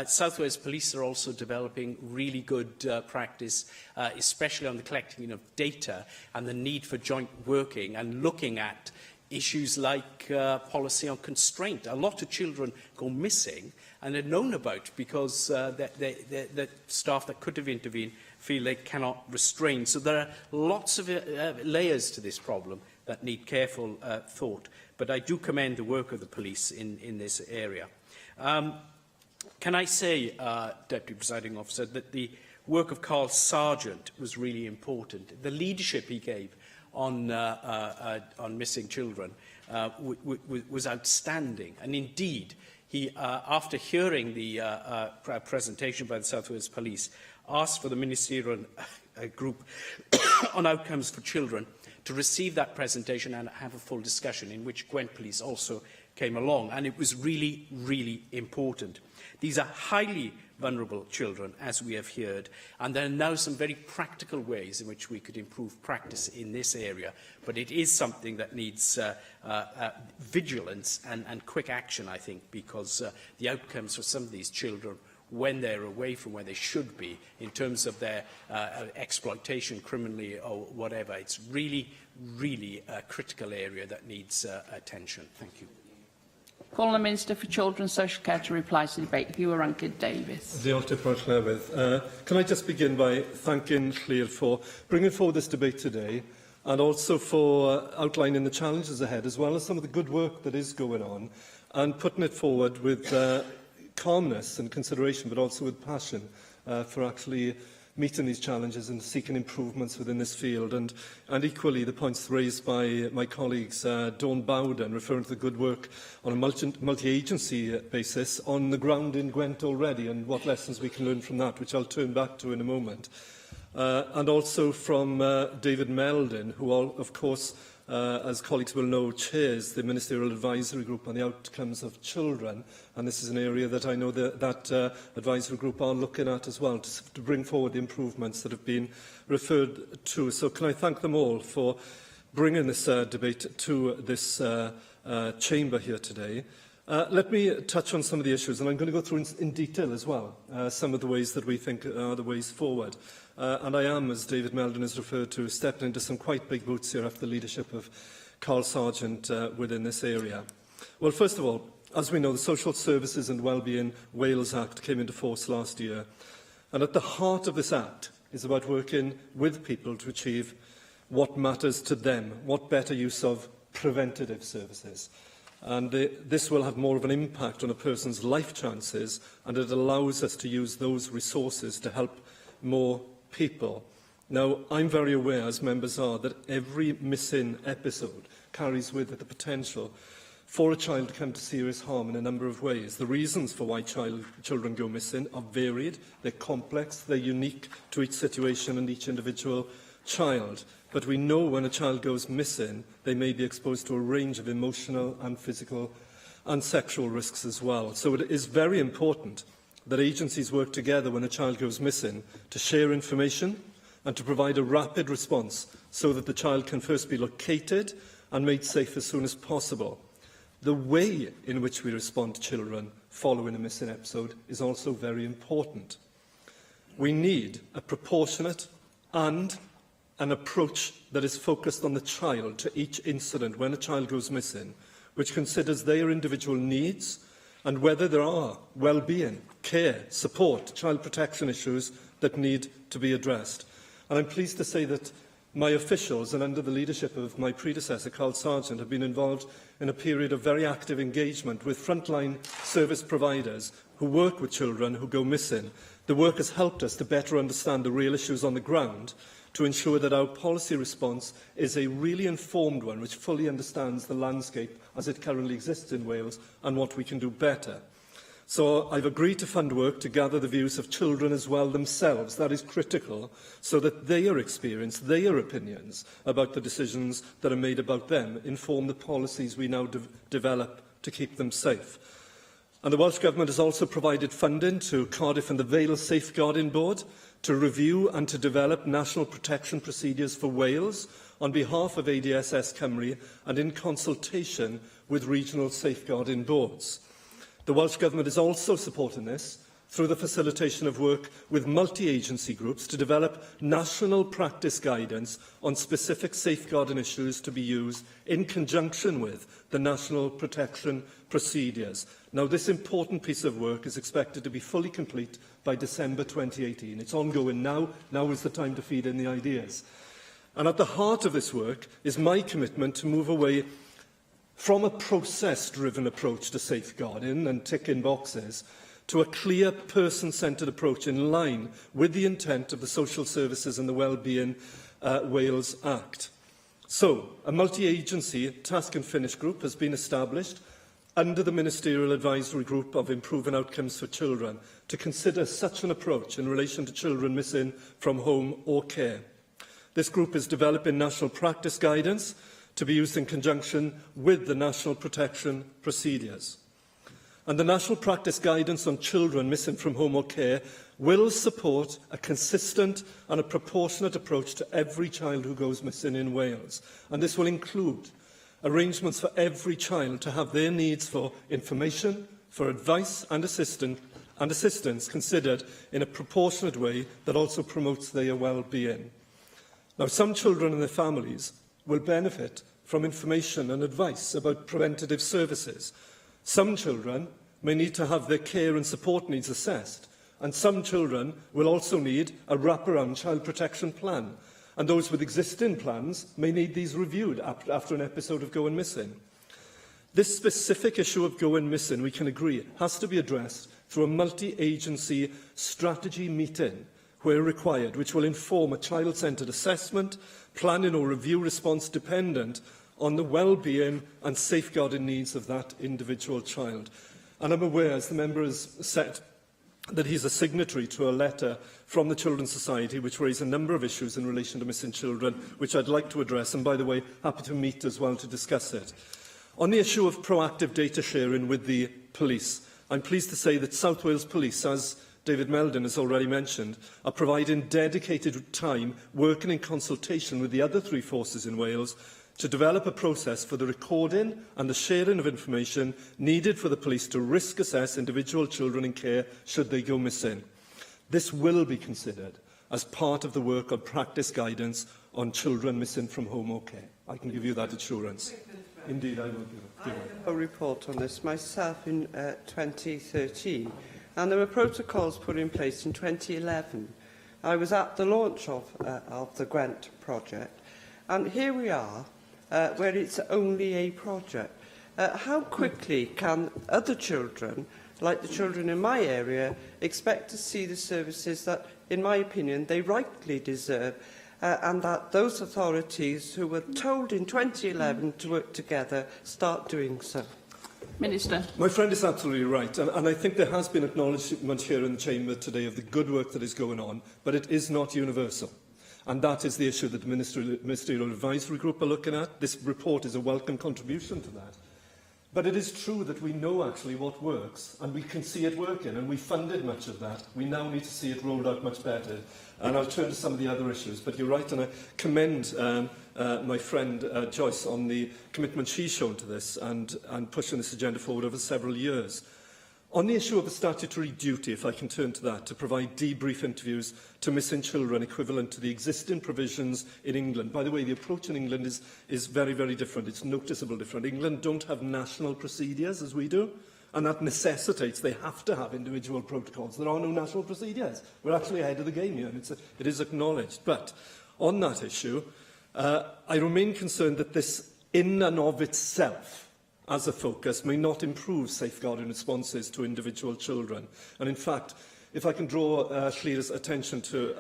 South Wales Police are also developing really good practice, especially on the collecting of data and the need for joint working and looking at issues like policy on constraint. A lot of children go missing and are known about because the staff that could have intervened feel they cannot restrain. So there are lots of layers to this problem that need careful thought. But I do commend the work of the police in this area. Can I say, Deputy Presiding Officer, that the work of Carl Sargent was really important. The leadership he gave on missing children was outstanding. And indeed, he, after hearing the presentation by the South Wales Police, asked for the ministerial group on outcomes for children to receive that presentation and have a full discussion, in which Gwent Police also came along. And it was really, really important. These are highly vulnerable children, as we have heard, and there are now some very practical ways in which we could improve practice in this area. But it is something that needs vigilance and quick action, I think, because the outcomes for some of these children when they're away from where they should be in terms of their exploitation criminally or whatever, it's really, really a critical area that needs attention. Thank you. Calling the Minister for Children and Social Care to reply to the debate. Hugh Rankin Davis. Can I just begin by thanking Claire for bringing forward this debate today and also for outlining the challenges ahead, as well as some of the good work that is going on, and putting it forward with calmness and consideration, but also with passion for actually meeting these challenges and seeking improvements within this field. And equally, the points raised by my colleagues, Dawn Bowden, referring to the good work on a multi-agency basis on the ground in Gwent already, and what lessons we can learn from that, which I'll turn back to in a moment. And also from David Melding, who, of course, as colleagues will know, chairs the Ministerial Advisory Group on the Outcomes of Children. And this is an area that I know that advisory group are looking at as well, to bring forward the improvements that have been referred to. So can I thank them all for bringing this debate to this chamber here today. Let me touch on some of the issues, and I'm going to go through in detail as well some of the ways that we think are the ways forward. And I am, as David Melding has referred to, stepping into some quite big boots here after the leadership of Carl Sargent within this area. Well, first of all, as we know, the Social Services and Wellbeing Wales Act came into force last year. And at the heart of this act is about working with people to achieve what matters to them, what better use of preventative services. And this will have more of an impact on a person's life chances, and it allows us to use those resources to help more people. Now, I'm very aware, as members are, that every missing episode carries with it the potential for a child to come to serious harm in a number of ways. The reasons for why children go missing are varied, they're complex, they're unique to each situation and each individual child. But we know when a child goes missing, they may be exposed to a range of emotional and physical and sexual risks as well. So it is very important that agencies work together when a child goes missing to share information and to provide a rapid response so that the child can first be located and made safe as soon as possible. The way in which we respond to children following a missing episode is also very important. We need a proportionate and an approach that is focused on the child to each incident when a child goes missing, which considers their individual needs and whether there are well-being, care, support, child protection issues that need to be addressed. And I'm pleased to say that my officials, and under the leadership of my predecessor, Carl Sargent, have been involved in a period of very active engagement with frontline service providers who work with children who go missing. The work has helped us to better understand the real issues on the ground, to ensure that our policy response is a really informed one, which fully understands the landscape as it currently exists in Wales and what we can do better. So I've agreed to fund work to gather the views of children as well themselves. That is critical, so that their experience, their opinions about the decisions that are made about them inform the policies we now develop to keep them safe. And the Welsh Government has also provided funding to Cardiff and the Vale Safeguarding Board to review and to develop national protection procedures for Wales on behalf of ADSS Cymru and in consultation with regional safeguarding boards. The Welsh Government is also supporting this through the facilitation of work with multi-agency groups to develop national practice guidance on specific safeguarding issues to be used in conjunction with the national protection procedures. Now, this important piece of work is expected to be fully complete by December 2018. It's ongoing now. Now is the time to feed in the ideas. And at the heart of this work is my commitment to move away from a process-driven approach to safeguarding and ticking boxes to a clear, person-centred approach in line with the intent of the Social Services and the Wellbeing Wales Act. So, a multi-agency task and finish group has been established under the Ministerial Advisory Group of Improving Outcomes for Children to consider such an approach in relation to children missing from home or care. This group is developing national practice guidance to be used in conjunction with the national protection procedures. And the national practice guidance on children missing from home or care will support a consistent and a proportionate approach to every child who goes missing in Wales. And this will include arrangements for every child to have their needs for information, for advice and assistance considered in a proportionate way that also promotes their well-being. Now, some children and their families will benefit from information and advice about preventative services. Some children may need to have their care and support needs assessed, and some children will also need a wraparound child protection plan, and those with existing plans may need these reviewed after an episode of going missing. This specific issue of going missing, we can agree, has to be addressed through a multi-agency strategy meeting where required, which will inform a child-centred assessment, planning or review response dependent on the well-being and safeguarding needs of that individual child. And I'm aware, as the member has said, that he's a signatory to a letter from the Children's Society which raised a number of issues in relation to missing children, which I'd like to address, and by the way, happy to meet as well to discuss it. On the issue of proactive data sharing with the police, I'm pleased to say that South Wales Police, as David Meldon has already mentioned, are providing dedicated time working in consultation with the other three forces in Wales to develop a process for the recording and the sharing of information needed for the police to risk assess individual children in care should they go missing. This will be considered as part of the work on practice guidance on children missing from home or care. I can give you that assurance. Indeed, I will give it. A report on this myself in 2013, and there were protocols put in place in 2011. I was at the launch of the grant project, and here we are, where it's only a project. How quickly can other children, like the children in my area, expect to see the services that, in my opinion, they rightly deserve, and that those authorities who were told in 2011 to work together start doing so? Minister. My friend is absolutely right, and I think there has been acknowledgement here in the Chamber today of the good work that is going on, but it is not universal. And that is the issue that the Ministerial Advisory Group are looking at. This report is a welcome contribution to that. But it is true that we know actually what works, and we can see it working, and we funded much of that. We now need to see it rolled out much better. And I'll turn to some of the other issues. But you're right, and I commend my friend Joyce on the commitment she's shown to this and pushing this agenda forward over several years. On the issue of the statutory duty, if I can turn to that, to provide debrief interviews to missing children equivalent to the existing provisions in England. By the way, the approach in England is very, very different. It's noticeably different. England don't have national procedures as we do, and that necessitates they have to have individual protocols. There are no national procedures. We're actually ahead of the game here, and it is acknowledged. But on that issue, I remain concerned that this, in and of itself, as a focus, may not improve safeguarding responses to individual children. And in fact, if I can draw Llyr's attention to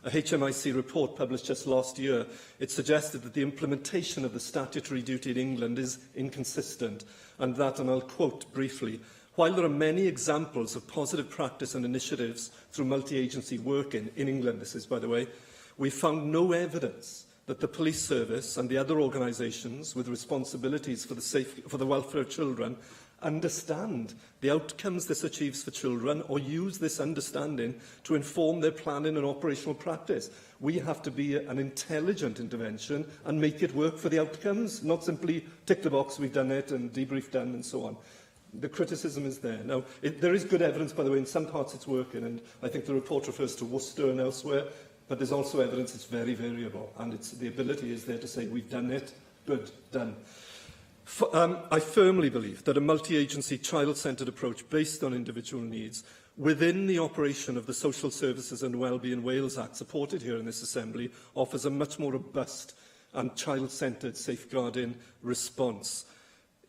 a HMIC report published just last year, it suggested that the implementation of the statutory duty in England is inconsistent, and that, and I'll quote briefly, "While there are many examples of positive practice and initiatives through multi-agency work in England," this is, by the way, "we found no evidence that the police service and the other organisations with responsibilities for the welfare of children understand the outcomes this achieves for children or use this understanding to inform their planning and operational practice. We have to be an intelligent intervention and make it work for the outcomes, not simply tick the box, we've done it, and debrief done, and so on." The criticism is there. Now, there is good evidence, by the way, in some parts it's working, and I think the report refers to Worcester and elsewhere, but there's also evidence it's very variable, and the ability is there to say, we've done it, good, done. I firmly believe that a multi-agency, child-centred approach based on individual needs within the operation of the Social Services and Wellbeing Wales Act, supported here in this Assembly, offers a much more robust and child-centred safeguarding response.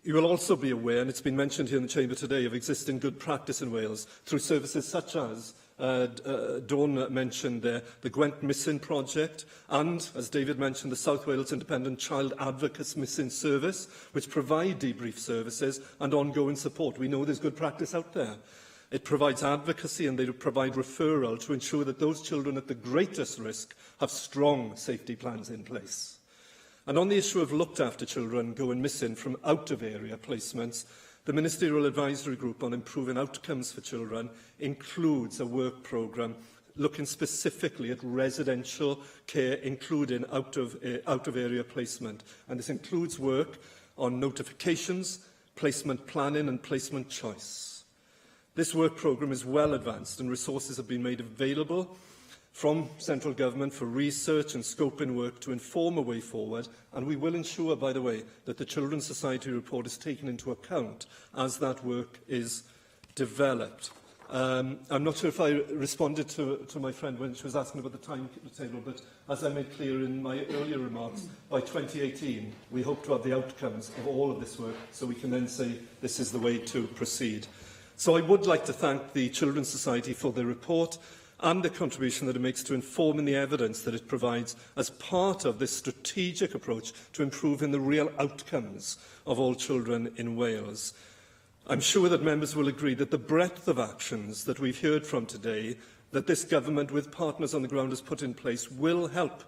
You will also be aware, and it's been mentioned here in the Chamber today, of existing good practice in Wales through services such as Dawn mentioned the Gwent Missing Project and, as David mentioned, the South Wales Independent Child Advocates Missing Service, which provide debrief services and ongoing support. We know there's good practice out there. It provides advocacy and they provide referral to ensure that those children at the greatest risk have strong safety plans in place. And on the issue of looked after children going missing from out-of-area placements, the Ministerial Advisory Group on Improving Outcomes for Children includes a work programme looking specifically at residential care, including out-of-area placement. And this includes work on notifications, placement planning and placement choice. This work programme is well advanced and resources have been made available from central government for research and scoping work to inform a way forward, and we will ensure, by the way, that the Children's Society report is taken into account as that work is developed. I'm not sure if I responded to my friend when she was asking about the timetable, but as I made clear in my earlier remarks, by 2018 we hope to have the outcomes of all of this work so we can then say this is the way to proceed. So I would like to thank the Children's Society for their report and the contribution that it makes to informing the evidence that it provides as part of this strategic approach to improving the real outcomes of all children in Wales. I'm sure that members will agree that the breadth of actions that we've heard from today, that this government with partners on the ground has put in place, will help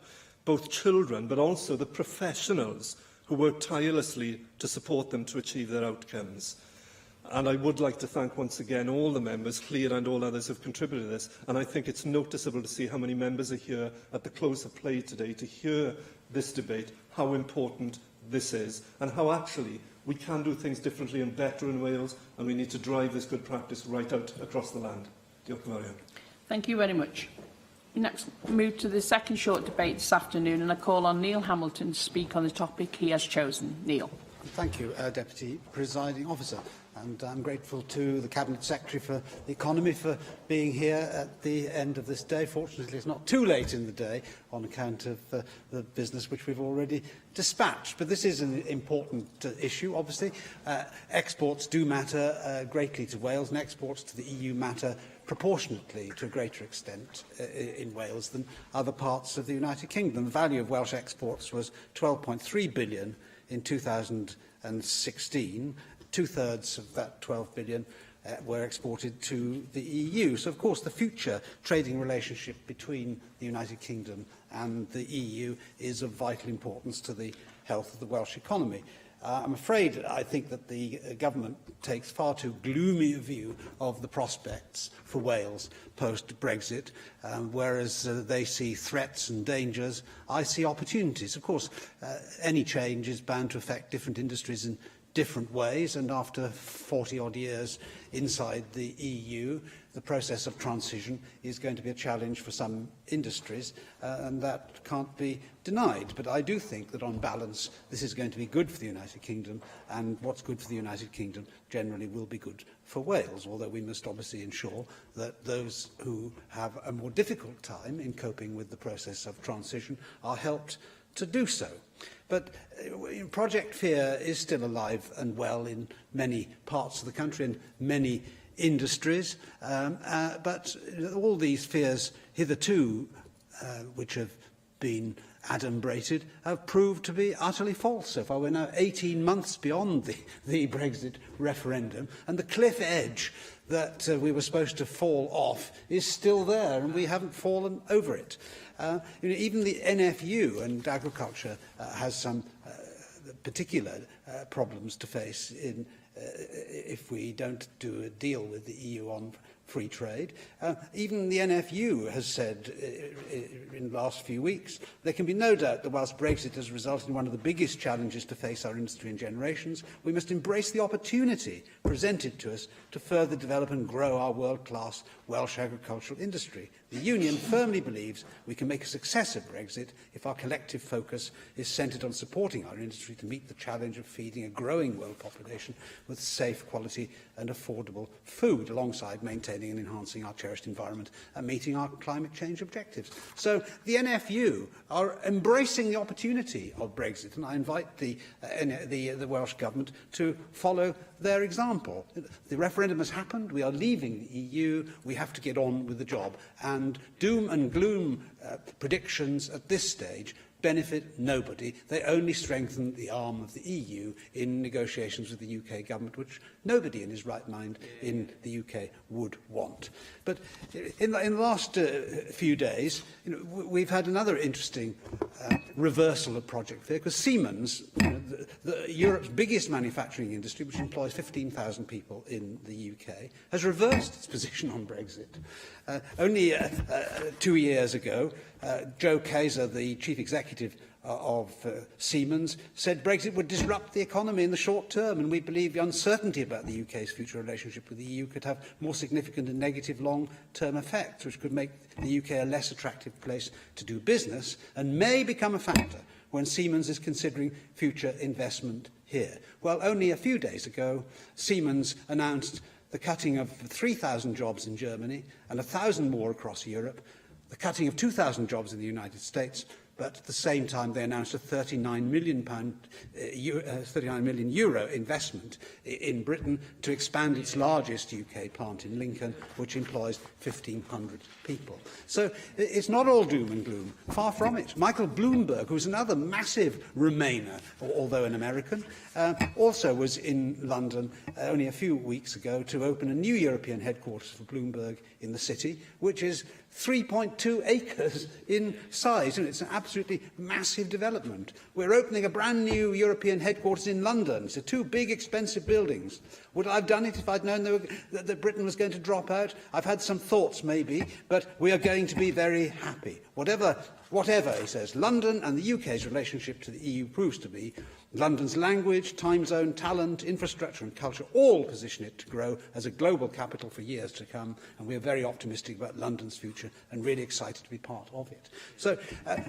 both children but also the professionals who work tirelessly to support them to achieve their outcomes. And I would like to thank once again all the members, Llŷr and all others who have contributed to this. And I think it's noticeable to see how many members are here at the close of play today to hear this debate, how important this is, and how actually we can do things differently and better in Wales, and we need to drive this good practice right out across the land. Diolch yn fawr iawn. Thank you very much. We next move to the second short debate this afternoon, and I call on Neil Hamilton to speak on the topic he has chosen. Neil. Thank you, Deputy Presiding Officer. And I'm grateful to the Cabinet Secretary for the Economy for being here at the end of this day. Fortunately, it's not too late in the day on account of the business which we've already dispatched. But this is an important issue, obviously. Exports do matter greatly to Wales, and exports to the EU matter proportionately to a greater extent in Wales than other parts of the United Kingdom. The value of Welsh exports was £12.3 billion in 2016. Two-thirds of that £12 billion were exported to the EU. So, of course, the future trading relationship between the United Kingdom and the EU is of vital importance to the health of the Welsh economy. I'm afraid I think that the government takes far too gloomy a view of the prospects for Wales post-Brexit, whereas they see threats and dangers, I see opportunities. Of course, any change is bound to affect different industries in different ways, and after 40-odd years inside the EU, the process of transition is going to be a challenge for some industries, and that can't be denied. But I do think that on balance, this is going to be good for the United Kingdom, and what's good for the United Kingdom generally will be good for Wales, although we must obviously ensure that those who have a more difficult time in coping with the process of transition are helped to do so. But Project Fear is still alive and well in many parts of the country and many industries. But all these fears hitherto, which have been adumbrated, have proved to be utterly false. So far, we're now 18 months beyond the Brexit referendum, and the cliff edge that we were supposed to fall off is still there, and we haven't fallen over it. Even the NFU and agriculture has some particular problems to face if we don't do a deal with the EU on free trade. Even the NFU has said in the last few weeks there can be no doubt that whilst Brexit has resulted in one of the biggest challenges to face our industry in generations, we must embrace the opportunity presented to us to further develop and grow our world-class Welsh agricultural industry. The Union firmly believes we can make a success of Brexit if our collective focus is centred on supporting our industry to meet the challenge of feeding a growing world population with safe, quality and affordable food, alongside maintaining and enhancing our cherished environment and meeting our climate change objectives. So the NFU are embracing the opportunity of Brexit, and I invite the Welsh Government to follow their example. The referendum has happened, we are leaving the EU, we have to get on with the job, and doom and gloom predictions at this stage benefit nobody. They only strengthen the arm of the EU in negotiations with the UK government, which nobody in his right mind in the UK would want. But in the last few days, we've had another interesting reversal of Project Fear, because Siemens, Europe's biggest manufacturing industry, which employs 15,000 people in the UK, has reversed its position on Brexit. Only 2 years ago, Joe Kaiser, the chief executive of Siemens, said Brexit would disrupt the economy in the short term, and we believe the uncertainty about the UK's future relationship with the EU could have more significant and negative long-term effects, which could make the UK a less attractive place to do business and may become a factor when Siemens is considering future investment here. Well, only a few days ago, Siemens announced the cutting of 3,000 jobs in Germany and 1,000 more across Europe, the cutting of 2,000 jobs in the United States, but at the same time they announced a £39 million euro investment in Britain to expand its largest UK plant in Lincoln, which employs 1,500 people. So it's not all doom and gloom, far from it. Michael Bloomberg, who's another massive Remainer, although an American, also was in London only a few weeks ago to open a new European headquarters for Bloomberg in the city, which is 3.2 acres in size, and it's an absolutely massive development. We're opening a brand new European headquarters in London. So 2 big, expensive buildings. Would I have done it if I'd known that Britain was going to drop out? I've had some thoughts, maybe, but we are going to be very happy. Whatever, he says, London and the UK's relationship to the EU proves to be, London's language, time zone, talent, infrastructure and culture all position it to grow as a global capital for years to come, and we are very optimistic about London's future and really excited to be part of it. So,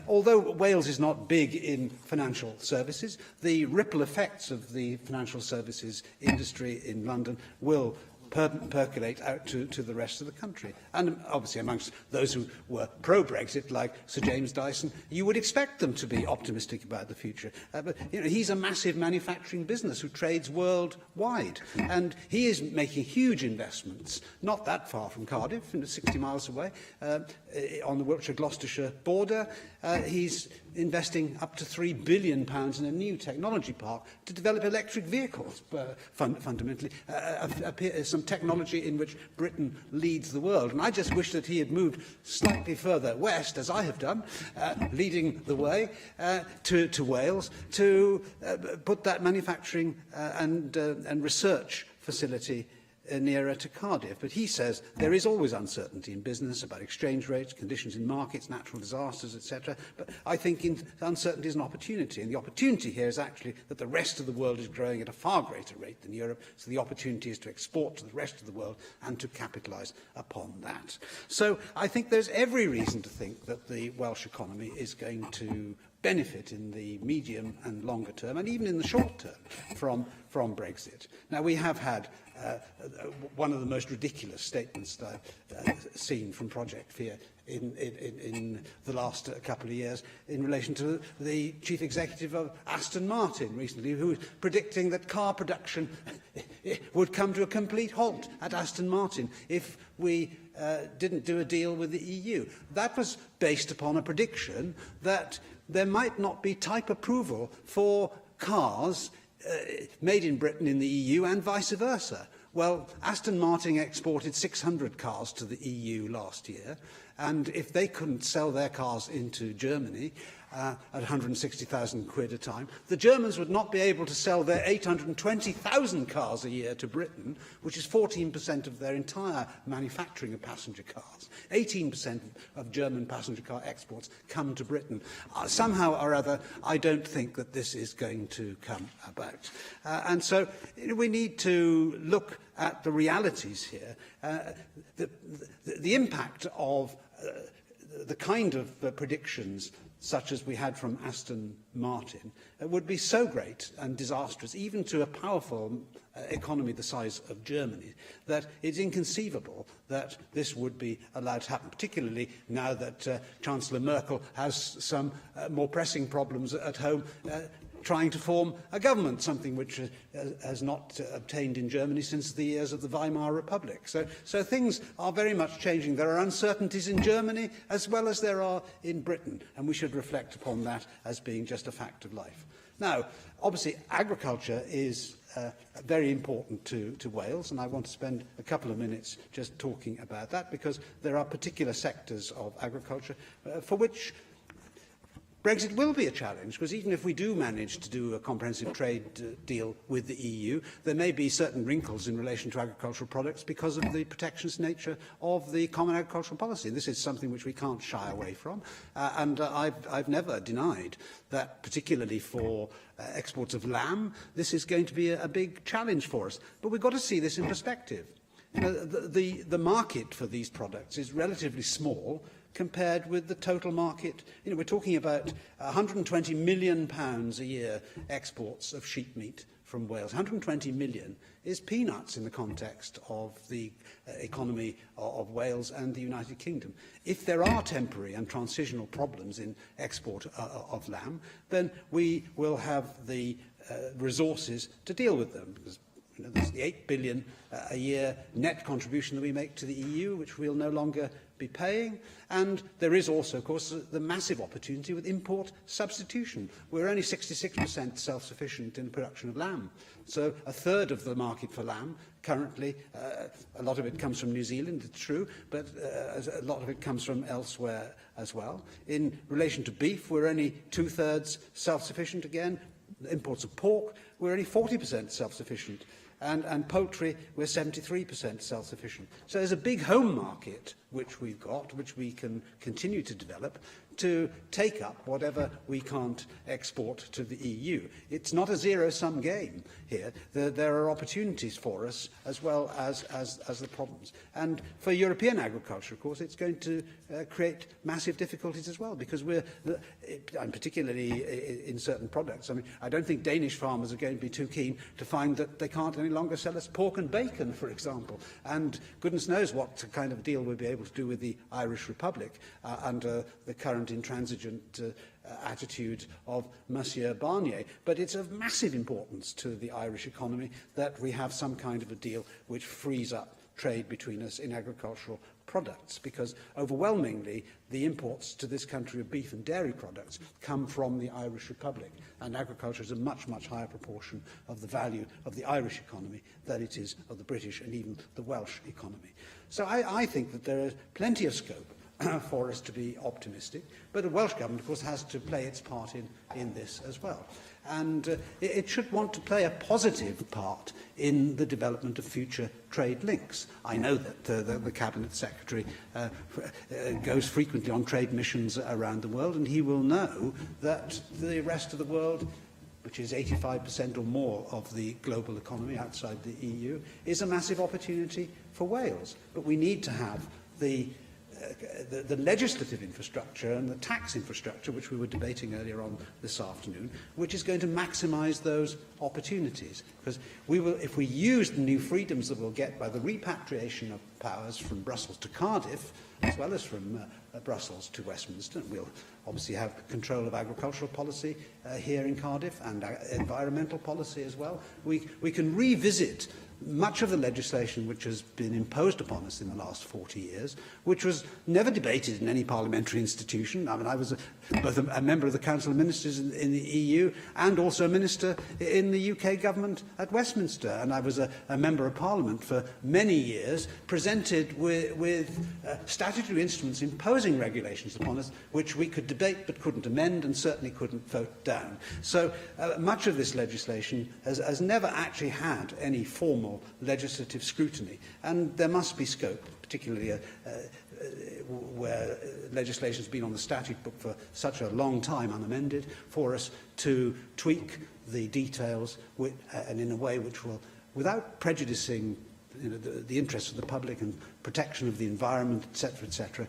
although Wales is not big in financial services, the ripple effects of the financial services industry in London will percolate out to the rest of the country. And obviously amongst those who were pro-Brexit, like Sir James Dyson, you would expect them to be optimistic about the future. But he's a massive manufacturing business who trades worldwide, and he is making huge investments, not that far from Cardiff, 60 miles away, on the Wiltshire-Gloucestershire border. He's investing up to £3 billion in a new technology park to develop electric vehicles, fundamentally, some technology in which Britain leads the world. And I just wish that he had moved slightly further west, as I have done, leading the way to Wales, to put that manufacturing and research facility nearer to Cardiff. But he says there is always uncertainty in business about exchange rates, conditions in markets, natural disasters, etc. But I think uncertainty is an opportunity, and the opportunity here is actually that the rest of the world is growing at a far greater rate than Europe, so the opportunity is to export to the rest of the world and to capitalise upon that. So I think there's every reason to think that the Welsh economy is going to benefit in the medium and longer term, and even in the short term, from Brexit. Now, we have had one of the most ridiculous statements that I've seen from Project Fear in the last couple of years in relation to the chief executive of Aston Martin recently, who was predicting that car production would come to a complete halt at Aston Martin if we didn't do a deal with the EU. That was based upon a prediction that there might not be type approval for cars made in Britain in the EU and vice versa. Well, Aston Martin exported 600 cars to the EU last year, and if they couldn't sell their cars into Germany at 160,000 quid a time, the Germans would not be able to sell their 820,000 cars a year to Britain, which is 14% of their entire manufacturing of passenger cars. 18% of German passenger car exports come to Britain. Somehow or other, I don't think that this is going to come about. And so we need to look at the realities here. The impact of the kind of predictions such as we had from Aston Martin would be so great and disastrous, even to a powerful economy the size of Germany, that it's inconceivable that this would be allowed to happen, particularly now that Chancellor Merkel has some more pressing problems at home trying to form a government, something which has not obtained in Germany since the years of the Weimar Republic. So things are very much changing. There are uncertainties in Germany as well as there are in Britain, and we should reflect upon that as being just a fact of life. Now, obviously, agriculture is very important to Wales, and I want to spend a couple of minutes just talking about that, because there are particular sectors of agriculture for which Brexit will be a challenge, because even if we do manage to do a comprehensive trade deal with the EU, there may be certain wrinkles in relation to agricultural products because of the protectionist nature of the common agricultural policy. This is something which we can't shy away from, and I've never denied that, particularly for exports of lamb, this is going to be a big challenge for us. But we've got to see this in perspective. You know, the market for these products is relatively small compared with the total market. You know, we're talking about £120 million a year exports of sheep meat from Wales. 120 million is peanuts in the context of the economy of Wales and the United Kingdom. If there are temporary and transitional problems in export of lamb, then we will have the resources to deal with them. Because, you know, there's the 8 billion a year net contribution that we make to the EU, which we'll no longer be paying. And there is also, of course, the massive opportunity with import substitution. We're only 66% self-sufficient in the production of lamb. So a third of the market for lamb currently, a lot of it comes from New Zealand, it's true, but a lot of it comes from elsewhere as well. In relation to beef, we're only 2/3 self-sufficient again. Imports of pork, we're only 40% self-sufficient. And poultry, we're 73% self-sufficient. So there's a big home market which we've got, which we can continue to develop, to take up whatever we can't export to the EU. It's not a zero-sum game here. There are opportunities for us as well as the problems. And for European agriculture, of course, it's going to create massive difficulties as well, because and particularly in certain products. I mean, I don't think Danish farmers are going to be too keen to find that they can't any longer sell us pork and bacon, for example. And goodness knows what kind of deal we'll be able to do with the Irish Republic under the current intransigent attitude of Monsieur Barnier. But it's of massive importance to the Irish economy that we have some kind of a deal which frees up trade between us in agricultural products, because overwhelmingly the imports to this country of beef and dairy products come from the Irish Republic, and agriculture is a much, much higher proportion of the value of the Irish economy than it is of the British and even the Welsh economy. So I think that there is plenty of scope for us to be optimistic, but the Welsh Government, of course, has to play its part in this as well. And it should want to play a positive part in the development of future trade links. I know that the Cabinet Secretary goes frequently on trade missions around the world, and he will know that the rest of the world, which is 85% or more of the global economy outside the EU, is a massive opportunity for Wales. But we need to have the the legislative infrastructure and the tax infrastructure, which we were debating earlier on this afternoon, which is going to maximise those opportunities. Because we will, if we use the new freedoms that we'll get by the repatriation of powers from Brussels to Cardiff, as well as from Brussels to Westminster, we'll obviously have control of agricultural policy here in Cardiff and environmental policy as well. We can revisit much of the legislation which has been imposed upon us in the last 40 years, which was never debated in any parliamentary institution. I mean, I was both a member of the Council of Ministers in the EU and also a minister in the UK government at Westminster. And I was a member of Parliament for many years, presented with statutory instruments imposing regulations upon us, which we could debate but couldn't amend and certainly couldn't vote down. So much of this legislation has never actually had any formal legislative scrutiny, and there must be scope, particularly where legislation has been on the statute book for such a long time unamended, for us to tweak the details and in a way which will, without prejudicing the interests of the public and protection of the environment, etc.,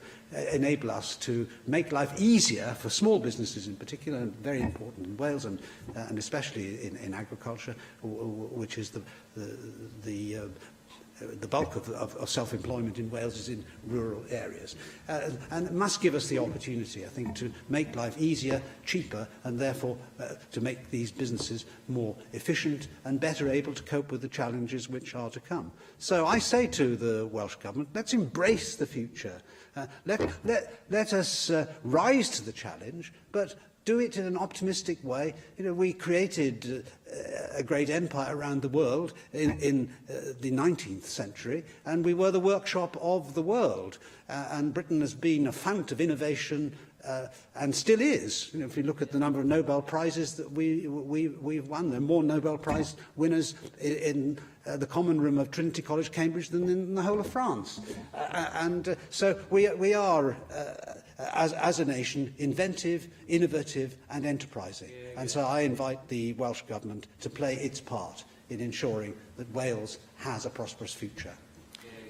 enable us to make life easier for small businesses in particular, and very important in Wales and especially in agriculture, which is the bulk of self-employment in Wales is in rural areas. And it must give us the opportunity, I think, to make life easier, cheaper, and therefore to make these businesses more efficient and better able to cope with the challenges which are to come. So I say to the Welsh Government, let's embrace the future. Let us rise to the challenge, but do it in an optimistic way. You know, we created a great empire around the world in the 19th century, and we were the workshop of the world. And Britain has been a fount of innovation and still is. You know, if you look at the number of Nobel Prizes that we've won, there are more Nobel Prize winners in the common room of Trinity College, Cambridge, than in the whole of France. So we are, as a nation, inventive, innovative and enterprising. And so I invite the Welsh Government to play its part in ensuring that Wales has a prosperous future.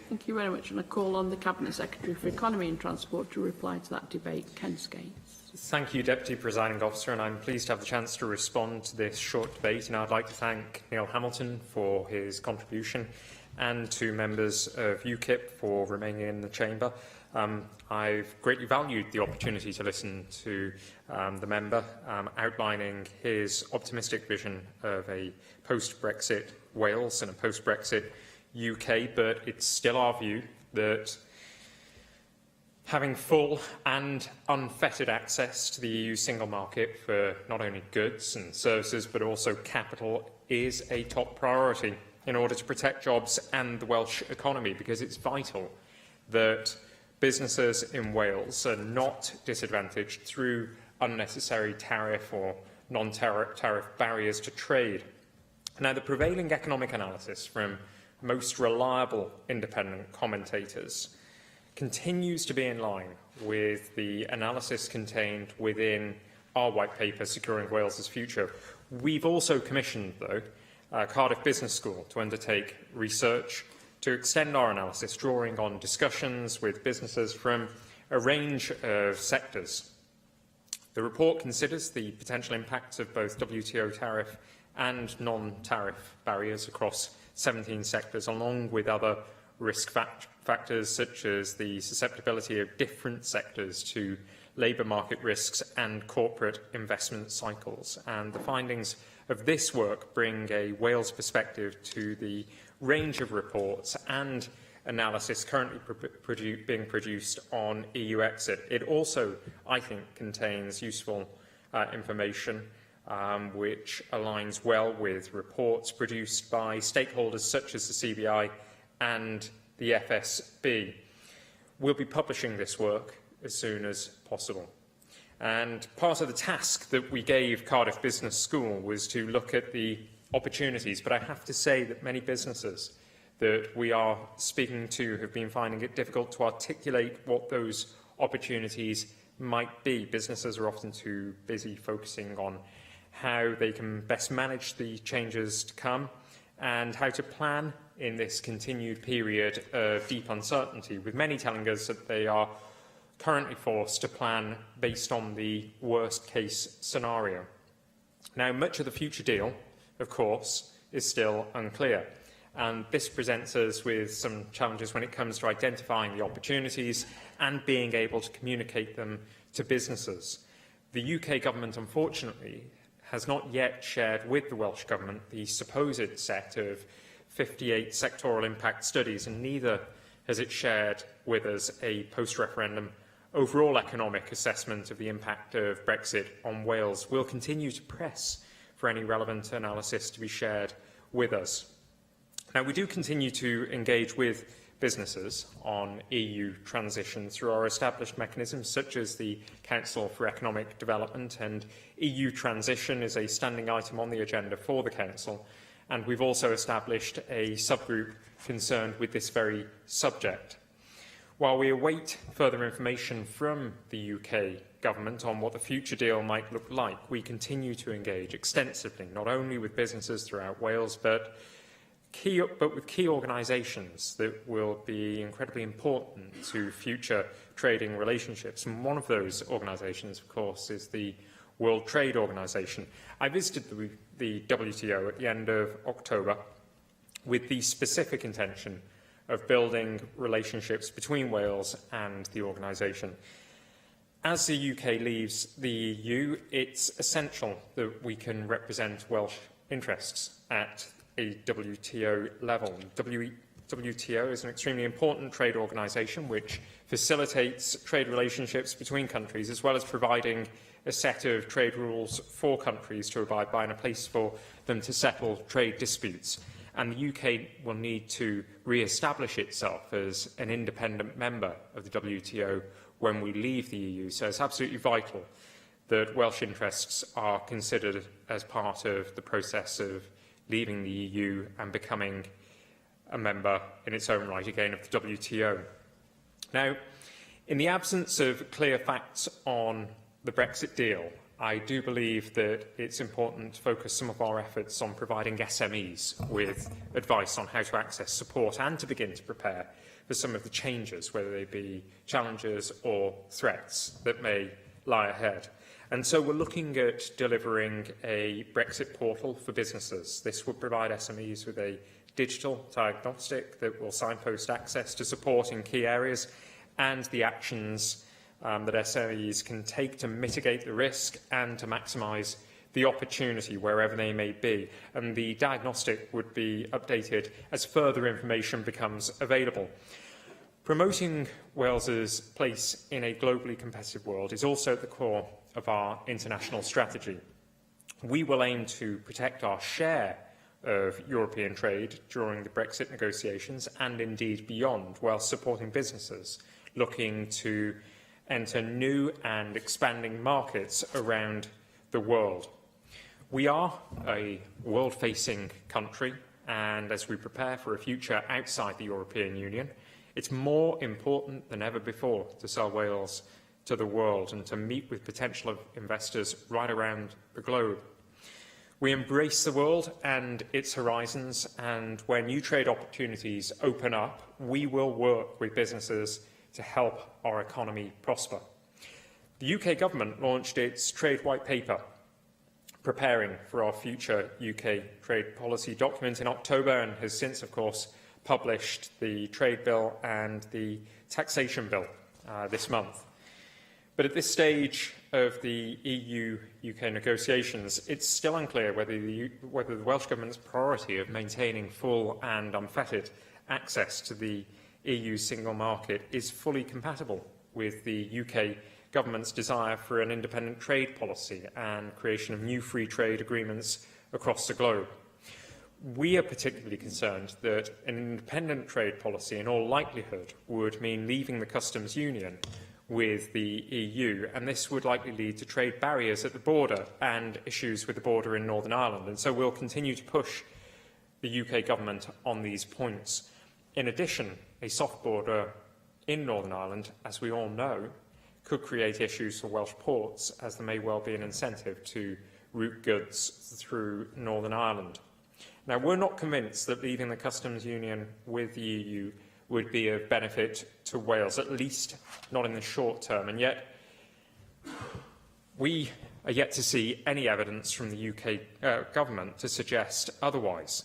Thank you very much. And I call on the Cabinet Secretary for Economy and Transport to reply to that debate. Ken Skanes. Thank you, Deputy Presiding Officer, and I'm pleased to have the chance to respond to this short debate. And I'd like to thank Neil Hamilton for his contribution and to members of UKIP for remaining in the chamber. I've greatly valued the opportunity to listen to the member outlining his optimistic vision of a post-Brexit Wales and a post-Brexit UK, but it's still our view that having full and unfettered access to the EU single market for not only goods and services but also capital is a top priority in order to protect jobs and the Welsh economy, because it's vital that businesses in Wales are not disadvantaged through unnecessary tariff or non-tariff barriers to trade. Now, the prevailing economic analysis from most reliable independent commentators continues to be in line with the analysis contained within our white paper, Securing Wales's Future. We've also commissioned, though, Cardiff Business School to undertake research to extend our analysis, drawing on discussions with businesses from a range of sectors. The report considers the potential impacts of both WTO tariff and non-tariff barriers across 17 sectors, along with other risk factors such as the susceptibility of different sectors to labour market risks and corporate investment cycles. And the findings of this work bring a Wales perspective to the range of reports and analysis currently being produced on EU exit. It also, I think, contains useful information which aligns well with reports produced by stakeholders such as the CBI and the FSB. We'll be publishing this work as soon as possible. And part of the task that we gave Cardiff Business School was to look at the opportunities, but I have to say that many businesses that we are speaking to have been finding it difficult to articulate what those opportunities might be. Businesses are often too busy focusing on how they can best manage the changes to come and how to plan in this continued period of deep uncertainty, with many telling us that they are currently forced to plan based on the worst-case scenario. Now, much of the future deal, of course, is still unclear, and this presents us with some challenges when it comes to identifying the opportunities and being able to communicate them to businesses. The UK Government, unfortunately, has not yet shared with the Welsh Government the supposed set of 58 sectoral impact studies, and neither has it shared with us a post-referendum overall economic assessment of the impact of Brexit on Wales. We'll continue to press for any relevant analysis to be shared with us. Now, we do continue to engage with businesses on EU transition through our established mechanisms, such as the Council for Economic Development, and EU transition is a standing item on the agenda for the Council, and we've also established a subgroup concerned with this very subject. While we await further information from the UK Government on what the future deal might look like, we continue to engage extensively, not only with businesses throughout Wales, but with key organisations that will be incredibly important to future trading relationships. And one of those organisations, of course, is the World Trade Organization. I visited the WTO at the end of October with the specific intention of building relationships between Wales and the organisation. As the UK leaves the EU, it's essential that we can represent Welsh interests at a WTO level. WTO is an extremely important trade organisation which facilitates trade relationships between countries, as well as providing a set of trade rules for countries to abide by and a place for them to settle trade disputes. And the UK will need to re-establish itself as an independent member of the WTO when we leave the EU. So it's absolutely vital that Welsh interests are considered as part of the process of leaving the EU and becoming a member in its own right again of the WTO. Now, in the absence of clear facts on the Brexit deal, I do believe that it's important to focus some of our efforts on providing SMEs with advice on how to access support and to begin to prepare for some of the changes, whether they be challenges or threats that may lie ahead. And so we're looking at delivering a Brexit portal for businesses. This will provide SMEs with a digital diagnostic that will signpost access to support in key areas and the actions that SMEs can take to mitigate the risk and to maximise the opportunity wherever they may be. And the diagnostic would be updated as further information becomes available. Promoting Wales's place in a globally competitive world is also at the core of our international strategy. We will aim to protect our share of European trade during the Brexit negotiations and indeed beyond, while supporting businesses looking to enter new and expanding markets around the world. We are a world-facing country, and as we prepare for a future outside the European Union, it's more important than ever before to sell Wales to the world and to meet with potential investors right around the globe. We embrace the world and its horizons, and where new trade opportunities open up, we will work with businesses to help our economy prosper. The UK Government launched its Trade White Paper, preparing for our future UK trade policy document in October, and has since, of course, published the Trade Bill and the Taxation Bill this month. But at this stage of the EU-UK negotiations, it's still unclear whether the Welsh Government's priority of maintaining full and unfettered access to the EU single market is fully compatible with the UK Government's desire for an independent trade policy and creation of new free trade agreements across the globe. We are particularly concerned that an independent trade policy in all likelihood would mean leaving the customs union with the EU, and this would likely lead to trade barriers at the border and issues with the border in Northern Ireland. And so we'll continue to push the UK Government on these points. In addition, a soft border in Northern Ireland, as we all know, could create issues for Welsh ports, as there may well be an incentive to route goods through Northern Ireland. Now, we're not convinced that leaving the customs union with the EU would be of benefit to Wales, at least not in the short term, and yet we are yet to see any evidence from the UK government to suggest otherwise.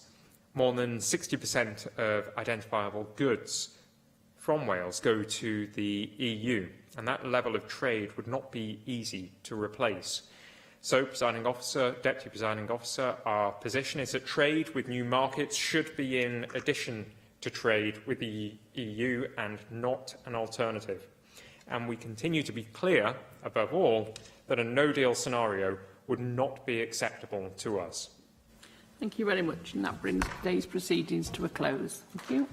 More than 60% of identifiable goods from Wales go to the EU, and that level of trade would not be easy to replace. So, Presiding Officer, Deputy Presiding Officer, our position is that trade with new markets should be in addition to trade with the EU and not an alternative. And we continue to be clear, above all, that a no-deal scenario would not be acceptable to us. Thank you very much, and that brings today's proceedings to a close. Thank you.